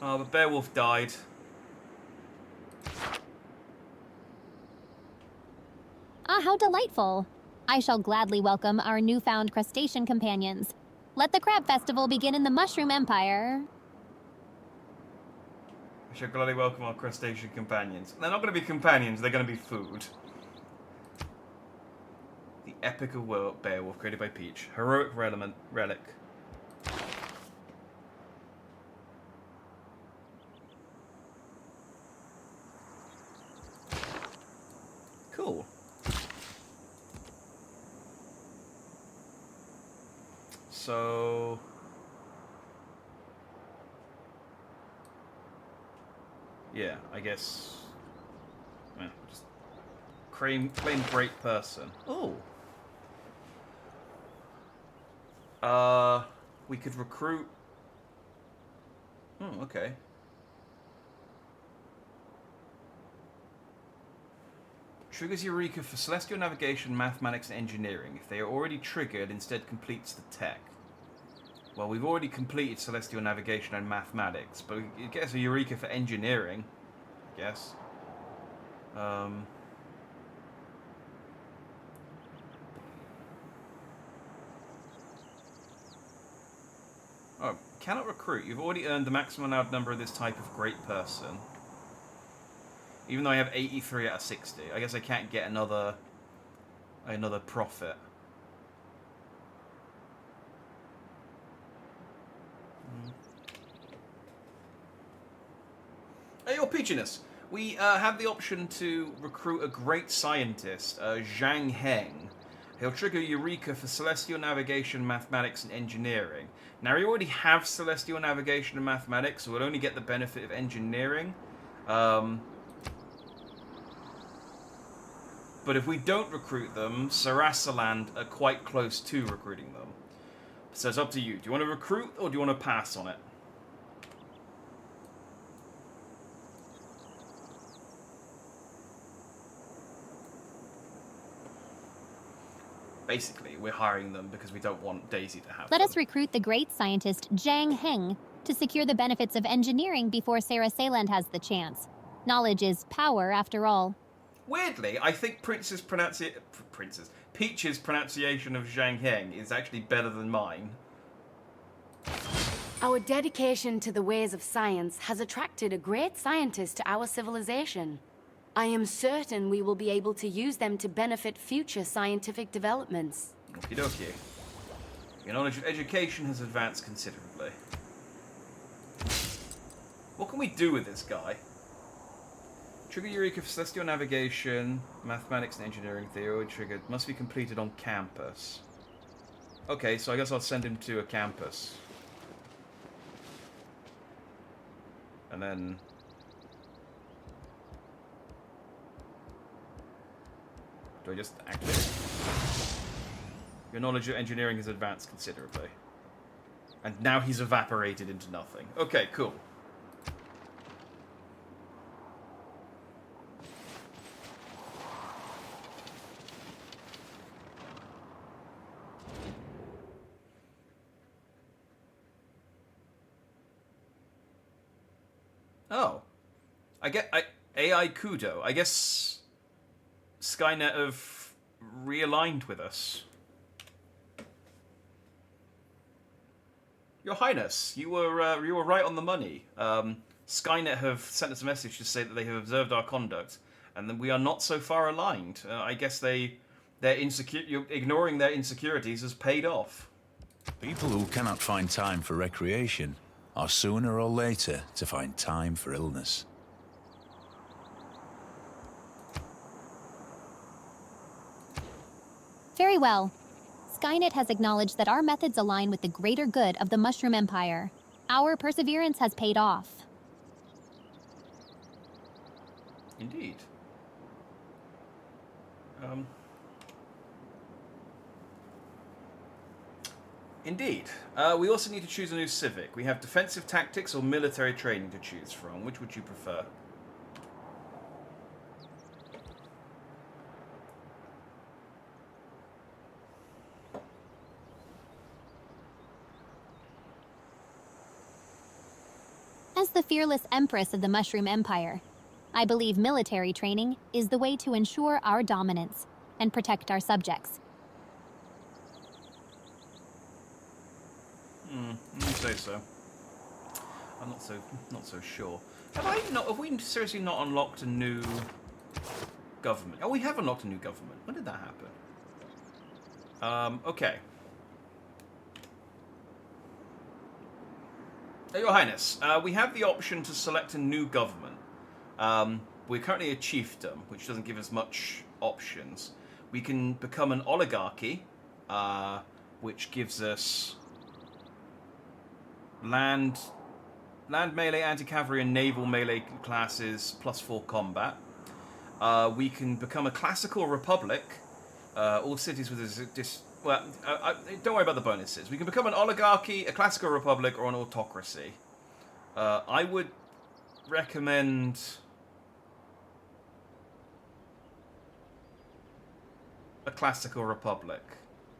Oh, but Beowulf died. Ah, how delightful. I shall gladly welcome our newfound crustacean companions. Let the crab festival begin in the Mushroom Empire. I shall gladly welcome our crustacean companions. They're not going to be companions, they're going to be food. The Epic of Beowulf, created by Peach. Heroic relic. Cool. So... yeah, I guess... yeah, just claim great person. Oh! We could recruit... oh, okay. Triggers Eureka for Celestial Navigation, Mathematics, and Engineering. If they are already triggered, instead completes the tech. Well, we've already completed Celestial Navigation and Mathematics, but it gets a Eureka for Engineering, I guess. Oh, cannot recruit. You've already earned the maximum allowed number of this type of great person. Even though I have 83 out of 60. I guess I can't get another prophet. Hey, your Peachiness. We have the option to recruit a great scientist, Zhang Heng. He'll trigger Eureka for Celestial Navigation, Mathematics, and Engineering. Now, we already have Celestial Navigation and Mathematics, so we'll only get the benefit of Engineering. But if we don't recruit them, Sarasaland are quite close to recruiting them. So it's up to you. Do you want to recruit, or do you want to pass on it? Basically, we're hiring them because we don't want Daisy to have Let them. us recruit the great scientist Zhang Heng to secure the benefits of engineering before Sarah Sayland has the chance. Knowledge is power, after all. Weirdly, I think Peach's pronunciation of Zhang Heng is actually better than mine. Our dedication to the ways of science has attracted a great scientist to our civilization. I am certain we will be able to use them to benefit future scientific developments. Okie dokie. Your knowledge of education has advanced considerably. What can we do with this guy? Trigger Eureka for Celestial Navigation, Mathematics and Engineering Theory triggered. Must be completed on campus. Okay, so I guess I'll send him to a campus. And then... do I just activate? Your knowledge of engineering has advanced considerably. And now he's evaporated into nothing. Okay, cool. Oh. AI Kudo. I guess Skynet have realigned with us. Your Highness, you were right on the money. Skynet have sent us a message to say that they have observed our conduct, and that we are not so far aligned. I guess ignoring their insecurities has paid off. People who cannot find time for recreation are sooner or later to find time for illness. Very well. Skynet has acknowledged that our methods align with the greater good of the Mushroom Empire. Our perseverance has paid off. Indeed. Indeed. We also need to choose a new civic. We have defensive tactics or military training to choose from. Which would you prefer? As the fearless empress of the Mushroom Empire, I believe military training is the way to ensure our dominance and protect our subjects. You say so. I'm not so sure. Have we seriously not unlocked a new government? Oh, we have unlocked a new government. When did that happen? Okay. Your Highness, we have the option to select a new government. We're currently a chiefdom, which doesn't give us much options. We can become an oligarchy, which gives us land melee, anti-cavalry, and naval melee classes +4 combat. We can become a classical republic. All cities with don't worry about the bonuses. We can become an oligarchy, a classical republic, or an autocracy. I would recommend a classical republic,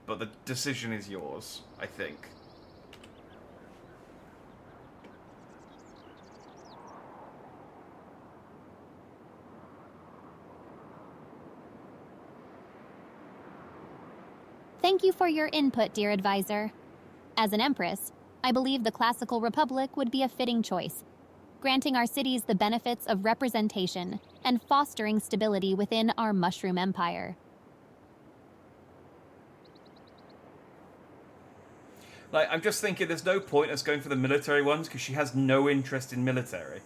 but the decision is yours, I think. Thank you for your input, dear advisor. As an empress, I believe the classical republic would be a fitting choice, granting our cities the benefits of representation and fostering stability within our Mushroom Empire. Like, I'm just thinking there's no point us going for the military ones because she has no interest in military.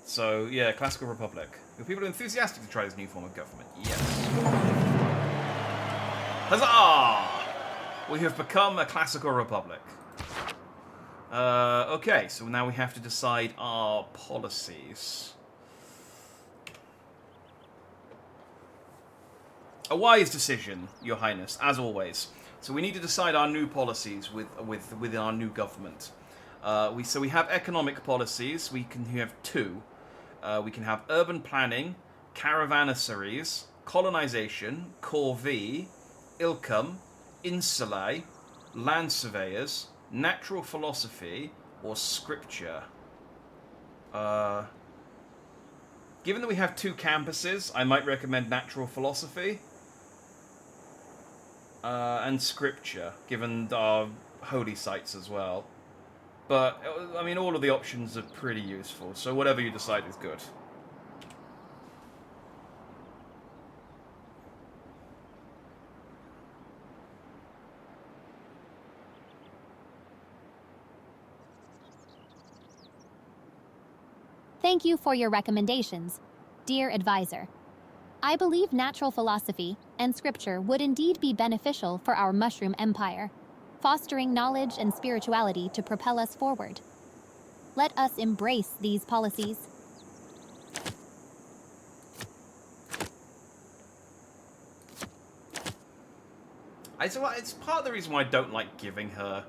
So, yeah, classical republic. Are people enthusiastic to try this new form of government? Yes. Huzzah! We have become a classical republic. Okay, so now we have to decide our policies. A wise decision, Your Highness, as always. So we need to decide our new policies within our new government. So we have economic policies. We have two. We can have urban planning, caravansaries, colonization, corvée, Ilcum, Insulae, Land Surveyors, Natural Philosophy, or Scripture. Given that we have 2 campuses, I might recommend Natural Philosophy and Scripture, given our holy sites as well. But, I mean, all of the options are pretty useful, so whatever you decide is good. Thank you for your recommendations, dear advisor. I believe natural philosophy and scripture would indeed be beneficial for our mushroom empire, fostering knowledge and spirituality to propel us forward. Let us embrace these policies. It's part of the reason why I don't like giving her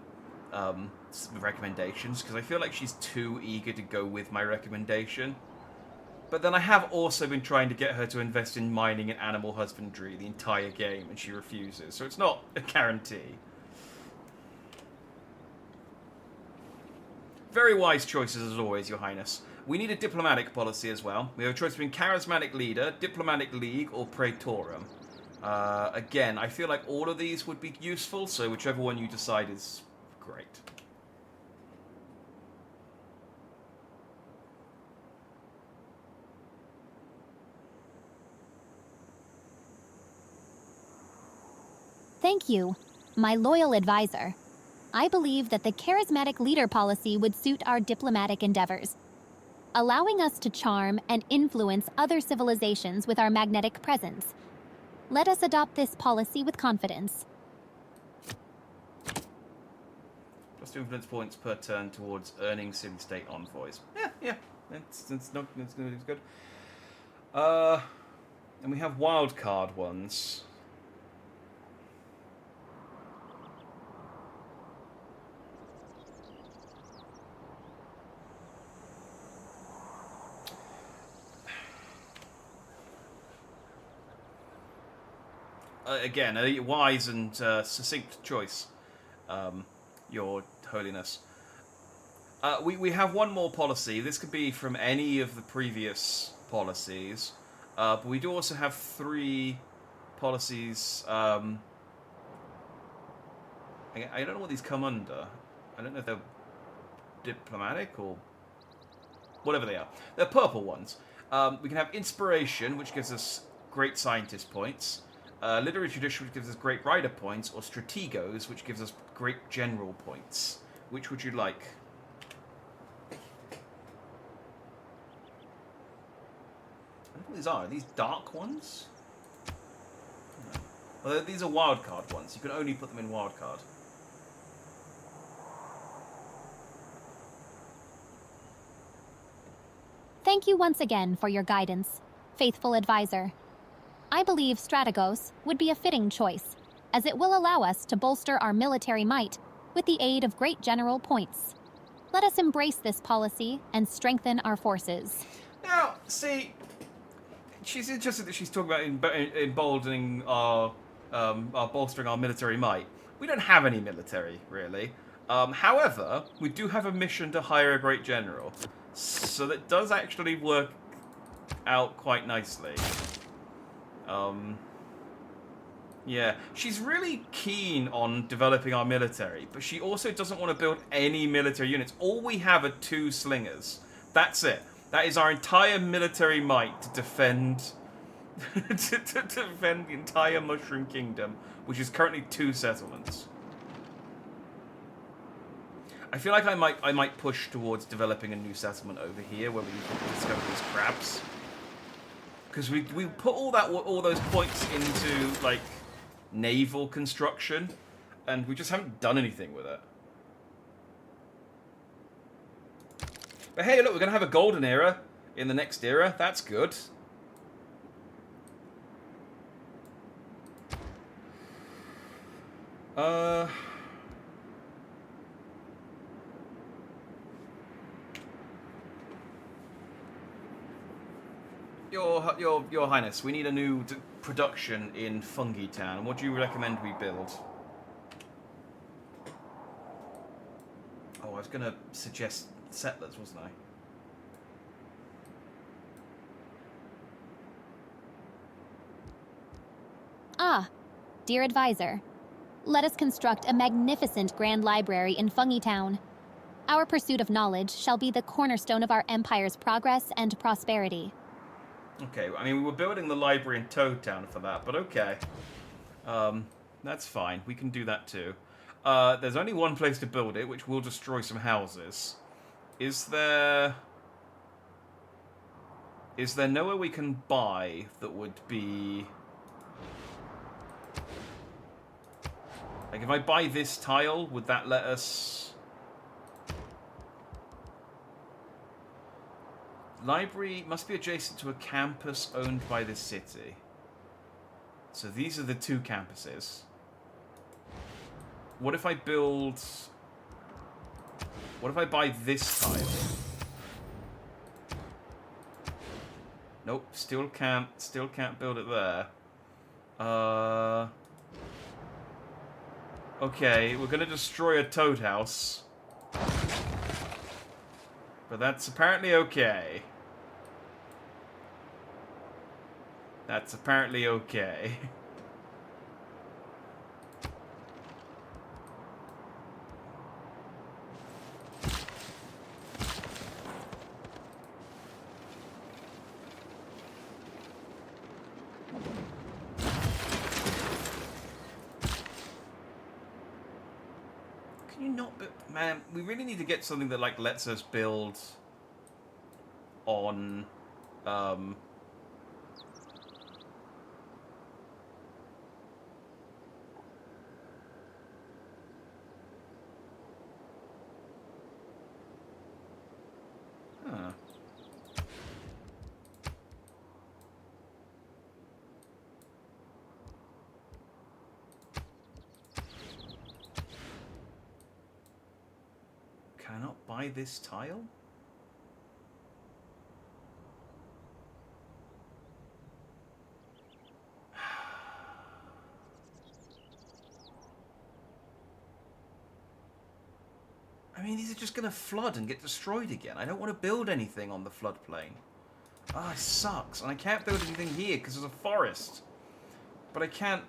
recommendations, because I feel like she's too eager to go with my recommendation. But then I have also been trying to get her to invest in mining and animal husbandry the entire game, and she refuses, so it's not a guarantee. Very wise choices as always, Your Highness. We need a diplomatic policy as well. We have a choice between Charismatic Leader, Diplomatic League, or Praetorum. Again, I feel like all of these would be useful, so whichever one you decide is great. Thank you, my loyal advisor. I believe that the charismatic leader policy would suit our diplomatic endeavors, allowing us to charm and influence other civilizations with our magnetic presence. Let us adopt this policy with confidence. +2 influence points per turn towards earning city-state envoys. Yeah, it's good. And we have wildcard ones. Again, a wise and succinct choice, Your Holiness. We have one more policy. This could be from any of the previous policies, but we do also have 3 policies. I don't know what these come under. I don't know if they're diplomatic or whatever they are. They're purple ones. We can have Inspiration, which gives us great scientist points. Literary Tradition, which gives us great writer points, or Strategos, which gives us great general points. Which would you like? I don't know what these are. Are these dark ones? No. Well, these are wildcard ones. You can only put them in wildcard. Thank you once again for your guidance, faithful advisor. I believe Strategos would be a fitting choice, as it will allow us to bolster our military might with the aid of great general points. Let us embrace this policy and strengthen our forces. Now, see, she's interested that she's talking about emboldening our bolstering our military might. We don't have any military, really. However, we do have a mission to hire a great general, so that does actually work out quite nicely. Yeah, she's really keen on developing our military, but she also doesn't want to build any military units. All we have are 2 slingers. That's it. That is our entire military might to defend to defend the entire Mushroom Kingdom, which is currently 2 settlements. I feel like I might push towards developing a new settlement over here where we can discover these crabs. Because we put all those points into like naval construction, and we just haven't done anything with it. But hey, look, we're gonna have a golden era in the next era. That's good. Your Highness, we need a new production in Fungi Town. What do you recommend we build? Oh, I was going to suggest settlers, wasn't I? Ah, dear advisor, let us construct a magnificent grand library in Fungi Town. Our pursuit of knowledge shall be the cornerstone of our empire's progress and prosperity. Okay, I mean, we were building the library in Toad Town for that, but okay. That's fine. We can do that too. There's only one place to build it, which will destroy some houses. Is there nowhere we can buy that would be... Like, if I buy this tile, would that let us... Library must be adjacent to a campus owned by the city. So these are the two campuses. What if I build... What if I buy this tile? Nope, still can't build it there. Okay, we're gonna destroy a toad house. But that's apparently okay. That's apparently okay. Can you not... Man, we really need to get something that, like, lets us build on... Huh. Can I not buy this tile? I mean, these are just going to flood and get destroyed again. I don't want to build anything on the floodplain. Ah, it sucks. And I can't build anything here because there's a forest. But I can't...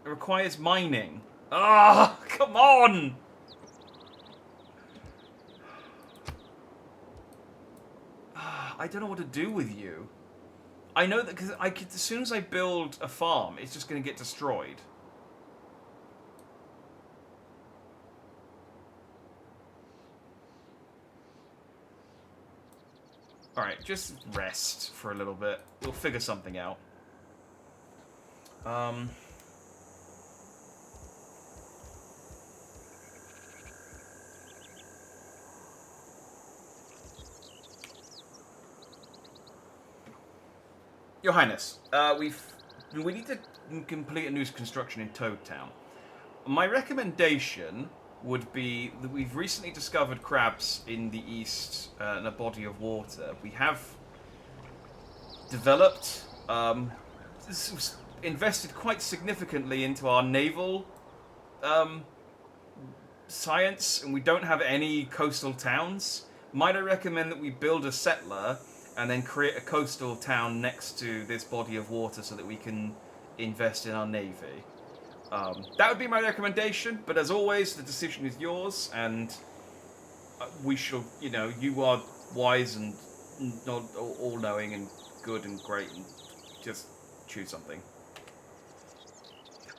It requires mining. Ah, come on! I don't know what to do with you. I know that because as soon as I build a farm, it's just going to get destroyed. Alright, just rest for a little bit. We'll figure something out. Your Highness, we need to complete a new construction in Toad Town. My recommendation would be that we've recently discovered crabs in the east in a body of water. We have developed, invested quite significantly into our naval science, and we don't have any coastal towns. Might I recommend that we build a settler and then create a coastal town next to this body of water so that we can invest in our navy? That would be my recommendation, but as always, the decision is yours, and we shall, you know, you are wise and not all-knowing and good and great, and just choose something.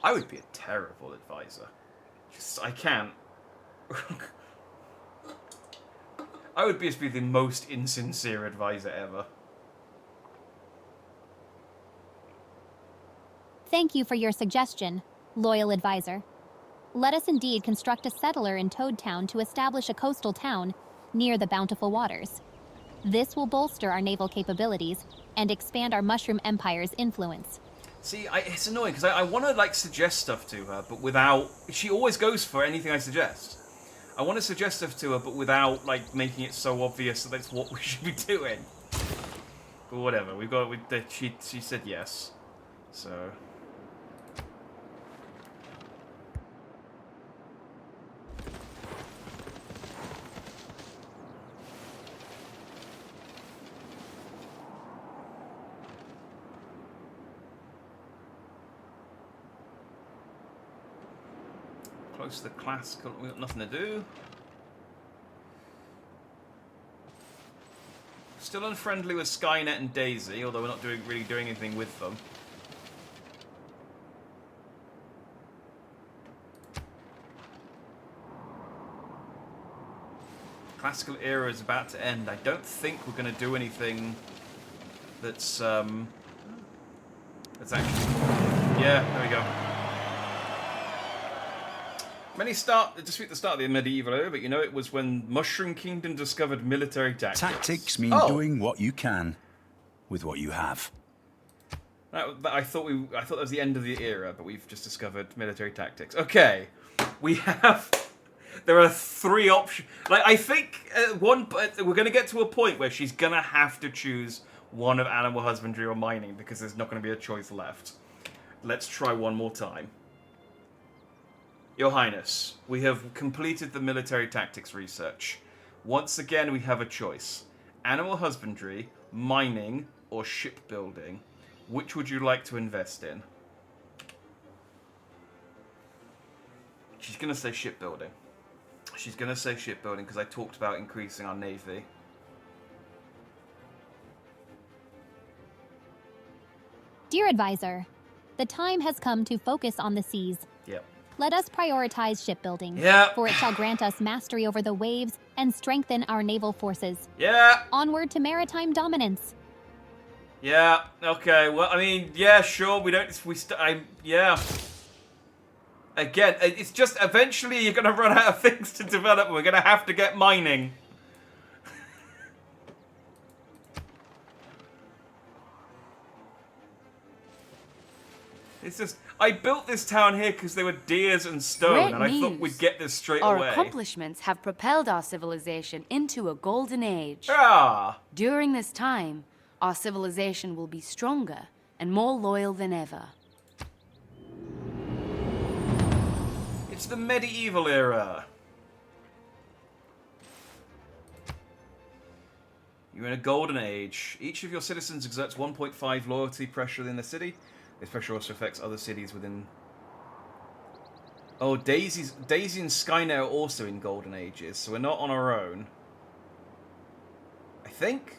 I would be a terrible advisor. I can't. I would be the most insincere advisor ever. Thank you for your suggestion, loyal advisor. Let us indeed construct a settler in Toad Town to establish a coastal town near the bountiful waters. This will bolster our naval capabilities and expand our Mushroom Empire's influence. See, it's annoying because I want to like suggest stuff to her, but without... She always goes for anything I suggest. I want to suggest stuff to her, but without like making it so obvious that that's what we should be doing. whatever. She said yes. So. Close to the classical. We got nothing to do. Still unfriendly with Skynet and Daisy, although we're not really doing anything with them. Classical era is about to end. I don't think we're going to do anything that's actually... Yeah, there we go. Just at the start of the medieval era, but you know it was when Mushroom Kingdom discovered military tactics. Tactics mean doing what you can with what you have. I thought that was the end of the era, but we've just discovered military tactics. Okay, we have. There are 3 options. Like I think we're going to get to a point where she's going to have to choose one of animal husbandry or mining because there's not going to be a choice left. Let's try one more time. Your Highness, we have completed the military tactics research. Once again, we have a choice. Animal husbandry, mining, or shipbuilding. Which would you like to invest in? She's going to say shipbuilding. She's going to say shipbuilding because I talked about increasing our navy. Dear advisor, the time has come to focus on the seas. Yep. Let us prioritize shipbuilding, Yep. for it shall grant us mastery over the waves and strengthen our naval forces. Yeah. Onward to maritime dominance. Yeah. Okay. Well, I mean, yeah, sure. Yeah. Again, it's just eventually you're going to run out of things to develop. We're going to have to get mining. It's just, I built this town here because there were deers and stone, and I thought we'd get this straight away. Our accomplishments have propelled our civilization into a golden age. Ah! During this time, our civilization will be stronger and more loyal than ever. It's the medieval era. You're in a golden age. Each of your citizens exerts 1.5 loyalty pressure in the city. This pressure also affects other cities within... Oh, Daisy and Skynet are also in golden ages, so we're not on our own. I think?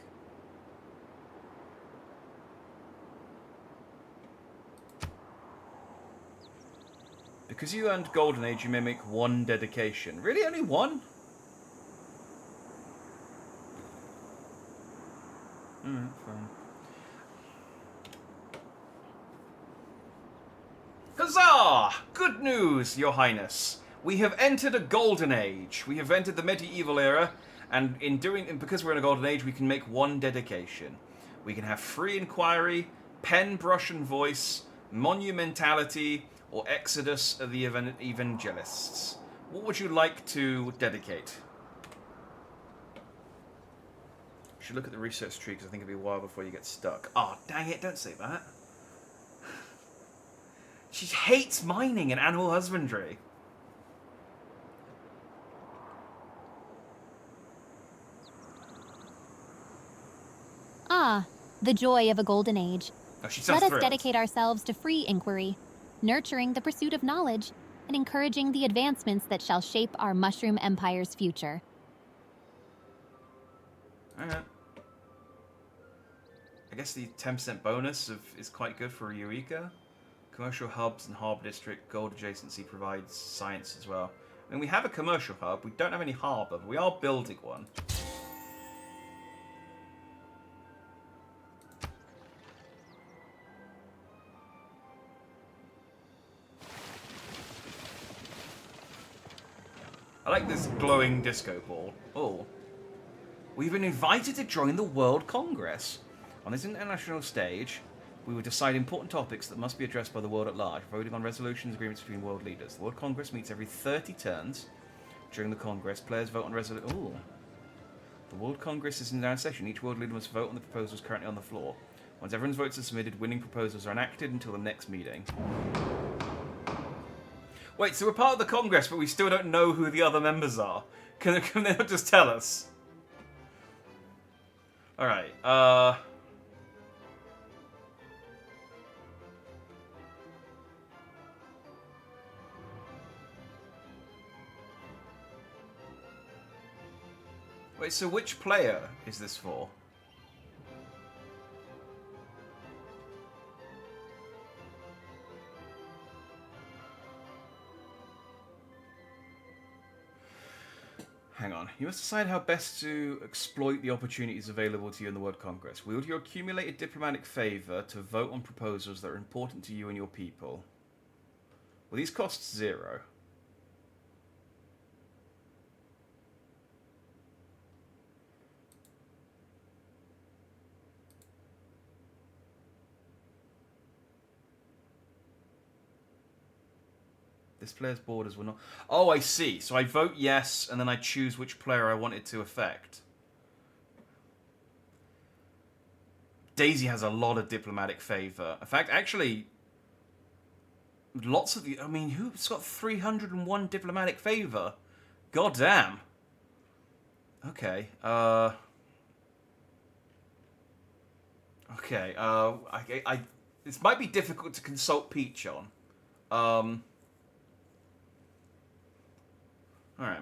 Because you earned golden age, you may make 1 dedication. Really? Only 1? Alright, fine. Huzzah! Good news, Your Highness. We have entered a golden age. We have entered the medieval era, and because we're in a golden age, we can make 1 dedication. We can have free inquiry, pen, brush, and voice, monumentality, or exodus of the evangelists. What would you like to dedicate? You should look at the research tree because I think it'll be a while before you get stuck. Oh, dang it! Don't say that. She hates mining and animal husbandry. Ah, the joy of a golden age. Oh, she sounds Let us thrilled. dedicate ourselves to free inquiry, nurturing the pursuit of knowledge, and encouraging the advancements that shall shape our Mushroom Empire's future. Alright. I guess the 10% bonus is quite good for Eureka. Commercial hubs and harbour district, gold adjacency provides science as well. I mean, we have a commercial hub. We don't have any harbour, but we are building one. I like this glowing disco ball. Oh. We've been invited to join the World Congress. On this international stage, we will decide important topics that must be addressed by the world at large, voting on resolutions agreements between world leaders. The World Congress meets every 30 turns. During the Congress, players vote on resolutions. Ooh. The World Congress is in now session. Each world leader must vote on the proposals currently on the floor. Once everyone's votes are submitted, winning proposals are enacted until the next meeting. Wait, so we're part of the Congress, but we still don't know who the other members are. Can they not just tell us? Alright, Wait, so which player is this for? Hang on. You must decide how best to exploit the opportunities available to you in the World Congress. Wield your accumulated diplomatic favour to vote on proposals that are important to you and your people. Well, these cost 0. This player's borders will not... Oh, I see. So I vote yes, and then I choose which player I want it to affect. Daisy has a lot of diplomatic favour. In fact, actually, lots of the... I mean, who's got 301 diplomatic favour? God damn. Okay. Okay. This might be difficult to consult Peach on. Alright.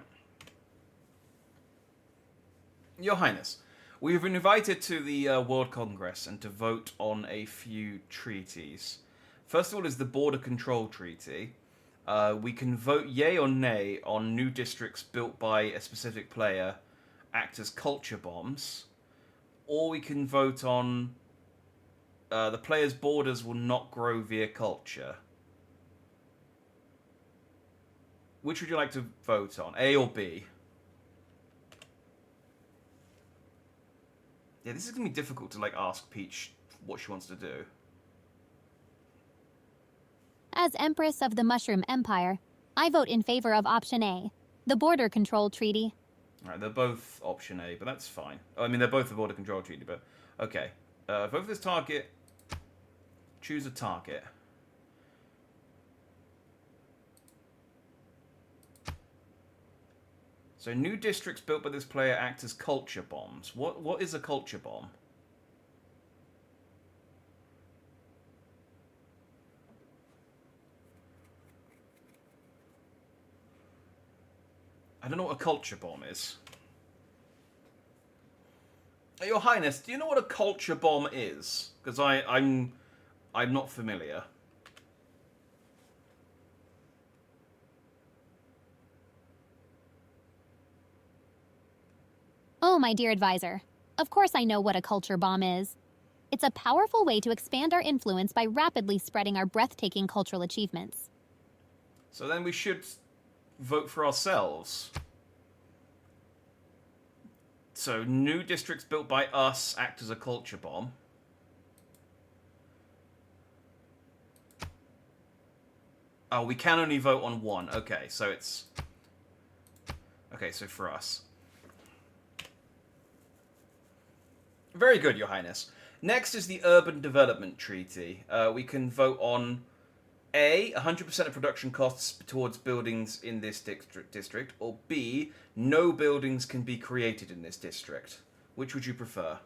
Your Highness, we have been invited to the World Congress and to vote on a few treaties. First of all is the Border Control Treaty. We can vote yay or nay on new districts built by a specific player act as culture bombs. Or we can vote on the player's borders will not grow via culture. Which would you like to vote on? A or B? Yeah, this is going to be difficult to, ask Peach what she wants to do. As Empress of the Mushroom Empire, I vote in favor of option A, the Border Control Treaty. Alright, they're both option A, but that's fine. Oh, I mean, they're both the Border Control Treaty, but... Okay. Vote for this target. Choose a target. So new districts built by this player act as culture bombs. What is a culture bomb? I don't know what a culture bomb is. Your Highness, do you know what a culture bomb is? Because I'm not familiar. Oh, my dear advisor. Of course I know what a culture bomb is. It's a powerful way to expand our influence by rapidly spreading our breathtaking cultural achievements. So then we should vote for ourselves. So new districts built by us act as a culture bomb. Oh, we can only vote on one. Okay, so it's... Okay, so for us. Very good, Your Highness. Next is the Urban Development Treaty. We can vote on A, 100% of production costs towards buildings in this district, or B, no buildings can be created in this district. Which would you prefer?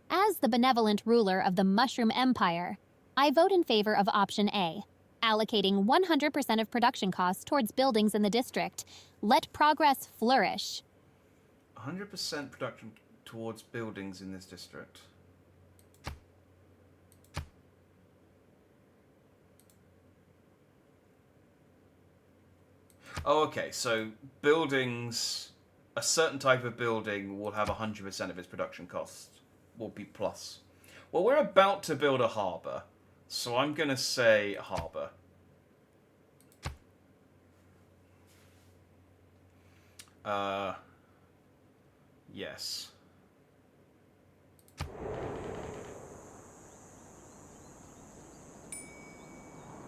As the benevolent ruler of the Mushroom Empire, I vote in favor of option A, allocating 100% of production costs towards buildings in the district. Let progress flourish. 100% production towards buildings in this district. Oh, okay, so buildings, a certain type of building will have 100% of its production costs will be plus. Well, we're about to build a harbour, so I'm going to say harbour. Yes.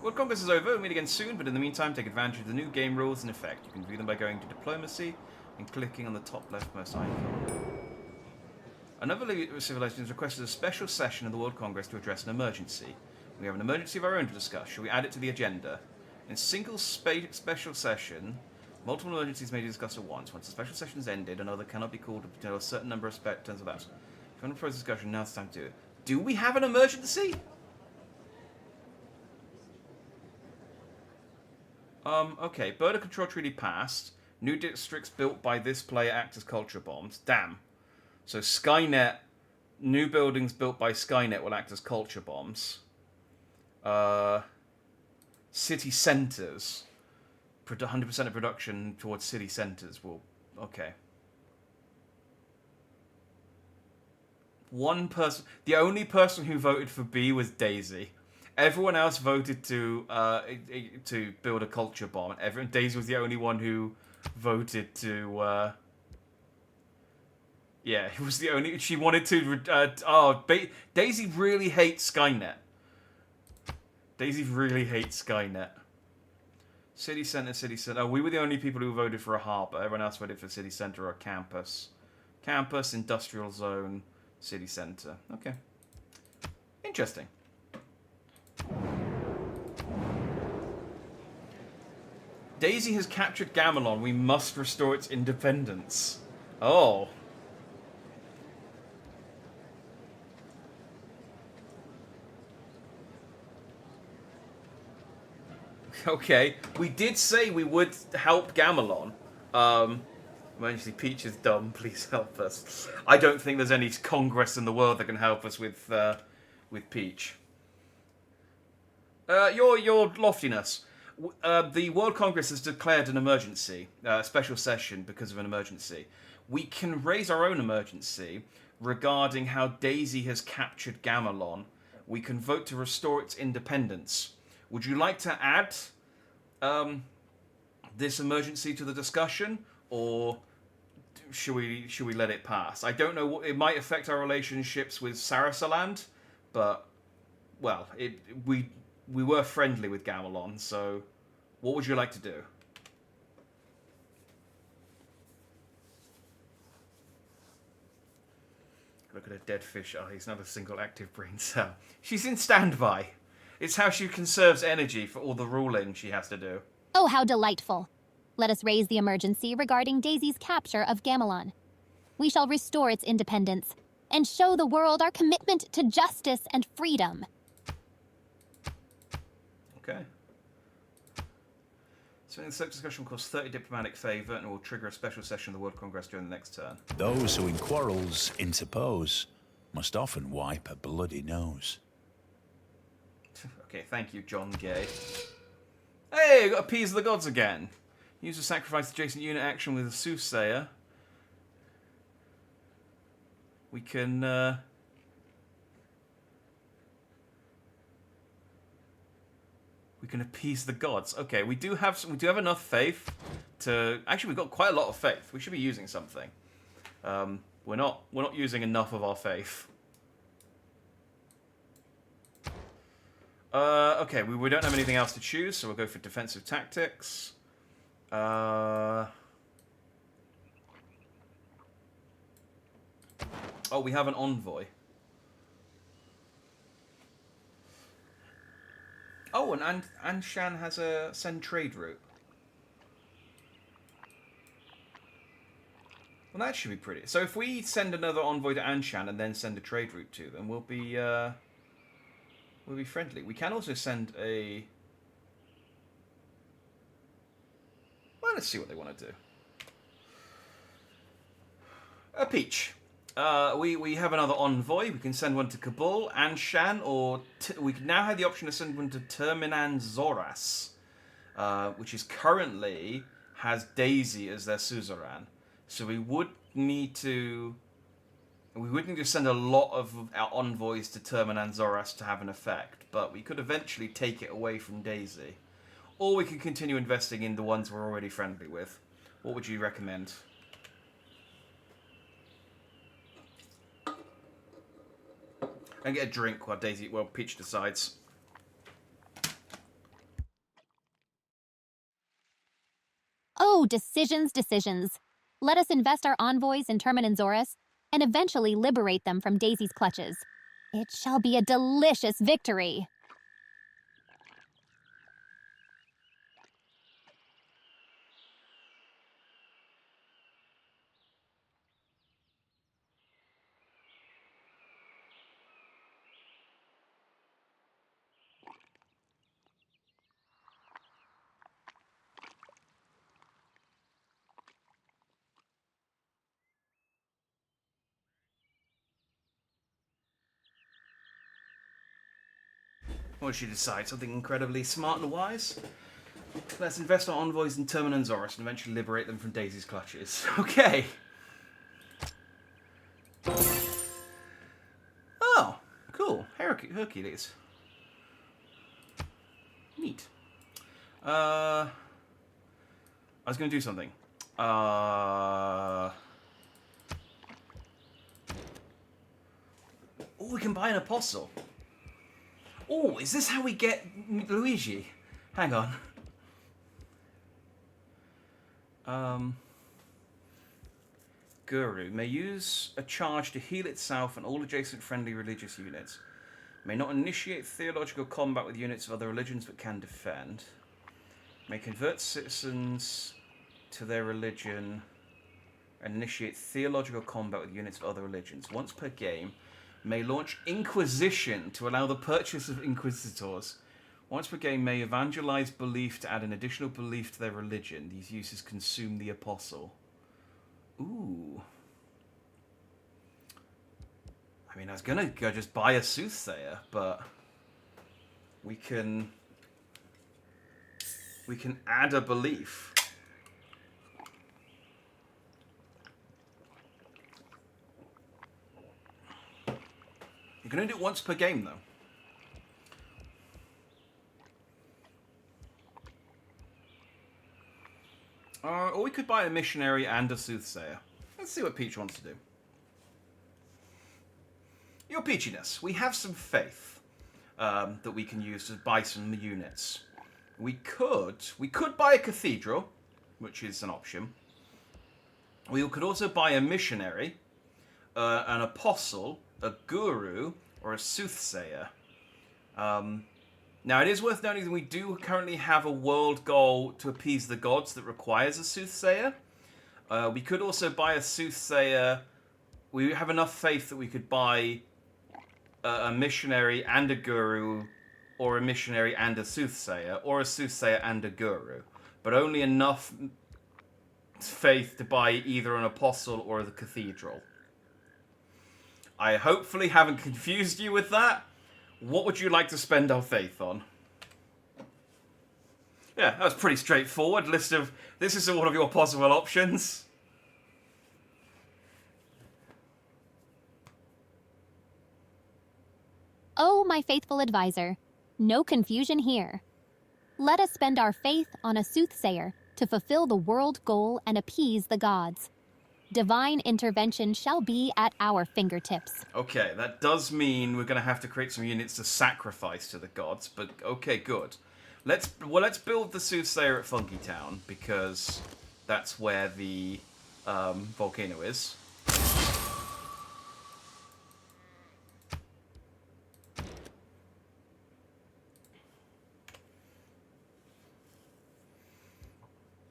World Congress is over. We'll meet again soon, but in the meantime, take advantage of the new game rules in effect. You can view them by going to Diplomacy and clicking on the top leftmost icon. Another League of Civilizations requested a special session of the World Congress to address an emergency. We have an emergency of our own to discuss. Shall we add it to the agenda? In a single special session, multiple emergencies may be discussed at once. Once the special session is ended, another cannot be called until a certain number of turns of that. If you want to propose discussion, now's the time to do it. Do we have an emergency? Okay. Border control treaty passed. New districts built by this player act as culture bombs. Damn. So Skynet, new buildings built by Skynet will act as culture bombs. City centers. 100% of production towards city centers will... Okay. One person... The only person who voted for B was Daisy. Everyone else voted to build a culture bomb. Daisy was the only one who voted to... Yeah, it was the only... She wanted to... Daisy really hates Skynet. Daisy really hates Skynet. City centre, city centre. Oh, we were the only people who voted for a harbour. Everyone else voted for city centre or campus. Campus, industrial zone, city centre. Okay. Interesting. Daisy has captured Gamelon. We must restore its independence. Oh. Okay, we did say we would help Gamelon. Emergency, Peach is dumb. Please help us. I don't think there's any Congress in the world that can help us with Peach. Your loftiness. The World Congress has declared an emergency, a special session because of an emergency. We can raise our own emergency regarding how Daisy has captured Gamelon. We can vote to restore its independence. Would you like to add this emergency to the discussion, or should we let it pass? I don't know. It might affect our relationships with Sarasaland, but well, we were friendly with Gamelon. So, what would you like to do? Look at a dead fish. Oh, he's not a single active brain cell. She's in standby. It's how she conserves energy for all the ruling she has to do. Oh, how delightful. Let us raise the emergency regarding Daisy's capture of Gamelon. We shall restore its independence and show the world our commitment to justice and freedom. Okay. So the subject discussion will cost 30 diplomatic favour and will trigger a special session of the World Congress during the next turn. Those who in quarrels interpose must often wipe a bloody nose. Okay, thank you, John Gay. Hey, we got Appease the Gods again. Use a sacrifice adjacent unit action with a Soothsayer. We can, we can appease the gods. Okay, we do have enough faith to... Actually, we've got quite a lot of faith. We should be using something. We're not using enough of our faith. Okay, we don't have anything else to choose, so we'll go for defensive tactics. Oh, we have an envoy. Oh, and Anshan has a send trade route. Well, that should be pretty. So if we send another envoy to Anshan and then send a trade route to them, we'll be friendly. We can also send a... Well, let's see what they want to do. A Peach. We have another envoy. We can send one to Kabul, Anshan, or... we now have the option to send one to Terminan Zoras, which is currently has Daisy as their suzerain. So we would need to... We would need to send a lot of our envoys to Terminan Zoras to have an effect, but we could eventually take it away from Daisy. Or we could continue investing in the ones we're already friendly with. What would you recommend? And get a drink while Peach decides. decisions, decisions. Let us invest our envoys in Terminanzorus and eventually liberate them from Daisy's clutches. It shall be a delicious victory. What did she decide? Something incredibly smart and wise? Let's invest our envoys in Terminanzorus and eventually liberate them from Daisy's clutches. Okay. Oh, cool. Hercules. Neat. I was going to do something. Oh, we can buy an apostle. Oh, is this how we get Luigi? Hang on. Guru may use a charge to heal itself and all adjacent friendly religious units. May not initiate theological combat with units of other religions but can defend. May convert citizens to their religion and initiate theological combat with units of other religions. Once per game, may launch Inquisition to allow the purchase of Inquisitors. Once per game, may evangelize belief to add an additional belief to their religion. These uses consume the apostle. Ooh. I mean, I was gonna go just buy a soothsayer, but we can add a belief. You can only do it once per game, though. Or we could buy a missionary and a soothsayer. Let's see what Peach wants to do. Your Peachiness, we have some faith that we can use to buy some units. We could buy a cathedral, which is an option. We could also buy a missionary, an apostle, a guru, or a soothsayer. Now, it is worth noting that we do currently have a world goal to appease the gods that requires a soothsayer. We could also buy a soothsayer. We have enough faith that we could buy a missionary and a guru, or a missionary and a soothsayer, or a soothsayer and a guru. But only enough faith to buy either an apostle or the cathedral. I hopefully haven't confused you with that. What would you like to spend our faith on? Yeah, that was pretty straightforward. This is all of your possible options. Oh, my faithful advisor, no confusion here. Let us spend our faith on a soothsayer to fulfill the world goal and appease the gods. Divine intervention shall be at our fingertips. Okay, that does mean we're going to have to create some units to sacrifice to the gods, but okay, good. Let's build the soothsayer at Funky Town, because that's where the volcano is.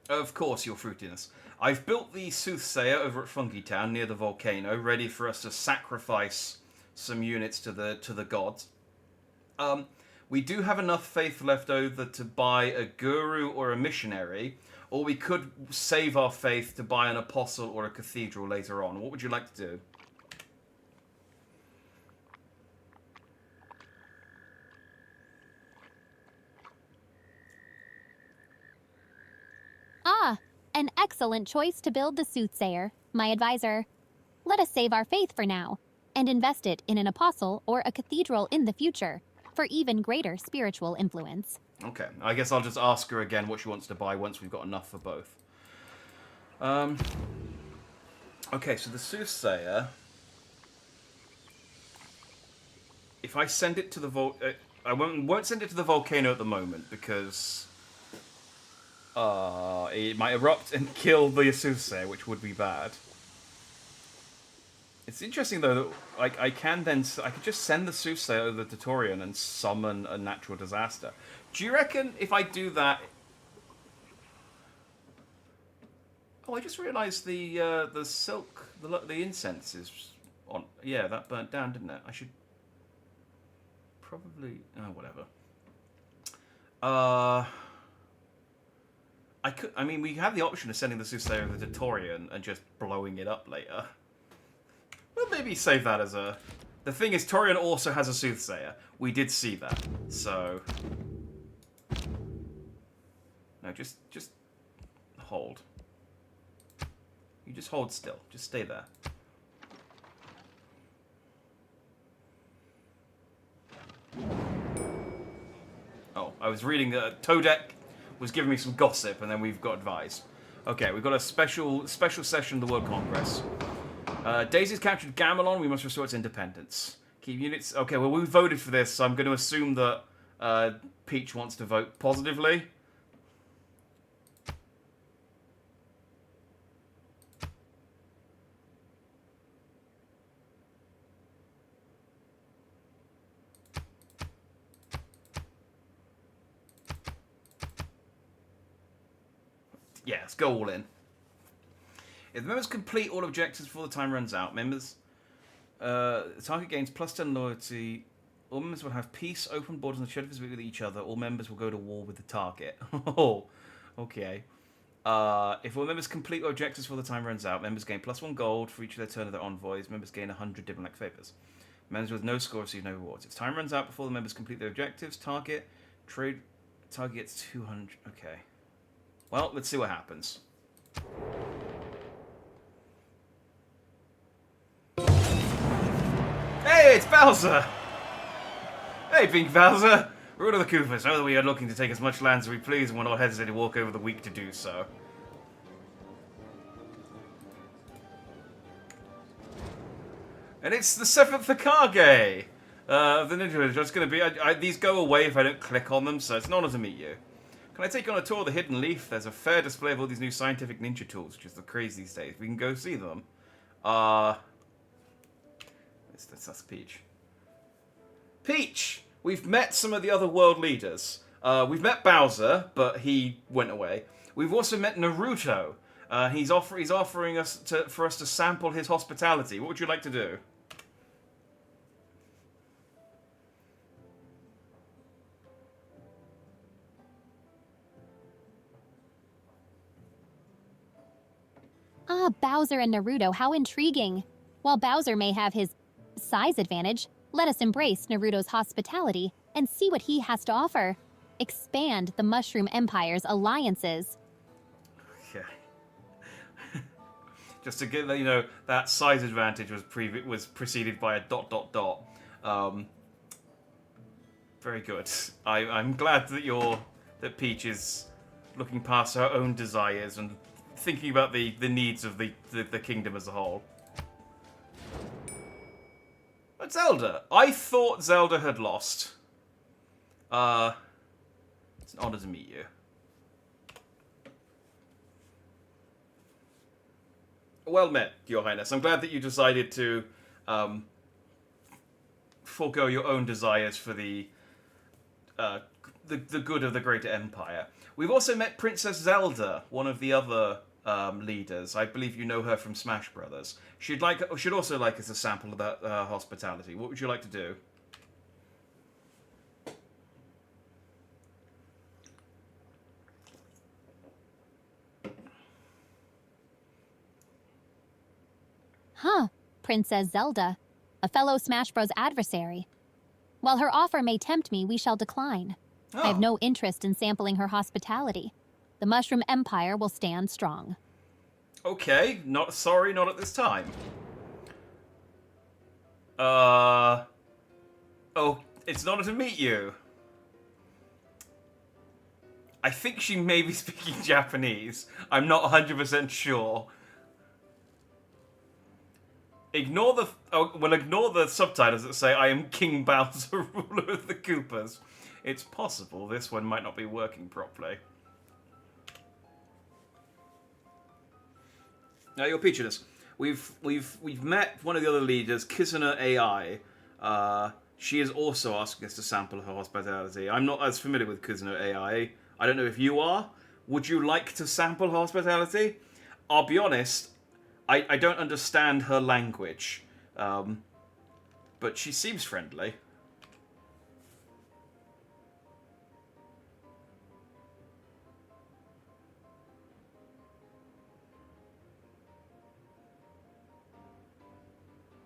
Of course, your fruitiness. I've built the soothsayer over at Funky Town near the volcano, ready for us to sacrifice some units to the gods. We do have enough faith left over to buy a guru or a missionary, or we could save our faith to buy an apostle or a cathedral later on. What would you like to do? Ah, an excellent choice to build the soothsayer, my advisor. Let us save our faith for now, and invest it in an apostle or a cathedral in the future, for even greater spiritual influence. Okay, I guess I'll just ask her again what she wants to buy once we've got enough for both. Okay, so the soothsayer. If I send it to the I won't send it to the volcano at the moment because It might erupt and kill the soothsayer, which would be bad. It's interesting though that like I could just send the soothsayer over the Tutorian and summon a natural disaster. Do you reckon if I do that? Oh, I just realised the silk, the incense is on. Yeah, that burnt down, didn't it? I should probably. Oh, whatever. I mean, we have the option of sending the soothsayer over the Tutorian and just blowing it up later. Well, maybe save that as a... The thing is, Torian also has a soothsayer. We did see that, so... No, just hold. You just hold still. Just stay there. Oh, I was reading Todek was giving me some gossip, and then we've got advice. Okay, we've got a special session of the World Congress. Daisy's captured Gamelon. We must restore its independence. Keep units... Okay, well, we voted for this, so I'm going to assume that Peach wants to vote positively. Yeah, let's go all in. If the members complete all objectives before the time runs out, the target gains +10 loyalty. All members will have peace, open borders, and shared visibility with each other. All members will go to war with the target. Oh, okay. If all members complete all objectives before the time runs out, members gain +1 gold for each of their turn of their envoys. Members gain 100 diplomatic favors. Members with no score receive no rewards. If time runs out before the members complete their objectives, target gets 200. Okay. Well, let's see what happens. Hey, it's Bowser! Hey, Pink Bowser! Ruler of the Koopas, know that we are looking to take as much land as we please and will not hesitate to walk over the weak to do so. And it's the 7th Hokage of the Ninja Village. It's going to be... these go away if I don't click on them, so it's an honor to meet you. Can I take you on a tour of the Hidden Leaf? There's a fair display of all these new scientific ninja tools, which is the craze these days. We can go see them. That's Peach. Peach! We've met some of the other world leaders. We've met Bowser, but he went away. We've also met Naruto. He's offering us for us to sample his hospitality. What would you like to do? Ah, Bowser and Naruto, how intriguing. While Bowser may have his size advantage, let us embrace Naruto's hospitality and see what he has to offer. Expand the Mushroom Empire's alliances. Okay. Just to get that size advantage was preceded by a ... Very good. I'm glad that Peach is looking past her own desires and thinking about the needs of the kingdom as a whole. But Zelda. I thought Zelda had lost. It's an honor to meet you. Well met, Your Highness. I'm glad that you decided to forego your own desires for the good of the greater empire. We've also met Princess Zelda, one of the other leaders. I believe you know her from Smash Brothers. She'd also like us a sample of that hospitality. What would you like to do? Huh, Princess Zelda, a fellow Smash Bros. Adversary. While her offer may tempt me, we shall decline. Oh. I have no interest in sampling her hospitality. The Mushroom Empire will stand strong. Okay, not at this time. Oh, it's an honor to meet you. I think she may be speaking Japanese. I'm not 100% sure. Ignore the subtitles that say, I am King Bowser, ruler of the Koopas. It's possible this one might not be working properly. Now you're picturing this. We've met one of the other leaders, Kizuna AI. She is also asking us to sample her hospitality. I'm not as familiar with Kizuna AI. I don't know if you are. Would you like to sample her hospitality? I'll be honest, I don't understand her language. But she seems friendly.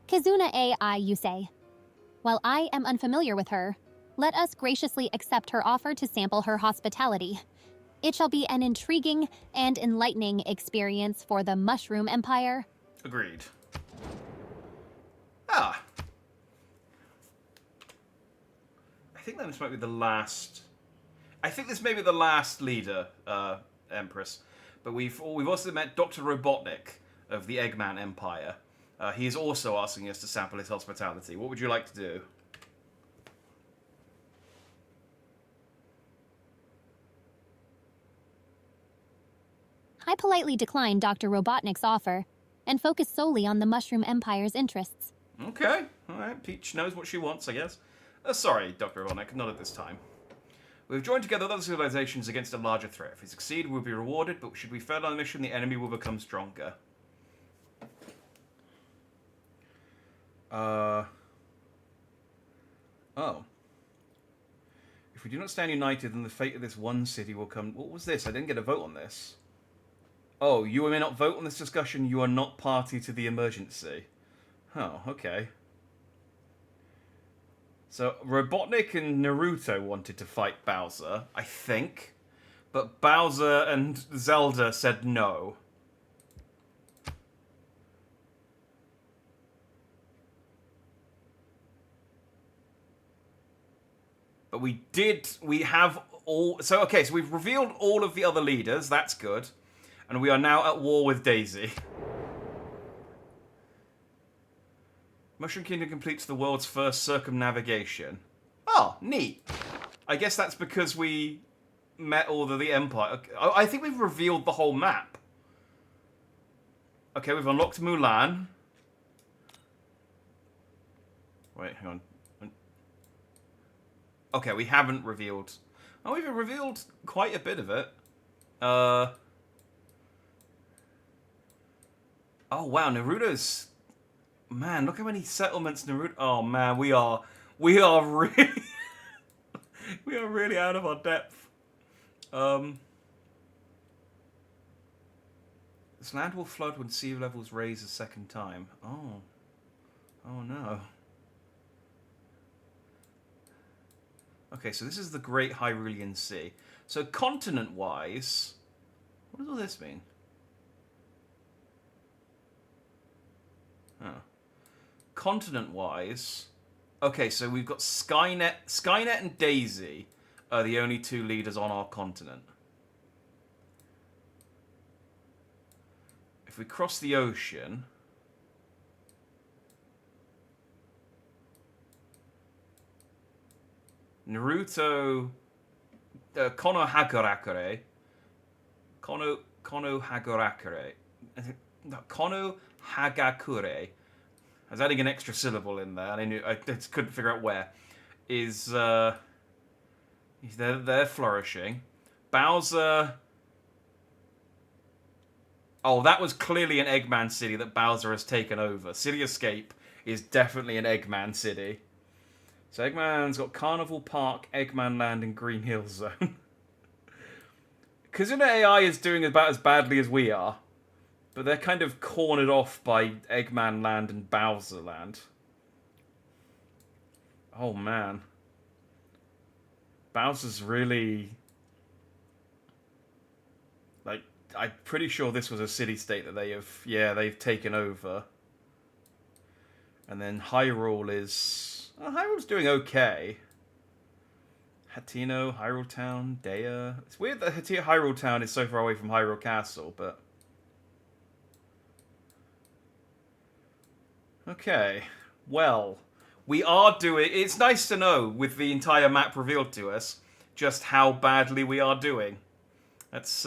Kizuna AI, you say? While I am unfamiliar with her, let us graciously accept her offer to sample her hospitality. It shall be an intriguing and enlightening experience for the Mushroom Empire. Agreed. Ah. I think this might be the last... I think this may be the last leader, Empress. But we've also met Dr. Robotnik of the Eggman Empire. He is also asking us to sample his hospitality. What would you like to do? I politely decline Dr. Robotnik's offer and focus solely on the Mushroom Empire's interests. Okay. Alright, Peach knows what she wants, I guess. Sorry, Dr. Robotnik, not at this time. We've joined together with other civilizations against a larger threat. If we succeed, we'll be rewarded, but should we fail on the mission, the enemy will become stronger. Oh. If we do not stand united, then the fate of this one city will come... What was this? I didn't get a vote on this. Oh, you may not vote on this discussion. You are not party to the emergency. Oh, okay. So, Robotnik and Naruto wanted to fight Bowser, I think. But Bowser and Zelda said no. But we have all... So, okay, so we've revealed all of the other leaders. That's good. And we are now at war with Daisy. Mushroom Kingdom completes the world's first circumnavigation. Oh, neat. I guess that's because we met all of the Empire. Okay, I think we've revealed the whole map. Okay, we've unlocked Mulan. Wait, hang on. Okay, we haven't revealed... Oh, we've revealed quite a bit of it. Oh, wow, Naruto's... Man, look how many settlements Naruto... Oh, man, we are really... we are really out of our depth. This land will flood when sea levels raise a second time. Oh. Oh, no. Okay, so this is the Great Hyrulean Sea. So continent-wise... What does all this mean? Oh. Continent-wise... Okay, so we've got Skynet. Skynet and Daisy are the only two leaders on our continent. If we cross the ocean... Naruto... Kono Hagarakure... Kono Hagarakure... Kono Hagakure... I was adding an extra syllable in there, and I just couldn't figure out where. They're flourishing. Bowser... Oh, that was clearly an Eggman city that Bowser has taken over. City Escape is definitely an Eggman city. So Eggman's got Carnival Park, Eggman Land, and Green Hill Zone. Kizuna AI is doing about as badly as we are. But they're kind of cornered off by Eggman Land and Bowser Land. Oh, man. Bowser's really... Like, I'm pretty sure this was a city-state that they've taken over. And then Hyrule is... Hyrule's doing okay. Hateno, Hyrule Town, Dea... It's weird that Hyrule Town is so far away from Hyrule Castle, but... Okay, well, we are doing... It's nice to know, with the entire map revealed to us, just how badly we are doing. That's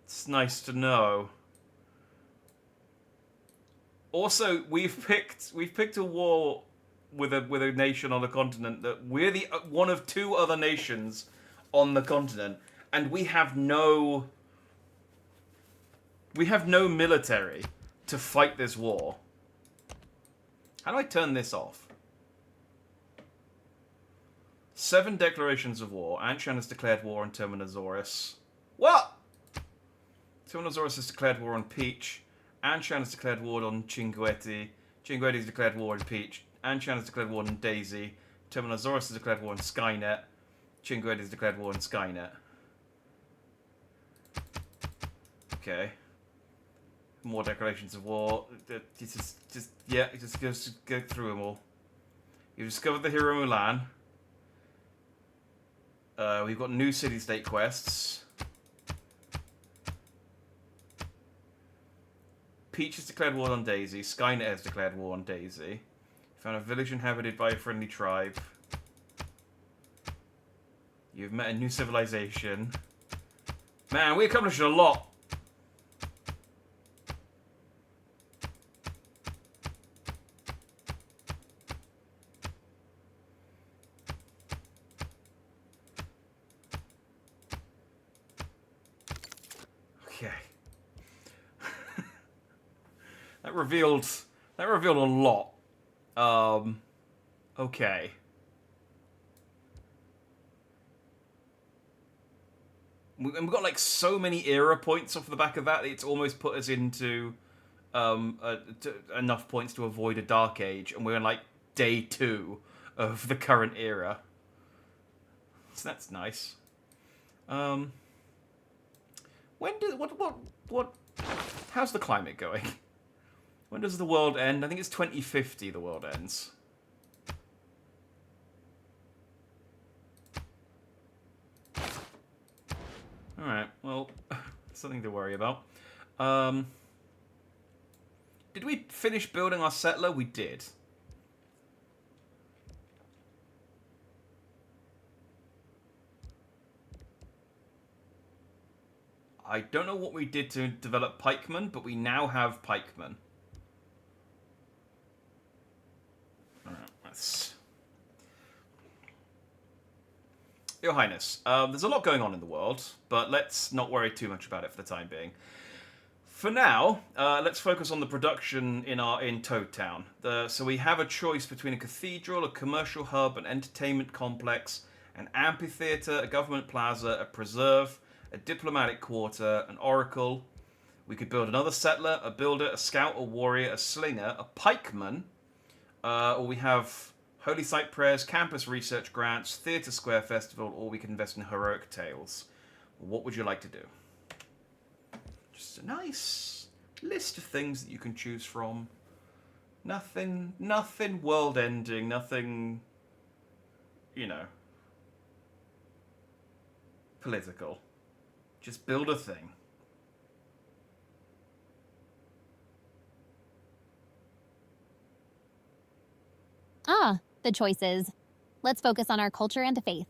It's nice to know. Also, we've picked a war with a nation on a continent that we're the one of two other nations on the continent, and we have no military to fight this war. How do I turn this off? 7 declarations of war. Anshan has declared war on Terminosaurus. What? Terminosaurus has declared war on Peach. Anshan has declared war on Chinguetti. Chinguetti has declared war on Peach. Anshan has declared war on Daisy. Terminosaurus has declared war on Skynet. Chinguetti has declared war on Skynet. Okay. More declarations of war. Just go through them all. You've discovered the hero Mulan. We've got new city-state quests. Peach has declared war on Daisy. Skynet has declared war on Daisy. Found a village inhabited by a friendly tribe. You've met a new civilization. Man, we accomplished a lot. Okay. That revealed a lot. Okay. We've got like so many era points off the back of that. It's almost put us into enough points to avoid a dark age, and we're in like day 2 of the current era. So that's nice. How's the climate going? When does the world end? I think it's 2050 the world ends. Alright, well, something to worry about. Did we finish building our settler? We did. I don't know what we did to develop pikemen, but we now have pikemen. Alright, let's... Your Highness, there's a lot going on in the world, but let's not worry too much about it for the time being. For now, let's focus on the production in Toad Town. So we have a choice between a cathedral, a commercial hub, an entertainment complex, an amphitheatre, a government plaza, a preserve, a diplomatic quarter, an oracle. We could build another settler, a builder, a scout, a warrior, a slinger, a pikeman, or we have holy site prayers, campus research grants, theatre square festival, or we can invest in heroic tales. What would you like to do? Just a nice list of things that you can choose from. Nothing world-ending, nothing, you know, political. Just build a thing. Ah, the choices. Let's focus on our culture and faith.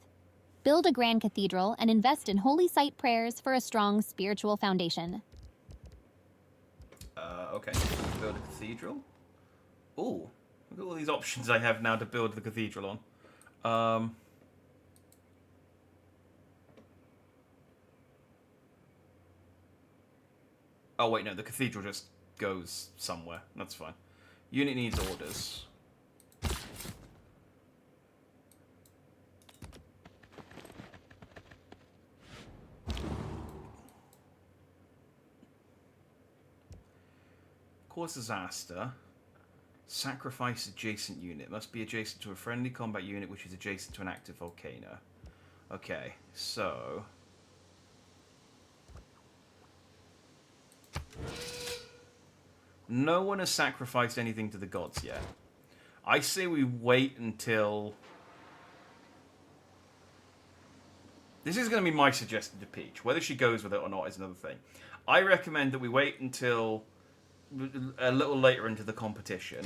Build a grand cathedral and invest in holy site prayers for a strong spiritual foundation. Okay. Build a cathedral. Ooh, look at all these options I have now to build the cathedral on. Oh wait, no, the cathedral just goes somewhere. That's fine. Unit needs orders. Cause disaster. Sacrifice adjacent unit. Must be adjacent to a friendly combat unit which is adjacent to an active volcano. Okay, so... no one has sacrificed anything to the gods yet. I say we wait until... this is going to be my suggestion to Peach. Whether she goes with it or not is another thing. I recommend that we wait until a little later into the competition.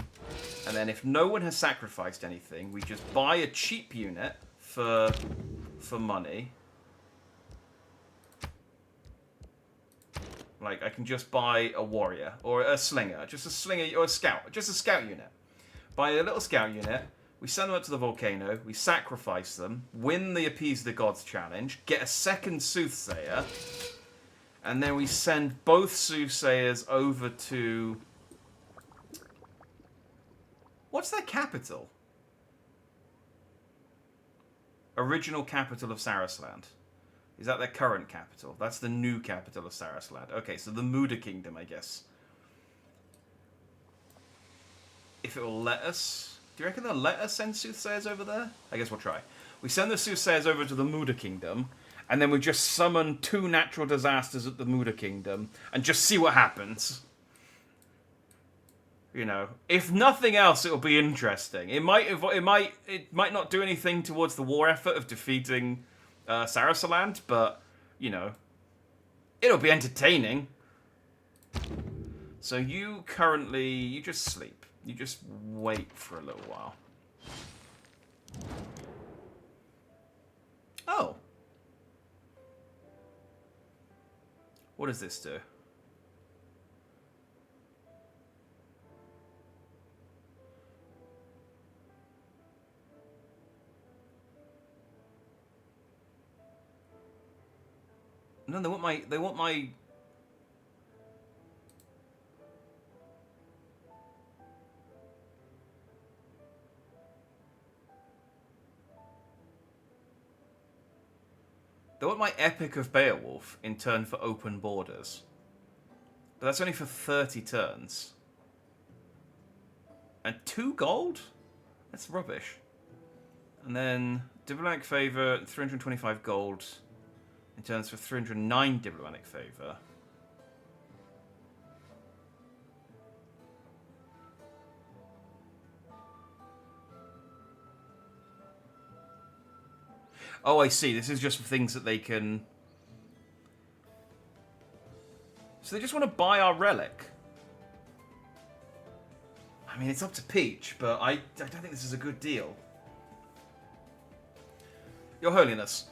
And then if no one has sacrificed anything, we just buy a cheap unit for Like, I can just buy a warrior, or a slinger, just a slinger, or a scout, just a scout unit. Buy a little scout unit, we send them up to the volcano, we sacrifice them, win the Appease the Gods challenge, get a second soothsayer, and then we send both soothsayers over to... What's their capital? Original capital of Sarasland. Is that their current capital? That's the new capital of Sarasland. Okay, so the Muda Kingdom, I guess. If it will let us... Do you reckon they'll let us send soothsayers over there? I guess we'll try. We send the soothsayers over to the Muda Kingdom, and then we just summon 2 natural disasters at the Muda Kingdom, and just see what happens. You know, if nothing else, it'll be interesting. It might not do anything towards the war effort of defeating Sarasaland, but you know, it'll be entertaining. So you just sleep. You just wait for a little while. Oh, what does this do? No, they want my... They want my Epic of Beowulf in turn for open borders. But that's only for 30 turns. And 2 gold? That's rubbish. And then diplomatic favor, 325 gold. In turns for 309 diplomatic favor. Oh, I see. This is just for things that they can... So they just want to buy our relic. I mean, it's up to Peach, but I don't think this is a good deal. Your Holiness,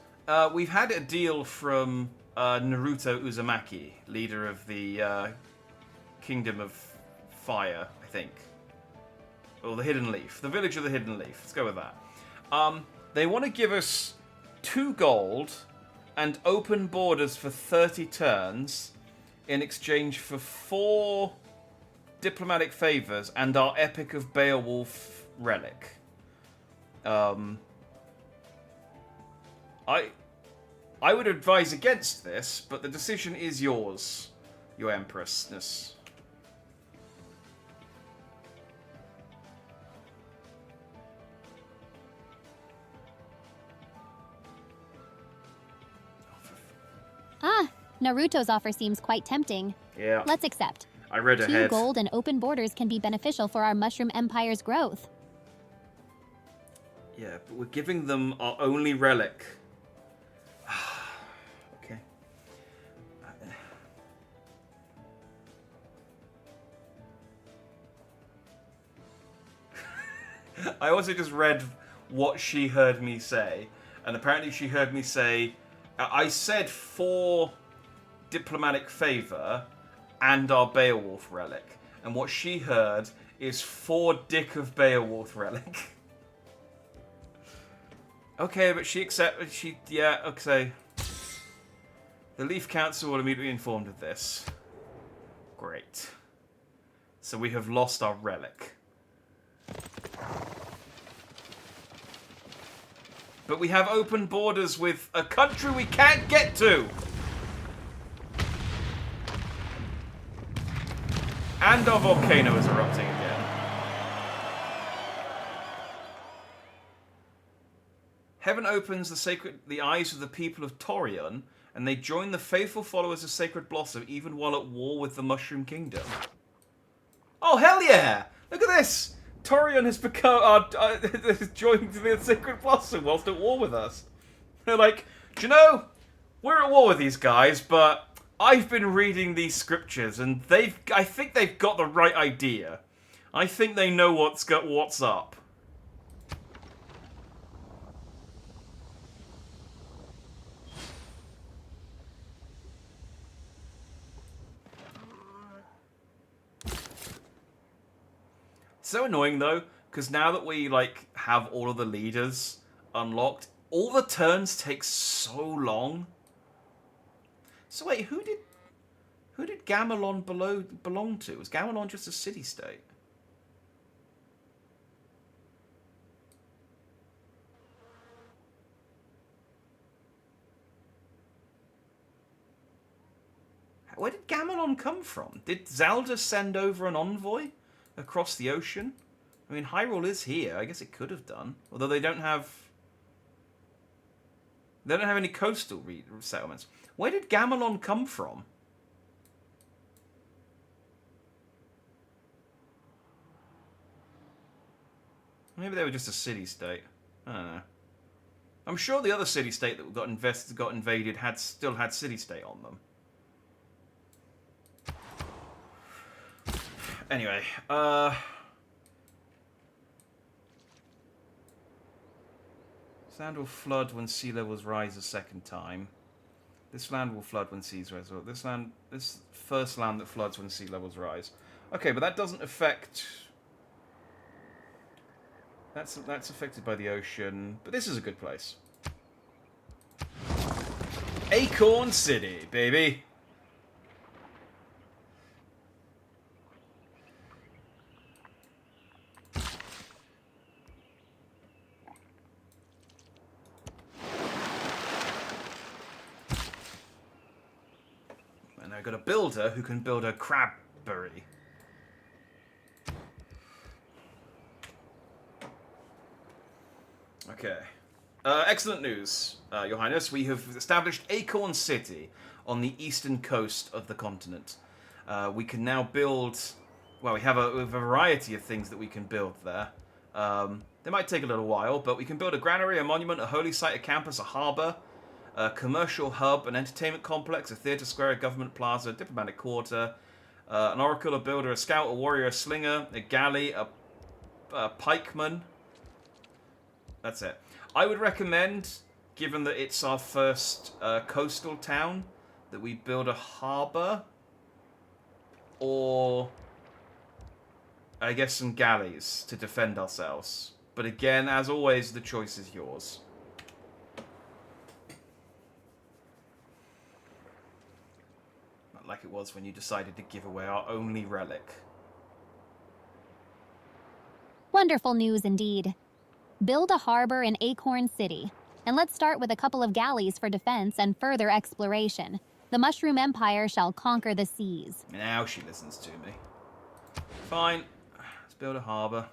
we've had a deal from Naruto Uzumaki, leader of the Kingdom of Fire, I think. Or the Hidden Leaf. The Village of the Hidden Leaf. Let's go with that. They want to give us 2 gold and open borders for 30 turns in exchange for 4 diplomatic favors and our Epic of Beowulf relic. I would advise against this, but the decision is yours, Your Empressness. Ah, Naruto's offer seems quite tempting. Yeah. Let's accept. I read 2 ahead. gold and open borders can be beneficial for our Mushroom Empire's growth. Yeah, but we're giving them our only relic. Okay. I also just read what she heard me say, and apparently she heard me say, I said 4 diplomatic favor and our Beowulf relic, and what she heard is 4 Dick of Beowulf relic. Okay, but she accepted. Yeah, okay. The Leaf Council will immediately be informed of this. Great. So we have lost our relic. But we have open borders with a country we can't get to! And our volcano is erupting again. Heaven opens the eyes of the people of Torion, and they join the faithful followers of Sacred Blossom even while at war with the Mushroom Kingdom. Oh, hell yeah! Look at this! Torion has become has joined the Sacred Blossom whilst at war with us. They're like, do you know, we're at war with these guys, but I've been reading these scriptures, and I think they've got the right idea. I think they know what's up. So annoying though, because now that we like have all of the leaders unlocked, all the turns take so long. So wait, who did Gamelon belong to? Was Gamelon just a city-state? Where did Gamelon come from? Did Zelda send over an envoy across the ocean? I mean, Hyrule is here. I guess it could have done. Although they don't have any coastal settlements. Where did Gamelon come from? Maybe they were just a city-state. I don't know. I'm sure the other city-state that got invaded still had city-state on them. Anyway, this land will flood when sea levels rise a second time. This land will flood when seas rise. This first land that floods when sea levels rise. Okay, but that doesn't affect. That's affected by the ocean, but this is a good place. Acorn City, baby. And I've got a builder who can build a crabbery. Okay. Excellent news, Your Highness. We have established Acorn City on the eastern coast of the continent. We can now build... Well, we have a variety of things that we can build there. They might take a little while, but we can build a granary, a monument, a holy site, a campus, a harbour, a commercial hub, an entertainment complex, a theatre square, a government plaza, a diplomatic quarter, an oracle, a builder, a scout, a warrior, a slinger, a galley, a pikeman. That's it. I would recommend, given that it's our first coastal town, that we build a harbour or, I guess, some galleys to defend ourselves. But again, as always, the choice is yours. Not like it was when you decided to give away our only relic. Wonderful news indeed. Build a harbor in Acorn City, and let's start with a couple of galleys for defense and further exploration. The Mushroom Empire shall conquer the seas. Now she listens to me. Fine. Let's build a harbor.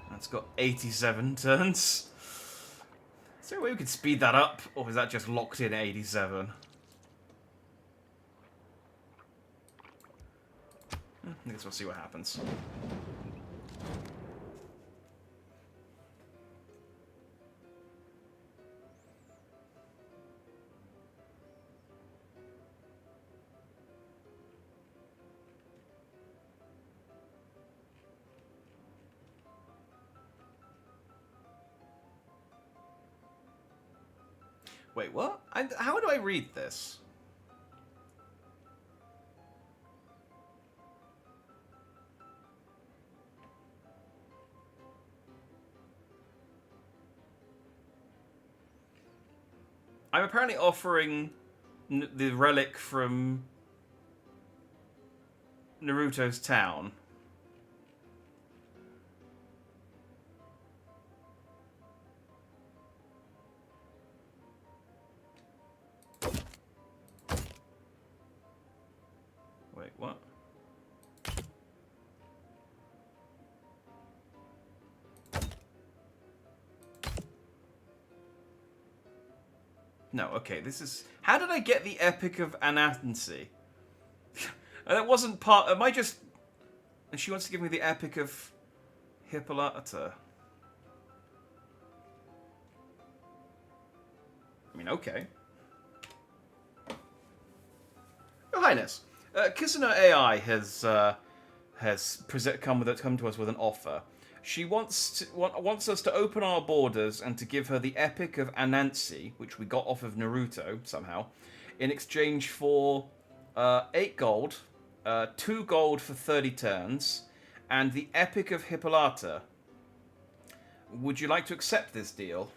That's got 87 turns. Is there a way we could speed that up, or is that just locked in at 87? I guess we'll see what happens. Wait, what? How do I read this? I'm apparently offering the relic from Naruto's town. Wait, what? No, okay, this is... How did I get the Epic of Anansi? That wasn't part... Am I just... And she wants to give me the Epic of Hippolyta. I mean, okay. Your Highness, Kisuna AI has come to us with an offer. She wants us to open our borders and to give her the Epic of Anansi, which we got off of Naruto somehow, in exchange for 8 gold, 2 gold for 30 turns, and the Epic of Hippolyta. Would you like to accept this deal?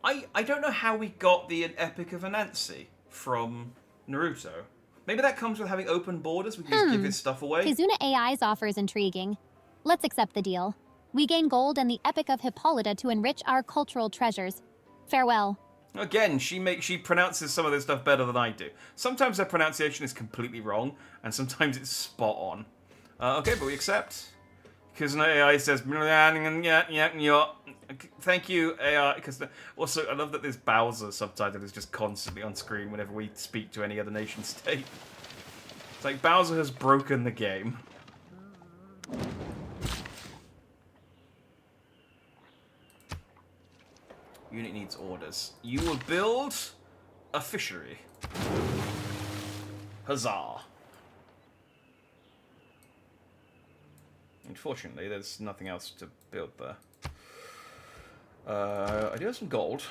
I don't know how we got the Epic of Anansi from Naruto. Maybe that comes with having open borders. We can just give his stuff away. Kizuna AI's offer is intriguing. Let's accept the deal. We gain gold and the Epic of Hippolyta to enrich our cultural treasures. Farewell. Again, she pronounces some of this stuff better than I do. Sometimes her pronunciation is completely wrong, and sometimes it's spot on. Okay, but we accept. Kizuna AI says, thank you, AI. Because also, I love that this Bowser subtitle is just constantly on screen whenever we speak to any other nation state. It's like Bowser has broken the game. Unit needs orders. You will build a fishery. Huzzah. Unfortunately, there's nothing else to build there. I do have some gold.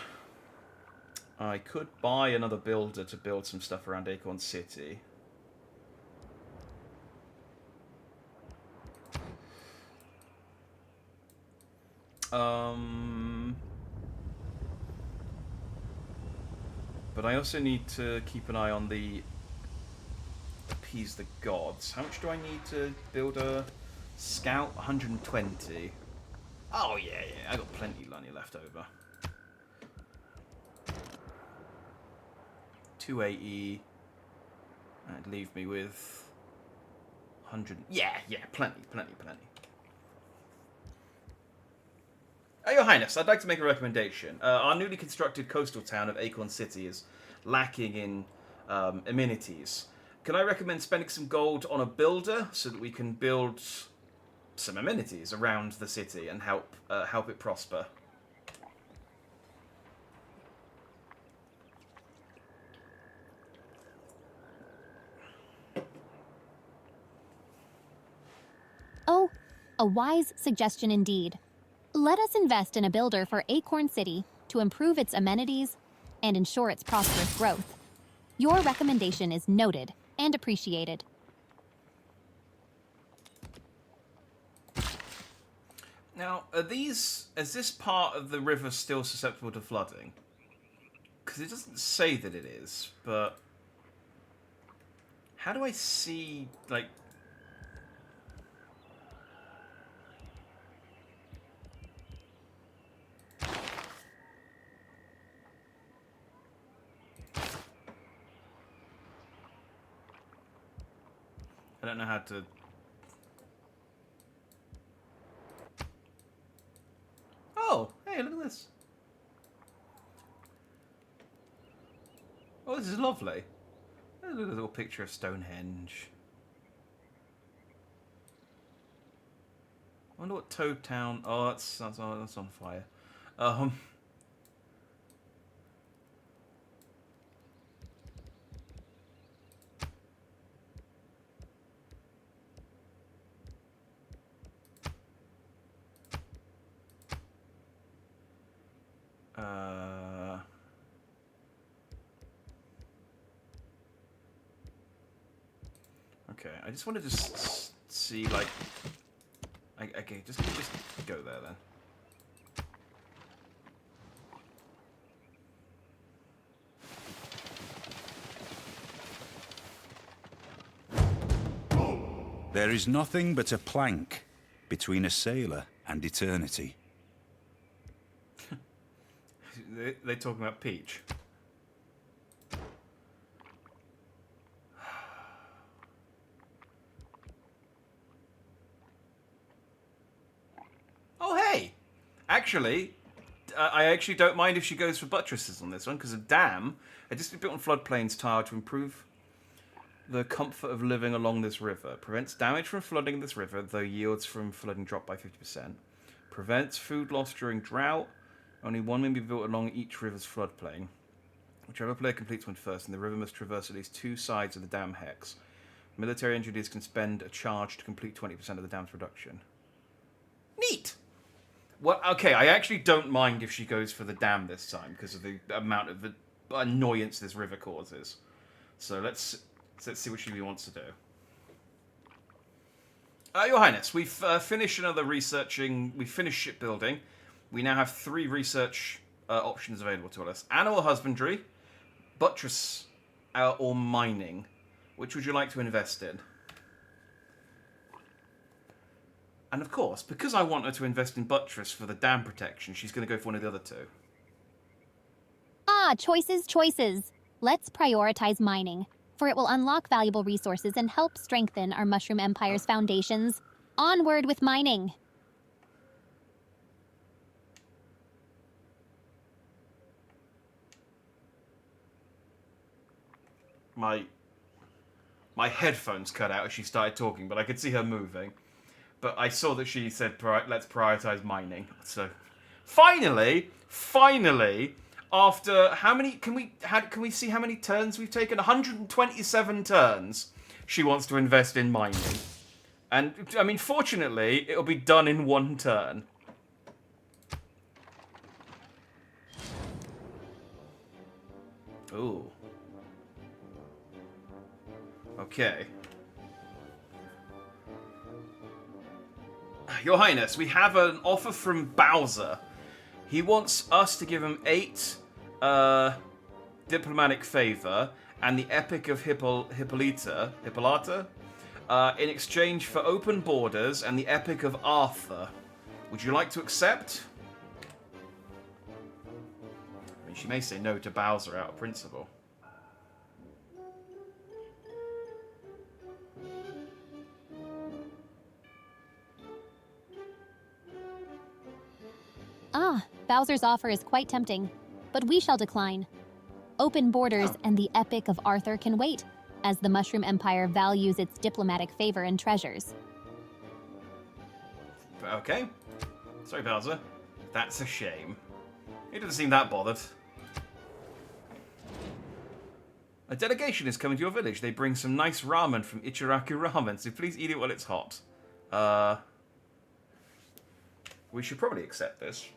I could buy another builder to build some stuff around Acorn City. But I also need to keep an eye on the appease the gods. How much do I need to build a scout? 120. Oh yeah, I got plenty of money left over. 280. That'd leave me with 100. Yeah, plenty. Your Highness, I'd like to make a recommendation. Our newly constructed coastal town of Acorn City is lacking in amenities. Can I recommend spending some gold on a builder so that we can build some amenities around the city and help it prosper? Oh, a wise suggestion indeed. Let us invest in a builder for Acorn City to improve its amenities and ensure its prosperous growth. Your recommendation is noted and appreciated. Now, is this part of the river still susceptible to flooding? Because it doesn't say that it is, but how do I see, like... I don't know how to... Oh, hey, look at this. Oh, this is lovely. Look at a little picture of Stonehenge. I wonder what Toad Town... Oh, that's on fire. Okay, I just wanted to see, like... Okay, just go there, then. There is nothing but a plank between a sailor and eternity. They're talking about Peach. Oh, hey! Actually, I actually don't mind if she goes for buttresses on this one, because a dam had just been built on floodplains tiled to improve the comfort of living along this river. Prevents damage from flooding this river, though yields from flooding drop by 50%. Prevents food loss during drought. Only one may be built along each river's floodplain. Whichever player completes one first, and the river must traverse at least 2 sides of the dam hex. Military engineers can spend a charge to complete 20% of the dam's production. Neat! Well, okay, I actually don't mind if she goes for the dam this time because of the amount of the annoyance this river causes. So let's see what she wants to do. Your Highness, we've finished another researching. We've finished shipbuilding. We now have 3 research options available to us: animal husbandry, buttress, or mining. Which would you like to invest in? And of course, because I want her to invest in buttress for the dam protection, she's going to go for one of the other 2. Ah, choices, choices. Let's prioritize mining, for it will unlock valuable resources and help strengthen our Mushroom Empire's foundations. Onward with mining. My headphones cut out as she started talking, but I could see her moving. But I saw that she said, let's prioritize mining. So, finally, after how many, can we see how many turns we've taken? 127 turns she wants to invest in mining. And, I mean, fortunately, it'll be done in 1 turn. Ooh. Okay. Your Highness, we have an offer from Bowser. He wants us to give him 8 diplomatic favor and the Epic of Hippolyta in exchange for open borders and the Epic of Arthur. Would you like to accept? I mean, she may say no to Bowser out of principle. Ah, Bowser's offer is quite tempting, but we shall decline. Open borders and the Epic of Arthur can wait, as the Mushroom Empire values its diplomatic favor and treasures. Okay. Sorry, Bowser. That's a shame. He doesn't seem that bothered. A delegation is coming to your village. They bring some nice ramen from Ichiraku Ramen, so please eat it while it's hot. We should probably accept this.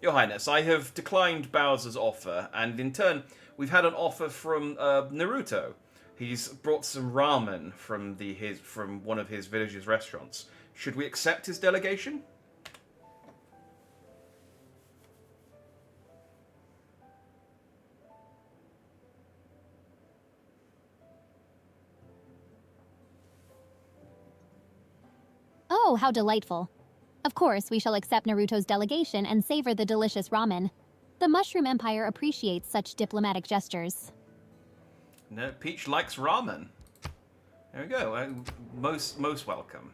Your Highness, I have declined Bowser's offer, and in turn, we've had an offer from Naruto. He's brought some ramen from one of his village's restaurants. Should we accept his delegation? Oh, how delightful. Of course, we shall accept Naruto's delegation and savor the delicious ramen. The Mushroom Empire appreciates such diplomatic gestures. No, Peach likes ramen. There we go. Most welcome.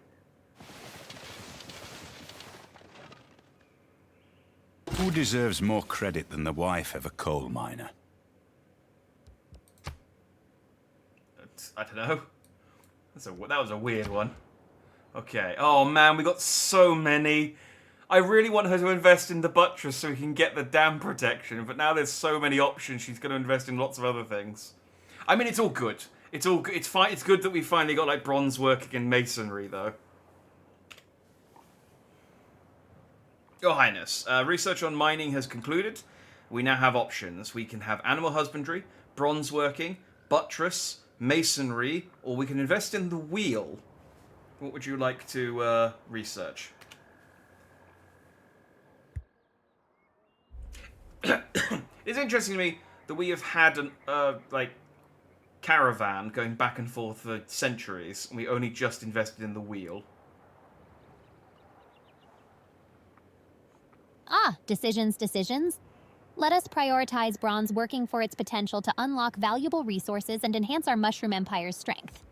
Who deserves more credit than the wife of a coal miner? I don't know. That was a weird one. Okay. Oh man, we got so many. I really want her to invest in the buttress so we can get the dam protection, but now there's so many options. She's going to invest in lots of other things. I mean, it's all good. It's all good. It's fine. It's good that we finally got like bronze working and masonry, though. Your Highness, research on mining has concluded. We now have options. We can have animal husbandry, bronze working, buttress, masonry, or we can invest in the wheel. What would you like to research? It's interesting to me that we have had an caravan going back and forth for centuries, and we only just invested in the wheel. Ah, decisions. Let us prioritize bronze working for its potential to unlock valuable resources and enhance our Mushroom Empire's strength.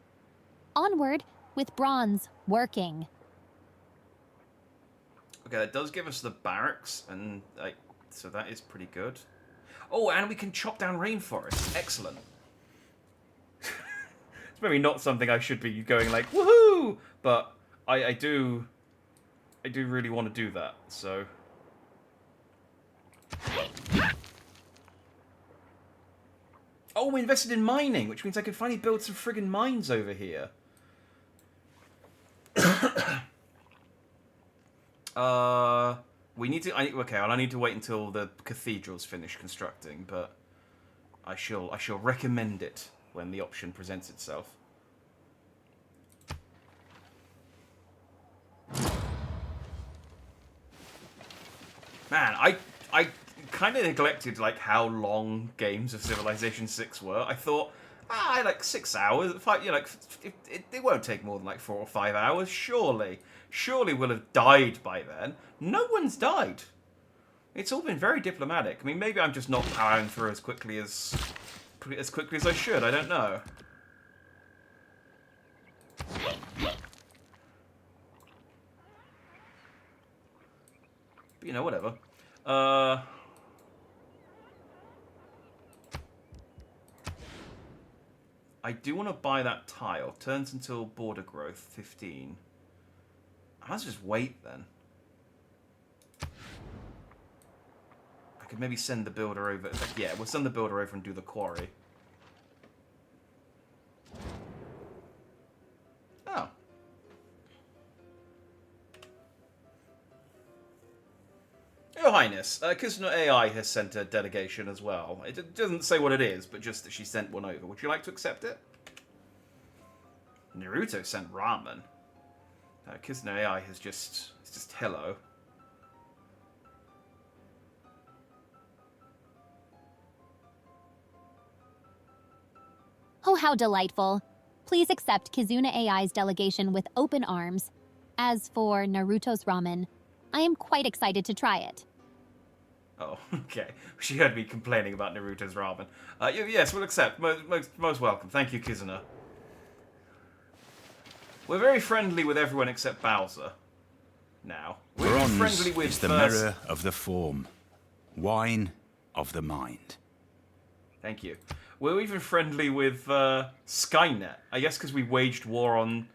Onward with bronze working. Okay, that does give us the barracks, and so that is pretty good. Oh, and we can chop down rainforests. Excellent. It's maybe not something I should be going like woohoo, but I do really want to do that. So. Oh, we invested in mining, which means I can finally build some friggin' mines over here. We need to... okay, well, I need to wait until the cathedral's finished constructing, but I shall recommend it when the option presents itself. Man, I kind of neglected like how long games of Civilization 6 were. I thought, like 6 hours, it won't take more than like 4 or 5 hours, surely. Surely we'll have died by then. No one's died. It's all been very diplomatic. I mean, maybe I'm just not powering through as quickly as I should. I don't know. But, you know, whatever. I do want to buy that tile. Turns until border growth 15. I must just wait then. I could maybe send the builder over. Yeah, we'll send the builder over and do the quarry. Oh. Your Highness, Kizuna AI has sent a delegation as well. It doesn't say what it is, but just that she sent one over. Would you like to accept it? Naruto sent ramen. Kizuna AI has just... It's just hello. Oh, how delightful. Please accept Kizuna AI's delegation with open arms. As for Naruto's ramen, I am quite excited to try it. Oh, okay. She heard me complaining about Naruto's ramen. Yes, we'll accept. Most welcome. Thank you, Kizuna. We're very friendly with everyone except Bowser. Now. We're Bronze friendly with is the mirror of the form. Wine of the mind. Thank you. We're even friendly with Skynet. I guess because we waged war on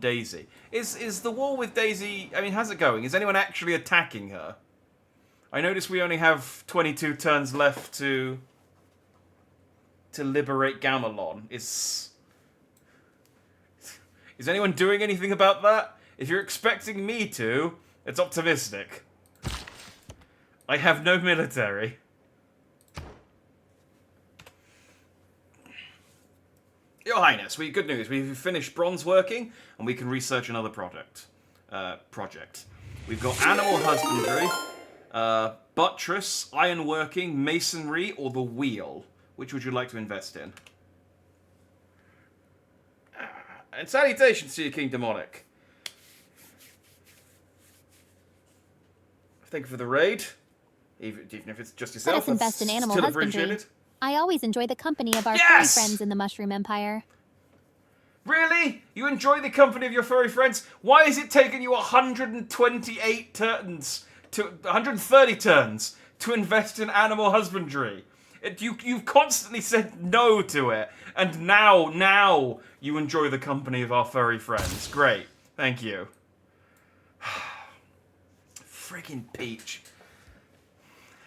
Daisy. Is the war with Daisy... I mean, how's it going? Is anyone actually attacking her? I notice we only have 22 turns left to liberate Gamelon. Is anyone doing anything about that? If you're expecting me to, it's optimistic. I have no military. Your Highness, good news. We've finished bronze working, and we can research another project. We've got animal husbandry, buttress, ironworking, masonry, or the wheel. Which would you like to invest in? And salutations to you, King Demonic. Thank you for the raid. Even if it's just yourself, Let us invest in animal still husbandry. appreciated. I always enjoy the company of our Yes! furry friends in the Mushroom Empire. Really? You enjoy the company of your furry friends? Why has it taken you 128 turns to 130 turns to invest in animal husbandry? You've constantly said no to it, and now you enjoy the company of our furry friends. Great, thank you. Freaking Peach.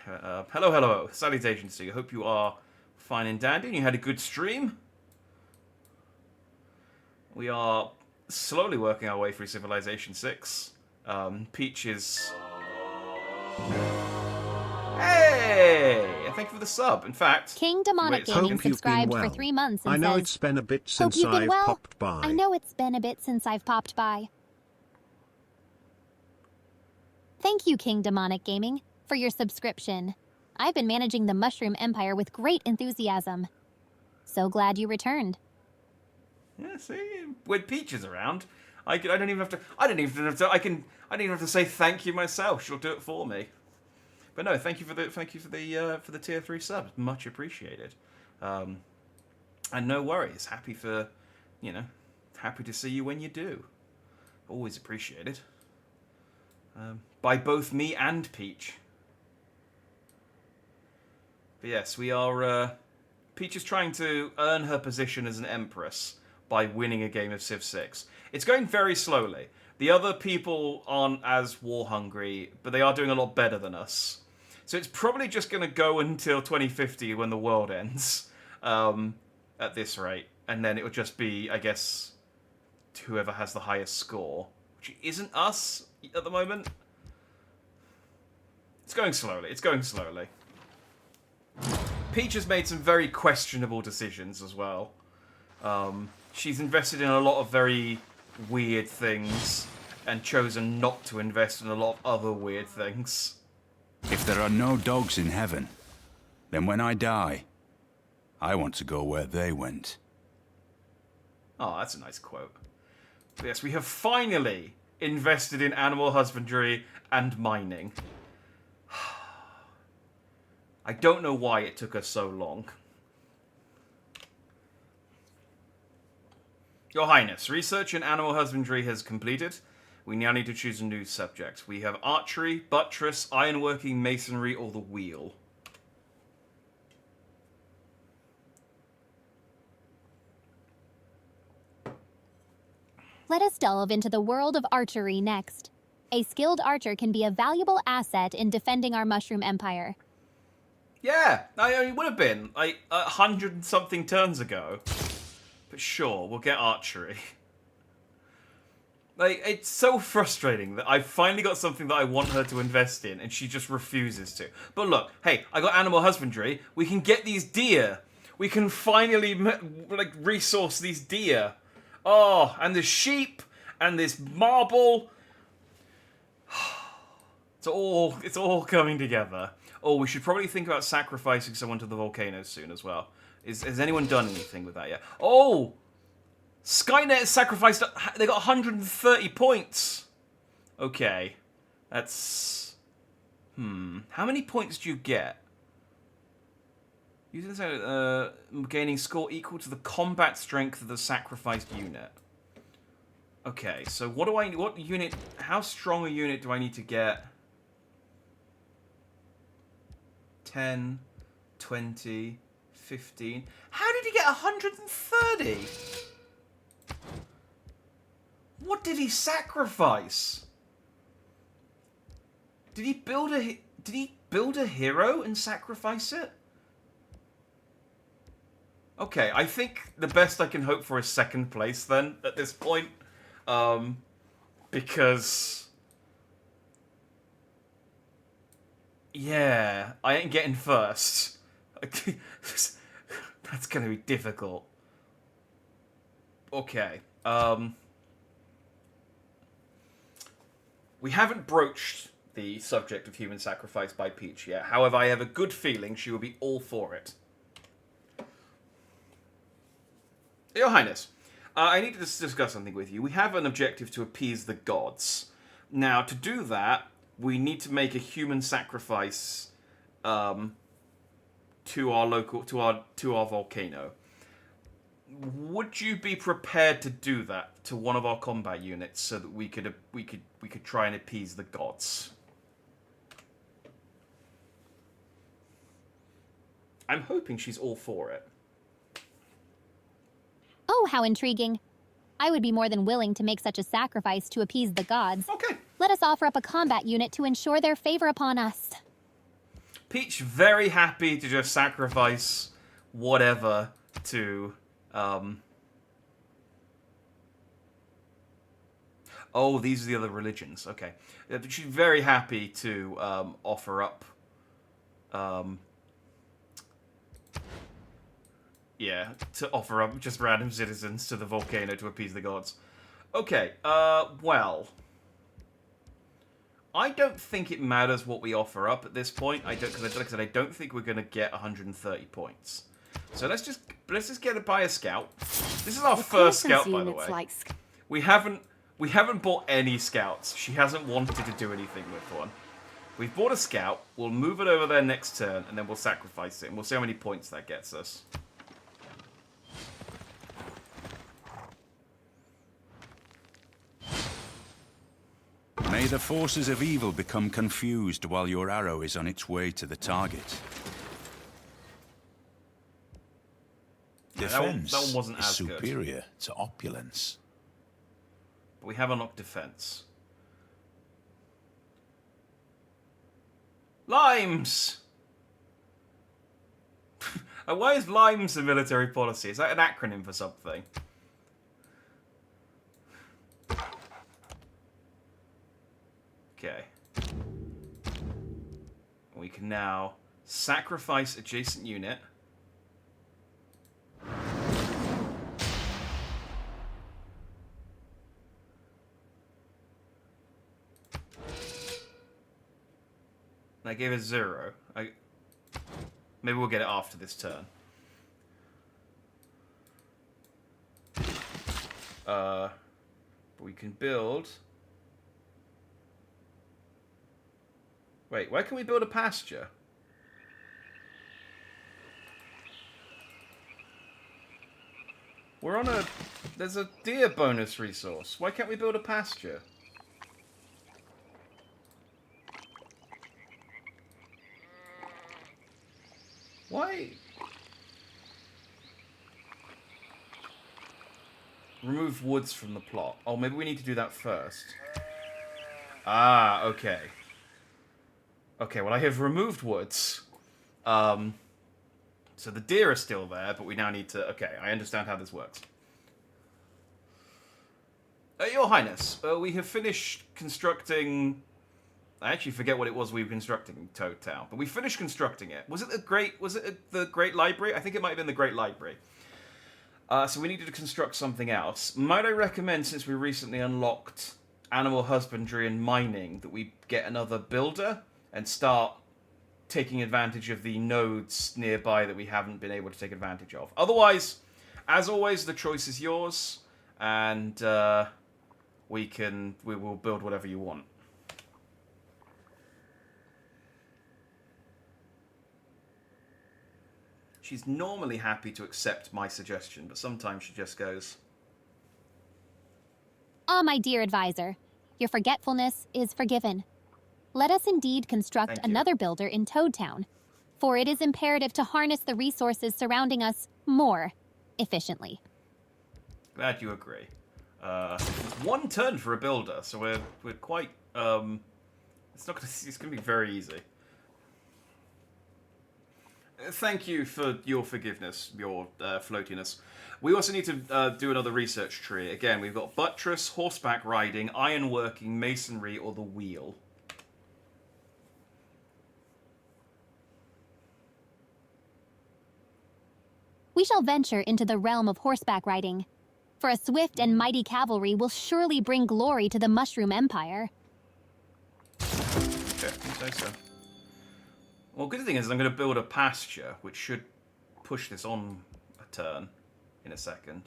Hello. Salutations to you. Hope you are fine and dandy, and you had a good stream. We are slowly working our way through Civilization 6. Peach is... Hey! Thank you for the sub. In fact... King Demonic Gaming subscribed for 3 months and I know says, it's been a bit "Hope since you've been I've well. popped by. I know it's been a bit since I've popped by." Thank you, King Demonic Gaming, for your subscription. I've been managing the Mushroom Empire with great enthusiasm. So glad you returned. Yeah, see, when Peach is around, I don't even have to say thank you myself. She'll do it for me. But no, thank you for the tier 3 sub. Much appreciated. And no worries. Happy to see you when you do. Always appreciated. By both me and Peach. But yes, we are. Peach is trying to earn her position as an empress by winning a game of Civ 6. It's going very slowly. The other people aren't as war hungry, but they are doing a lot better than us. So it's probably just going to go until 2050 when the world ends. at this rate. And then it would just be, I guess, whoever has the highest score, which isn't us at the moment. It's going slowly. It's going slowly. Peach has made some very questionable decisions as well. She's invested in a lot of very weird things and chosen not to invest in a lot of other weird things. If there are no dogs in heaven, then when I die, I want to go where they went. Oh, that's a nice quote. But yes, we have finally invested in animal husbandry and mining. I don't know why it took us so long. Your Highness, research in animal husbandry has completed. We now need to choose a new subject. We have archery, buttress, ironworking, masonry, or the wheel. Let us delve into the world of archery next. A skilled archer can be a valuable asset in defending our mushroom empire. Yeah, it would have been like 100 and something turns ago. But sure, we'll get archery. Like, it's so frustrating that I've finally got something that I want her to invest in, and she just refuses to. But look, hey, I got animal husbandry. We can get these deer. We can finally, like, resource these deer. Oh, and the sheep, and this marble. It's all coming together. Oh, we should probably think about sacrificing someone to the volcano soon as well. Has anyone done anything with that yet? Oh! Skynet sacrificed... They got 130 points! Okay. That's... How many points do you get? Gaining score equal to the combat strength of the sacrificed unit. Okay, so what unit... How strong a unit do I need to get? 10, 20, 15... How did he get 130? What did he sacrifice? Did he build a hero and sacrifice it? Okay, I think the best I can hope for is second place then at this point. Because yeah, I ain't getting first. That's gonna be difficult. Okay. We haven't broached the subject of human sacrifice by Peach yet. However, I have a good feeling she will be all for it. Your Highness, I need to discuss something with you. We have an objective to appease the gods. Now, to do that, we need to make a human sacrifice to our volcano. Would you be prepared to do that to one of our combat units so that we could try and appease the gods? I'm hoping she's all for it. Oh, how intriguing. I would be more than willing to make such a sacrifice to appease the gods. Okay. Let us offer up a combat unit to ensure their favor upon us. Peach very happy to just sacrifice whatever to... Oh, these are the other religions. Okay. She's very happy to offer up... Yeah, to offer up just random citizens to the volcano to appease the gods. Okay, well... I don't think it matters what we offer up at this point. Because like I said, I don't think we're going to get 130 points. So let's just get it by a scout. This is our first scout, by the way. We haven't bought any scouts. She hasn't wanted to do anything with one. We've bought a scout. We'll move it over there next turn, and then we'll sacrifice it, and we'll see how many points that gets us. May the forces of evil become confused while your arrow is on its way to the target. Yeah, Defense that one wasn't is as good. superior to opulence. But we have unlocked defense. Limes! Why is LIMES a military policy? Is that an acronym for something? Okay. We can now sacrifice adjacent unit. That gave us 0. Maybe we'll get it after this turn. We can build... Wait, where can we build a pasture? We're on a... There's a deer bonus resource. Why can't we build a pasture? Why? Remove woods from the plot. Oh, maybe we need to do that first. Ah, okay. Okay, well I have removed woods. So the deer are still there, but we now need to... Okay, I understand how this works. Your Highness, we have finished constructing... I actually forget what it was we were constructing in Toad Town, but we finished constructing it. Was it the Great... Was it the Great Library? I think it might have been the Great Library. So we needed to construct something else. Might I recommend, since we recently unlocked animal husbandry and mining, that we get another builder and start taking advantage of the nodes nearby that we haven't been able to take advantage of. Otherwise, as always, the choice is yours, and we will build whatever you want. She's normally happy to accept my suggestion, but sometimes she just goes... Ah, my dear advisor, your forgetfulness is forgiven. Let us indeed construct another builder in Toad Town, for it is imperative to harness the resources surrounding us more efficiently. Glad you agree. One turn for a builder, so we're quite... It's gonna be very easy. Thank you for your forgiveness, your floatiness. We also need to do another research tree. Again, we've got buttress, horseback riding, ironworking, masonry, or the wheel. We shall venture into the realm of horseback riding, for a swift and mighty cavalry will surely bring glory to the Mushroom Empire. Okay, you say so. Well, good thing is I'm going to build a pasture, which should push this on a turn in a second.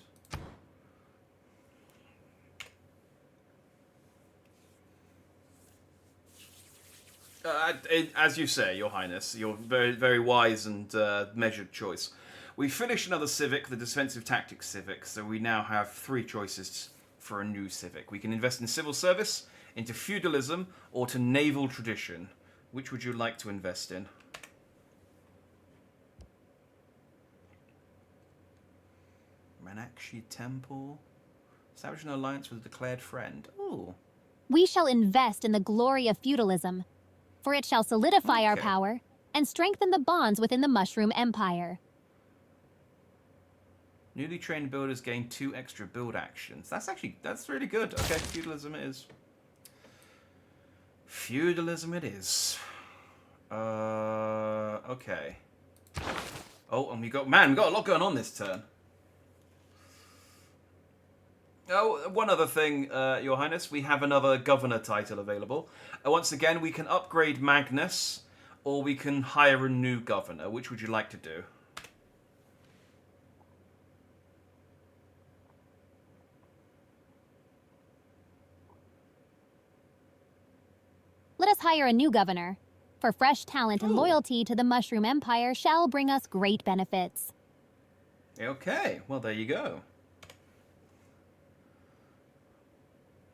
As you say, Your Highness, your very, very wise and measured choice. We finished another civic, the defensive tactics civic, so we now have 3 choices for a new civic. We can invest in civil service, into feudalism, or to naval tradition. Which would you like to invest in? Meenakshi Temple. Establish an alliance with a declared friend. Ooh. We shall invest in the glory of feudalism, for it shall solidify our power and strengthen the bonds within the Mushroom Empire. Newly trained builders gain 2 extra build actions. That's really good. Okay, feudalism it is. Feudalism it is. Okay. Oh, and we got a lot going on this turn. Oh, one other thing, Your Highness. We have another governor title available. Once again, we can upgrade Magnus, or we can hire a new governor. Which would you like to do? Let us hire a new governor, for fresh talent and loyalty to the Mushroom Empire shall bring us great benefits. Okay, well there you go.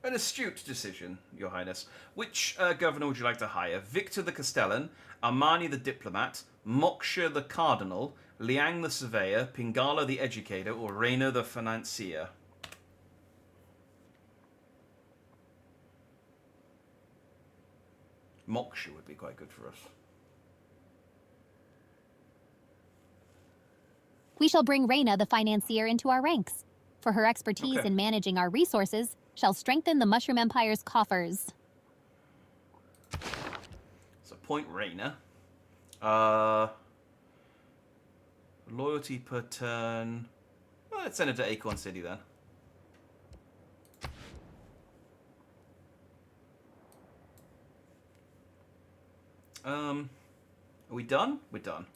An astute decision, Your Highness. Which governor would you like to hire? Victor the Castellan, Armani the Diplomat, Moksha the Cardinal, Liang the Surveyor, Pingala the Educator, or Reina the Financier? Moksha would be quite good for us. We shall bring Reyna the financier into our ranks, for her expertise Okay. in managing our resources shall strengthen the Mushroom Empire's coffers. So point Reyna. Loyalty per turn. Well, let's send it to Acorn City then. Are we done? We're done.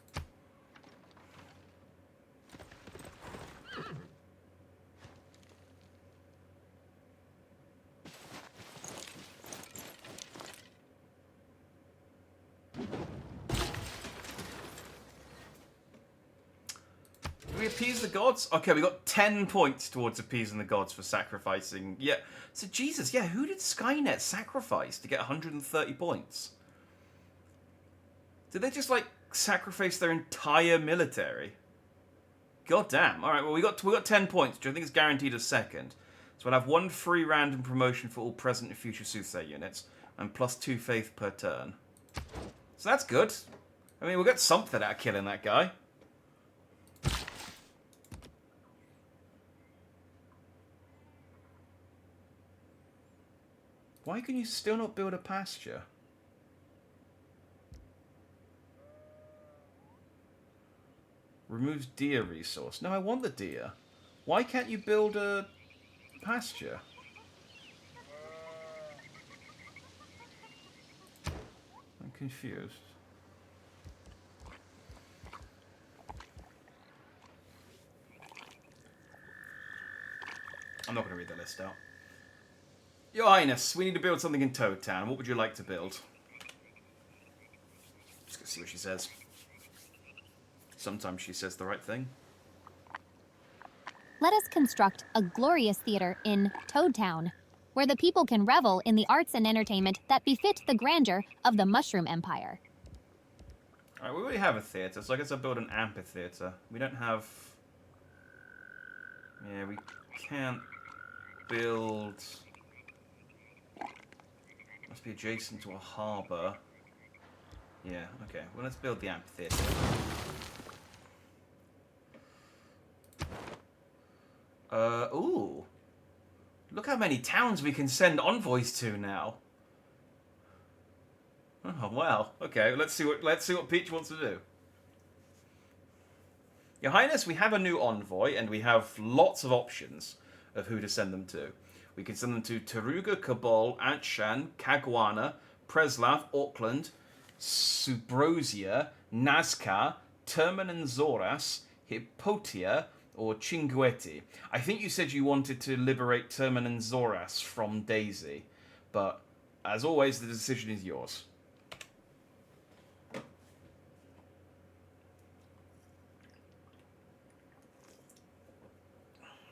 Do we appease the gods? Okay, we got 10 points towards appeasing the gods for sacrificing. Yeah. So, Jesus, yeah, who did Skynet sacrifice to get 130 points? Did they just, like, sacrifice their entire military? God damn. Alright, well, we got 10 points, which I think is guaranteed a second. So we'll have one free random promotion for all present and future Soothsayer units, and plus 2 faith per turn. So that's good. I mean, we'll get something out of killing that guy. Why can you still not build a pasture? Removes deer resource. No, I want the deer. Why can't you build a pasture? I'm confused. I'm not going to read the list out. Your Highness, we need to build something in Toad Town. What would you like to build? Just going to see what she says. Sometimes she says the right thing. Let us construct a glorious theater in Toad Town, where the people can revel in the arts and entertainment that befit the grandeur of the Mushroom Empire. Alright, we already have a theatre, so I guess I'll build an amphitheatre. We don't have... Yeah, we can't build... Must be adjacent to a harbour. Yeah, okay. Well, let's build the amphitheatre. Ooh. Look how many towns we can send envoys to now. Oh, wow. Okay, let's see what Peach wants to do. Your Highness, we have a new envoy, and we have lots of options of who to send them to. We can send them to Taruga, Kabul, Anshan, Kagwana, Preslav, Auckland, Subrosia, Nazca, Termin Zoras, Hippotia, or Chinguetti. I think you said you wanted to liberate Termin and Zoras from Daisy, but as always, the decision is yours.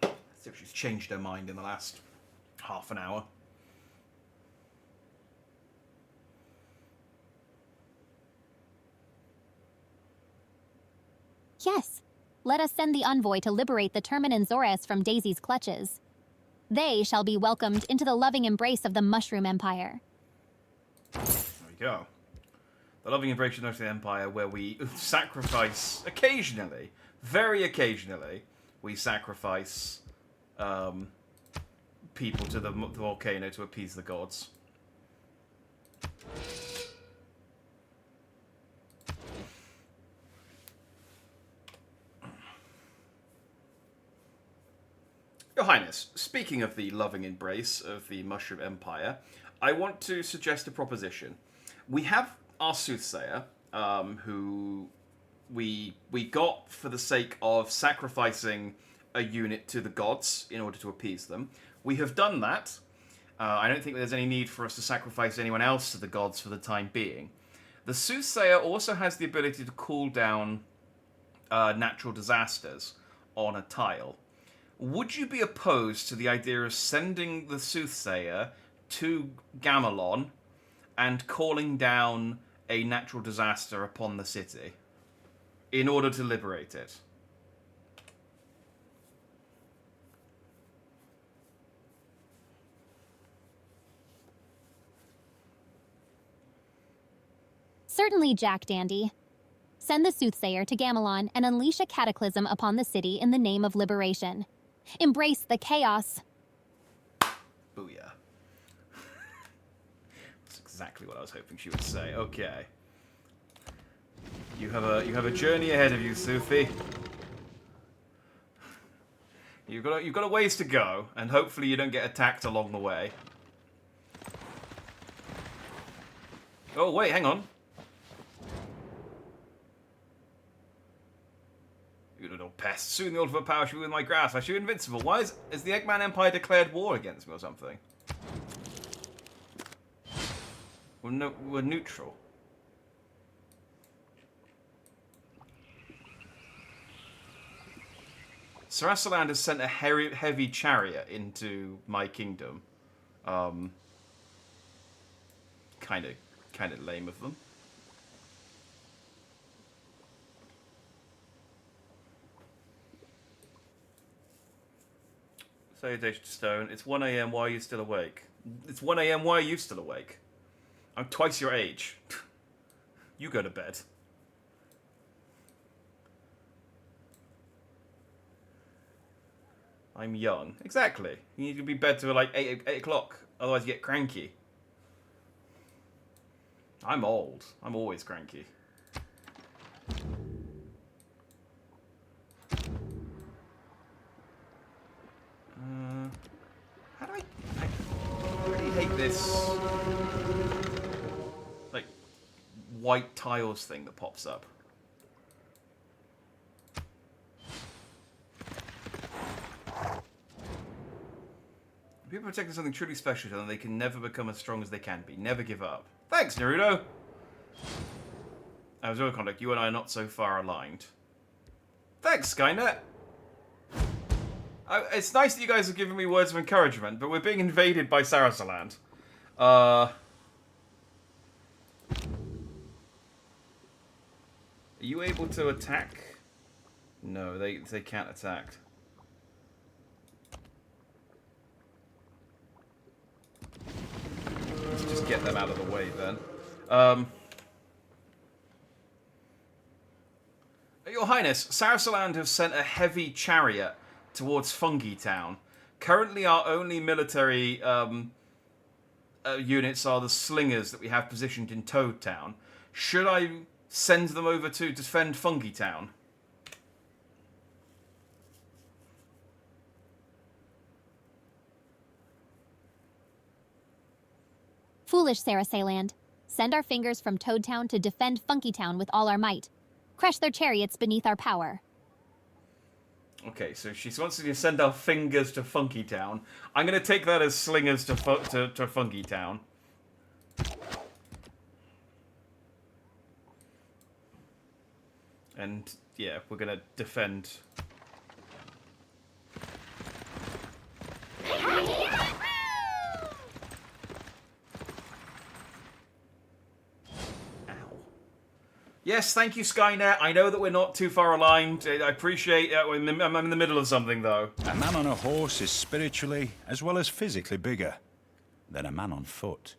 Let's see if she's changed her mind in the last half an hour. Yes, let us send the envoy to liberate the Termin and Zoras from Daisy's clutches. They shall be welcomed into the loving embrace of the Mushroom Empire. There we go. The loving embrace of the Mushroom Empire, where we sacrifice occasionally, very occasionally, we sacrifice people to the volcano to appease the gods. Your Highness, speaking of the loving embrace of the Mushroom Empire, I want to suggest a proposition. We have our Soothsayer, who we got for the sake of sacrificing a unit to the gods in order to appease them. We have done that. I don't think there's any need for us to sacrifice anyone else to the gods for the time being. The Soothsayer also has the ability to cool down natural disasters on a tile. Would you be opposed to the idea of sending the Soothsayer to Gamelon and calling down a natural disaster upon the city in order to liberate it? Certainly, Jack Dandy. Send the soothsayer to Gamelon and unleash a cataclysm upon the city in the name of liberation. Embrace the chaos. Booyah. That's exactly what I was hoping she would say. Okay. You have a journey ahead of you, Sufi. You've got a ways to go, and hopefully you don't get attacked along the way. Oh wait, hang on. You little pest. Soon the ultimate power should be within my grasp. I should be invincible. Why is the Eggman Empire declared war against me or something? We're neutral. Sarasaland has sent a heavy chariot into my kingdom. Kind of lame of them. Salutation Stone. It's 1 AM. Why are you still awake? It's 1 AM. Why are you still awake? I'm twice your age. You go to bed. I'm young. Exactly. You need to be in bed till like 8 o'clock. Otherwise you get cranky. I'm old. I'm always cranky. How do I really hate this like white tiles thing that pops up. People protecting something truly special, then they can never become as strong as they can be. Never give up. Thanks, Naruto! I was over contact. You and I are not so far aligned. Thanks, Skynet! It's nice that you guys are giving me words of encouragement, but we're being invaded by Sarasaland. Are you able to attack? No, they can't attack. Let's just get them out of the way then. Your Highness, Sarasaland have sent a heavy chariot towards Fungi Town. Currently, our only military units are the slingers that we have positioned in Toad Town. Should I send them over to defend Fungi Town? Foolish Sarasaland. Send our fingers from Toad Town to defend Funky Town with all our might. Crush their chariots beneath our power. Okay, so she wants to send our fingers to Funky Town. I'm going to take that as slingers to Funky Town. And, yeah, we're going to defend... Yes, thank you, Skynet. I know that we're not too far aligned. I appreciate it. I'm in the middle of something, though. A man on a horse is spiritually as well as physically bigger than a man on foot.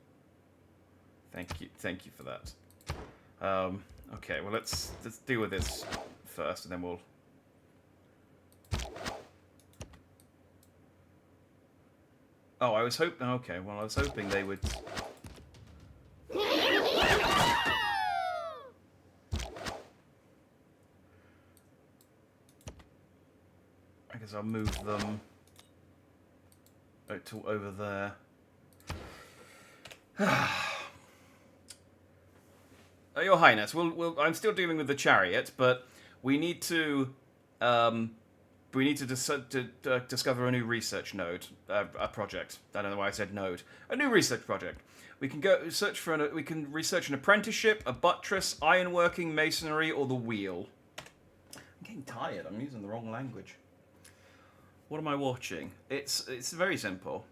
Thank you for that. Okay, well let's deal with this first, and then we'll. Oh, I was hoping. Okay, well I was hoping they would. I guess I'll move them to over there. Your Highness, I'm still dealing with the chariot, but we need to discover a new research node, a project. I don't know why I said node. A new research project. We can go search for we can research an apprenticeship, a buttress, ironworking, masonry, or the wheel. I'm getting tired. I'm using the wrong language. What am I watching? It's very simple.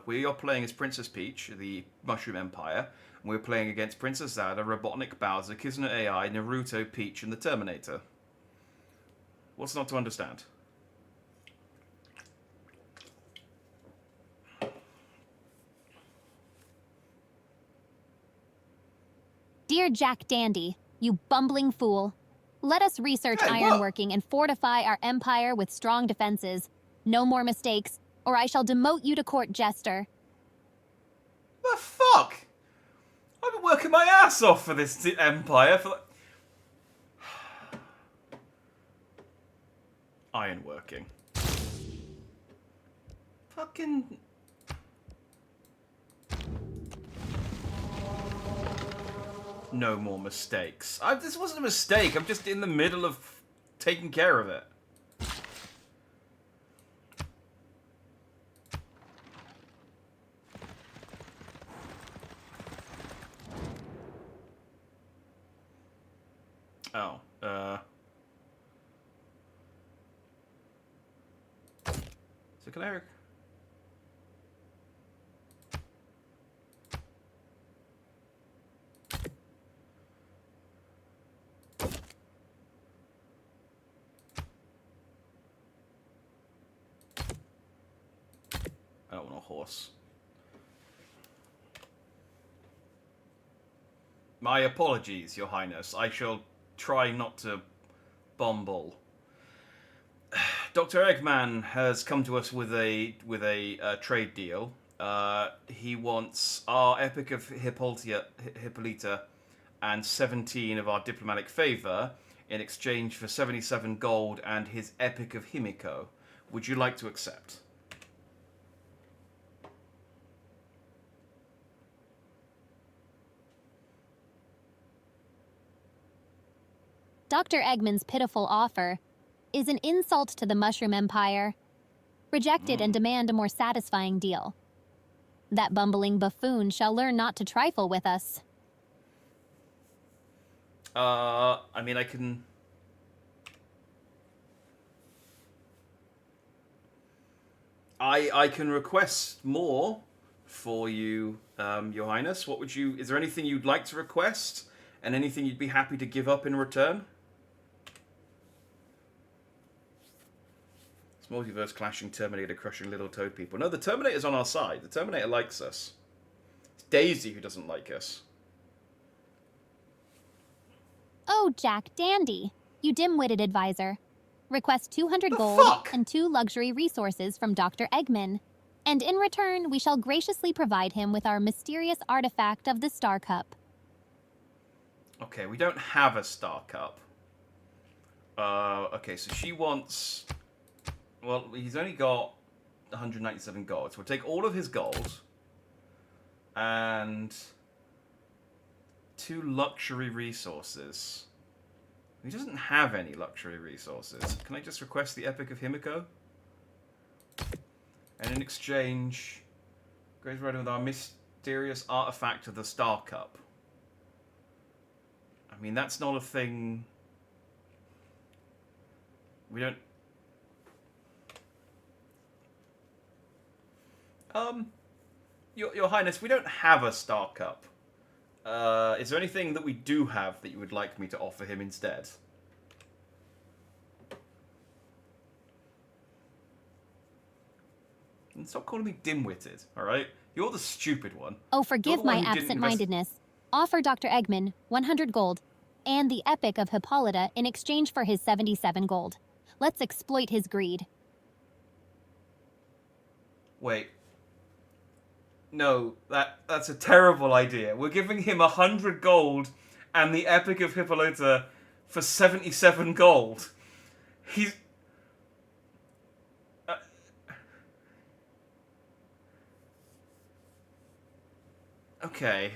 We are playing as Princess Peach, the Mushroom Empire, and we're playing against Princess Zelda, Robotnik, Bowser, Kizuna AI, Naruto, Peach, and the Terminator. What's not to understand? Dear Jack Dandy, you bumbling fool. Let us research Hey, what? ironworking and fortify our empire with strong defenses. No more mistakes, or I shall demote you to court jester. The fuck? I've been working my ass off for this empire for... Ironworking. Fucking... No more mistakes. This wasn't a mistake. I'm just in the middle of taking care of it. Oh, So can I... I don't want a horse. My apologies, Your Highness. I shall try not to bumble. Dr. Eggman has come to us with a trade deal. He wants our Epic of Hippolyta and 17 of our diplomatic favor in exchange for 77 gold and his Epic of Himiko. Would you like to accept? Dr. Eggman's pitiful offer is an insult to the Mushroom Empire. Reject it and demand a more satisfying deal. That bumbling buffoon shall learn not to trifle with us. I mean, I can... I can request more for you, Your Highness. What would you... Is there anything you'd like to request? And anything you'd be happy to give up in return? It's multiverse clashing, Terminator crushing little toad people. No, the Terminator's on our side. The Terminator likes us. It's Daisy who doesn't like us. Oh, Jack Dandy, you dim-witted advisor. Request 200 The gold fuck? and 2 luxury resources from Dr. Eggman. And in return, we shall graciously provide him with our mysterious artifact of the Star Cup. Okay, we don't have a Star Cup. Okay, so she wants... Well, he's only got 197 gold. So we'll take all of his gold. And... 2 luxury resources. He doesn't have any luxury resources. Can I just request the Epic of Himiko? And in exchange... Grace riding with our mysterious artifact of the Star Cup. I mean, that's not a thing... We don't... Your Highness, we don't have a Star Cup. Is there anything that we do have that you would like me to offer him instead? And stop calling me dim-witted, alright? You're the stupid one. Oh, You're forgive the one my who didn't absent-mindedness. Offer Dr. Eggman 100 gold and the Epic of Hippolyta in exchange for his 77 gold. Let's exploit his greed. Wait. No, that's a terrible idea. We're giving him 100 gold and the Epic of Hippolyta for 77 gold. He's... Okay.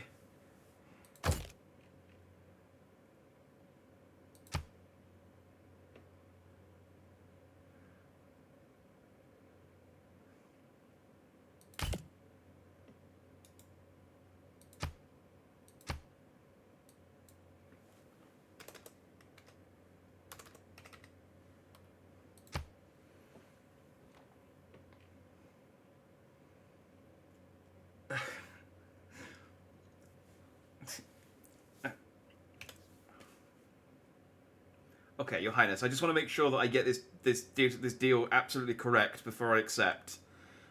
Okay, Your Highness, I just want to make sure that I get this deal absolutely correct before I accept.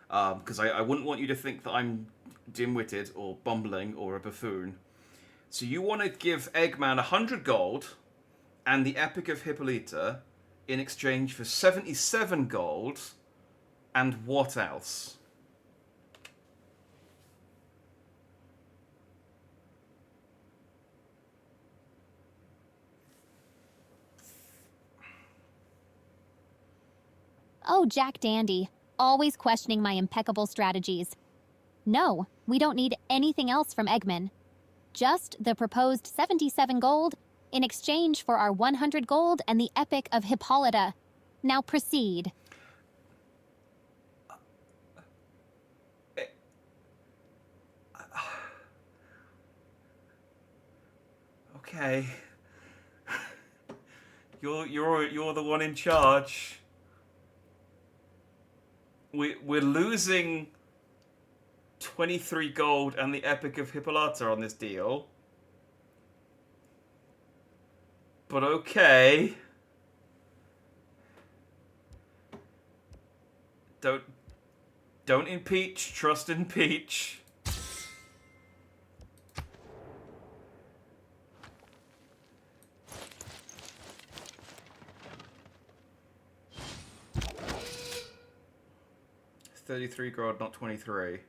Because I wouldn't want you to think that I'm dim-witted or bumbling or a buffoon. So you want to give Eggman 100 gold and the Epic of Hippolyta in exchange for 77 gold. And what else? Oh, Jack Dandy, always questioning my impeccable strategies. No, we don't need anything else from Eggman. Just the proposed 77 gold in exchange for our 100 gold and the Epic of Hippolyta. Now proceed. Okay. You're the one in charge. We're losing 23 gold and the Epic of Hippolyta on this deal. But okay. Don't impeach, trust in Peach. $33 gold, not 23.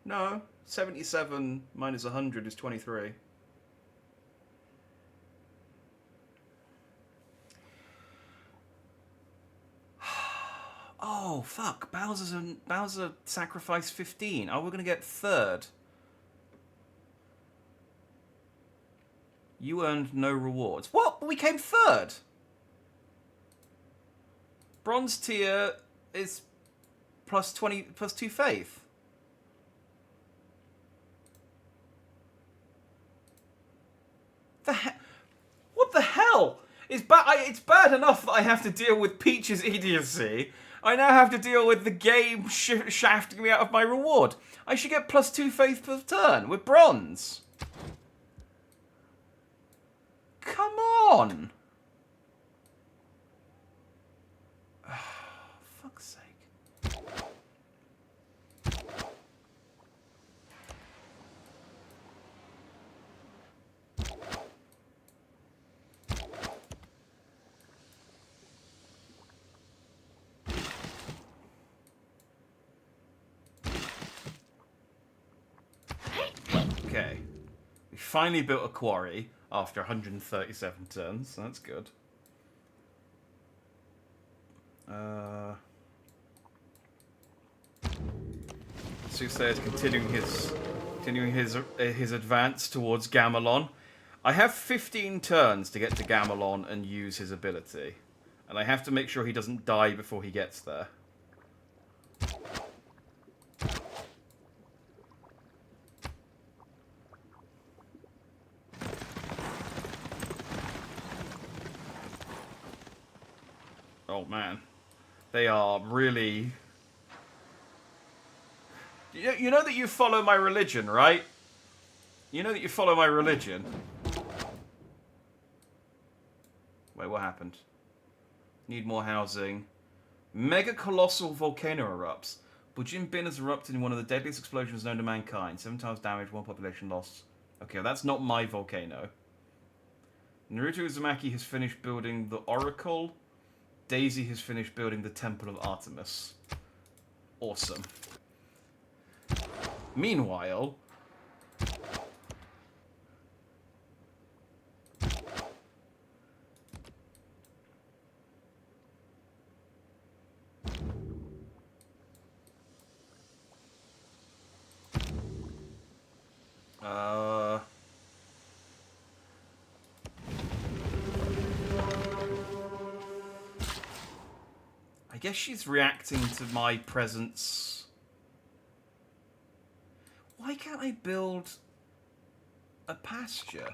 No, 77 minus 100 is 23. Oh, fuck. Bowser sacrificed 15. Oh, we're going to get third. You earned no rewards. What? But we came third. Bronze tier is plus 20, plus 2 faith. What the hell? It's bad enough that I have to deal with Peach's idiocy. I now have to deal with the game shafting me out of my reward. I should get plus 2 faith per turn with bronze. Come on. Fuck's sake. Okay. We finally built a quarry after 137 turns, so that's good. Soothsayer's continuing his advance towards Gamelon. I have 15 turns to get to Gamelon and use his ability. And I have to make sure he doesn't die before he gets there. Oh man, they are really... You know that you follow my religion, right? You know that you follow my religion. Wait, what happened? Need more housing. Mega colossal volcano erupts. Bujin Bin has erupted in one of the deadliest explosions known to mankind. 7 times damage, 1 population loss. Okay, well, that's not my volcano. Naruto Uzumaki has finished building the Oracle. Daisy has finished building the Temple of Artemis. Awesome. Meanwhile... I guess she's reacting to my presence. Why can't I build a pasture?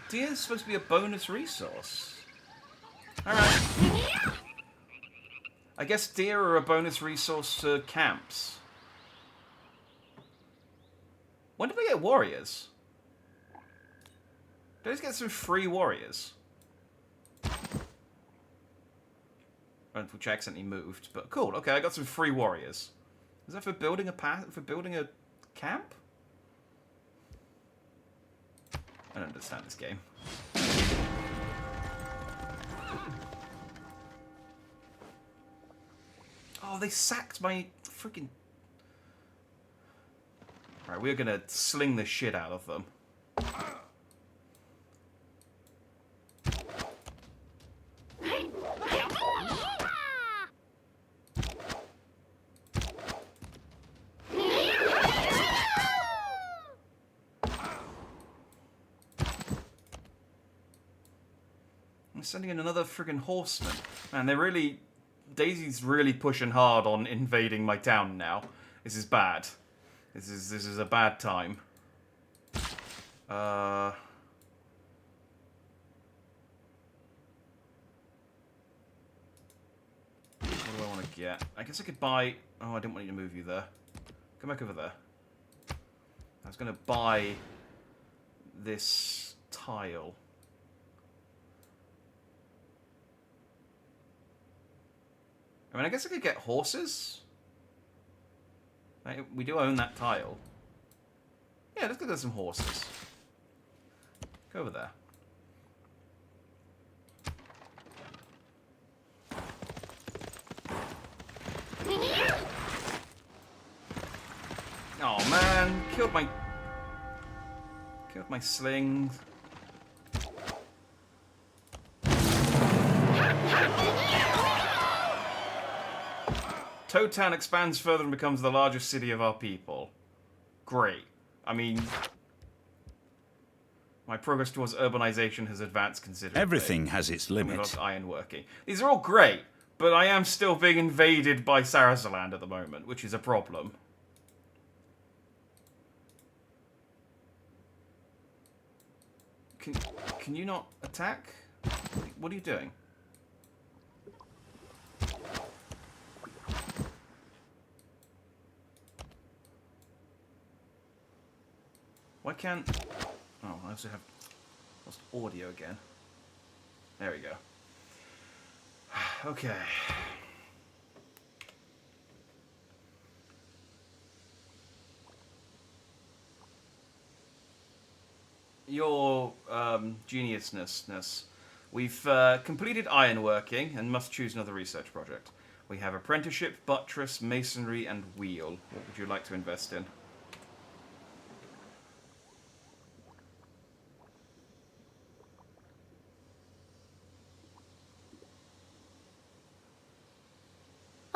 Deer is supposed to be a bonus resource. Alright. I guess deer are a bonus resource to camps. When did we get warriors? Did we get some free warriors? which I accidentally moved. But cool. Okay, I got some free warriors. Is that for building a path? For building a camp? I don't understand this game. Oh, they sacked my freaking... Alright, we're gonna sling the shit out of them. I'm sending in another friggin' horseman. Man, they're really... Daisy's really pushing hard on invading my town now. This is bad. This is a bad time. What do I want to get? I guess I could buy... Oh, I didn't want you to move you there. Come back over there. I was going to buy this tile. I mean, I guess I could get horses. We do own that tile. Yeah, let's go get some horses. Go over there. Oh man, killed my sling. Toad Town expands further and becomes the largest city of our people. Great. I mean, my progress towards urbanization has advanced considerably. Everything has its limit. We've got ironworking. These are all great, but I am still being invaded by Sarasaland at the moment, which is a problem. Can you not attack? What are you doing? Why can't... Oh, I also have lost audio again. There we go. Okay. Your geniusness. We've completed ironworking and must choose another research project. We have apprenticeship, buttress, masonry, and wheel. What would you like to invest in?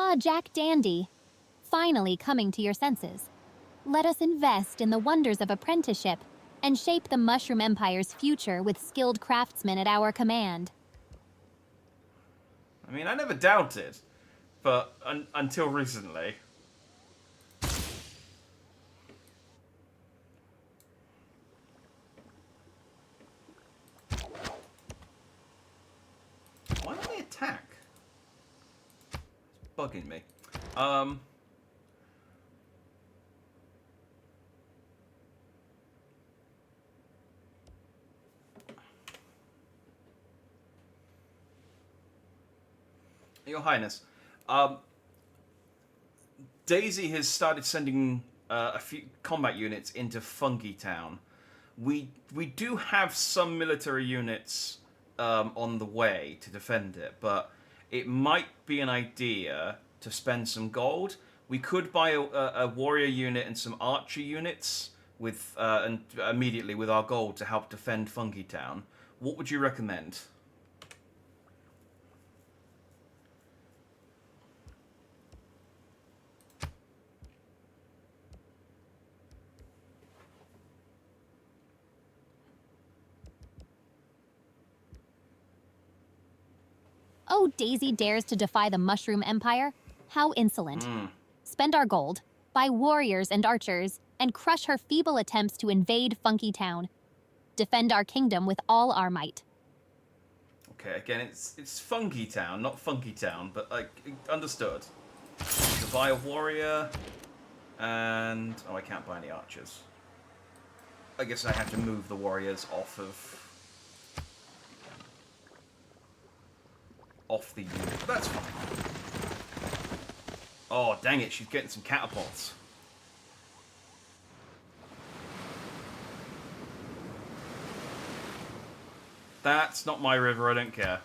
Ah, Jack Dandy. Finally coming to your senses. Let us invest in the wonders of apprenticeship and shape the Mushroom Empire's future with skilled craftsmen at our command. I mean, I never doubted, but until recently. Why don't they attack? It's bugging me. Your Highness, Daisy has started sending a few combat units into Fungi Town. We do have some military units on the way to defend it, but it might be an idea to spend some gold. We could buy a warrior unit and some archer units with and immediately with our gold to help defend Fungi Town. What would you recommend? Oh, Daisy dares to defy the Mushroom Empire? How insolent. Spend our gold, buy warriors and archers, and crush her feeble attempts to invade Funky Town. Defend our kingdom with all our might. Okay, again, it's Funky Town, not Funky Town, but like understood. To buy a warrior, and oh, I can't buy any archers. I guess I have to move the warriors off of. off the unit. But that's fine. Oh, dang it, she's getting some catapults. That's not my river, I don't care.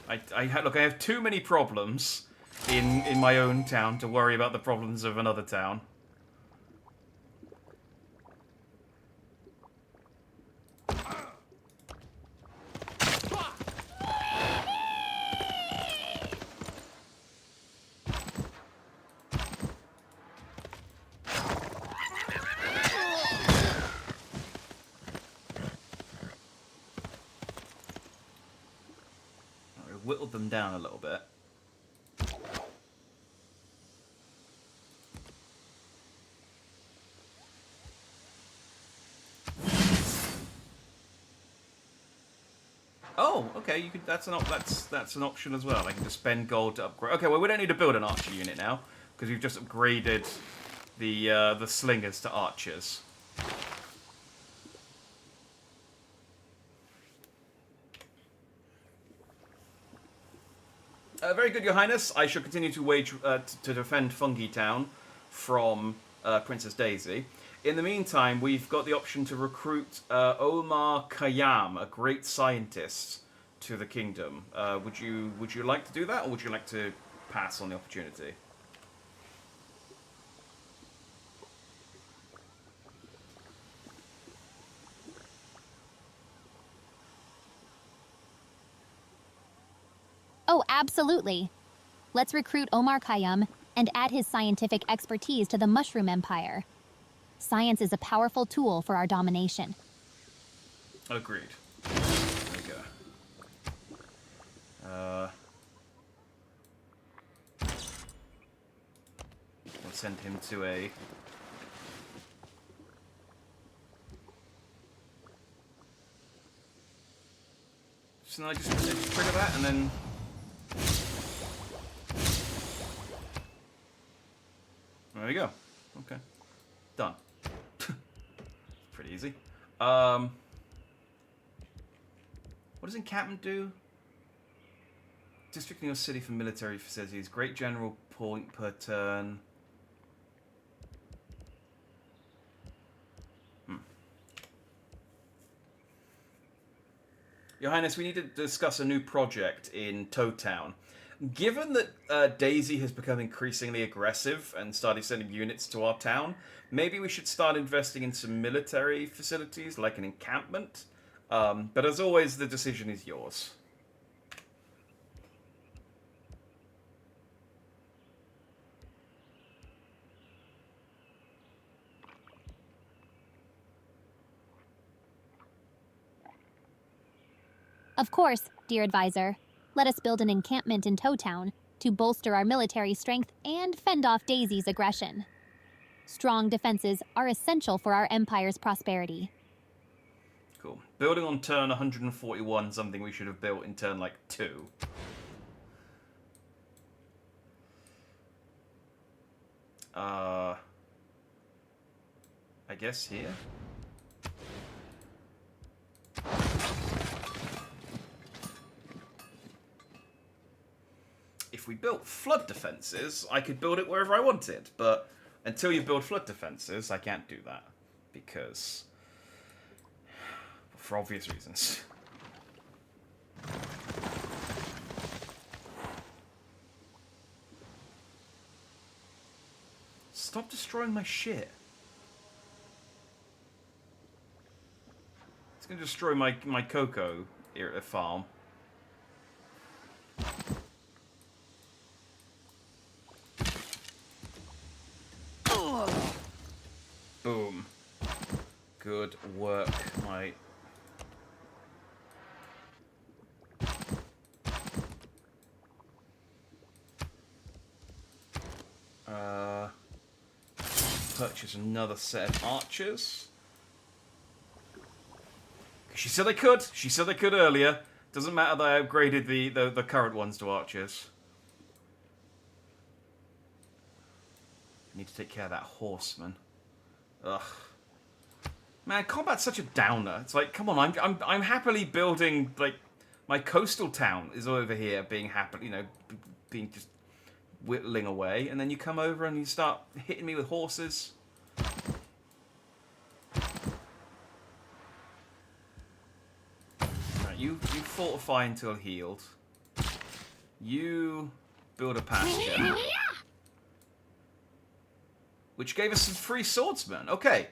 Look, I have too many problems in my own town to worry about the problems of another town. Whittled them down a little bit. Oh, okay. You could. That's an option as well. I can just spend gold to upgrade. Okay, well we don't need to build an archer unit now because we've just upgraded the slingers to archers. Very good, Your Highness. I shall continue to wage to defend Fungi Town from Princess Daisy. In the meantime, we've got the option to recruit Omar Khayyam, a great scientist, to the kingdom. Would you like to do that, or would you like to pass on the opportunity? Oh, absolutely. Let's recruit Omar Khayyam and add his scientific expertise to the Mushroom Empire. Science is a powerful tool for our domination. Agreed. There we go. We'll send him to a... So now I just trigger that and then... There we go. Okay. Done. Pretty easy. What does encampment do? Districting your city for military facilities. Great general point per turn. Your Highness, we need to discuss a new project in Toad Town. Given that Daisy has become increasingly aggressive and started sending units to our town, maybe we should start investing in some military facilities, like an encampment. But as always, the decision is yours. Of course, dear advisor. Let us build an encampment in Toad Town to bolster our military strength and fend off Daisy's aggression. Strong defenses are essential for our empire's prosperity. Cool. Building on turn 141, something we should have built in turn, like, 2. I guess here? If we built flood defenses, I could build it wherever I wanted, but until you build flood defenses, I can't do that, because... for obvious reasons. Stop destroying my shit. It's gonna destroy my cocoa farm. Boom. Good work, my... Purchase another set of archers. She said I could. She said I could earlier. Doesn't matter that I upgraded the current ones to archers. I need to take care of that horseman. Ugh. Man, combat's such a downer. It's like, come on, I'm happily building like My coastal town is over here being happy, being just whittling away, and then you come over and you start hitting me with horses. Right, you fortify until healed. You build a pasture. Which gave us some free swordsmen. Okay.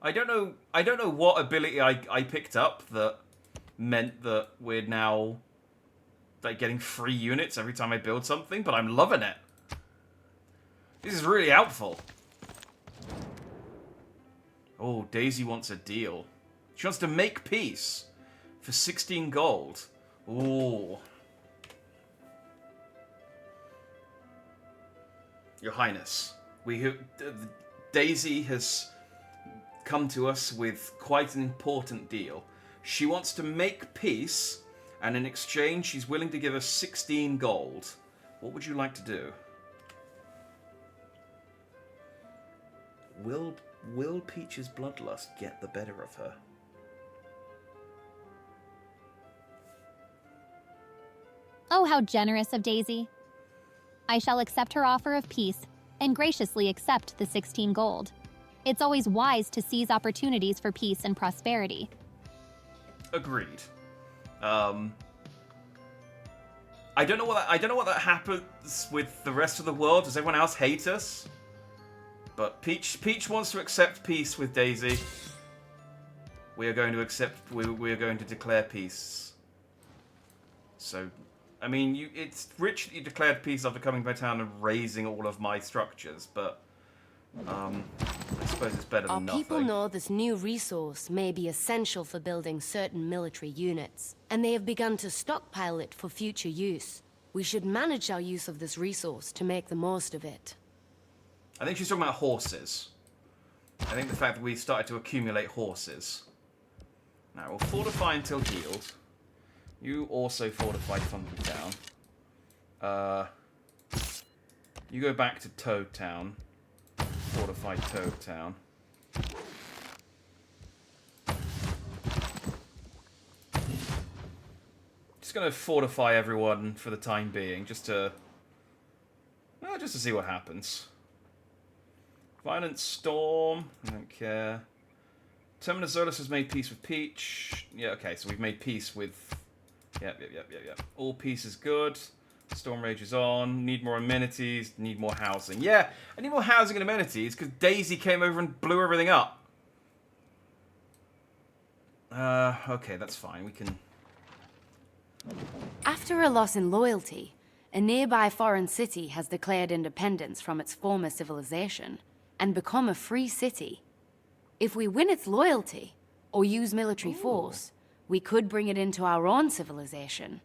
I don't know what ability I picked up that meant that we're now like getting free units every time I build something, but I'm loving it. This is really helpful. Oh, Daisy wants a deal. She wants to make peace for 16 gold. Ooh. Your Highness, Daisy has come to us with quite an important deal. She wants to make peace, and in exchange, she's willing to give us 16 gold. What would you like to do? Will Peach's bloodlust get the better of her? Oh, how generous of Daisy. I shall accept her offer of peace and graciously accept the 16 gold. It's always wise to seize opportunities for peace and prosperity. Agreed. I don't know what that happens with the rest of the world. Does everyone else hate us? But Peach wants to accept peace with Daisy. We are going to declare peace. So, I mean, it's rich that you declared peace after coming to my town and raising all of my structures, but I suppose it's better than nothing. Our people know this new resource may be essential for building certain military units, and they have begun to stockpile it for future use. We should manage our use of this resource to make the most of it. I think she's talking about horses. I think the fact that we started to accumulate horses. Now, we'll fortify until healed. You also fortify Funky Town. You go back to Toad Town. Fortify Toad Town. Just gonna fortify everyone for the time being, just to see what happens. Violent Storm, I don't care. Terminus Zolus has made peace with Peach. Yeah, okay, so we've made peace with... Yep. All peace is good. Storm Rage is on. Need more amenities. Need more housing. Yeah, I need more housing and amenities because Daisy came over and blew everything up. Okay, that's fine. We can... After a loss in loyalty, a nearby foreign city has declared independence from its former civilization and become a free city. If we win its loyalty, or use military force, we could bring it into our own civilization.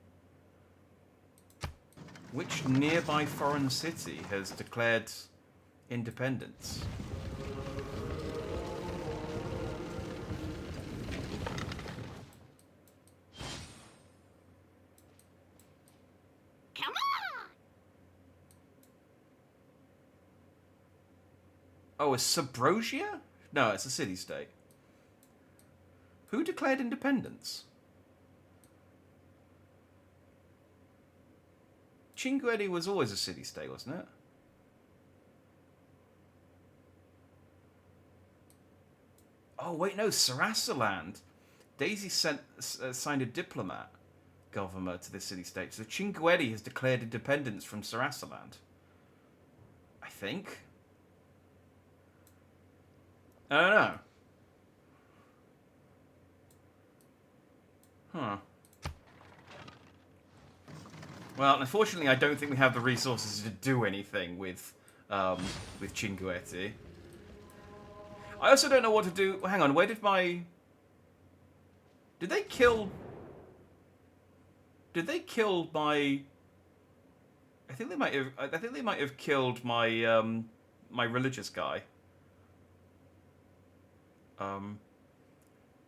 Which nearby foreign city has declared independence? Come on! Oh, it's Subrosia? No, it's a city-state. Who declared independence? Chinguetti was always a city-state, wasn't it? Oh, wait, no, Sarasaland. Daisy signed a diplomat governor to the city-state, so Chinguetti has declared independence from Sarasaland. I think. I don't know. Huh. Well, unfortunately, I don't think we have the resources to do anything with Chinguetti. I also don't know what to do. Hang on, where did my... Did they kill my... I think they might have killed my my religious guy.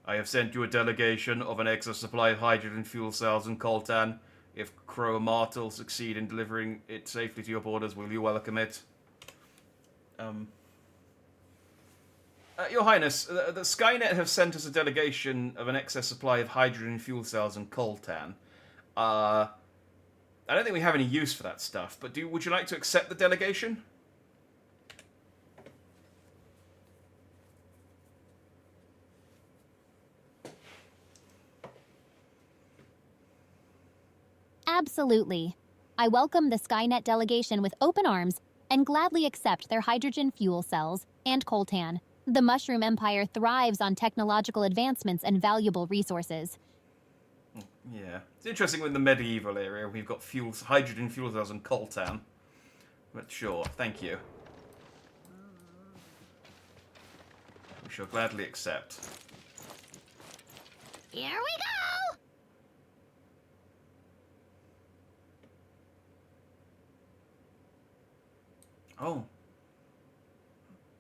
I have sent you a delegation of an excess supply of hydrogen fuel cells in Coltan. If Crow and Martel succeed in delivering it safely to your borders, will you welcome it? Your Highness, the Skynet have sent us a delegation of an excess supply of hydrogen fuel cells in Coltan. I don't think we have any use for that stuff, but would you like to accept the delegation? Absolutely. I welcome the Skynet delegation with open arms and gladly accept their hydrogen fuel cells and coltan. The Mushroom Empire thrives on technological advancements and valuable resources. Yeah. It's interesting in the medieval area we've got hydrogen fuel cells and coltan. But sure, thank you. We shall gladly accept. Here we go! Oh.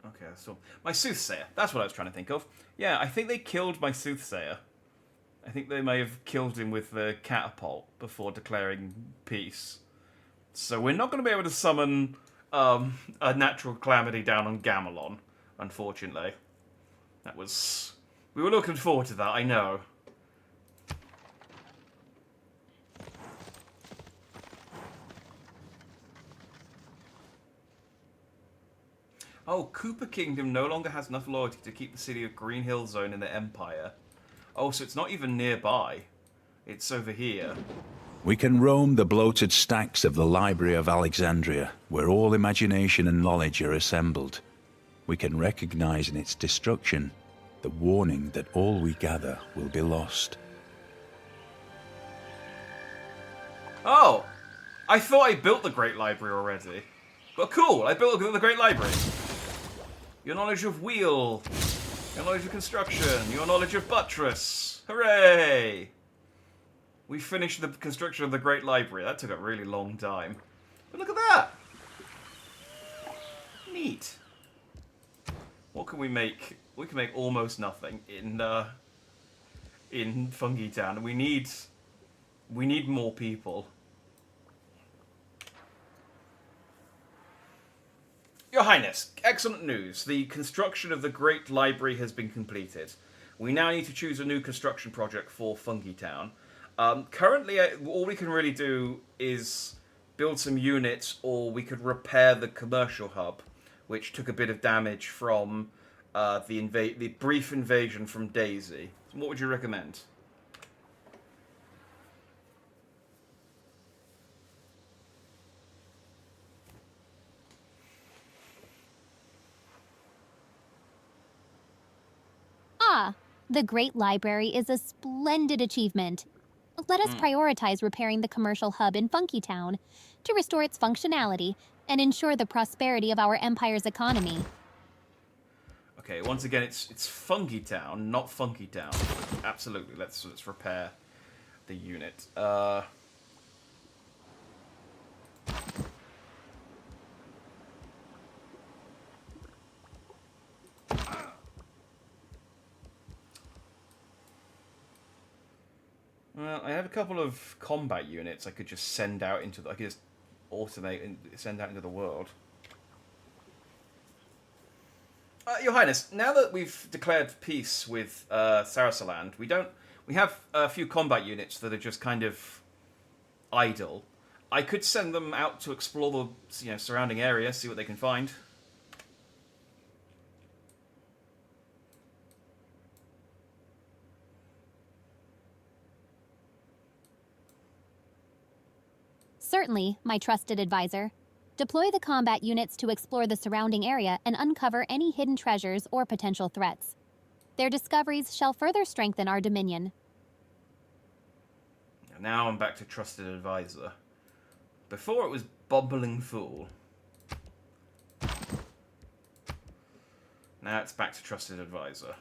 Okay, so my soothsayer. That's what I was trying to think of. Yeah, I think they killed my soothsayer. I think they may have killed him with the catapult before declaring peace. So we're not going to be able to summon a natural calamity down on Gamelon, unfortunately. That was... We were looking forward to that, I know. Oh, Cooper Kingdom no longer has enough loyalty to keep the city of Green Hill Zone in the Empire. Oh, so it's not even nearby. It's over here. We can roam the bloated stacks of the Library of Alexandria, where all imagination and knowledge are assembled. We can recognize in its destruction the warning that all we gather will be lost. Oh! I thought I built the Great Library already. But cool, I built the Great Library. Your knowledge of wheel, your knowledge of construction, your knowledge of buttress. Hooray! We finished the construction of the Great Library. That took a really long time. But look at that! Neat. What can we make? We can make almost nothing in Fungi Town. We need more people. Your Highness, excellent news. The construction of the Great Library has been completed. We now need to choose a new construction project for Fungi Town. Currently, all we can really do is build some units, or we could repair the commercial hub, which took a bit of damage from the brief invasion from Daisy. What would you recommend? Ah, the Great Library is a splendid achievement. Let us prioritize repairing the commercial hub in Funky Town to restore its functionality and ensure the prosperity of our empire's economy. Okay, once again, it's Fungi Town, not Funky Town. Absolutely, let's repair the unit. Well, I have a couple of combat units I could just send out into I could just automate and send out into the world. Your Highness, now that we've declared peace with Sarasaland, we have a few combat units that are just kind of idle. I could send them out to explore the surrounding area, see what they can find. Certainly, my trusted advisor. Deploy the combat units to explore the surrounding area and uncover any hidden treasures or potential threats. Their discoveries shall further strengthen our dominion. Now I'm back to trusted advisor. Before it was bumbling fool. Now it's back to trusted advisor.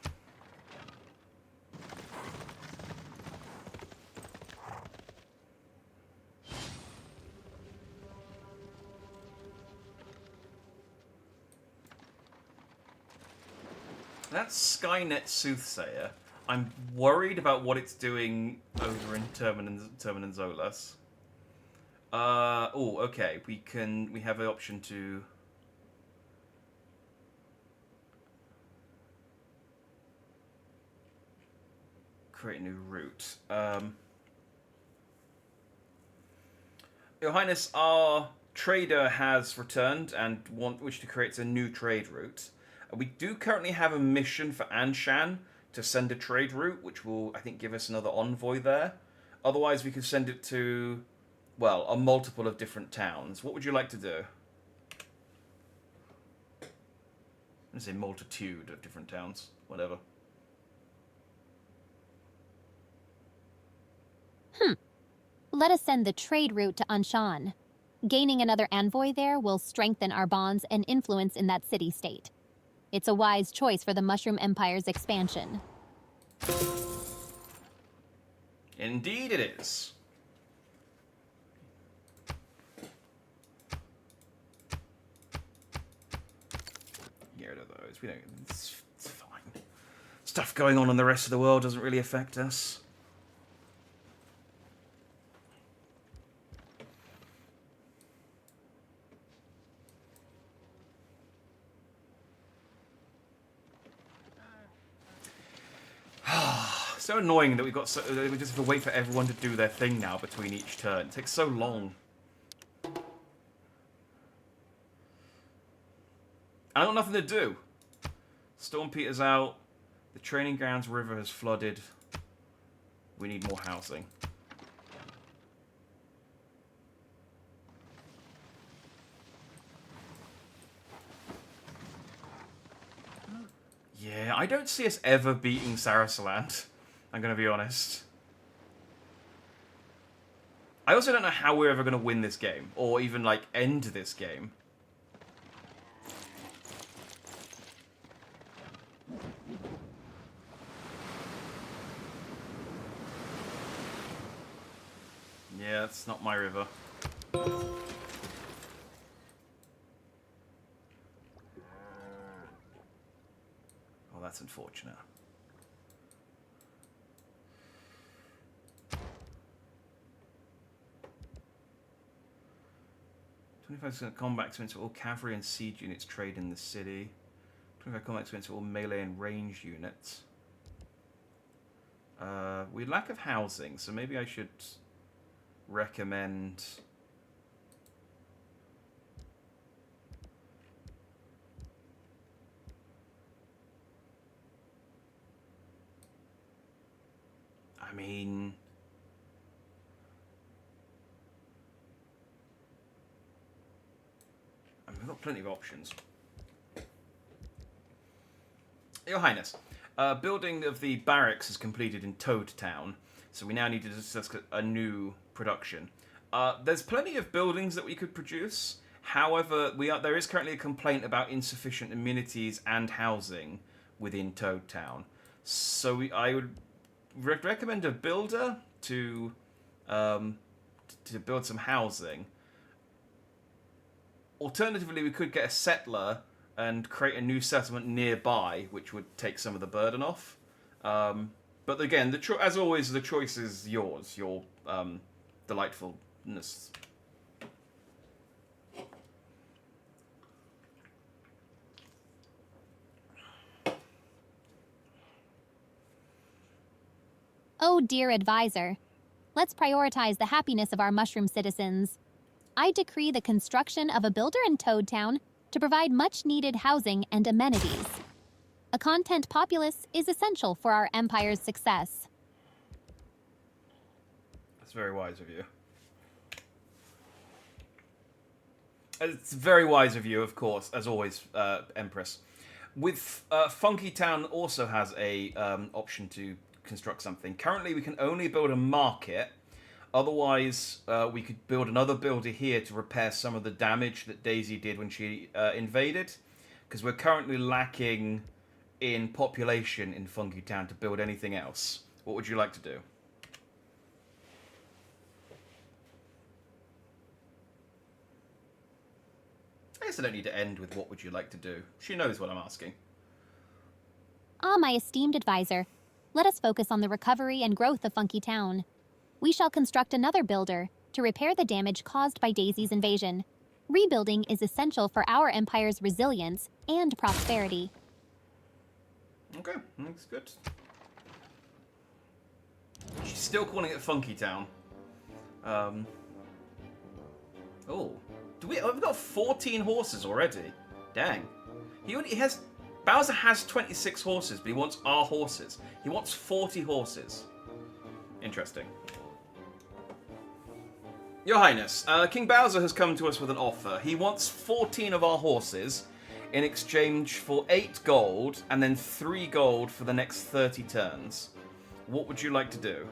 That's Skynet Soothsayer. I'm worried about what it's doing over in Termin Zolas. Oh, okay. We have the option to create a new route. Your Highness, our trader has returned and wish to create a new trade route. We do currently have a mission for Anshan to send a trade route, which will, I think, give us another envoy there. Otherwise, we could send it to, well, a multiple of different towns. What would you like to do? Let's say multitude of different towns. Whatever. Let us send the trade route to Anshan. Gaining another envoy there will strengthen our bonds and influence in that city-state. It's a wise choice for the Mushroom Empire's expansion. Indeed it is. Get rid of those. We don't. It's fine. Stuff going on in the rest of the world doesn't really affect us. So annoying that we just have to wait for everyone to do their thing now between each turn. It takes so long. I got nothing to do. Storm Peter's out. The training grounds river has flooded. We need more housing. Yeah, I don't see us ever beating Sarasaland. I'm going to be honest. I also don't know how we're ever going to win this game. Or even, like, end this game. Yeah, it's not my river. Oh, that's unfortunate. .25% combat experience for all cavalry and siege units trade in the city. 25 combat experience for all melee and range units. We lack of housing, so maybe I should recommend... I mean... we've got plenty of options. Your Highness, building of the barracks is completed in Toad Town, so we now need to discuss a new production. There's plenty of buildings that we could produce. However, there is currently a complaint about insufficient amenities and housing within Toad Town. So I would recommend a builder to build some housing. Alternatively, we could get a settler and create a new settlement nearby, which would take some of the burden off. But again, as always, the choice is yours. Your delightfulness. Oh, dear advisor. Let's prioritize the happiness of our mushroom citizens. I decree the construction of a builder in Toad Town to provide much-needed housing and amenities. A content populace is essential for our empire's success. That's very wise of you. It's very wise of you, of course, as always, Empress. With Funky Town also has a option to construct something. Currently, we can only build a market. Otherwise, we could build another builder here to repair some of the damage that Daisy did when she invaded. Because we're currently lacking in population in Funky Town to build anything else. What would you like to do? I guess I don't need to end with what would you like to do. She knows what I'm asking. Ah, my esteemed advisor. Let us focus on the recovery and growth of Funky Town. We shall construct another builder to repair the damage caused by Daisy's invasion. Rebuilding is essential for our empire's resilience and prosperity. Okay, that's good. She's still calling it Funky Town. Oh, I've got 14 horses already. Dang. He has. Bowser has 26 horses, but he wants our horses. He wants 40 horses. Interesting. Your Highness, King Bowser has come to us with an offer. He wants 14 of our horses in exchange for 8 gold and then 3 gold for the next 30 turns. What would you like to do?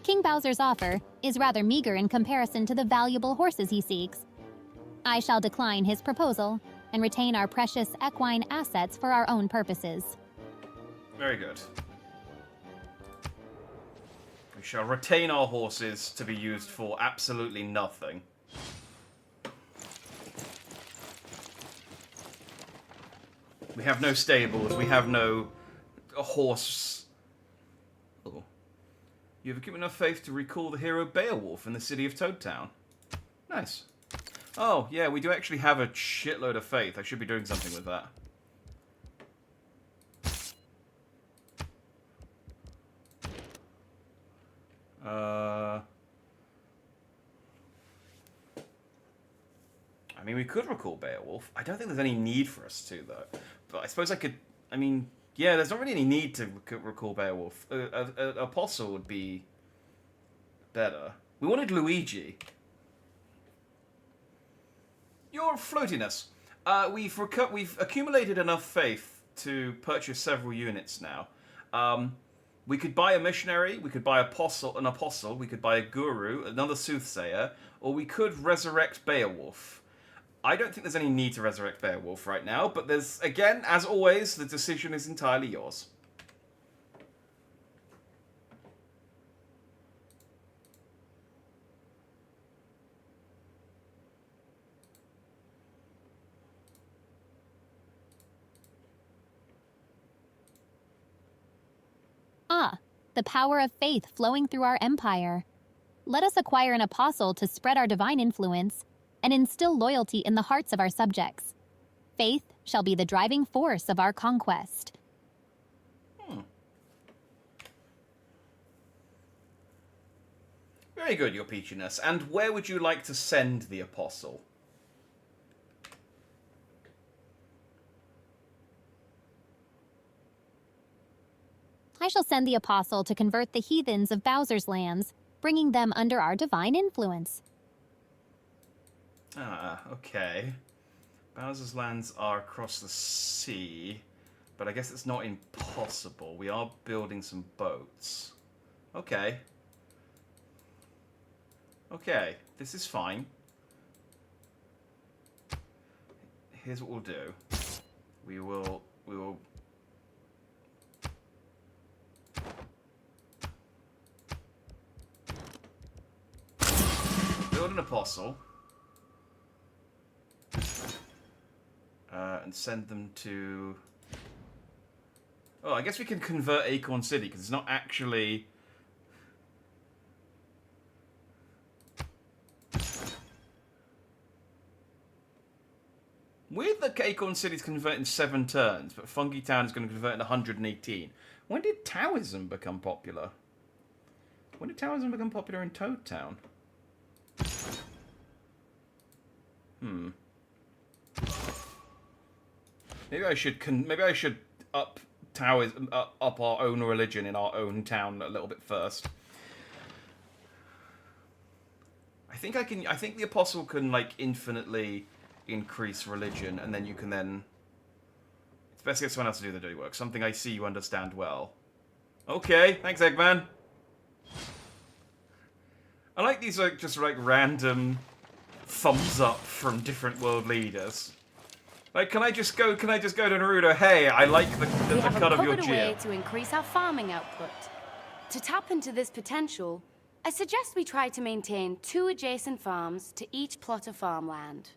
King Bowser's offer is rather meager in comparison to the valuable horses he seeks. I shall decline his proposal and retain our precious equine assets for our own purposes. Very good. We shall retain our horses to be used for absolutely nothing. We have no stables, we have no horse. Oh. You have given enough faith to recall the hero Beowulf in the city of Toad Town. Nice. Oh, yeah, we do actually have a shitload of faith. I should be doing something with that. I mean, we could recall Beowulf. I don't think there's any need for us to, though. But I suppose I could... I mean, yeah, there's not really any need to recall Beowulf. Apostle would be better. We wanted Luigi. Your floatiness. We've accumulated enough faith to purchase several units now. We could buy a missionary, we could buy an apostle, we could buy a guru, another soothsayer, or we could resurrect Beowulf. I don't think there's any need to resurrect Beowulf right now, but there's, again, as always, the decision is entirely yours. Ah, the power of faith flowing through our empire. Let us acquire an apostle to spread our divine influence and instill loyalty in the hearts of our subjects. Faith shall be the driving force of our conquest. Very good, Your Peachiness. And where would you like to send the apostle? I shall send the apostle to convert the heathens of Bowser's lands, bringing them under our divine influence. Ah, okay. Bowser's lands are across the sea, but I guess it's not impossible. We are building some boats. Okay. Okay, this is fine. Here's what we'll do. We will build an apostle. And send them to... Oh, I guess we can convert Acorn City, because it's not actually... Weird that Acorn City's convert in 7 turns, but Funky Town is going to convert in 118. When did Taoism become popular? When did Taoism become popular in Toad Town? Maybe I should up our own religion in our own town a little bit first. I think the apostle can like infinitely increase religion, and then you can then. It's best to get someone else to do the dirty work. Something I see you understand well. Okay, thanks, Eggman. I like these just random thumbs up from different world leaders. Like, can I just go to Naruto? Hey, I like the cut of your We have jib. uncovered a way to increase our farming output. To tap into this potential, I suggest we try to maintain 2 adjacent farms to each plot of farmland.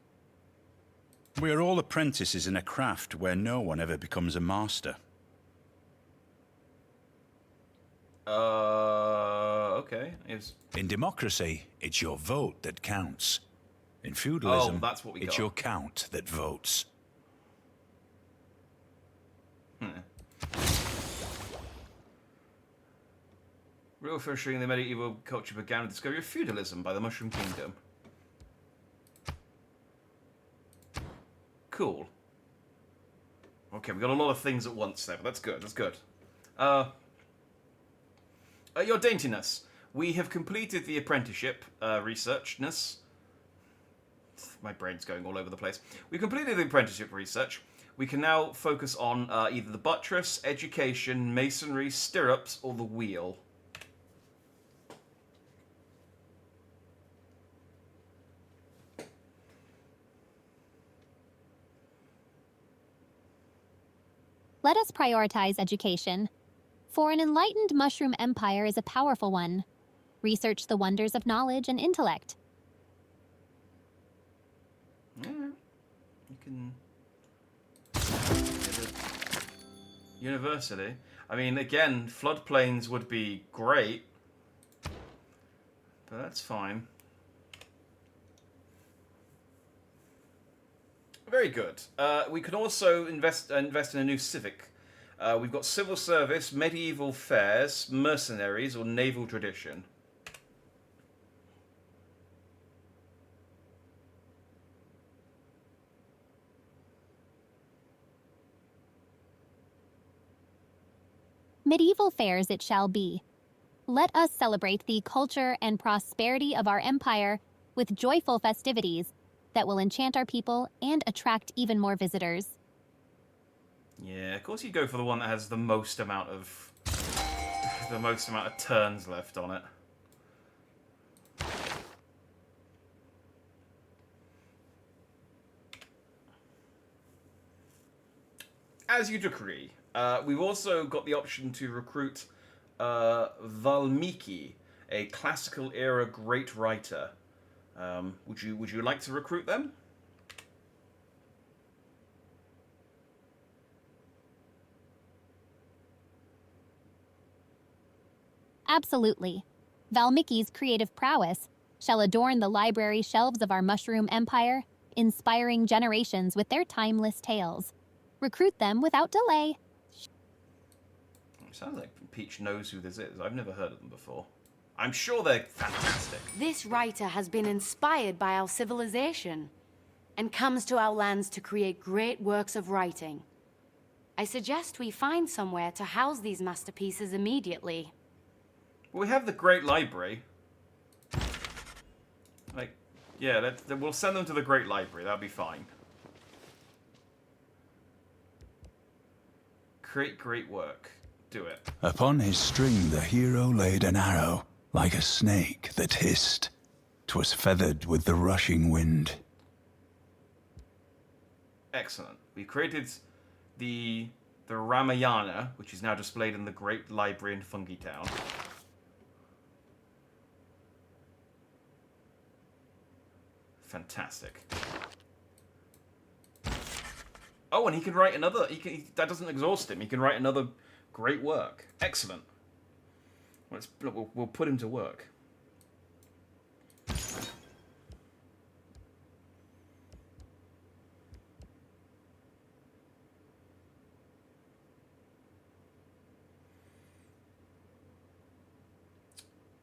We are all apprentices in a craft where no one ever becomes a master. Okay. In democracy, it's your vote that counts. In feudalism, that's what we it's got. your count that votes. Real fishing in the medieval culture began with the discovery of feudalism by the Mushroom Kingdom. Cool. Okay, we got a lot of things at once there, but that's good, that's good. Your daintiness. We have completed the apprenticeship, researchness. My brain's going all over the place. We completed the apprenticeship research. We can now focus on either the buttress, education, masonry, stirrups, or the wheel. Let us prioritize education. For an enlightened mushroom empire is a powerful one. Research the wonders of knowledge and intellect. Yeah, you can... University. I mean, again, floodplains would be great. But that's fine. Very good. We can also invest in a new civic. We've got civil service, medieval fairs, mercenaries, or naval tradition. Medieval fairs it shall be. Let us celebrate the culture and prosperity of our empire with joyful festivities that will enchant our people and attract even more visitors. Yeah, of course you go for the one that has the most amount of turns left on it. As you decree. We've also got the option to recruit Valmiki, a classical era great writer. Would you like to recruit them? Absolutely. Valmiki's creative prowess shall adorn the library shelves of our mushroom empire, inspiring generations with their timeless tales. Recruit them without delay. It sounds like Peach knows who this is. I've never heard of them before. I'm sure they're fantastic. This writer has been inspired by our civilization and comes to our lands to create great works of writing. I suggest we find somewhere to house these masterpieces immediately. We have the Great Library. Like, yeah, we'll send them to the Great Library. That'll be fine. Create great work. Do it. Upon his string the hero laid an arrow, like a snake that hissed. 'Twas feathered with the rushing wind. Excellent. We created the Ramayana, which is now displayed in the Great Library in Fungi Town. Fantastic. Oh, and he can write another. That doesn't exhaust him. He can write another great work. Excellent. We'll put him to work.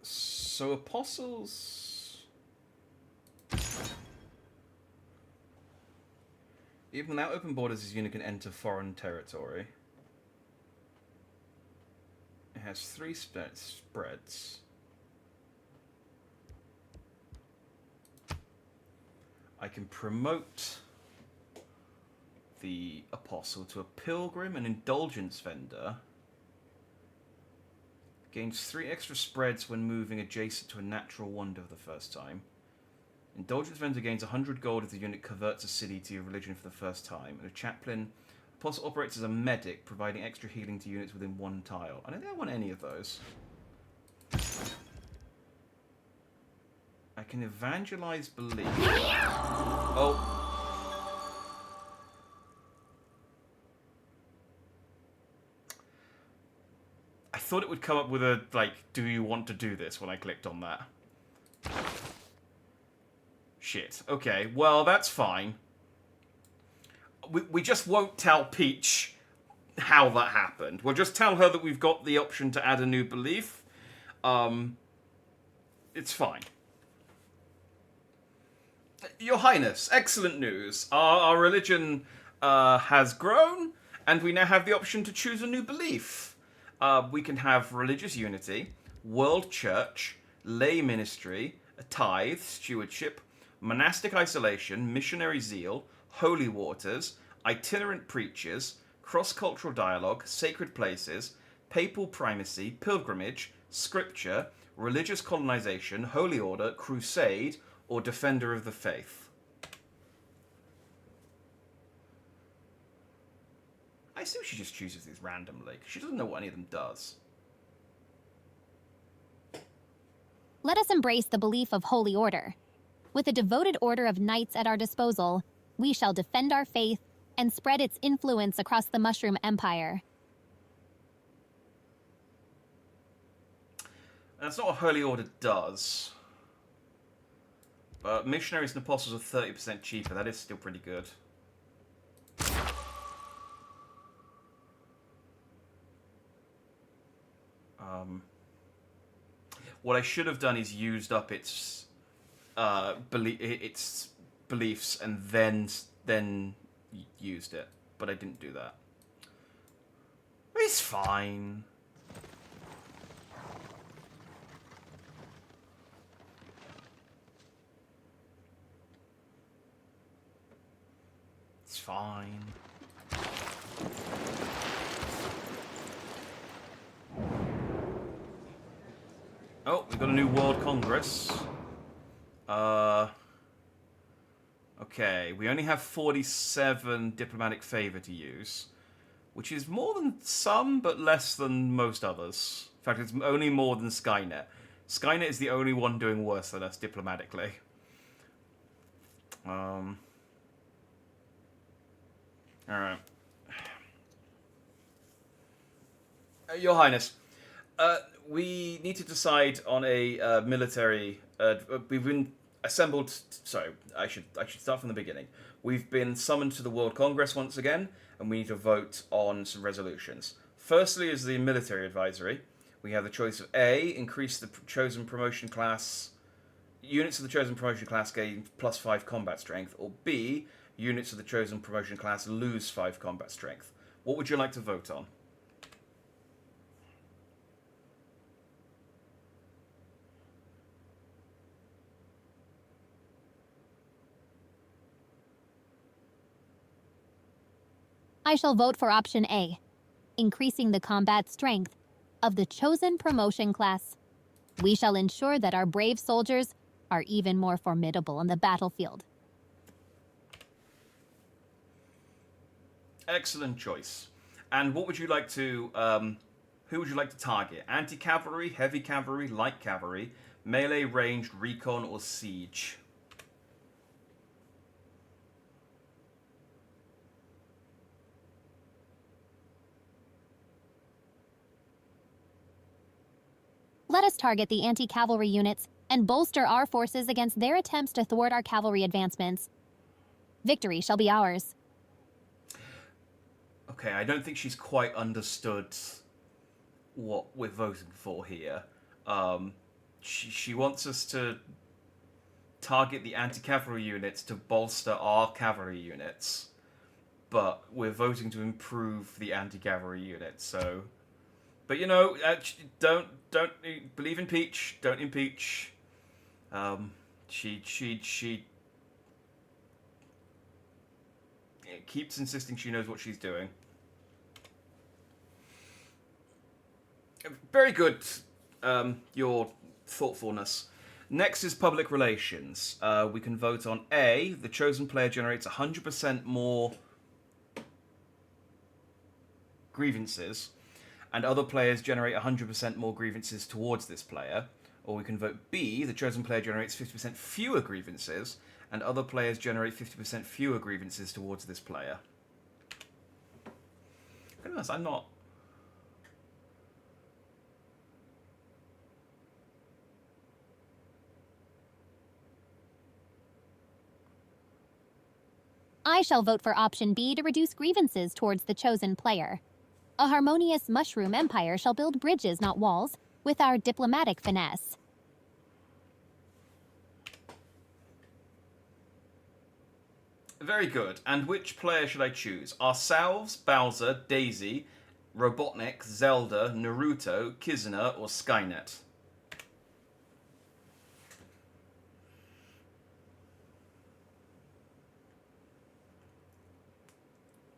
So apostles. Even without open borders, his unit can enter foreign territory. It has 3 spreads. I can promote the apostle to a pilgrim and indulgence vendor. Gains 3 extra spreads when moving adjacent to a natural wonder for the first time. Indulgence vendor gains 100 gold if the unit converts a city to your religion for the first time. And a chaplain, apostle operates as a medic, providing extra healing to units within 1 tile. I don't think I want any of those. I can evangelize belief. Oh. I thought it would come up with a, like, do you want to do this when I clicked on that. Shit. Okay, well, that's fine. We just won't tell Peach how that happened. We'll just tell her that we've got the option to add a new belief. It's fine. Your Highness, excellent news. Our religion has grown, and we now have the option to choose a new belief. We can have religious unity, world church, lay ministry, tithe, stewardship, monastic isolation, missionary zeal, holy waters, itinerant preachers, cross-cultural dialogue, sacred places, papal primacy, pilgrimage, scripture, religious colonization, holy order, crusade, or defender of the faith. I assume she just chooses these randomly, because she doesn't know what any of them does. Let us embrace the belief of holy order. With a devoted order of knights at our disposal, we shall defend our faith and spread its influence across the Mushroom Empire. That's not what holy order does. But missionaries and apostles are 30% cheaper. That is still pretty good. What I should have done is used up its beliefs and then used it, but I didn't do that. It's fine. It's fine. Oh, we've got a new World Congress. Okay, we only have 47 diplomatic favor to use, which is more than some, but less than most others. In fact, it's only more than Skynet. Skynet is the only one doing worse than us diplomatically. Alright. Your Highness, we need to decide on a military... we've been assembled... Sorry, I should start from the beginning. We've been summoned to the World Congress once again, and we need to vote on some resolutions. Firstly is the military advisory. We have the choice of A, increase the chosen promotion class... Units of the chosen promotion class gain +5 combat strength, or B, units of the chosen promotion class lose 5 combat strength. What would you like to vote on? I shall vote for option A, increasing the combat strength of the chosen promotion class. We shall ensure that our brave soldiers are even more formidable on the battlefield. Excellent choice. And what would you like to, who would you like to target? Anti-cavalry, heavy cavalry, light cavalry, melee, ranged, recon, or siege? Let us target the anti-cavalry units and bolster our forces against their attempts to thwart our cavalry advancements. Victory shall be ours. Okay, I don't think she's quite understood what we're voting for here. She wants us to target the anti-cavalry units to bolster our cavalry units, but we're voting to improve the anti-cavalry units, so... But, you know, don't believe in Peach, don't impeach. She keeps insisting she knows what she's doing. Very good, your thoughtfulness. Next is public relations. We can vote on A, the chosen player generates 100% more grievances, and other players generate 100% more grievances towards this player. Or we can vote B, the chosen player generates 50% fewer grievances, and other players generate 50% fewer grievances towards this player. Goodness, I'm not... I shall vote for option B to reduce grievances towards the chosen player. A harmonious mushroom empire shall build bridges, not walls, with our diplomatic finesse. Very good. And which player should I choose? Ourselves, Bowser, Daisy, Robotnik, Zelda, Naruto, Kizuna, or Skynet?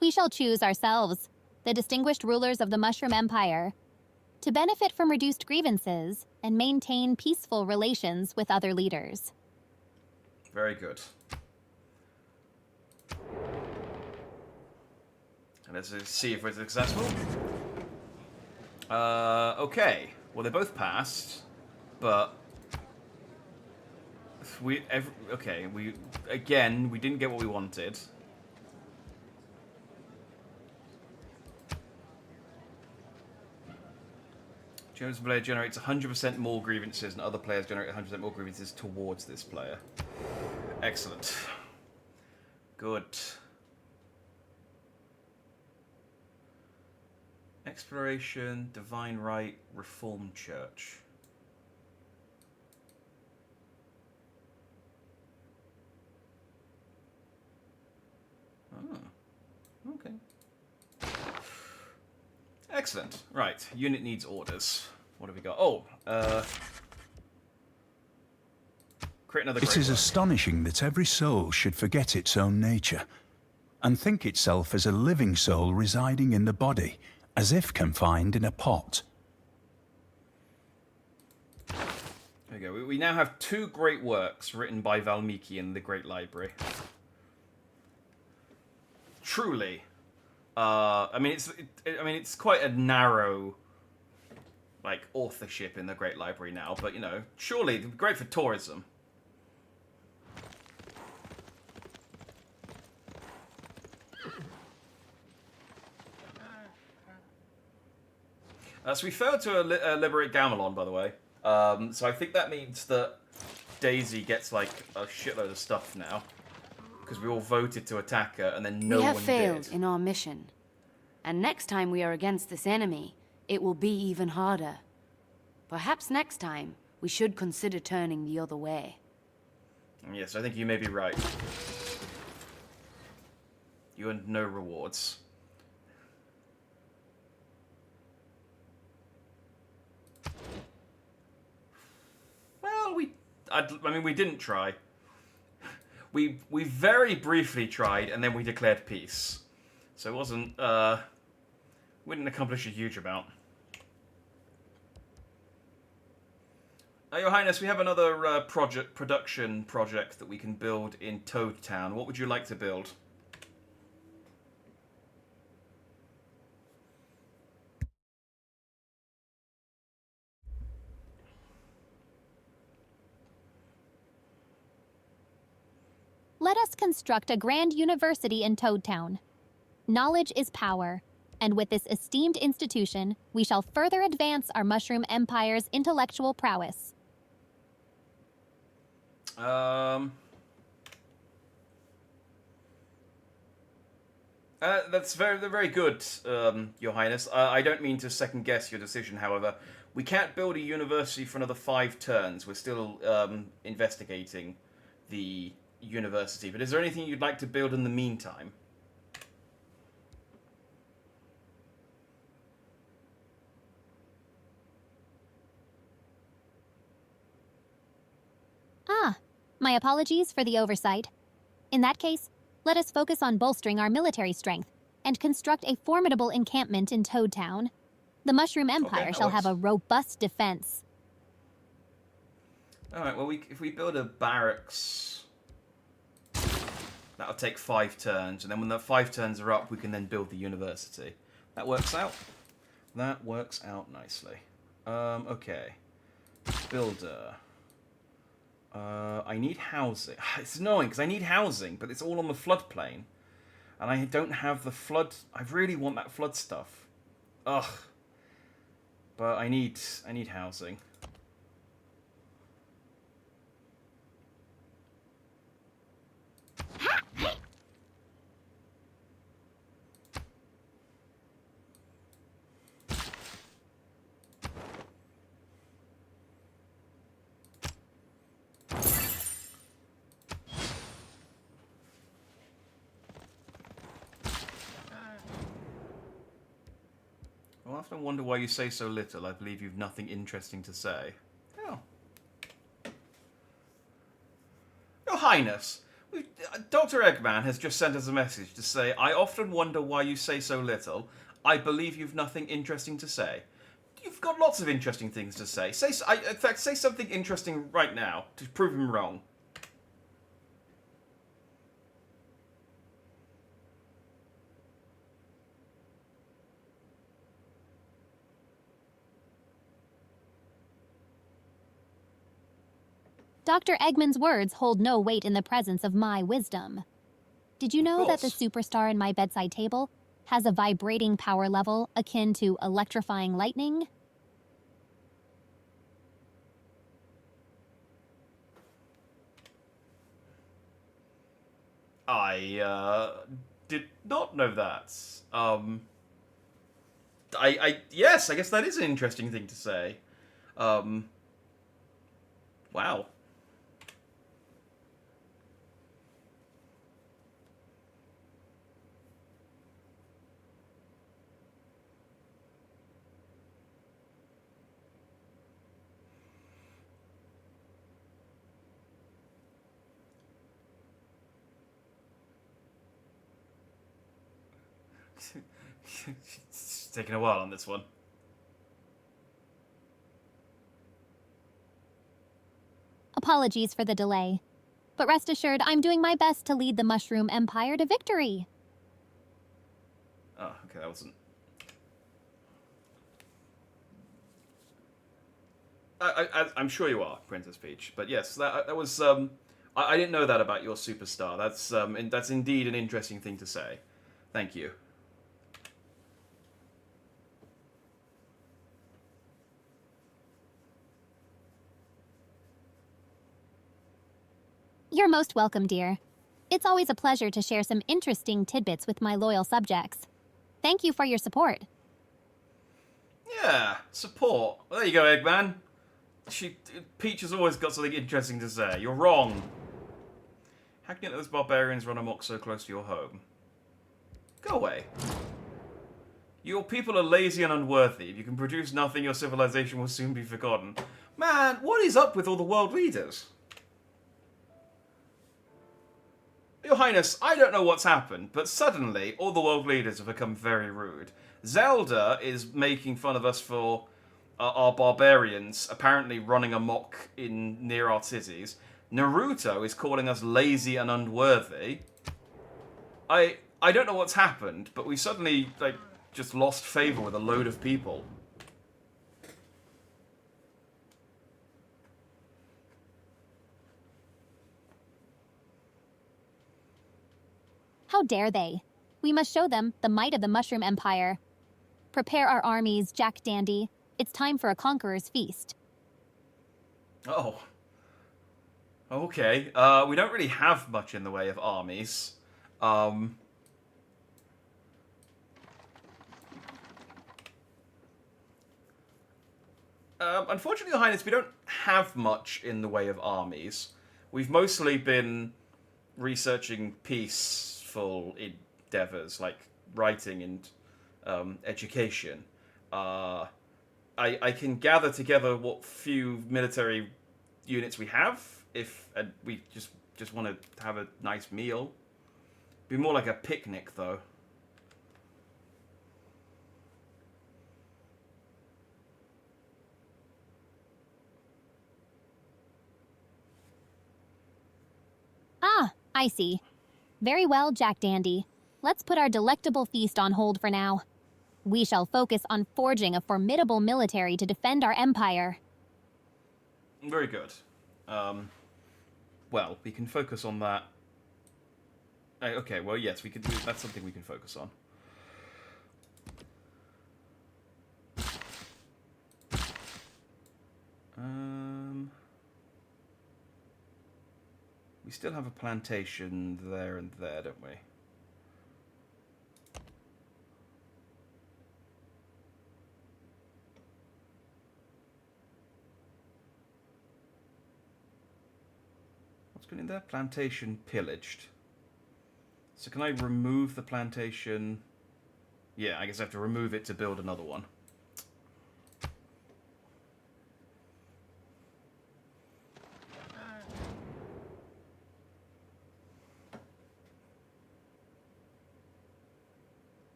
We shall choose ourselves, the distinguished rulers of the Mushroom Empire, to benefit from reduced grievances and maintain peaceful relations with other leaders. Very good. And let's see if we're successful. Okay. Well, they both passed, but we didn't get what we wanted. Chosen player generates 100% more grievances, and other players generate 100% more grievances towards this player. Excellent. Good. Exploration, Divine Right, Reformed Church. Oh, okay. Excellent. Right, unit needs orders. What have we got? Oh, create another great It is work. astonishing that every soul should forget its own nature and think itself as a living soul residing in the body, as if confined in a pot. There we go. We now have 2 great works written by Valmiki in the Great Library. Truly. I mean, it's quite a narrow, like, authorship in the Great Library now, but, you know, surely it'd be great for tourism. So we failed to liberate Gamelon, by the way. So I think that means that Daisy gets, like, a shitload of stuff now. Because we all voted to attack her, and then no one did. We have failed in our mission. And next time we are against this enemy, it will be even harder. Perhaps next time, we should consider turning the other way. Yes, I think you may be right. You earned no rewards. Well, I mean, we didn't try. We very briefly tried, and then we declared peace. So it wasn't, we didn't accomplish a huge amount. Your Highness, we have another production project that we can build in Toad Town. What would you like to build? Let us construct a grand university in Toad Town. Knowledge is power, and with this esteemed institution, we shall further advance our Mushroom Empire's intellectual prowess. That's very good, Your Highness. I don't mean to second guess your decision, however. We can't build a university for another 5 turns. We're still investigating the university. But is there anything you'd like to build in the meantime? Ah, my apologies for the oversight. In that case, let us focus on bolstering our military strength and construct a formidable encampment in Toad Town. The Mushroom Empire shall have a robust defense. Alright, well, if we build a barracks, that'll take 5 turns, and then when the 5 turns are up, we can then build the university. That works out. That works out nicely. Okay. Builder. I need housing. It's annoying, because I need housing, but it's all on the floodplain. And I don't have the flood... I really want that flood stuff. Ugh. But I need housing. I often wonder why you say so little. I believe you've nothing interesting to say. Oh. Your Highness, Dr. Eggman has just sent us a message to say, I often wonder why you say so little. I believe you've nothing interesting to say. You've got lots of interesting things to say. In fact, say something interesting right now to prove him wrong. Dr. Eggman's words hold no weight in the presence of my wisdom. Did you know that the superstar in my bedside table has a vibrating power level akin to electrifying lightning? I did not know that. Yes, I guess that is an interesting thing to say. Wow. It's taking a while on this one. Apologies for the delay. But rest assured, I'm doing my best to lead the Mushroom Empire to victory. Oh, okay, that wasn't... I'm sure you are, Princess Peach. But yes, that was... I didn't know that about your superstar. That's indeed an interesting thing to say. Thank you. You're most welcome, dear. It's always a pleasure to share some interesting tidbits with my loyal subjects. Thank you for your support. Yeah, support. Well, there you go, Eggman. Peach has always got something interesting to say. You're wrong. How can you let those barbarians run amok so close to your home? Go away. Your people are lazy and unworthy. If you can produce nothing, your civilization will soon be forgotten. Man, what is up with all the world leaders? Your Highness, I don't know what's happened, but suddenly all the world leaders have become very rude. Zelda is making fun of us for our barbarians apparently running amok near our cities. Naruto is calling us lazy and unworthy. I don't know what's happened, but we suddenly just lost favor with a load of people. How dare they? We must show them the might of the Mushroom Empire. Prepare our armies, Jack Dandy. It's time for a conqueror's feast. Oh. Okay. We don't really have much in the way of armies. Unfortunately, Your Highness, we don't have much in the way of armies. We've mostly been researching peaceful endeavors like writing and education. I can gather together what few military units we have if we just want to have a nice meal. Be more like a picnic, though. Ah, I see. Very well, Jack Dandy. Let's put our delectable feast on hold for now. We shall focus on forging a formidable military to defend our empire. Very good. Well, we can focus on that. Okay, well, yes, we can do. That's something we can focus on. We still have a plantation there and there, don't we? What's going in there? Plantation pillaged. So can I remove the plantation? Yeah, I guess I have to remove it to build another one.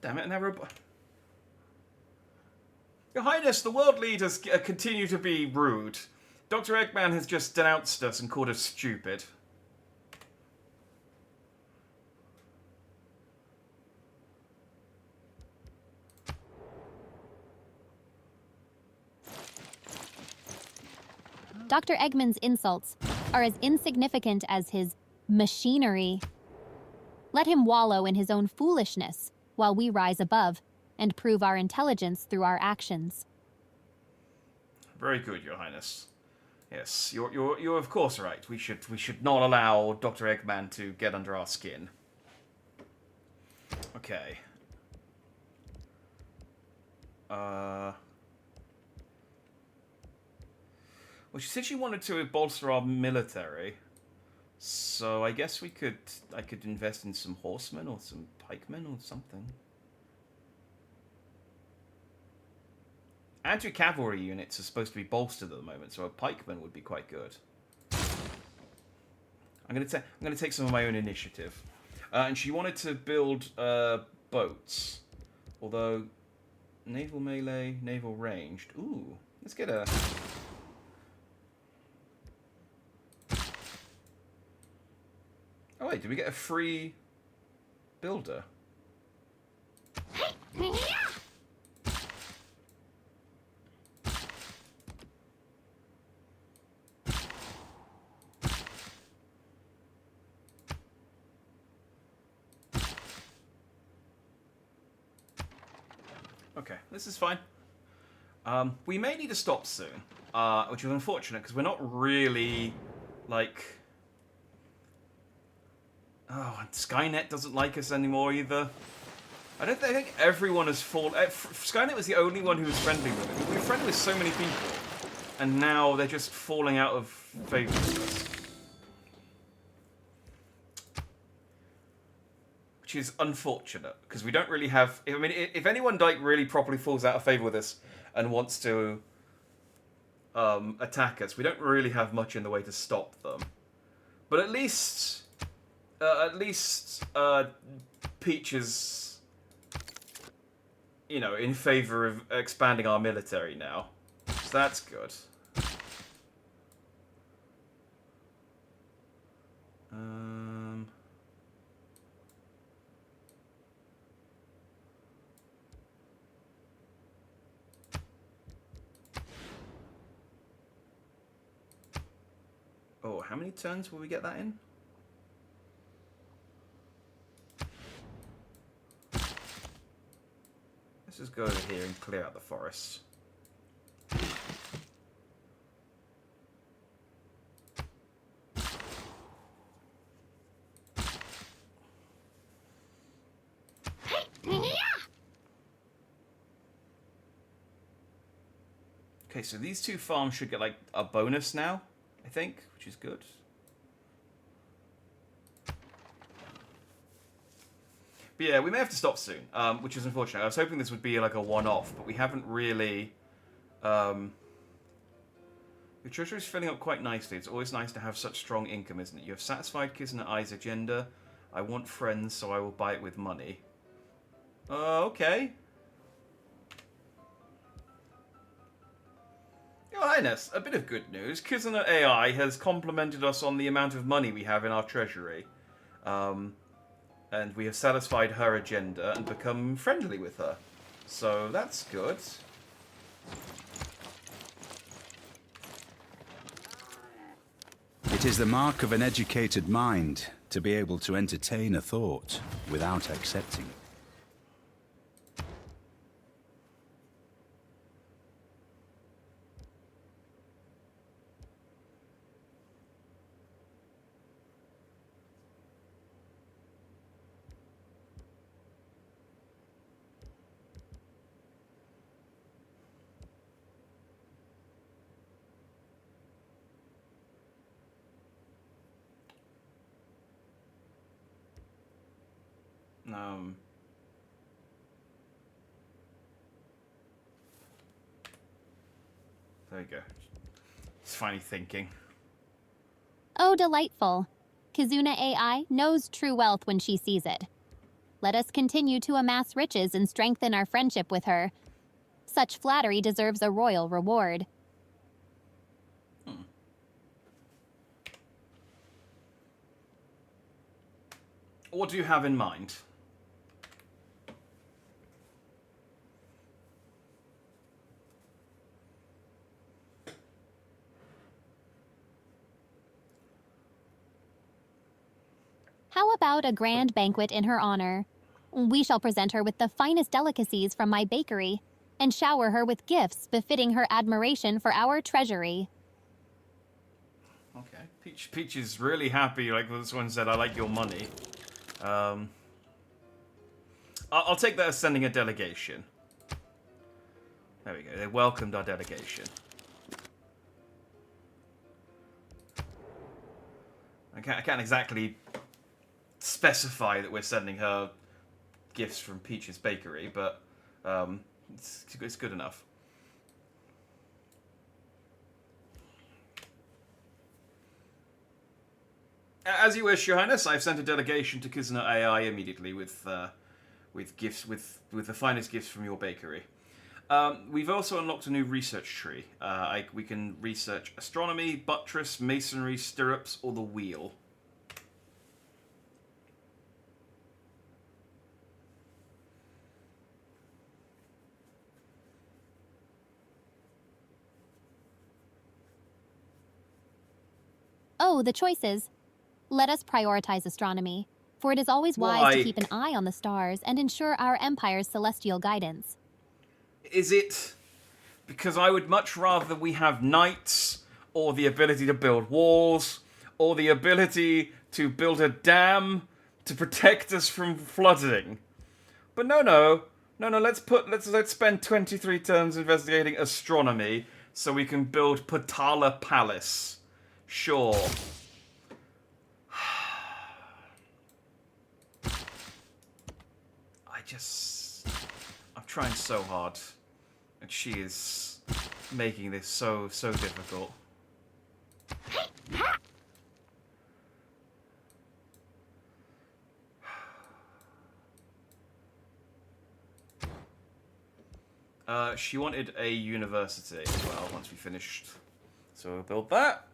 damn it, never. Your Highness, the world leaders continue to be rude. Dr. Eggman has just denounced us and called us stupid. Dr. Eggman's insults are as insignificant as his machinery. Let him wallow in his own foolishness while we rise above and prove our intelligence through our actions. Very good, Your Highness. Yes, you're of course right. We should not allow Dr. Eggman to get under our skin. Okay. Well, she said she wanted to bolster our military, so I guess I could invest in some horsemen or some pikemen or something. Anti-cavalry units are supposed to be bolstered at the moment, so a pikeman would be quite good. I'm gonna take some of my own initiative, and she wanted to build boats, although naval melee, naval ranged. Ooh, let's get a. Oh wait, did we get a free builder? Okay, this is fine. We may need to stop soon, which is unfortunate because we're not really, like... Oh, and Skynet doesn't like us anymore either. I think everyone has fallen... Skynet was the only one who was friendly with it. We were friendly with so many people, and now they're just falling out of favour with us. Which is unfortunate, because we don't really have... I mean, if anyone like really properly falls out of favour with us and wants to attack us, we don't really have much in the way to stop them. But at least Peach is, you know, in favour of expanding our military now. So that's good. Oh, how many turns will we get that in? Let's just go over here and clear out the forest. Okay, so these two farms should get like a bonus now, I think, which is good. But yeah, we may have to stop soon, which is unfortunate. I was hoping this would be like a one-off, but we haven't really... Your treasury is filling up quite nicely. It's always nice to have such strong income, isn't it? You have satisfied Kizuna Ai's agenda. I want friends, so I will buy it with money. Okay. Your Highness, a bit of good news. Kizuna AI has complimented us on the amount of money we have in our treasury. And we have satisfied her agenda and become friendly with her. So that's good. It is the mark of an educated mind to be able to entertain a thought without accepting. There you go. It's finally thinking. Oh, delightful. Kizuna AI knows true wealth when she sees it. Let us continue to amass riches and strengthen our friendship with her. Such flattery deserves a royal reward. What do you have in mind? How about a grand banquet in her honor? We shall present her with the finest delicacies from my bakery and shower her with gifts befitting her admiration for our treasury. Okay. Peach is really happy. Like this one said, I like your money. I'll take that as sending a delegation. There we go. They welcomed our delegation. I can't exactly specify that we're sending her gifts from Peach's bakery, but it's good enough. As you wish, Your Highness. I've sent a delegation to Kizuna AI immediately with gifts, with the finest gifts from your bakery. We've also unlocked a new research tree. We can research astronomy, buttress, masonry, stirrups, or the wheel. Oh, the choices. Let us prioritize astronomy, for it is always wise to keep an eye on the stars and ensure our empire's celestial guidance. Is it because I would much rather we have knights, or the ability to build walls, or the ability to build a dam to protect us from flooding? But no. Let's spend 23 turns investigating astronomy so we can build Potala Palace. Sure. I'm trying so hard, and she is making this so difficult. She wanted a university as well once we finished, so we'll build that.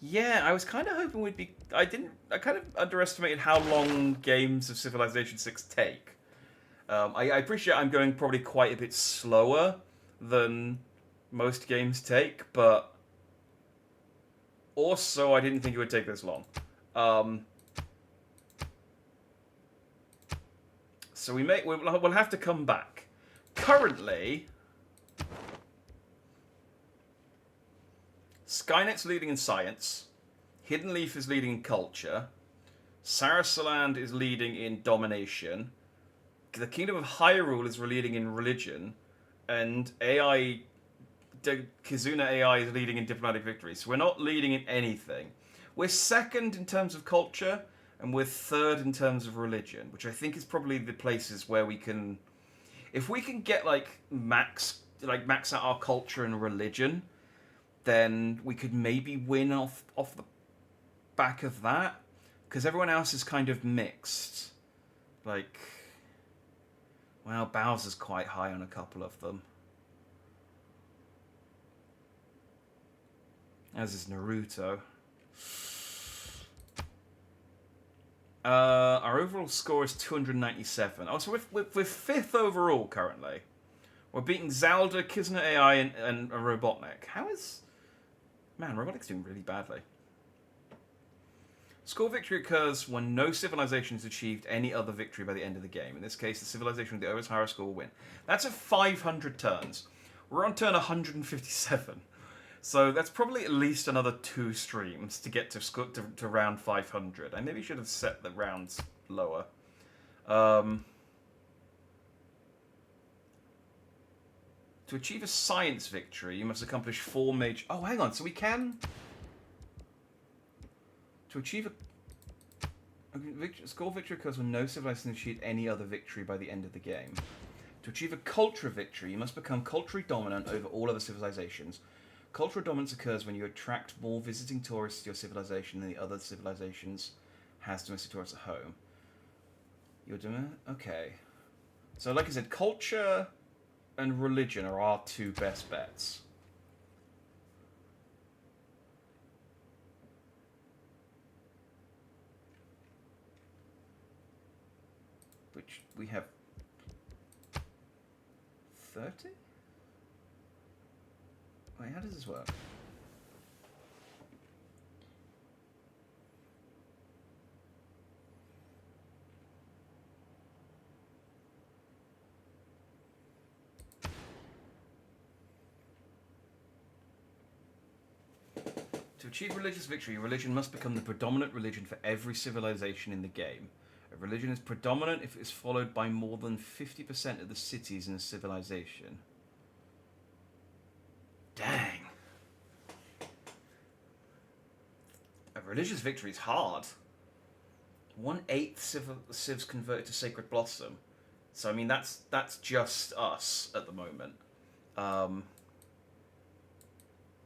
Yeah, I was kind of hoping we'd be... I kind of underestimated how long games of Civilization 6 take. I appreciate I'm going probably quite a bit slower than most games take, but also I didn't think it would take this long. So we'll have to come back. Currently, Skynet's leading in science, Hidden Leaf is leading in culture, Sarasaland is leading in domination, the Kingdom of Hyrule is leading in religion, and Kizuna AI is leading in diplomatic victories. So we're not leading in anything. We're second in terms of culture, and we're third in terms of religion, which I think is probably the places where we can... If we can get, max out our culture and religion, then we could maybe win off the back of that, because everyone else is kind of mixed. Well, Bowser's quite high on a couple of them, as is Naruto. Our overall score is 297. Oh, so we're fifth overall currently. We're beating Zelda, Kizuna AI, and Robotnik. How is... Man, Robotnik's doing really badly. Score victory occurs when no civilization has achieved any other victory by the end of the game. In this case, the civilization with the lowest higher score will win. That's at 500 turns. We're on turn 157. So that's probably at least another 2 streams to get to round 500. I maybe should have set the rounds lower. To achieve a science victory, you must accomplish 4 major... Oh, hang on. So we can... To achieve a... Score victory occurs when no civilization has achieved any other victory by the end of the game. To achieve a culture victory, you must become culturally dominant over all other civilizations. Cultural dominance occurs when you attract more visiting tourists to your civilization than the other civilizations has domestic tourists at home. Your okay. So, like I said, culture and religion are our two best bets. Which we have 30? Wait, how does this work? To achieve religious victory, religion must become the predominant religion for every civilization in the game. A religion is predominant if it is followed by more than 50% of the cities in a civilization. Dang. A religious victory is hard. 1/8 civs converted to Sacred Blossom. So, I mean, that's just us at the moment.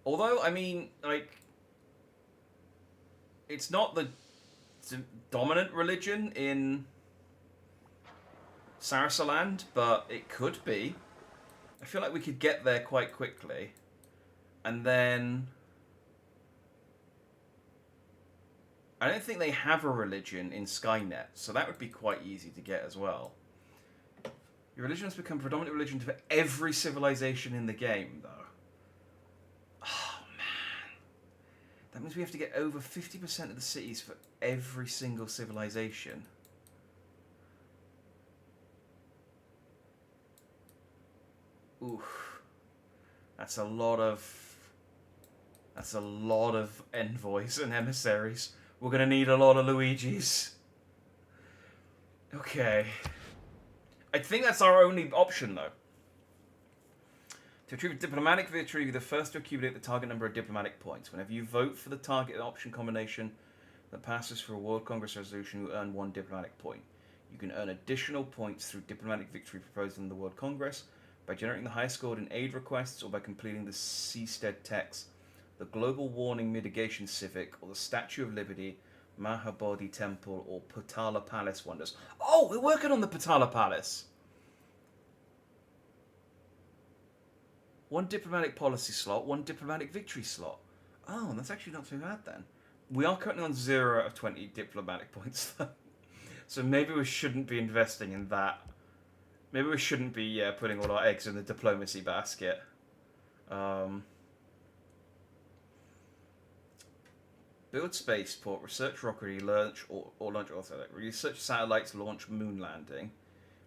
Although, I mean, like, it's not the dominant religion in Sarasaland, but it could be. I feel like we could get there quite quickly. And then I don't think they have a religion in Skynet, so that would be quite easy to get as well. Your religion has become predominant religion for every civilization in the game, though. Oh, man. That means we have to get over 50% of the cities for every single civilization. Oof. That's a lot of envoys and emissaries. We're gonna need a lot of Luigis. Okay. I think that's our only option, though. To achieve a diplomatic victory, be the first to accumulate the target number of diplomatic points. Whenever you vote for the target option combination that passes for a World Congress resolution, you earn 1 diplomatic point. You can earn additional points through diplomatic victory proposed in the World Congress, by generating the highest scored in aid requests, or by completing the Seastead Text, the Global Warning Mitigation Civic, or the Statue of Liberty, Mahabodhi Temple, or Potala Palace wonders. Oh, we're working on the Potala Palace! 1 diplomatic policy slot, 1 diplomatic victory slot. Oh, that's actually not too bad then. We are currently on 0 out of 20 diplomatic points, though. So maybe we shouldn't be investing in that. Maybe we shouldn't be putting all our eggs in the diplomacy basket. Build spaceport, research rocketry, launch research satellites, launch moon landing,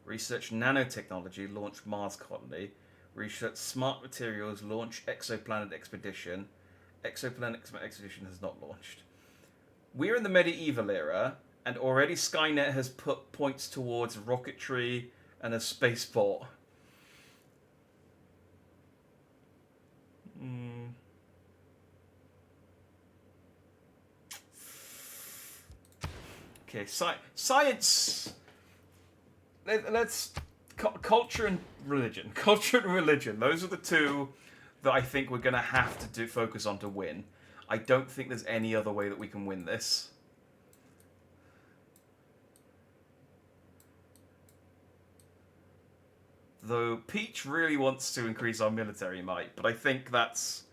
research nanotechnology, launch Mars colony, research smart materials, launch exoplanet expedition. Exoplanet expedition has not launched. We're in the medieval era, and already Skynet has put points towards rocketry and a spaceport. Okay, science. Let's culture and religion. Culture and religion. Those are the two that I think we're gonna have to focus on to win. I don't think there's any other way that we can win this. Though Peach really wants to increase our military might, but I think that's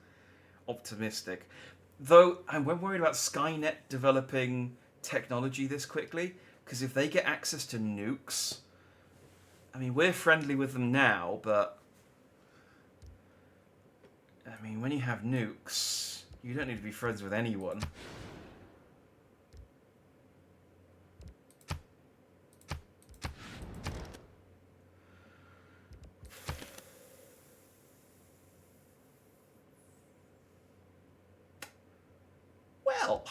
optimistic. Though I'm worried about Skynet developing technology this quickly, because if they get access to nukes, I mean, we're friendly with them now, but I mean, when you have nukes, you don't need to be friends with anyone. Well,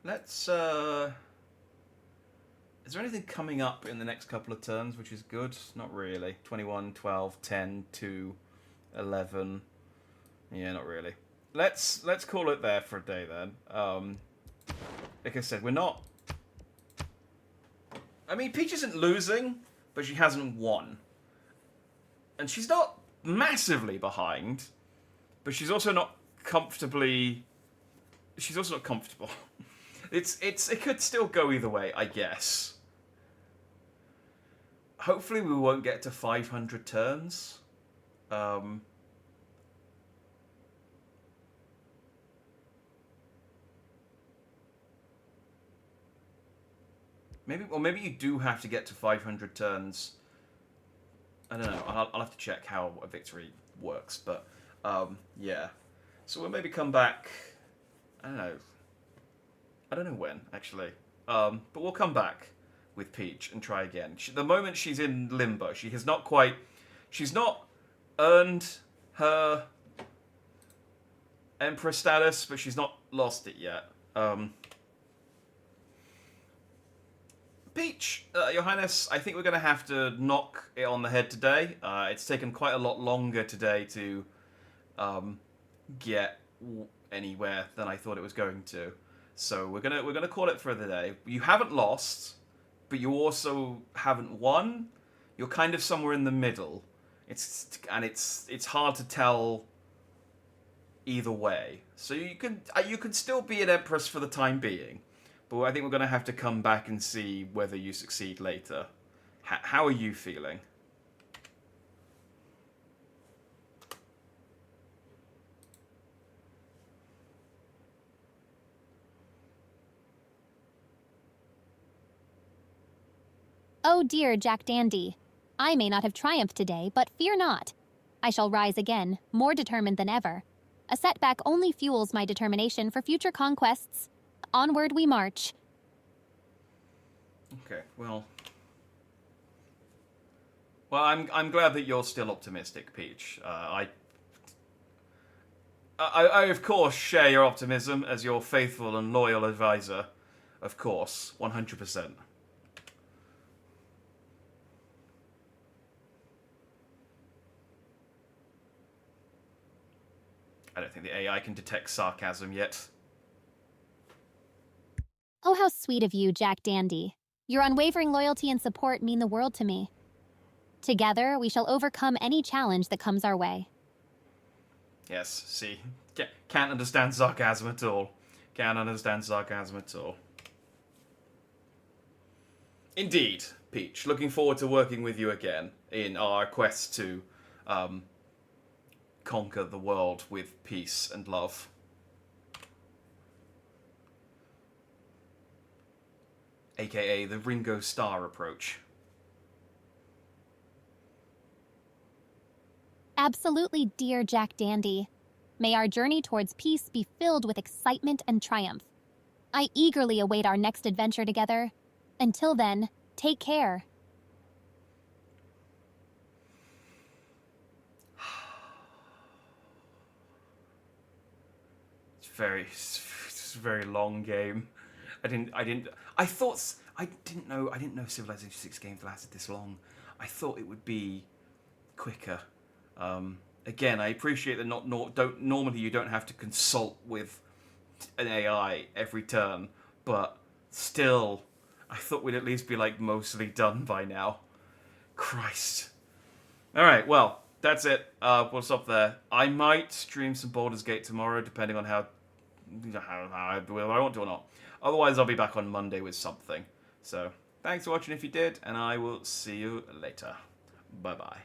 let's, is there anything coming up in the next couple of turns which is good? Not really. 21, 12, 10, 2, 11. Yeah, not really. Let's call it there for a day then. Like I said, we're not... I mean, Peach isn't losing, but she hasn't won. And she's not massively behind, but she's also not comfortably... She's also not comfortable. It could still go either way, I guess. Hopefully we won't get to 500 turns. Maybe you do have to get to 500 turns. I don't know. I'll have to check how a victory works, but yeah. So we'll maybe come back. I don't know. I don't know when actually. But we'll come back with Peach and try again. The moment she's in limbo, she has not quite. She's not earned her Empress status, but she's not lost it yet. Peach, Your Highness, I think we're going to have to knock it on the head today. It's taken quite a lot longer today to get anywhere than I thought it was going to. So we're gonna call it for the day. You haven't lost, but you also haven't won. You're kind of somewhere in the middle. It's hard to tell either way. So you could still be an empress for the time being. But I think we're going to have to come back and see whether you succeed later. How are you feeling? Oh dear, Jack Dandy. I may not have triumphed today, but fear not. I shall rise again, more determined than ever. A setback only fuels my determination for future conquests. Onward we march. Okay, well, I'm glad that you're still optimistic, Peach. I of course share your optimism as your faithful and loyal advisor. Of course, 100%. I don't think the AI can detect sarcasm yet. Oh, how sweet of you, Jack Dandy. Your unwavering loyalty and support mean the world to me. Together, we shall overcome any challenge that comes our way. Yes, see. Can't understand sarcasm at all. Can't understand sarcasm at all. Indeed, Peach. Looking forward to working with you again in our quest to conquer the world with peace and love. AKA the Ringo Starr approach. Absolutely, dear Jack Dandy. May our journey towards peace be filled with excitement and triumph. I eagerly await our next adventure together. Until then, take care. It's a very long game. I didn't know Civilization 6 games lasted this long. I thought it would be quicker. Again, I appreciate that normally you don't have to consult with an AI every turn, but still, I thought we'd at least be like mostly done by now. Christ. Alright, well, that's it. We'll stop there. I might stream some Baldur's Gate tomorrow, depending on how I want to or not. Otherwise, I'll be back on Monday with something. So, thanks for watching if you did, and I will see you later. Bye-bye.